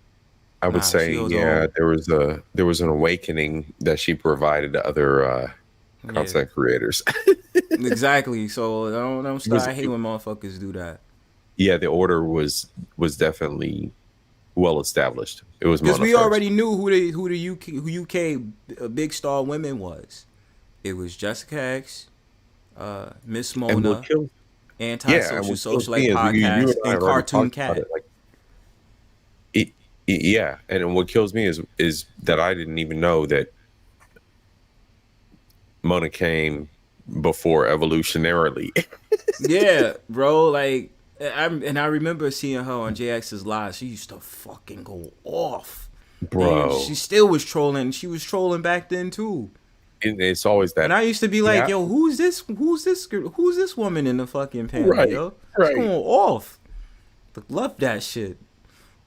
I would say, yeah, there was an awakening that she provided to other content creators. Exactly. So don't start. I hate when motherfuckers do that. Yeah, the order was definitely well established. It was because we already knew who the UK big star women was. It was Jessica X, Miss Mona, Antisocial Socialite Podcast, and Cartoon Cat. Yeah, and what kills me is that I didn't even know that Mona came before evolutionarily. Yeah, bro. Like, I remember seeing her on JX's live. She used to fucking go off, bro. And she still was trolling. She was trolling back then too. It's always that. And I used to be like, yo, who's this woman in the fucking panel, yo? She's going off. Love that shit.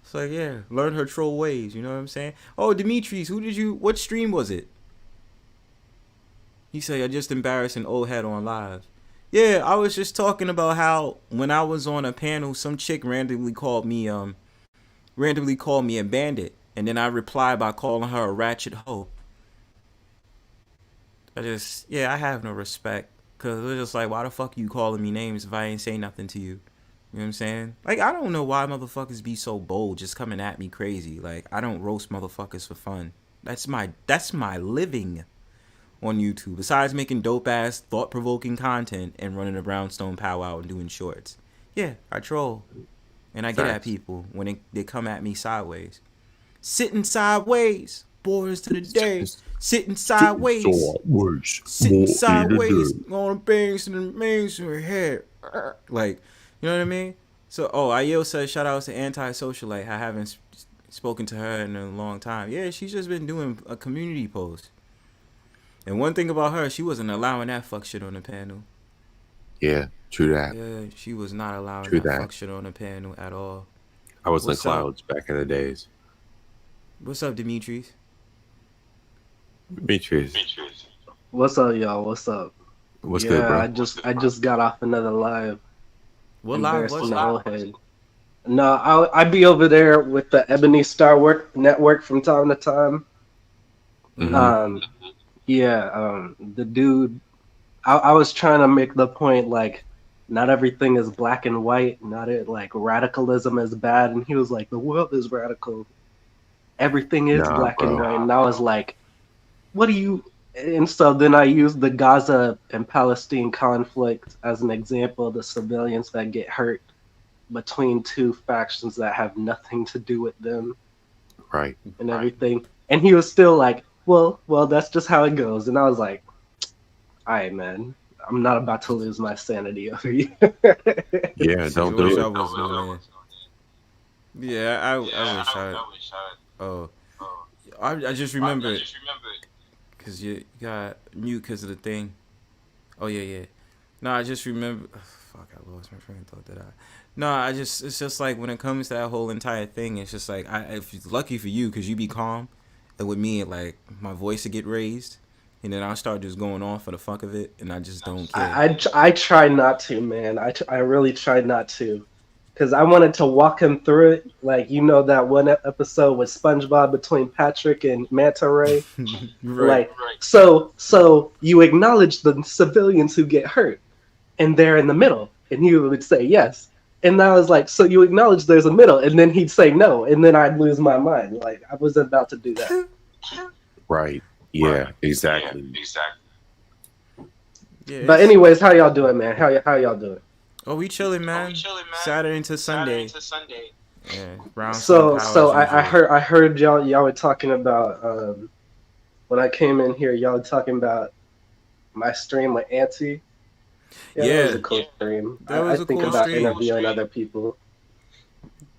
It's like, yeah, learn her troll ways. You know what I'm saying? Oh, Demetris, what stream was it? He said, I just embarrassed an old head on live. Yeah, I was just talking about how when I was on a panel, some chick randomly called me a bandit, and then I replied by calling her a ratchet hoe. I have no respect, because it's just like, why the fuck you calling me names if I ain't say nothing to you? You know what I'm saying? Like, I don't know why motherfuckers be so bold just coming at me crazy. Like, I don't roast motherfuckers for fun. That's my living on YouTube. Besides making dope-ass, thought-provoking content and running a Brownstone Powwow and doing shorts. Yeah, I troll. And I get at people when they come at me sideways. Sitting sideways. Boys to the day. Sitting sideways. Sitting sideways. On the banks and the mains in her head. Like, you know what I mean? So, Ayo says, shout outs to Antisocialite. I haven't spoken to her in a long time. Yeah, she's just been doing a community post. And one thing about her, she wasn't allowing that fuck shit on the panel. Yeah, true that. Yeah, she was not allowing that fuck shit on the panel at all. I was in the clouds back in the days. What's up, Demetris? What's up, y'all? What's up? What's good, bro? I just got off another live. What live was that? No, I'd be over there with the Ebony Star Network from time to time. Mm-hmm. The dude, I was trying to make the point, like, not everything is black and white, like radicalism is bad, and he was like, the world is radical, everything is black and white, and I was like, what do you? And so then I used the Gaza and Palestine conflict as an example of the civilians that get hurt between two factions that have nothing to do with them, right? And everything, and he was still like, well, that's just how it goes. And I was like, all right, man, I'm not about to lose my sanity over you. Yeah, don't do it. Yeah, I wish I just remembered because you got mute because of the thing. Oh, yeah. No, I just remember. fuck, I lost my train of thought. Did I? No, it's just like when it comes to that whole entire thing, it's just like if it's lucky for you, cause you be calm, and with me, like my voice would get raised, and then I'll start just going on for the fuck of it, and I just don't care. I try not to, man. I really try not to, because I wanted to walk him through it. Like, you know, that one episode with SpongeBob between Patrick and Manta Ray. Right. So you acknowledge the civilians who get hurt, and they're in the middle, and he would say yes. And I was like, so you acknowledge there's a middle, and then he'd say no, and then I'd lose my mind. Like, I wasn't about to do that. Right. Yeah, exactly. Yeah, But anyways, how y'all doing, man? How y'all doing? Oh, we chilling, man. Saturday into Sunday. Yeah, So Brownstone Powwow as usual. I heard y'all were talking about when I came in here, y'all were talking about my stream with Auntie. Yeah, that was a cool stream. I think about interviewing other people.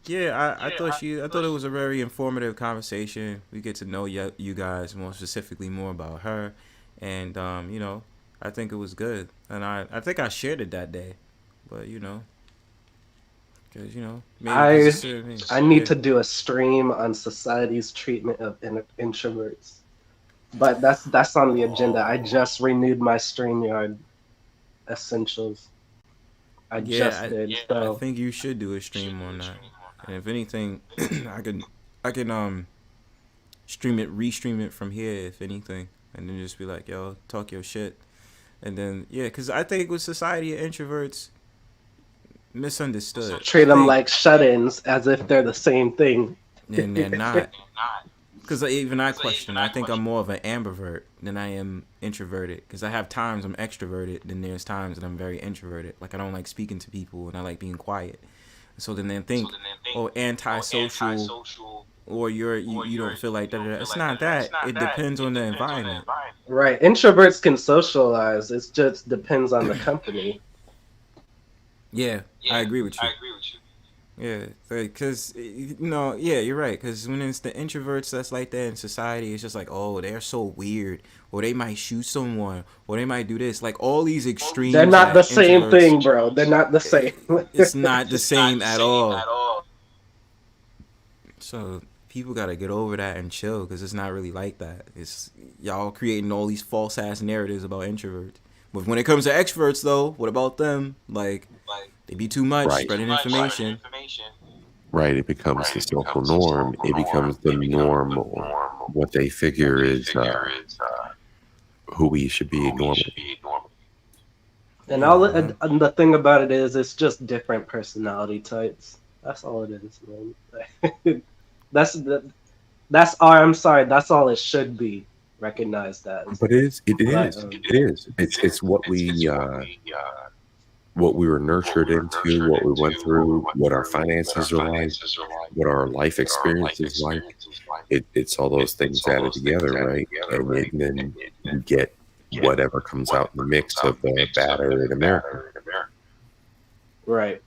Yeah, I thought it was a very informative conversation. We get to know you guys, more specifically more about her, and you know, I think it was good, and I think I shared it that day, but you know, because you know, maybe I need to do a stream on society's treatment of introverts, but that's on the agenda. I just renewed my StreamYard essentials. I did. So I think you should do a stream on that. And if anything, I can restream it from here, if anything, and then just be like, yo, talk your shit, and then because I think with society of introverts, misunderstood. Treat them like shut-ins as if they're the same thing. And they're not. Because even I question. I think I'm more of an ambivert than I am introverted. Because I have times I'm extroverted, then there's times that I'm very introverted. Like I don't like speaking to people, and I like being quiet. So then they think, oh, antisocial, or you don't feel like that. It's not that. It depends on the environment. Right. Introverts can socialize. It just depends on the company. Yeah, I agree with you. Yeah, because, you know, yeah, you're right. Because when it's the introverts that's like that in society, it's just like, oh, they're so weird. Or they might shoot someone. Or they might do this. Like, all these extremes. They're not the same thing, bro. They're not the same. It's not the same at all. So, people got to get over that and chill. Because it's not really like that. It's y'all creating all these false-ass narratives about introverts. But when it comes to extroverts, though, what about them? Like they be too much, spreading information. Right, it becomes the social norm. It becomes the norm, or what they figure is who we should be normal. And and the thing about it is, it's just different personality types. That's all it is, man. That's I'm sorry. That's all it should be recognized as. But it is. It's what we were nurtured into, what we went through, what our finances are like, what our life experience is like. It's all those things added together, right? And then you get whatever comes out in the mix of the batter in America. Right.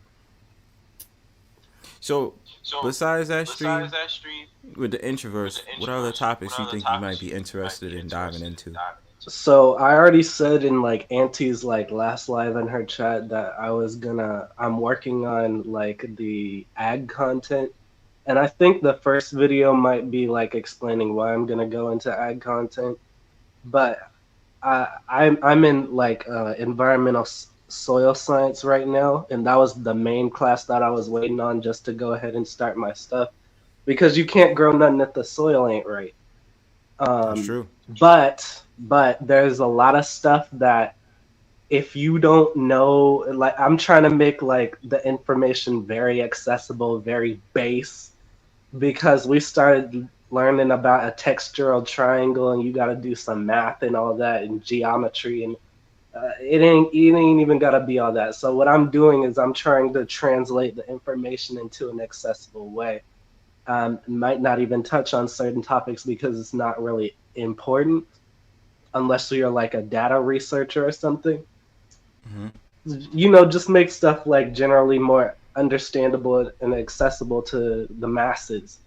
So besides that stream, with the introverts, what other topics you think you might be interested in diving into? So I already said in like Auntie's like last live in her chat that I'm working on like the ag content, and I think the first video might be like explaining why I'm gonna go into ag content, but I'm in like environmental soil science right now, and that was the main class that I was waiting on just to go ahead and start my stuff, because you can't grow nothing if the soil ain't right. That's true. But there's a lot of stuff that if you don't know, like I'm trying to make like the information very accessible, very base, because we started learning about a textural triangle and you got to do some math and all that and geometry, and it ain't even got to be all that. So what I'm doing is I'm trying to translate the information into an accessible way. Might not even touch on certain topics because it's not really important unless you're like a data researcher or something. Mm-hmm. You know, just make stuff like generally more understandable and accessible to the masses.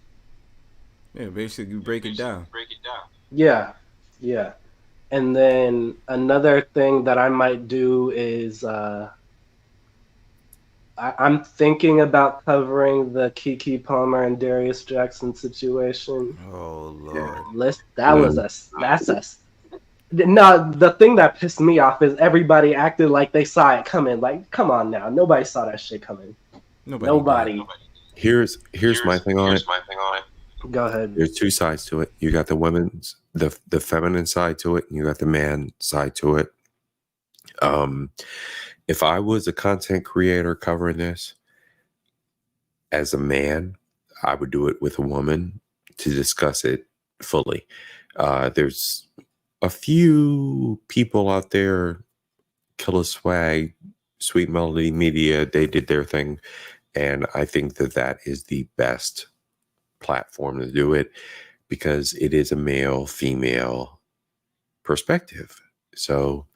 Yeah, basically break it down. Yeah. And then another thing that I might do is I'm thinking about covering the Kiki Palmer and Darius Jackson situation. Oh Lord, No, the thing that pissed me off is everybody acted like they saw it coming. Like, come on now, nobody saw that shit coming. Nobody. Here's my thing on it. Go ahead. There's two sides to it. You got the women's, the feminine side to it, and you got the man side to it. If I was a content creator covering this as a man, I would do it with a woman to discuss it fully. There's a few people out there, Killer Swag, Sweet Melody Media, they did their thing. And I think that is the best platform to do it because it is a male-female perspective. So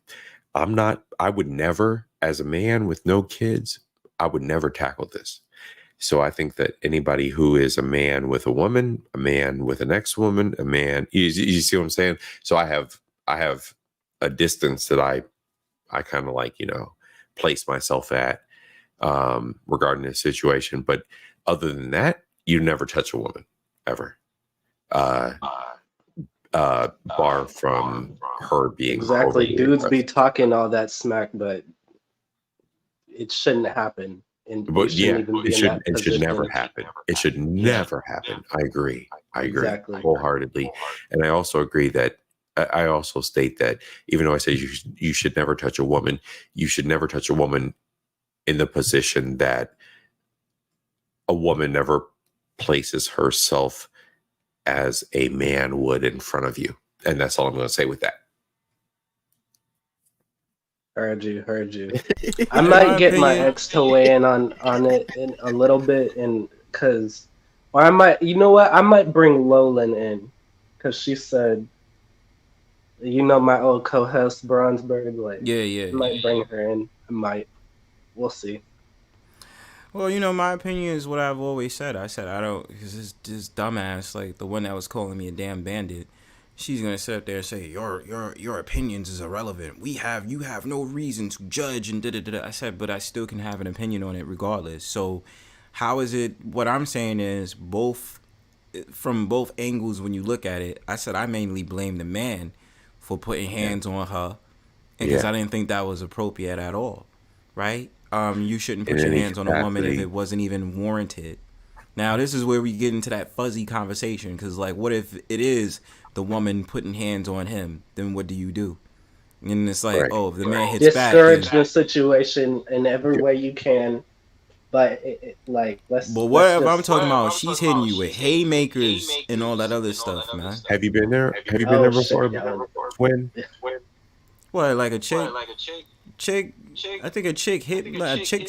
I would never, as a man with no kids, I would never tackle this. So I think that anybody who is a man with a woman, a man with an ex-woman, a man, you see what I'm saying? So I have a distance that I kind of like, place myself at regarding this situation. But other than that, you never touch a woman ever. Bar from her being exactly. Dudes be talking all that smack, but it shouldn't happen. But yeah, it should never happen. It should never happen. I agree exactly. Wholeheartedly. And I also agree that I also state that even though I say you should never touch a woman, you should never touch a woman in the position that a woman never places herself as a man would in front of you. And that's all I'm going to say with that. Heard you. I might get my ex to weigh in on it in a little bit, or I might, you know what? I might bring Lolan in because she said, my old co-host Bronzebird, like, I might bring her in. We'll see. Well, my opinion is what I've always said. I said I don't, because this dumbass, like the one that was calling me a damn bandit, she's gonna sit up there and say your opinions is irrelevant. You have no reason to judge and da. I said, but I still can have an opinion on it regardless. So how is it? What I'm saying is from both angles when you look at it. I said I mainly blame the man for putting hands on her, because I didn't think that was appropriate at all. Right? You shouldn't put your hands on a woman if it wasn't even warranted. Now, this is where we get into that fuzzy conversation, because, like, what if it is the woman putting hands on him? Then what do you do? And it's like, if the man hits back, discourage the situation in every way you can. But let's. But whatever I'm talking about, she's hitting you with haymakers and all that other stuff, man. Have you been there? Have you been there before? When? What, like a chick? I think a chick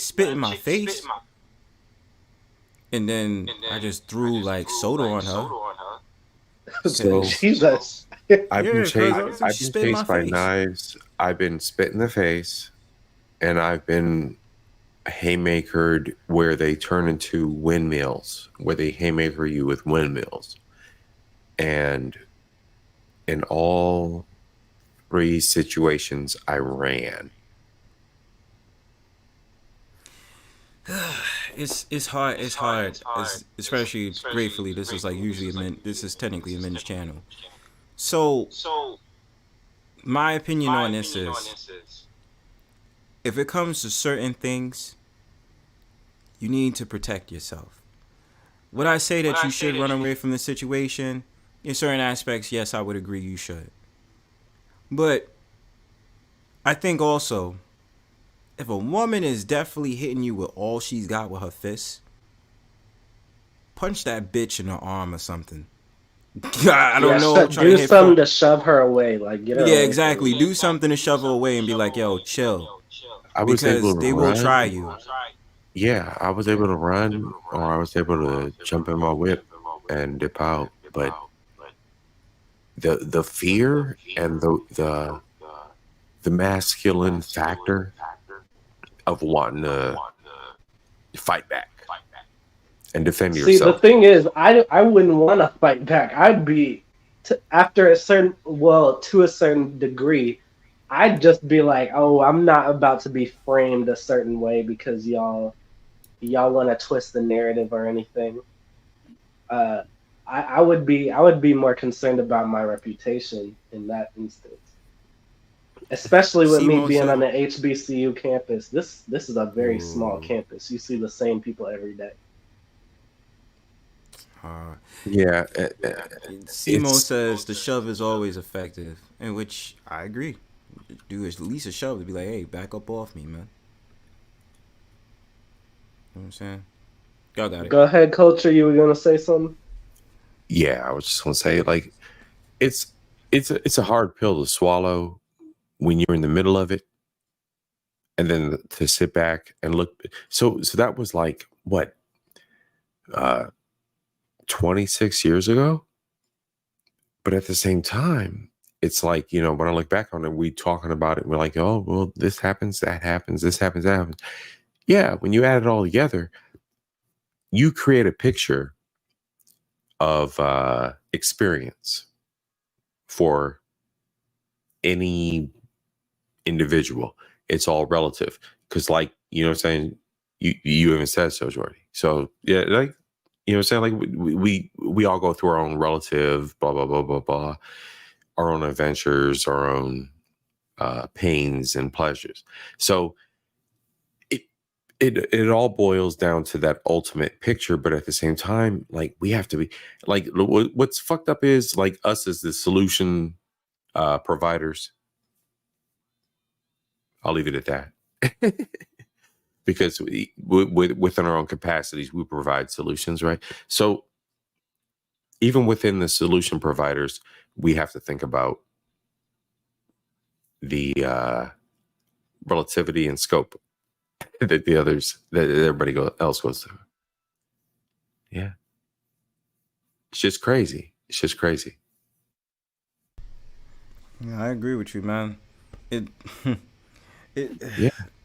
spit in my face. And then I just threw like soda on her. So Jesus. I've been chased by knives. I've been spit in the face, and I've been haymakered where they turn into windmills, where they haymaker you with windmills. And in all three situations, I ran. It's hard. Especially gratefully, this is like usually this is technically a men's channel. So my opinion on this is, if it comes to certain things, you need to protect yourself. Would I say that you should run away from the situation? In certain aspects, yes, I would agree you should. But I think also, if a woman is definitely hitting you with all she's got with her fists, punch that bitch in the arm or something. I don't know. Do something to shove her away. Like, get her away. Exactly. Do something to shove her away and be like, yo, chill. Because they will try you. Yeah, I was able to run, or I was able to jump in my whip and dip out. But the fear and the masculine factor of wanting to fight back and defend yourself. See, the thing is, I wouldn't want to fight back. I'd be, to a certain degree, I'd just be like, oh, I'm not about to be framed a certain way because y'all y'all want to twist the narrative or anything. I would be more concerned about my reputation in that instance, especially with me being on the HBCU campus. This is a very small campus. You see the same people every day. Yeah. Simo says the shove is always effective, in which I agree. Do at least a shove to be like, hey, back up off me, man. You know what I'm saying? Y'all got it. Go ahead, Culture. You were gonna say something? Yeah, I was just gonna say, like, it's a hard pill to swallow when you're in the middle of it, and then to sit back and look. So that was like what, 26 years ago. But at the same time, it's like, you know, when I look back on it, we talking about it, we're like, oh, well, this happens, that happens, this happens, that happens. Yeah, when you add it all together, you create a picture of experience for any individual. It's all relative, because, like, you know what I'm saying, you even said so, Jordy. So yeah, like, you know what I'm saying, like we all go through our own relative blah blah blah blah blah, our own adventures, our own pains and pleasures. So it all boils down to that ultimate picture. But at the same time, like, we have to be like, what's fucked up is, like, us as the solution providers. I'll leave it at that. Because within our own capacities, we provide solutions, right? So even within the solution providers, we have to think about the relativity and scope that everybody else goes through. Yeah. It's just crazy. It's just crazy. Yeah, I agree with you, man. Yeah.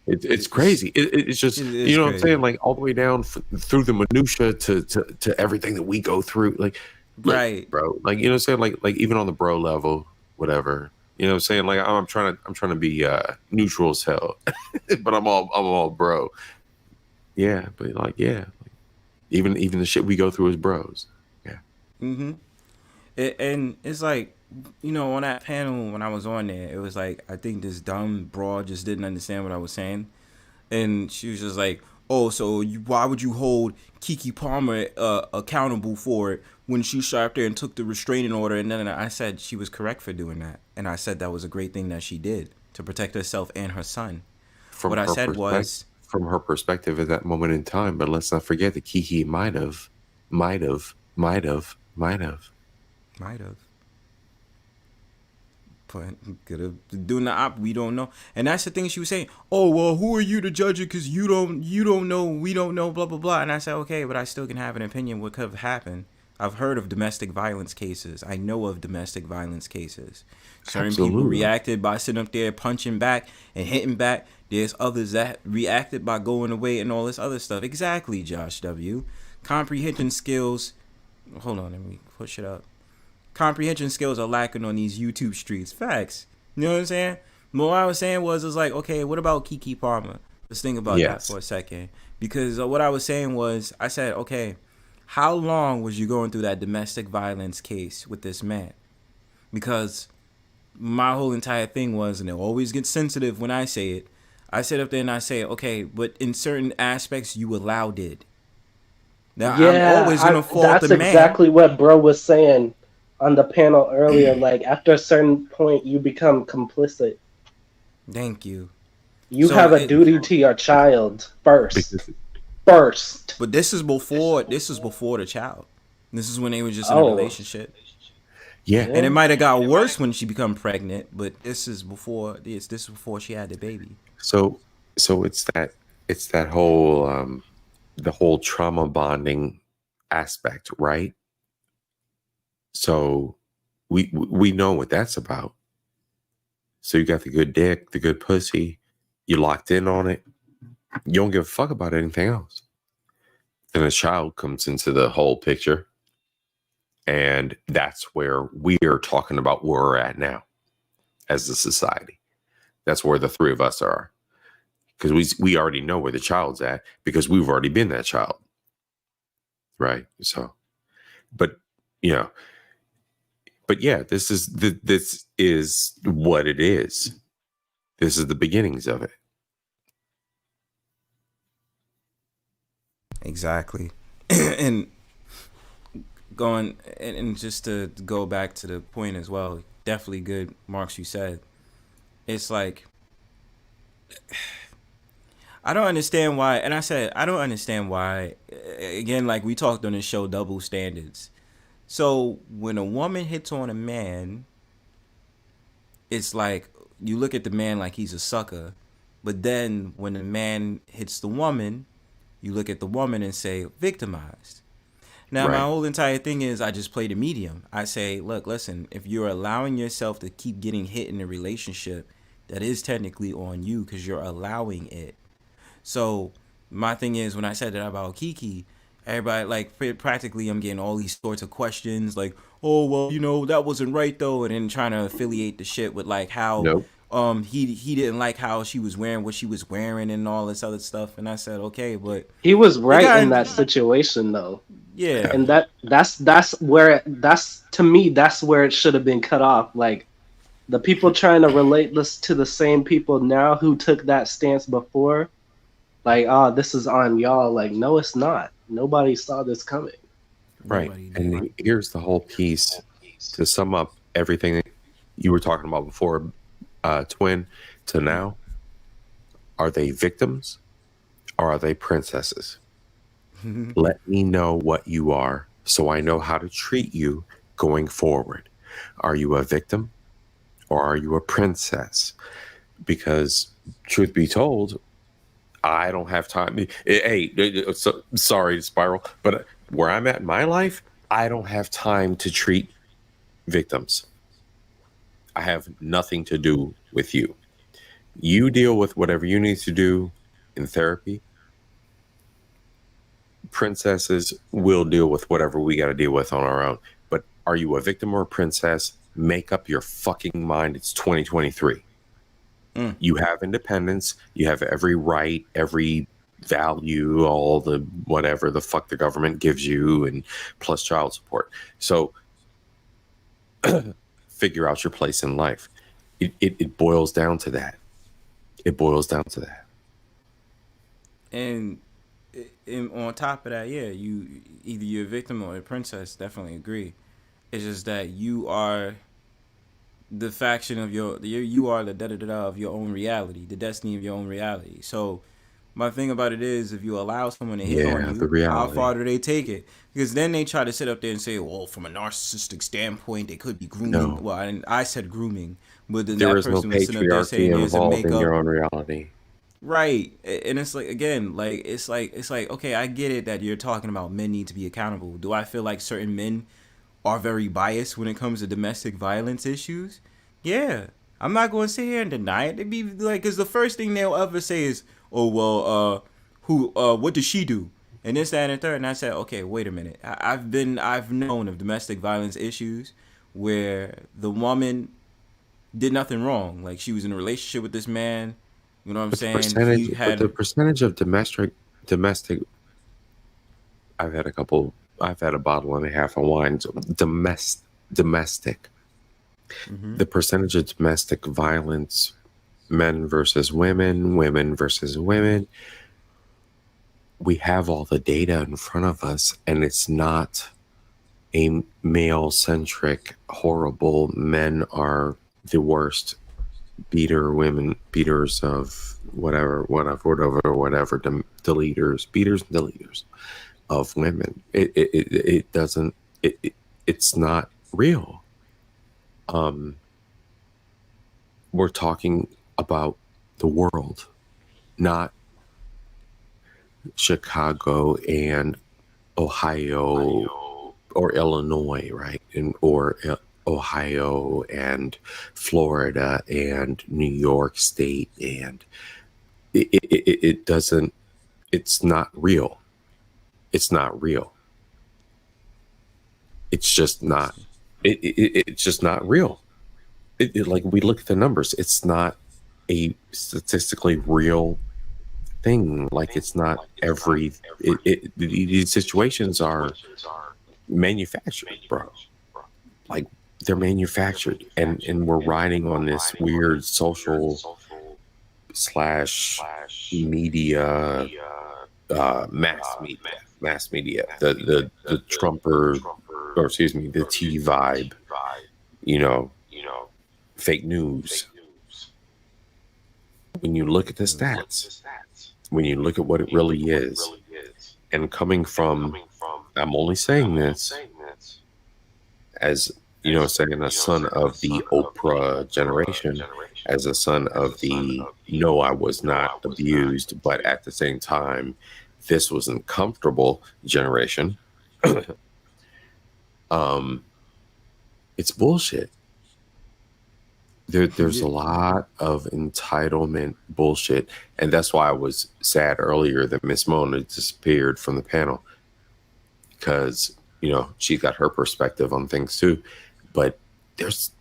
It's crazy. It's just, you know what I'm saying? Like, all the way down through the minutia to everything that we go through. Like, right, bro. Like, you know what I'm saying? Like even on the bro level, whatever. You know what I'm saying? Like, I'm trying to be neutral as hell, but I'm all bro. Yeah, but like, yeah, like, even the shit we go through as bros. Yeah. Mm-hmm. And it's like, you know, on that panel when I was on there, it was like, I think this dumb broad just didn't understand what I was saying, and she was just like, "Oh, so why would you hold Keke Palmer accountable for it when she sat up there and took the restraining order?" And then I said she was correct for doing that, and I said that was a great thing that she did to protect herself and her son. What I said was, from her perspective at that moment in time, but let's not forget that Keke might have. But could have doing the op. We don't know, and that's the thing she was saying. Oh, well, who are you to judge it? Because you don't know. We don't know. Blah blah blah. And I said, okay, but I still can have an opinion. What could have happened? I've heard of domestic violence cases. I know of domestic violence cases. Certain people reacted by sitting up there punching back and hitting back. There's others that reacted by going away and all this other stuff. Exactly, Josh W. Comprehension skills. Hold on, let me push it up. Comprehension skills are lacking on these YouTube streets. Facts. You know what I'm saying? But what I was saying was like, okay, what about Keke Palmer? Let's think about that for a second. Because what I was saying was, I said, okay, how long was you going through that domestic violence case with this man? Because my whole entire thing was, and it always gets sensitive when I say it, I sit up there and I say, okay, but in certain aspects, you allowed it. Now, yeah, I'm always going to fault the man. That's exactly what bro was saying on the panel earlier. Like, after a certain point, you become complicit. Thank you. You have a duty to your child first. But this is before the child. This is when they were just in a relationship. Yeah. And it might have got worse when she become pregnant, but this is before she had the baby. So it's that whole the whole trauma bonding aspect, right? So we know what that's about. So you got the good dick, the good pussy, you locked in on it. You don't give a fuck about anything else. Then a child comes into the whole picture. And that's where we are talking about where we're at now as a society. That's where the three of us are. because we already know where the child's at because we've already been that child, right? So, but you know, but yeah, this is what it is. This is the beginnings of it. Exactly. And going and just to go back to the point as well, definitely good, Marks, you said. It's like, I don't understand why, and I said, I don't understand why, again, like we talked on this show, double standards. So when a woman hits on a man, it's like, you look at the man like he's a sucker, but then when the man hits the woman, you look at the woman and say, victimized. Now, Right. my whole entire thing is I just play the medium. I say, look, listen, if you're allowing yourself to keep getting hit in a relationship, that is technically on you because you're allowing it. So my thing is, when I said that about Kiki, everybody, like, practically I'm getting all these sorts of questions like, oh, well, you know, that wasn't right, though, and then trying to affiliate the shit with, like, how Nope. he didn't like how she was wearing what she was wearing and all this other stuff. And I said, okay, but He was right guy- in that situation though. Yeah. And that's where to me that's where it should have been cut off. Like the people trying to relate this to the same people now who took that stance before, like, oh, this is on y'all. Like, no, it's not. Nobody saw this coming. Right. And here's the whole piece to sum up everything that you were talking about before, Twin, to now. Are they victims or are they princesses? Let me know what you are so I know how to treat you going forward. Are you a victim or are you a princess? Because truth be told, I don't have time. Hey, sorry, Spiral, but where I'm at in my life, I don't have time to treat victims. I have nothing to do with you. You deal with whatever you need to do in therapy. Princesses will deal with whatever we got to deal with on our own. But are you a victim or a princess? Make up your fucking mind. It's 2023. You have independence. You have every right, every value, all the whatever the fuck the government gives you, and plus child support. So figure out your place in life. It boils down to that. It boils down to that. And on top of that, yeah, either you're a victim or a princess. Definitely agree. It's just that you are the faction of you are the da-da-da-da of your own reality, the destiny of your own reality. So my thing about it is, if you allow someone to hit on you, how far do they take it? Because then they try to sit up there and say, well, from a narcissistic standpoint, they could be grooming. No. Well, I said grooming, but then There that is no person was sitting up there saying patriarchy there's a involved in makeup. your own reality. Right. And it's like, again, like it's like okay, I get it that you're talking about men need to be accountable. Do I feel like certain men are very biased when it comes to domestic violence issues? Yeah. I'm not going to sit here and deny it. They'd be like, because the first thing they'll ever say is, oh, well, what does she do? And this, that, and the third. And I said, okay, wait a minute. I've known of domestic violence issues where the woman did nothing wrong. Like, she was in a relationship with this man. You know what I'm saying? The percentage of domestic. I've had a bottle and a half of wine. So domestic. Mm-hmm. The percentage of domestic violence, men versus women, women versus women. We have all the data in front of us, and it's not a male-centric, horrible. Men are the worst. Beaters of whatever, deleters, beaters and deleters of women. It's not real. We're talking about the world, not Chicago and Ohio or Illinois, right? Or Ohio and Florida and New York State, and it's not real. It's not real. It's just not. It's just not real. Like, we look at the numbers. It's not a statistically real thing. Like it's not every. These situations are manufactured, bro. Like they're manufactured, and we're riding on this weird social / media, mass media, the Trumper, or excuse me, the T vibe, you know, fake news. When you look at the stats, when you look at what it really is, and coming from, I'm only saying this as, you know, saying a son of the Oprah generation, as a son of the, no, I was not abused, but at the same time, this was uncomfortable generation. It's bullshit. There's a lot of entitlement bullshit, and that's why I was sad earlier that Miss Mona disappeared from the panel, because, you know, she got her perspective on things too, but there's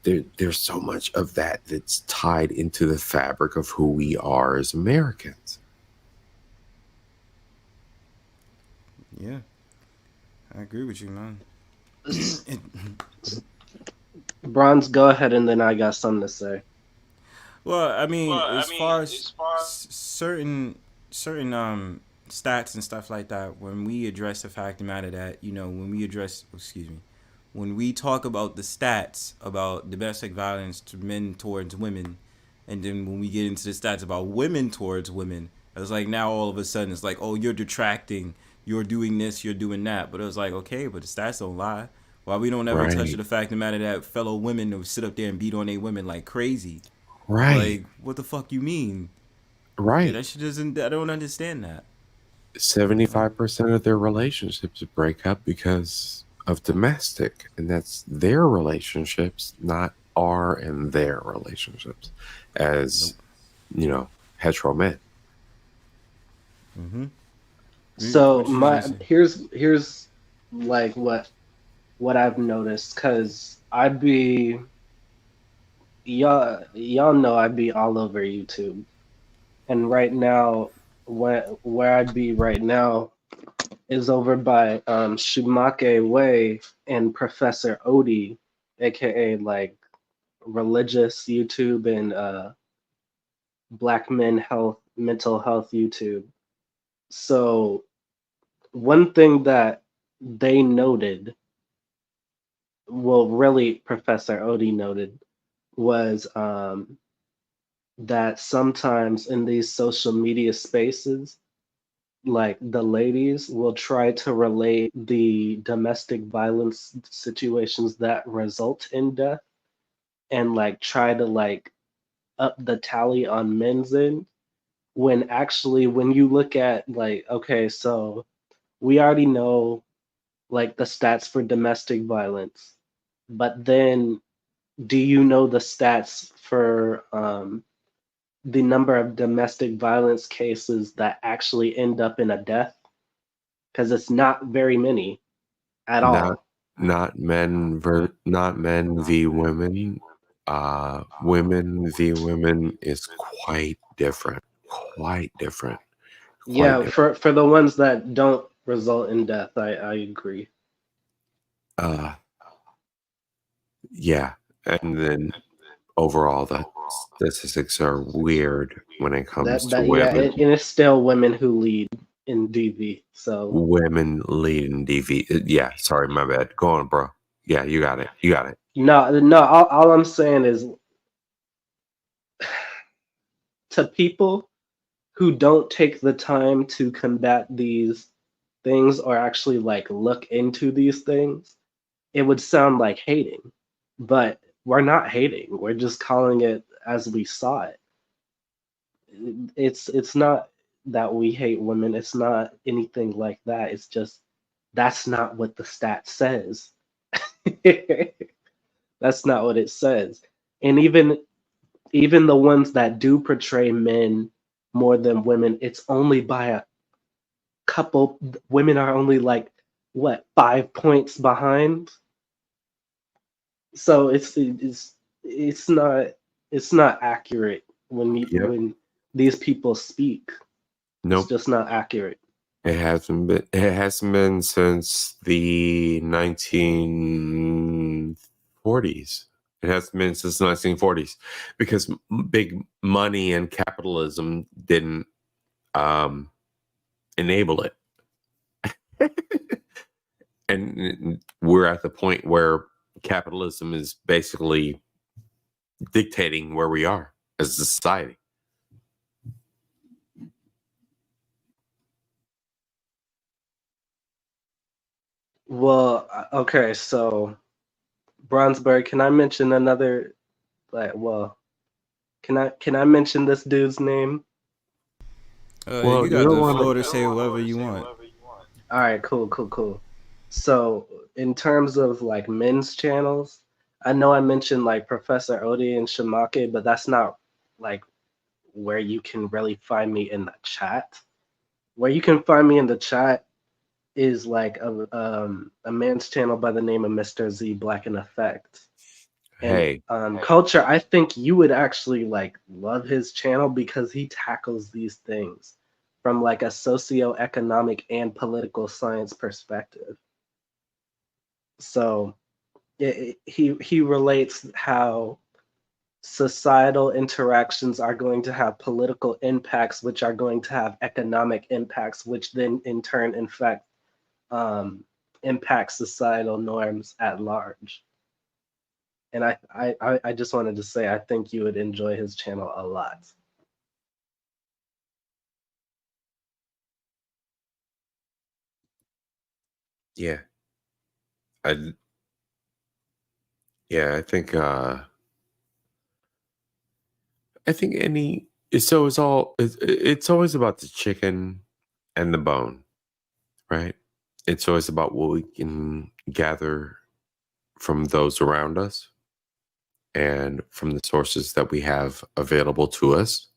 so much of that that's tied into the fabric of who we are as Americans. Yeah, I agree with you, man. Bronze, go ahead, and then I got something to say. Well, I mean, as far as certain stats and stuff like that, when we address the fact of the matter that, you know, when we talk about the stats about domestic violence to men towards women, and then when we get into the stats about women towards women, it's like now all of a sudden it's like, oh, you're detracting, you're doing this, you're doing that. But it was like, okay, but the stats don't lie. Why we don't ever touch the fact of the matter that fellow women will sit up there and beat on their women like crazy. Right. Like, what the fuck you mean? Right. Yeah, that shit doesn't, I don't understand that. 75% of their relationships break up because of domestic, and that's their relationships, not our and their relationships as, you know, hetero men. Mm-hmm. So here's like what I've noticed, because y'all know I'd be all over YouTube, and right now where I'd be right now is over by Shumake Way and Professor Odie, aka like religious YouTube and Black mental health YouTube. So one thing that they noted, well, really Professor Odie noted, was that sometimes in these social media spaces, like the ladies will try to relate the domestic violence situations that result in death and like try to like up the tally on men's end, when actually when you look at like, okay, so we already know like the stats for domestic violence, but then do you know the stats for the number of domestic violence cases that actually end up in a death? Because it's not very many at all. Not men v women. Women v women is quite different. For the ones that don't result in death, I agree. Yeah, and then overall, the statistics are weird when it comes to women. Yeah, and it's still women who lead in DV. So women lead in DV. Yeah, sorry, my bad. Go on, bro. Yeah, you got it. No. All I'm saying is, to people who don't take the time to combat these things or actually like look into these things, it would sound like hating, but we're not hating. We're just calling it as we saw it. It's not that we hate women. It's not anything like that. It's just that's not what the stat says. That's not what it says. And even the ones that do portray men more than women, it's only by a couple. Women are only like what, 5 points behind. So it's not accurate when these people speak. Nope. It's just not accurate. It hasn't been. It hasn't been since the 1940s. It hasn't been since the 1940s because big money and capitalism didn't enable it. And we're at the point where capitalism is basically dictating where we are as a society. Well, okay, so Bronzebird, can I mention another can I mention this dude's name? You got the floor to say whatever you want. All right, cool. So, in terms of like men's channels, I know I mentioned like Professor Odi and Shamake, but that's not like where you can really find me in the chat. Where you can find me in the chat is like a man's channel by the name of Mr. Z Black in Effect. And Culture, I think you would actually like love his channel because he tackles these things from like a socio-economic and political science perspective. So he relates how societal interactions are going to have political impacts, which are going to have economic impacts, which then in turn impact societal norms at large. And I just wanted to say I think you would enjoy his channel a lot. Yeah. I think it's always about the chicken and the bone, right? It's always about what we can gather from those around us and from the sources that we have available to us.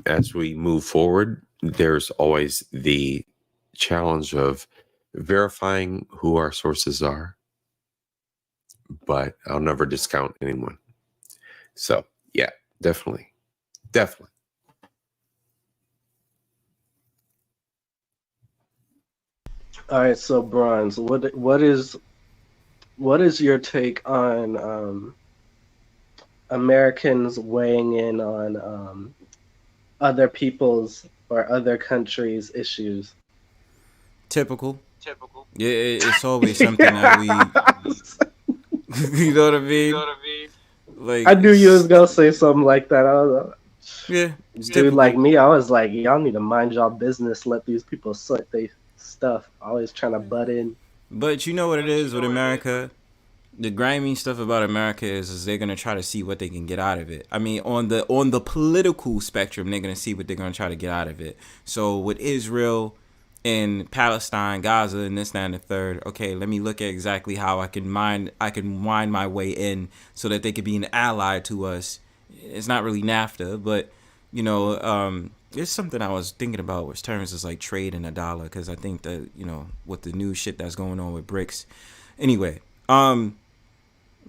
As we move forward, there's always the challenge of verifying who our sources are, but I'll never discount anyone. So yeah, definitely. All right, so Bronze, what is your take on Americans weighing in on other people's or other countries' issues? Typical. Yeah, it's always something that we. You know what I mean? Like, I knew you was gonna say something like that. I was yeah, dude, like me, I was like, y'all need to mind y'all business. Let these people sort their stuff. Always trying to butt in. But you know what it is with America? The grimy stuff about America is they're gonna try to see what they can get out of it. I mean, on the political spectrum, they're gonna see what they're gonna try to get out of it. So with Israel and Palestine, Gaza, and this, that, and the third, okay, let me look at exactly how I can wind my way in so that they could be an ally to us. It's not really NAFTA, but you know, it's something I was thinking about with terms is like trade and a dollar, because I think that, you know, with the new shit that's going on with BRICS. Anyway,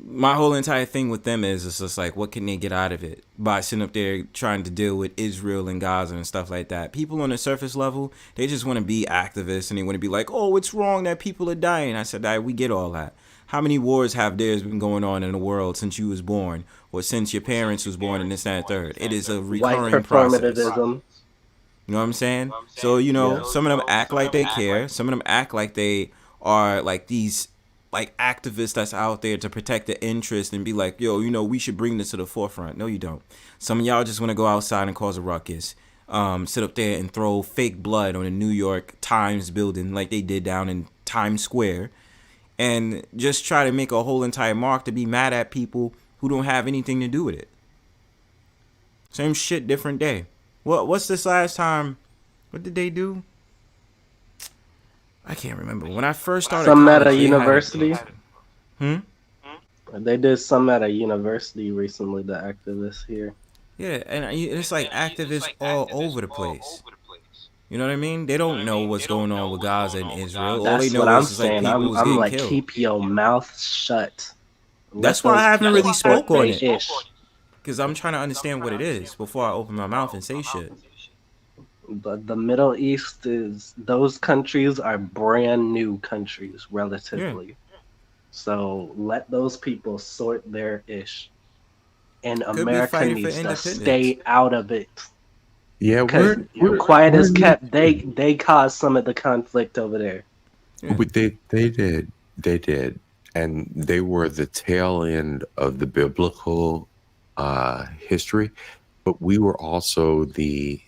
my whole entire thing with them is it's just like, what can they get out of it by sitting up there trying to deal with Israel and Gaza and stuff like that? People on the surface level, they just want to be activists and they want to be like, oh, it's wrong that people are dying. I said, we get all that. How many wars have there's been going on in the world since you was born or since your parents was born and this, that, and third? It is a recurring process. You know what I'm saying? So, you know, some of them act like they care. Some of them act like they are like these like activists that's out there to protect the interest and be like, yo, you know, we should bring this to the forefront. No, you don't. Some of y'all just want to go outside and cause a ruckus. Sit up there and throw fake blood on a New York Times building like they did down in Times Square. And just try to make a whole entire mark to be mad at people who don't have anything to do with it. Same shit, different day. What's this last time? What did they do? I can't remember. When I first started some college, at a university. They did some at a university recently, the activists here. Yeah, and it's like activists all over the place. You know what I mean? They don't know what's going on with Gaza and Israel. All they know is like people I'm like, killed. Keep your mouth shut. That's why I haven't really spoke on it. Because I'm trying to understand what it is before I open my mouth and say shit. But the Middle East those countries are brand new countries relatively. Yeah. So let those people sort their ish. And America needs to stay out of it. Yeah, we're quiet as kept. They caused some of the conflict over there. Yeah. They did. And they were the tail end of the biblical history, but we were also the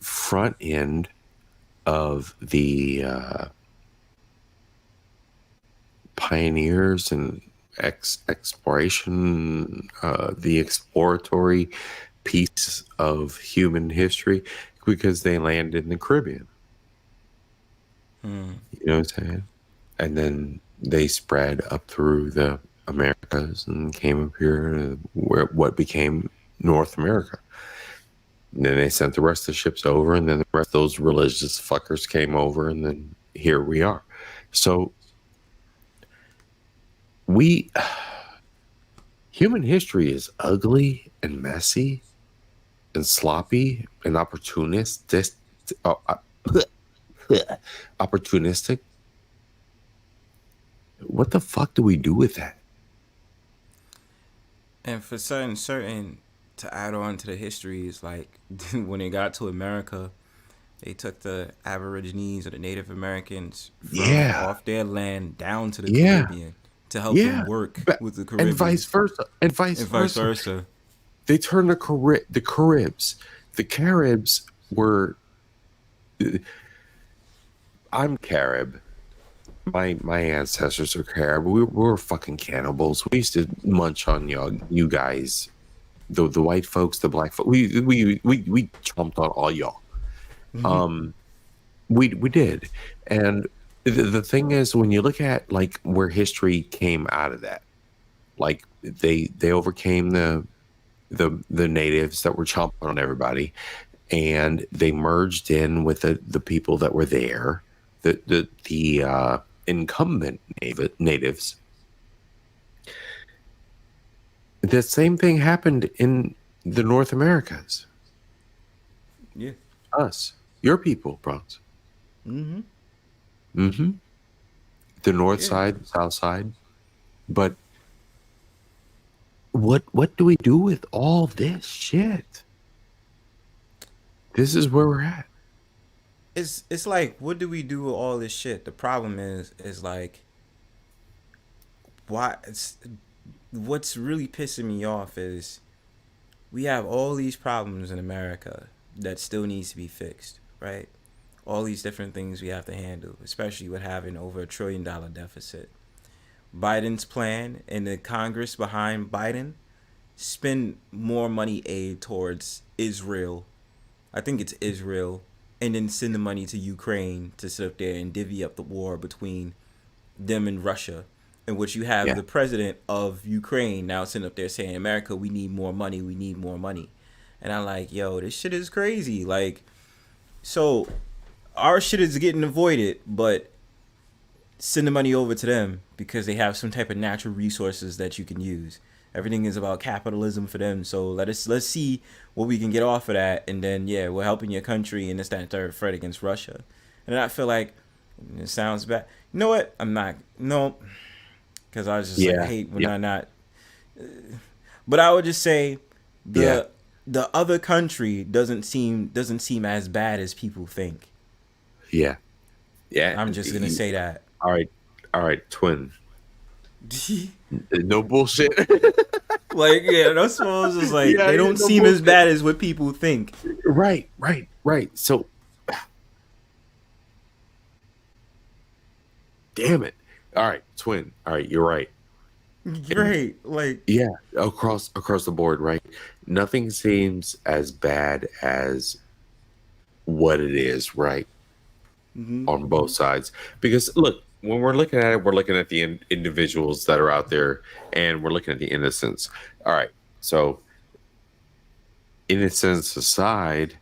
front end of the pioneers and exploration, the exploratory piece of human history, because they landed in the Caribbean. You know what I'm saying? And then they spread up through the Americas and came up here where what became North America. And then they sent the rest of the ships over, and then the rest of those religious fuckers came over, and then here we are. So human history is ugly and messy and sloppy and opportunistic. What the fuck do we do with that? And for certain to add on to the history is like when they got to America, they took the Aborigines or the Native Americans from off their land down to the Caribbean to help them work with the Caribbean, and vice versa. They turned the Caribs. The Caribs were. I'm Carib. My ancestors are Carib. We were fucking cannibals. We used to munch on you guys, the white folks, the black folks. We chomped on all y'all. We did, and the thing is, when you look at like where history came out of that, like they overcame the natives that were chomping on everybody, and they merged in with the people that were there, the incumbent natives. The same thing happened in the North Americas. Yeah. Us. Your people, Bronx. The north side, south side. But what do we do with all this shit? This is where we're at. It's like, what do we do with all this shit? The problem is like, what's really pissing me off is we have all these problems in America that still needs to be fixed, right? All these different things we have to handle, especially with having over $1 trillion deficit. Biden's plan and the Congress behind Biden spend more money aid towards Israel. I think it's Israel. And then send the money to Ukraine to sit up there and divvy up the war between them and Russia. In which you have the president of Ukraine now sitting up there saying, America, we need more money. We need more money. And I'm like, yo, this shit is crazy. Like, so our shit is getting avoided, but send the money over to them because they have some type of natural resources that you can use. Everything is about capitalism for them. So let's see what we can get off of that. And then, we're helping your country and this, that, and third fight against Russia. And I feel like it sounds bad. You know what? I'm not. No. Because I was just like, I hate when I'm not. But I would just say the other country doesn't seem as bad as people think. Yeah. I'm just going to say that. All right, twin. No bullshit. Like, those phones is like, they don't seem as bad as what people think. Right. So, damn it. All right, twin. All right, you're right. Right. Like, across the board, right? Nothing seems as bad as what it is, right? On both sides. Because, look, when we're looking at it, we're looking at the individuals that are out there, and we're looking at the innocents. All right, so innocence aside,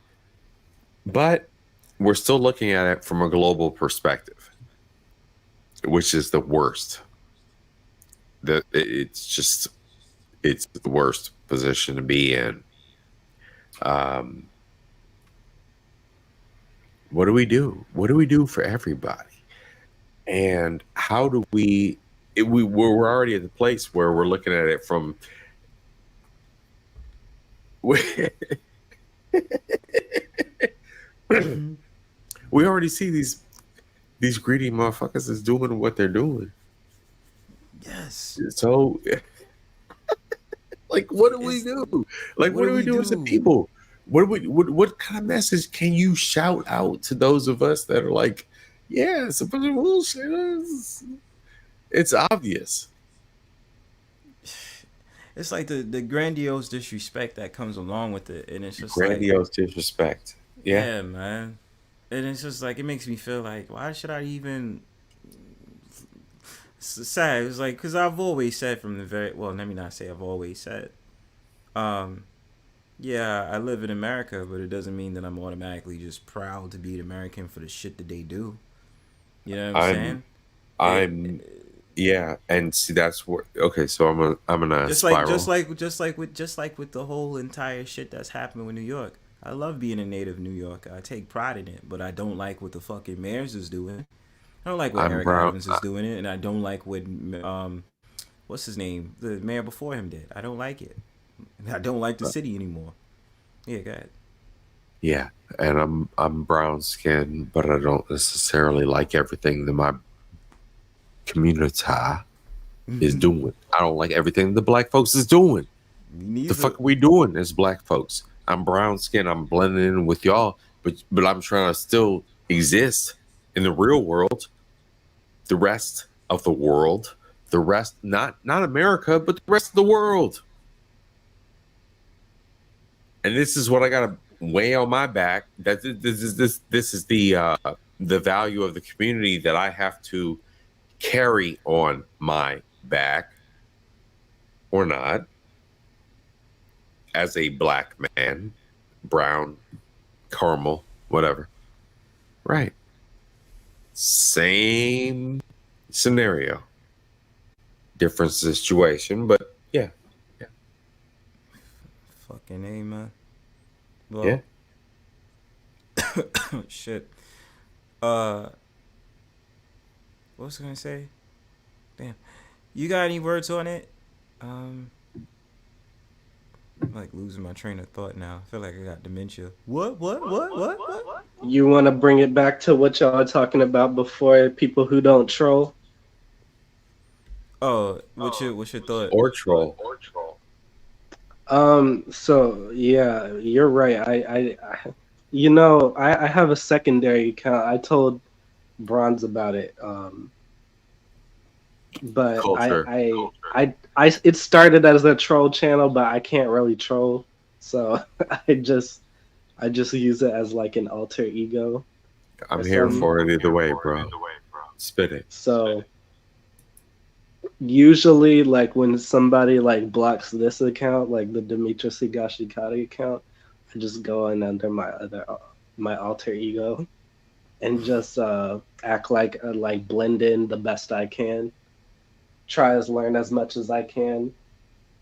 but we're still looking at it from a global perspective, which is the worst. It's just it's the worst position to be in. What do we do? What do we do for everybody? And how do we're already at the place where we're looking at it from we already see these greedy motherfuckers is doing what they're doing. Yes. So like what do we do? Like what do we do as a people? What kind of message can you shout out to those of us that are like, yeah, it's a bunch of bullshit? It's obvious. It's like the grandiose disrespect that comes along with it, and it's just grandiose disrespect. Yeah, man. And it's just like it makes me feel like, why should I even? It's sad. It's like because I've always said from the let me not say I've always said, yeah, I live in America, but it doesn't mean that I'm automatically just proud to be an American for the shit that they do. You know what I'm saying? Yeah, and see that's what. Okay, so I'm gonna spiral. Just like with the whole entire shit that's happening with New York. I love being a native New Yorker. I take pride in it, but I don't like what the fucking mayors is doing. I don't like what Eric Adams is doing it, and I don't like what what's his name, the mayor before him did. I don't like it. I don't like the city anymore. Yeah, go ahead. Yeah, and I'm brown skinned, but I don't necessarily like everything that my community is doing. I don't like everything the black folks is doing. The fuck are we doing as black folks? I'm brown skinned. I'm blending in with y'all, but I'm trying to still exist in the real world. The rest of the world, not America, but the rest of the world. And this is what I gotta weigh on my back. That this is the value of the community that I have to carry on my back, or not, as a black man, brown, caramel, whatever. Right. Same scenario, different situation, but yeah. Fucking A, man. Well, yeah. Shit. What was I gonna say? Damn. You got any words on it? I'm like losing my train of thought now. I feel like I got dementia. What? You want to bring it back to what y'all were talking about before, people who don't troll? Oh, what's your thought? Or troll. So yeah, you're right. I have a secondary account. I told Bronze about it. But it started as a troll channel, but I can't really troll, so I just use it as like an alter ego. I'm here for it either way, bro. Spit it. So usually, like when somebody like blocks this account, like the Demetris Higashikata account, I just go in under my alter ego and just act like blend in the best I can. Try to learn as much as I can,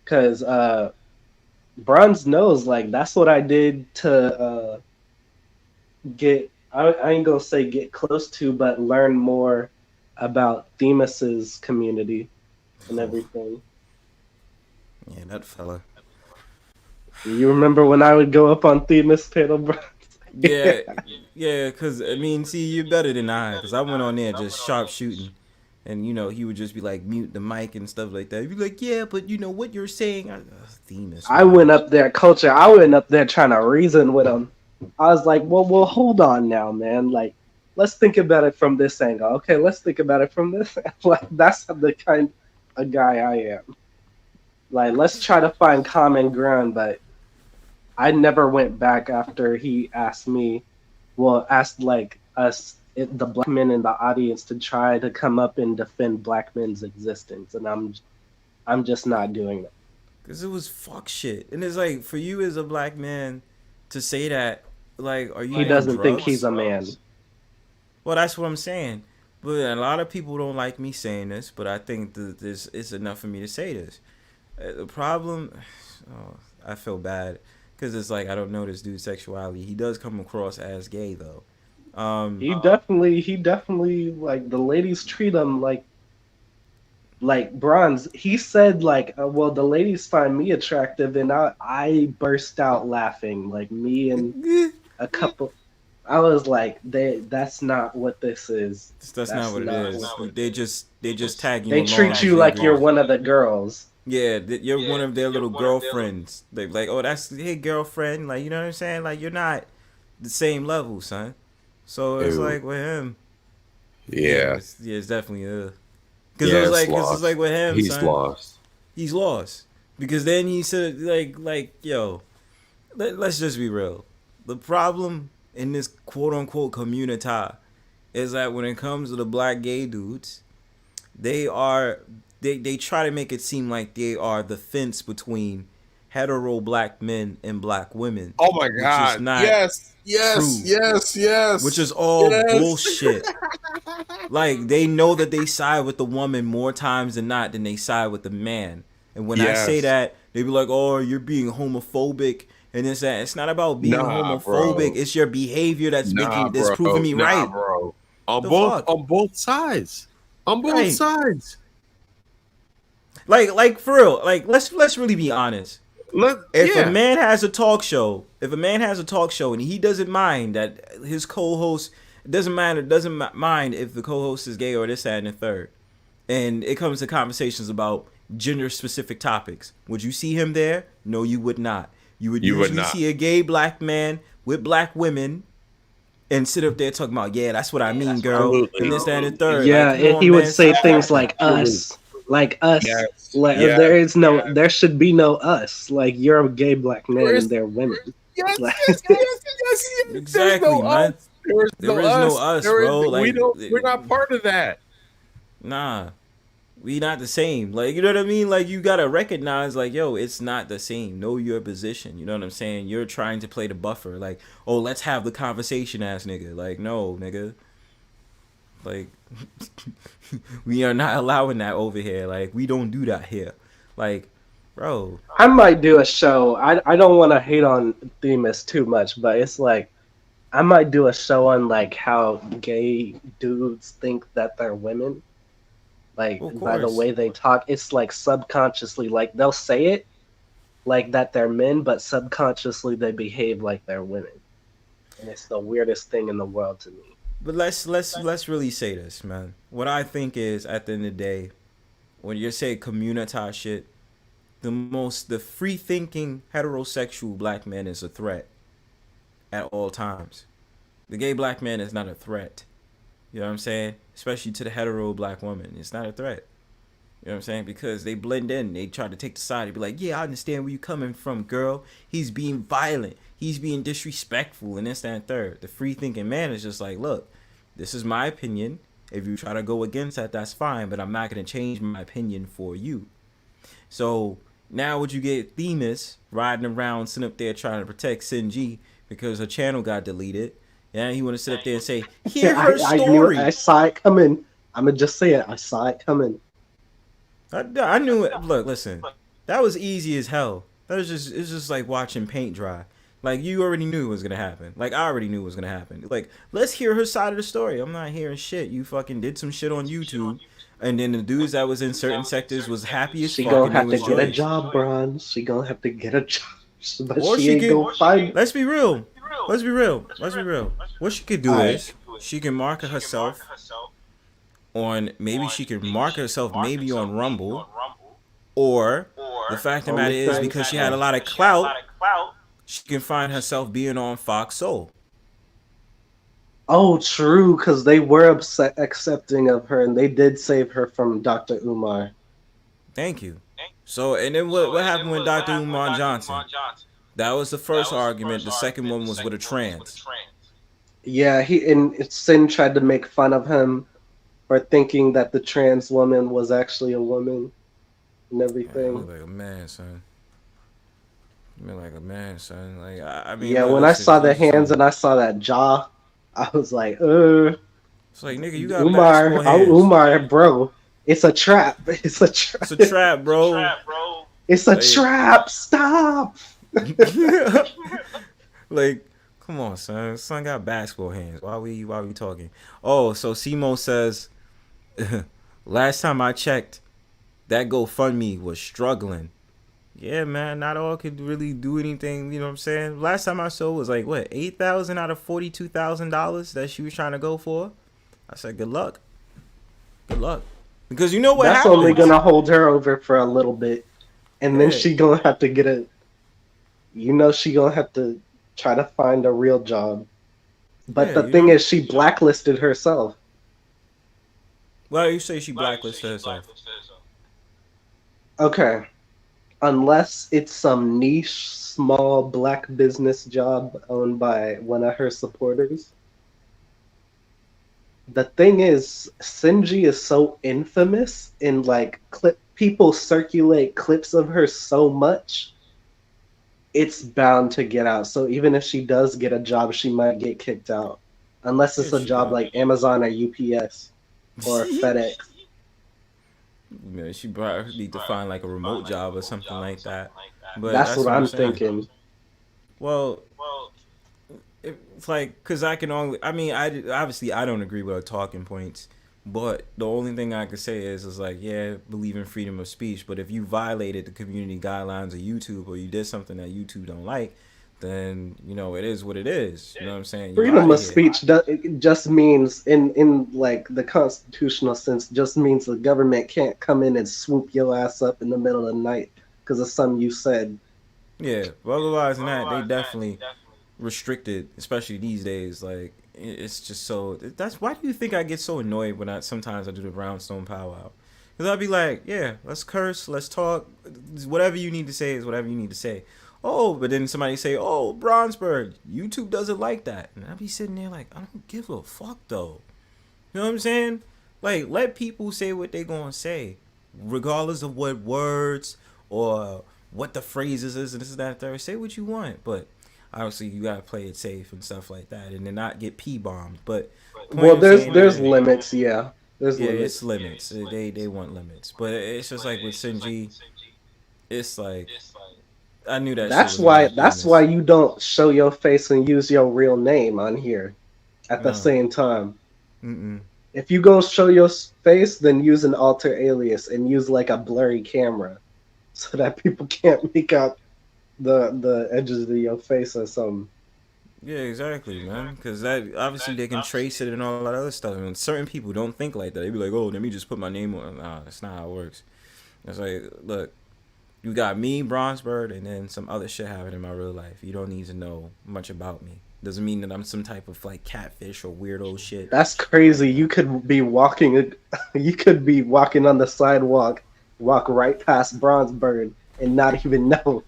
because Bronze knows, like, that's what I did to get, I ain't gonna say get close to, but learn more about Themis's community and everything. Yeah, that fella. You remember when I would go up on Themis panel, Bronze? Yeah, because, I mean, see, you're better than I, because I went on there just sharp shooting. And, he would just be like, mute the mic and stuff like that. He'd be like, yeah, but what you're saying. Themis. I went up there, Culture. I went up there trying to reason with him. I was like, well, hold on now, man. Like, let's think about it from this angle. Okay, let's think about it from this angle. Like, that's the kind of guy I am. Like, let's try to find common ground. But I never went back after he asked like us, the black men in the audience, to try to come up and defend black men's existence, and I'm just not doing that. Cause it was fuck shit, and it's like, for you as a black man to say that, like, are you? He doesn't think he's a man. Well, that's what I'm saying. But a lot of people don't like me saying this, but I think it's enough for me to say this. The problem, I feel bad because it's like I don't know this dude's sexuality. He does come across as gay though. He definitely like the ladies treat him like bronze. He said like, well, the ladies find me attractive, and I burst out laughing, like me and a couple. I was like, that's not what this is. That's not what it is. They just tag you. They treat you like you're one of the girls. Yeah, you're one of their little girlfriends. They like, oh, that's hey girlfriend. Like, you know what I'm saying? Like, you're not the same level, son. So it's like with him. Yeah. It's definitely because it's like with him, he's son, lost. He's lost because then he said like yo, let's just be real. The problem in this quote unquote community is that when it comes to the black gay dudes, they try to make it seem like they are the fence between hetero black men and black women. Oh my God! Which is not yes. Which is all bullshit. Like, they know that they side with the woman more times than not than they side with the man. And when I say that, they be like, "Oh, you're being homophobic." And it's that. It's not about being homophobic. Bro. It's your behavior that's proving me right, bro. On both sides. On both sides. Like for real. Like let's really be honest. If a man has a talk show, and he doesn't mind that his co-host doesn't mind if the co-host is gay or this, that, and the third, and it comes to conversations about gender-specific topics, would you see him there? No, you would not. You would usually see a gay black man with black women and sit up there talking about, yeah, that's what I mean, girl, and this, that, and the third. Yeah, and he would say things like us. Like us, there should be no us. Like, you're a gay black man and they're women. Yes, like, exactly, man. There is no us, bro. Like, we're not part of that. Nah, we not the same. Like, you know what I mean? Like, you gotta recognize, like, yo, it's not the same. Know your position. You know what I'm saying? You're trying to play the buffer. Like, oh, let's have the conversation, ass nigga. Like, no, nigga. Like, we are not allowing that over here. Like, we don't do that here. Like, bro. I might do a show. I don't want to hate on Themis too much, but it's like, I might do a show on, like, how gay dudes think that they're women. Like, by the way they talk. It's like subconsciously, like, they'll say it like that they're men, but subconsciously they behave like they're women. And it's the weirdest thing in the world to me. But let's really say this, man. What I think is, at the end of the day, when you say community shit, the free thinking heterosexual black man is a threat at all times. The gay black man is not a threat. You know what I'm saying? Especially to the hetero black woman, it's not a threat. You know what I'm saying? Because they blend in. They try to take the side. They be like, yeah, I understand where you coming from, girl. He's being violent. He's being disrespectful, and this, that, and third. The free thinking man is just like, look, this is my opinion. If you try to go against that, that's fine, but I'm not going to change my opinion for you. So now would you get Themis riding around, sitting up there trying to protect Sinji because her channel got deleted. Yeah, he want to sit up there and say, hear her story. I saw it coming. I'm going to just say it. I saw it coming. I knew it. Look, listen. That was easy as hell. It's just like watching paint dry. Like, you already knew it was gonna happen. Like, I already knew it was gonna happen. Like, let's hear her side of the story. I'm not hearing shit. You fucking did some shit on YouTube, and then the dudes that was in certain sectors was happy as fuck. She gonna have to get a job, Bronze. She gonna have to get a job. But or she ain't gonna find. Let's be real. Let's be real. What she could do is she can market herself on, maybe she could market herself maybe on Rumble, or the fact of the matter is, because she had a lot of clout, she can find herself being on Fox Soul. Oh, true, because they were accepting of her, and they did save her from Dr. Umar. Thank you. So, and then what happened with Dr. Umar Johnson? That was the first argument. The second one was with a trans. Yeah, Sin tried to make fun of him for thinking that the trans woman was actually a woman and everything. Like a man, son. Like, I mean, yeah, when I saw the hands and I saw that jaw, I was like, It's like, nigga, you got Umar, bro. It's a trap. It's a trap. It's a trap, bro. It's a trap. Stop. Like, come on, son. Son got basketball hands. Why we talking? Oh, so Simo says, last time I checked, that GoFundMe was struggling. Yeah, man, not all could really do anything. You know what I'm saying? Last time I saw was like what, $8,000 out of $42,000 that she was trying to go for. I said, good luck. Good luck. Because you know what That's happens. only gonna hold her over for a little bit, and then she gonna have to get a. You know, she gonna have to try to find a real job. But the thing is, she blacklisted herself. Well, you say she blacklisted herself. Okay. Unless it's some niche, small black business job owned by one of her supporters. The thing is, Shinji is so infamous in like people circulate clips of her so much, it's bound to get out. So even if she does get a job, she might get kicked out. Unless it's a job like Amazon or UPS or FedEx. You know, she probably need to find like a remote job or something like that. But that's what I'm saying. thinking. Well, it's like, because I can only, I mean, obviously I don't agree with her talking points, but the only thing I can say is like, yeah, believe in freedom of speech, but if you violated the community guidelines of YouTube or you did something that YouTube don't like, then, you know, it is what it is. You know what I'm saying? Freedom of speech just means, in like the constitutional sense, just means the government can't come in and swoop your ass up in the middle of the night because of something you said. Yeah, but otherwise than that, they definitely restricted, especially these days. Like, it's just so. That's why do you think I get so annoyed when sometimes I do the Brownstone Powwow? Because I'll be like, yeah, let's curse, let's talk, whatever you need to say is whatever you need to say. Oh, but then somebody say, oh, Bronzebird, YouTube doesn't like that. And I'll be sitting there like, I don't give a fuck, though. You know what I'm saying? Like, let people say what they gonna say, regardless of what words or what the phrases is and this and that, third. Say what you want, but obviously you gotta play it safe and stuff like that, and then not get P-bombed. But well, there's limits, yeah. There's limits. It's limits. They want limits, but it's just like with Shinji, it's like. I knew that. That's why you don't show your face and use your real name on here at the same time. If you go show your face, then use an alter alias and use like a blurry camera so that people can't make out the edges of your face or something. Yeah, exactly, man. Because that obviously they can trace it and all that other stuff. And certain people don't think like that. They be like, "Oh, let me just put my name on." Nah, that's not how it works. It's like, look. You got me, Bronzebird, and then some other shit happened in my real life. You don't need to know much about me. Doesn't mean that I'm some type of like catfish or weirdo shit. That's crazy. You could be walking on the sidewalk, walk right past Bronzebird, and not even know.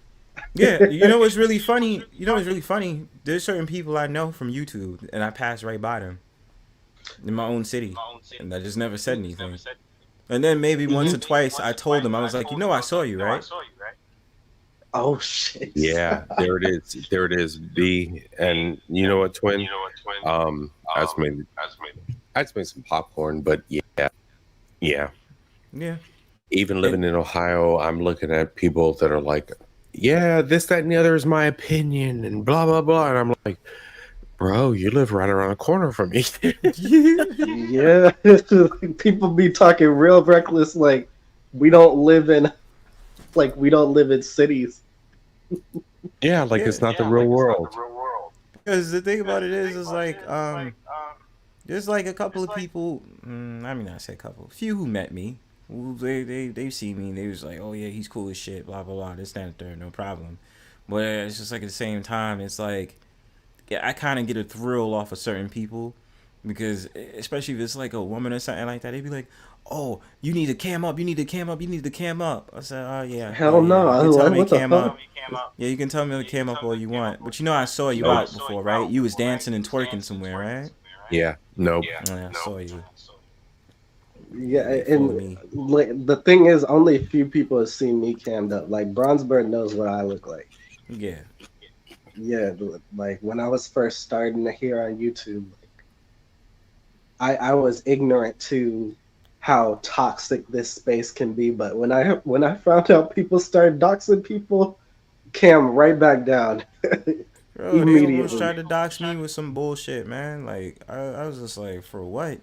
Yeah, you know what's really funny? There's certain people I know from YouTube, and I pass right by them in my own city, and I just never said anything. And then maybe once or twice I told them, I was like, you know, I saw you, right? Oh shit. Yeah, there it is, B. And you know what, twin? I just made some popcorn, but yeah. Even living in Ohio, I'm looking at people that are like, yeah, this, that, and the other is my opinion, and blah blah blah, and I'm like, bro, you live right around the corner from me. Yeah, people be talking real reckless, like we don't live in cities. Yeah, like it's not the real world. Because the thing about it is like, there's like a couple of people. I mean, I say a couple, a few who met me. They've seen me. They was like, oh yeah, he's cool as shit. Blah blah blah. This, that, and third, no problem. But it's just like at the same time, it's like. Yeah, I kind of get a thrill off of certain people because, especially if it's like a woman or something like that, they'd be like, "Oh, you need to cam up. You need to cam up. You need to cam up." I said, "Oh yeah." Hell no! You can tell me to cam up. Yeah, you can tell me to cam up all you want, but you know I saw you out before, right? You was dancing and twerking somewhere, right? Yeah. Nope. Yeah, I saw you. Yeah, and like the thing is, only a few people have seen me cammed up. Like Bronzebird knows what I look like. Yeah. Yeah, like when I was first starting to hear on YouTube, I was ignorant to how toxic this space can be. But when I found out people started doxing people, cam right back down. Bro, they almost tried to dox me with some bullshit, man. Like, I was just like, for what?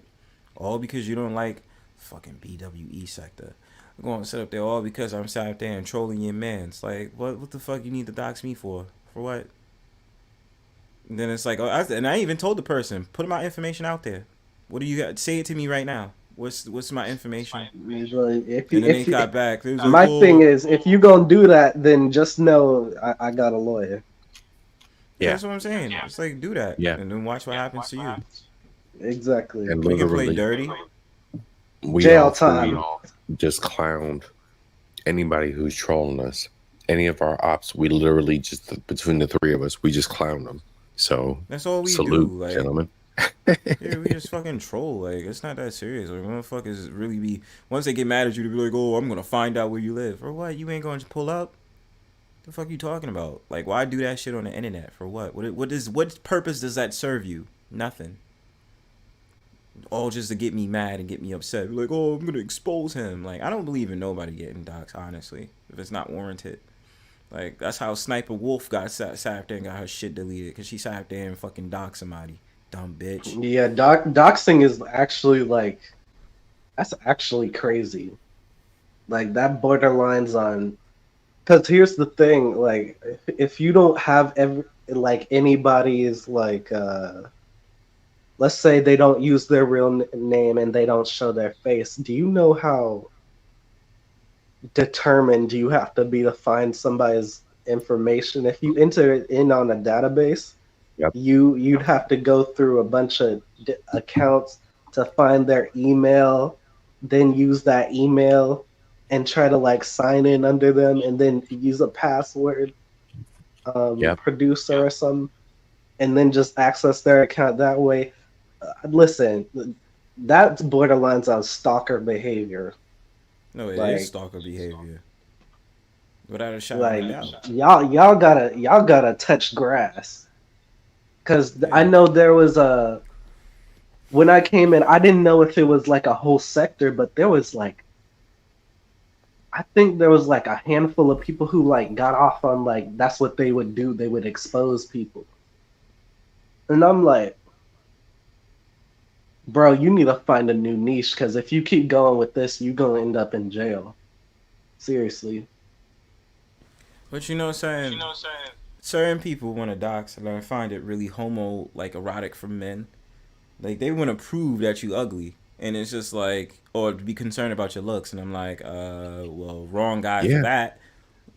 All because you don't like fucking BWE sector. I'm going to sit up there all because I'm sat up there and trolling your mans. Like, what the fuck you need to dox me for? For what? And then it's like, and I even told the person, put my information out there. What do you got? Say it to me right now. What's my information? If and then they got back. They was like, my thing is, if you gonna do that, then just know I got a lawyer. Yeah, that's what I'm saying. It's like, do that. Yeah. And then watch what happens to you. Exactly. And we can play dirty. Jail time. Just clowned anybody who's trolling us. Any of our ops, we literally just, between the three of us, we just clown them. So that's all we salute, do, like, gentlemen. Yeah, we just fucking troll. Like, it's not that serious. Like, motherfuckers really be, once they get mad at you, to be like, oh, I'm gonna find out where you live. For what? You ain't gonna pull up? The fuck you talking about? Like, why do that shit on the internet? For what? What purpose does that serve you? Nothing. All just to get me mad and get me upset. Like, oh, I'm gonna expose him. Like, I don't believe in nobody getting doxxed, honestly, if it's not warranted. Like, that's how Sniper Wolf got sat up there and got her shit deleted, because she sat up there and fucking doxed somebody. Dumb bitch. Yeah, doxing is actually, like, that's actually crazy. Like, that borderlines on, because here's the thing, like, if you don't have anybody's, like, let's say they don't use their real name and they don't show their face, do you know how determined you have to be to find somebody's information? If you enter it in on a database, you'd have to go through a bunch of accounts to find their email, then use that email and try to, like, sign in under them, and then use a password producer or something, and then just access their account that way. Listen, that's borderlines on stalker behavior. No, it is stalker behavior. Without a shadow like, of a doubt. y'all gotta touch grass. Cause I know there was when I came in, I didn't know if it was like a whole sector, but there was like, I think there was like a handful of people who like got off on like, that's what they would do. They would expose people. And I'm like, bro, you need to find a new niche, because if you keep going with this, you're going to end up in jail. Seriously. But you know what I'm saying? Certain people want to dox, and I find it really erotic for men. Like, they want to prove that you ugly. And it's just like, or to be concerned about your looks. And I'm like, well, wrong guy for that.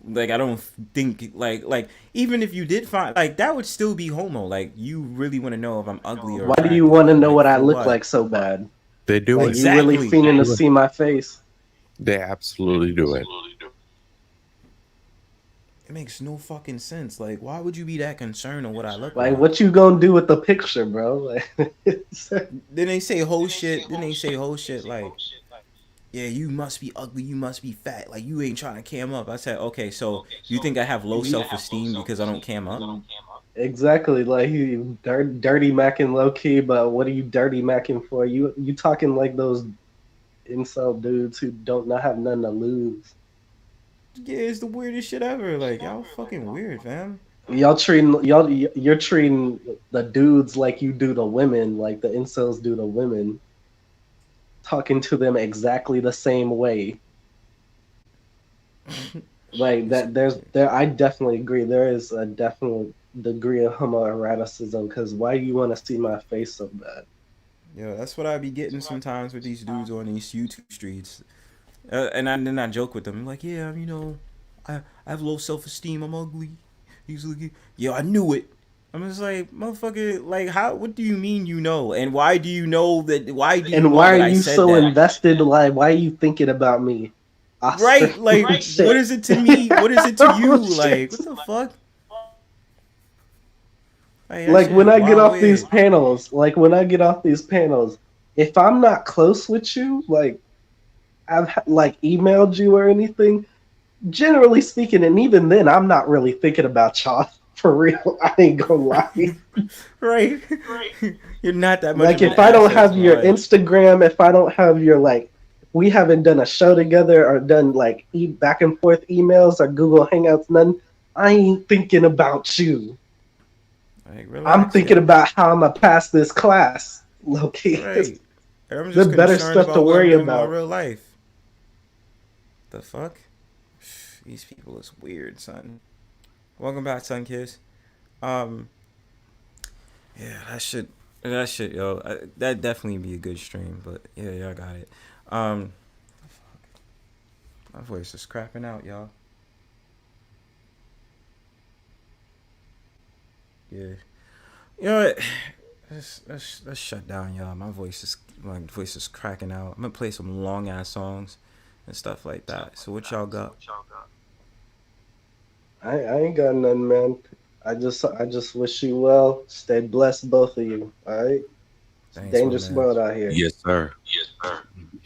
Like, I don't think, like, even if you did find, like, that would still be homo. Like, you really want to know if I'm ugly or why do you want to know what I look like so bad? They do like, it. You really fiending to see my face? They absolutely do it. It makes no fucking sense. Like, why would you be that concerned on what I look like? What you gonna do with the picture, bro? Like, then they say whole shit. Like, yeah, you must be ugly, you must be fat, like, you ain't trying to cam up. I said, okay, so you think I have low self-esteem because I don't cam up? Exactly, like, you dirty macking low key, but what are you dirty macking for? You talking like those incel dudes who don't not have nothing to lose. Yeah, it's the weirdest shit ever. Like, y'all fucking weird, fam. You're treating the dudes like you do the women, like the incels do the women. Talking to them exactly the same way. Like that, I definitely agree. There is a definite degree of homoeroticism, because why do you want to see my face so bad? Yeah, that's what I be getting sometimes with these dudes on these YouTube streets. And then I joke with them. I'm like, yeah, you know, I have low self-esteem. I'm ugly. He's like, yo, I knew it. I'm just like, motherfucker, like, how? What do you mean you know? And why do you know that? Why do you? And know why that are you so that? invested? Like, why are you thinking about me? Right? Like, what is it to me? What is it to you? Like, what the fuck? Like, when I get off these panels, if I'm not close with you, like, I've like emailed you or anything, generally speaking, and even then, I'm not really thinking about y'all. For real, I ain't gonna lie. Right. You're not that much. Like, if I don't have your Instagram, if I don't have your like we haven't done a show together or done like back and forth emails or Google Hangouts, none. I ain't thinking about you. Like, I'm thinking about how I'm gonna pass this class. Low-key. Right. I'm There's just better concerned stuff about to what I'm worry doing in my about. real life. The fuck? These people is weird, son. Welcome back, Sunkissed. Yeah, that shit, yo, that definitely be a good stream. But yeah, y'all got it. My voice is crapping out, y'all. Yeah, you know what? Let's shut down, y'all. My voice is cracking out. I'm gonna play some long ass songs and stuff like that. So what y'all got? I ain't got nothing, man. I just wish you well. Stay blessed, both of you. All right. Thanks, Dangerous my man. world out here. Yes, sir.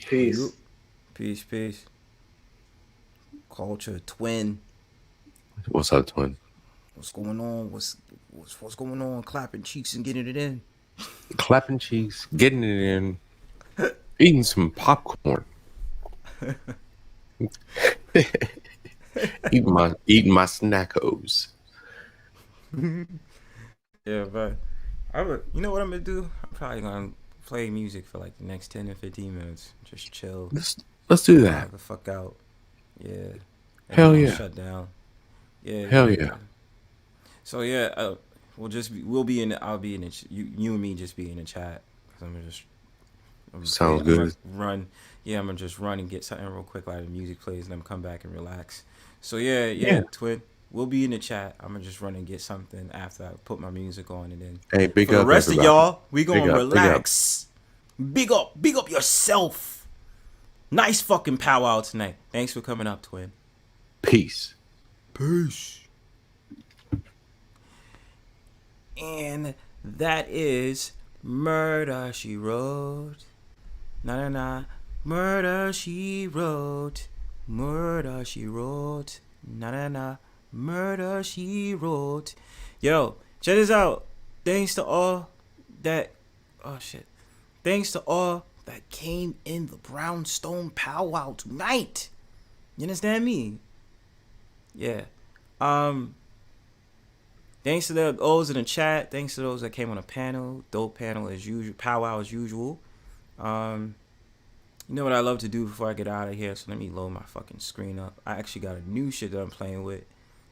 Peace. Peace. Culture twin. What's up, twin? What's going on? What's going on? Clapping cheeks and getting it in. Clapping cheeks, getting it in, eating some popcorn. eating my snackos. Yeah, but you know what I'm gonna do? I'm probably gonna play music for like the next 10 to 15 minutes. Just chill. Let's do that. The fuck out. Yeah. And Hell then I'll yeah. shut down. Yeah. Hell yeah. So yeah, I'll be in the you and me just be in the chat. I'm gonna run. Yeah, I'm gonna just run and get something real quick, like the music plays, and then come back and relax. So yeah, twin. We'll be in the chat. I'm gonna just run and get something after I put my music on, and then hey, big for up the rest everybody. of y'all, we gonna Big up, relax. Big up yourself. Nice fucking powwow tonight. Thanks for coming up, twin. Peace. And that is Murder, She Wrote. Na. Murder, She Wrote. Murder, She Wrote. Na. Murder, She Wrote. Yo, check this out. Thanks to all that came in the Brownstone Powwow tonight. You understand me? Yeah. Thanks to those in the chat. Thanks to those that came on the panel. Dope panel as usual. Powwow as usual. You know what I love to do before I get out of here? So let me load my fucking screen up. I actually got a new shit that I'm playing with.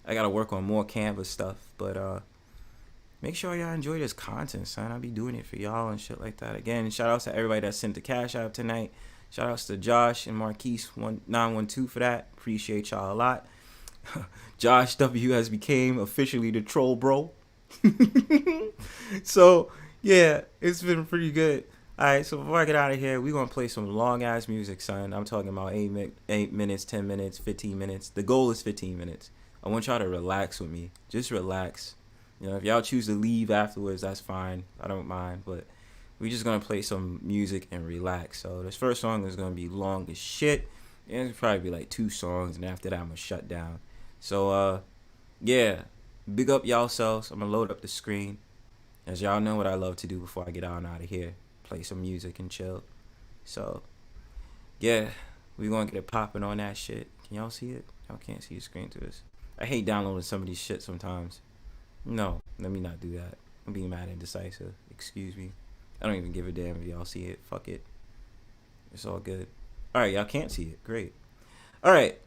I gotta work on more Canvas stuff. But make sure y'all enjoy this content, son. I'll be doing it for y'all and shit like that. Again, shout outs to everybody that sent the cash out tonight. Shout outs to Josh and Marquis 912 for that. Appreciate y'all a lot. Josh W has became officially the troll bro. So yeah, it's been pretty good. Alright, so before I get out of here, we're gonna play some long ass music, son. I'm talking about 8 minutes, 10 minutes, 15 minutes. The goal is 15 minutes. I want y'all to relax with me. Just relax. You know, if y'all choose to leave afterwards, that's fine. I don't mind, but we're just gonna play some music and relax. So this first song is gonna be long as shit. And it'll probably be like 2 songs, and after that I'm gonna shut down. So yeah, big up y'all selves. I'm gonna load up the screen. As y'all know what I love to do before I get out of here. Play some music and chill. So yeah, we gonna get it popping on that shit. Can y'all see it? Y'all can't see the screen to this. I hate downloading some of these shit sometimes. No, let me not do that. I'm being mad and indecisive. Excuse me. I don't even give a damn if y'all see it. Fuck it. It's all good. Alright, y'all can't see it. Great. Alright.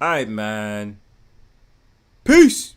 Alright, man. Peace.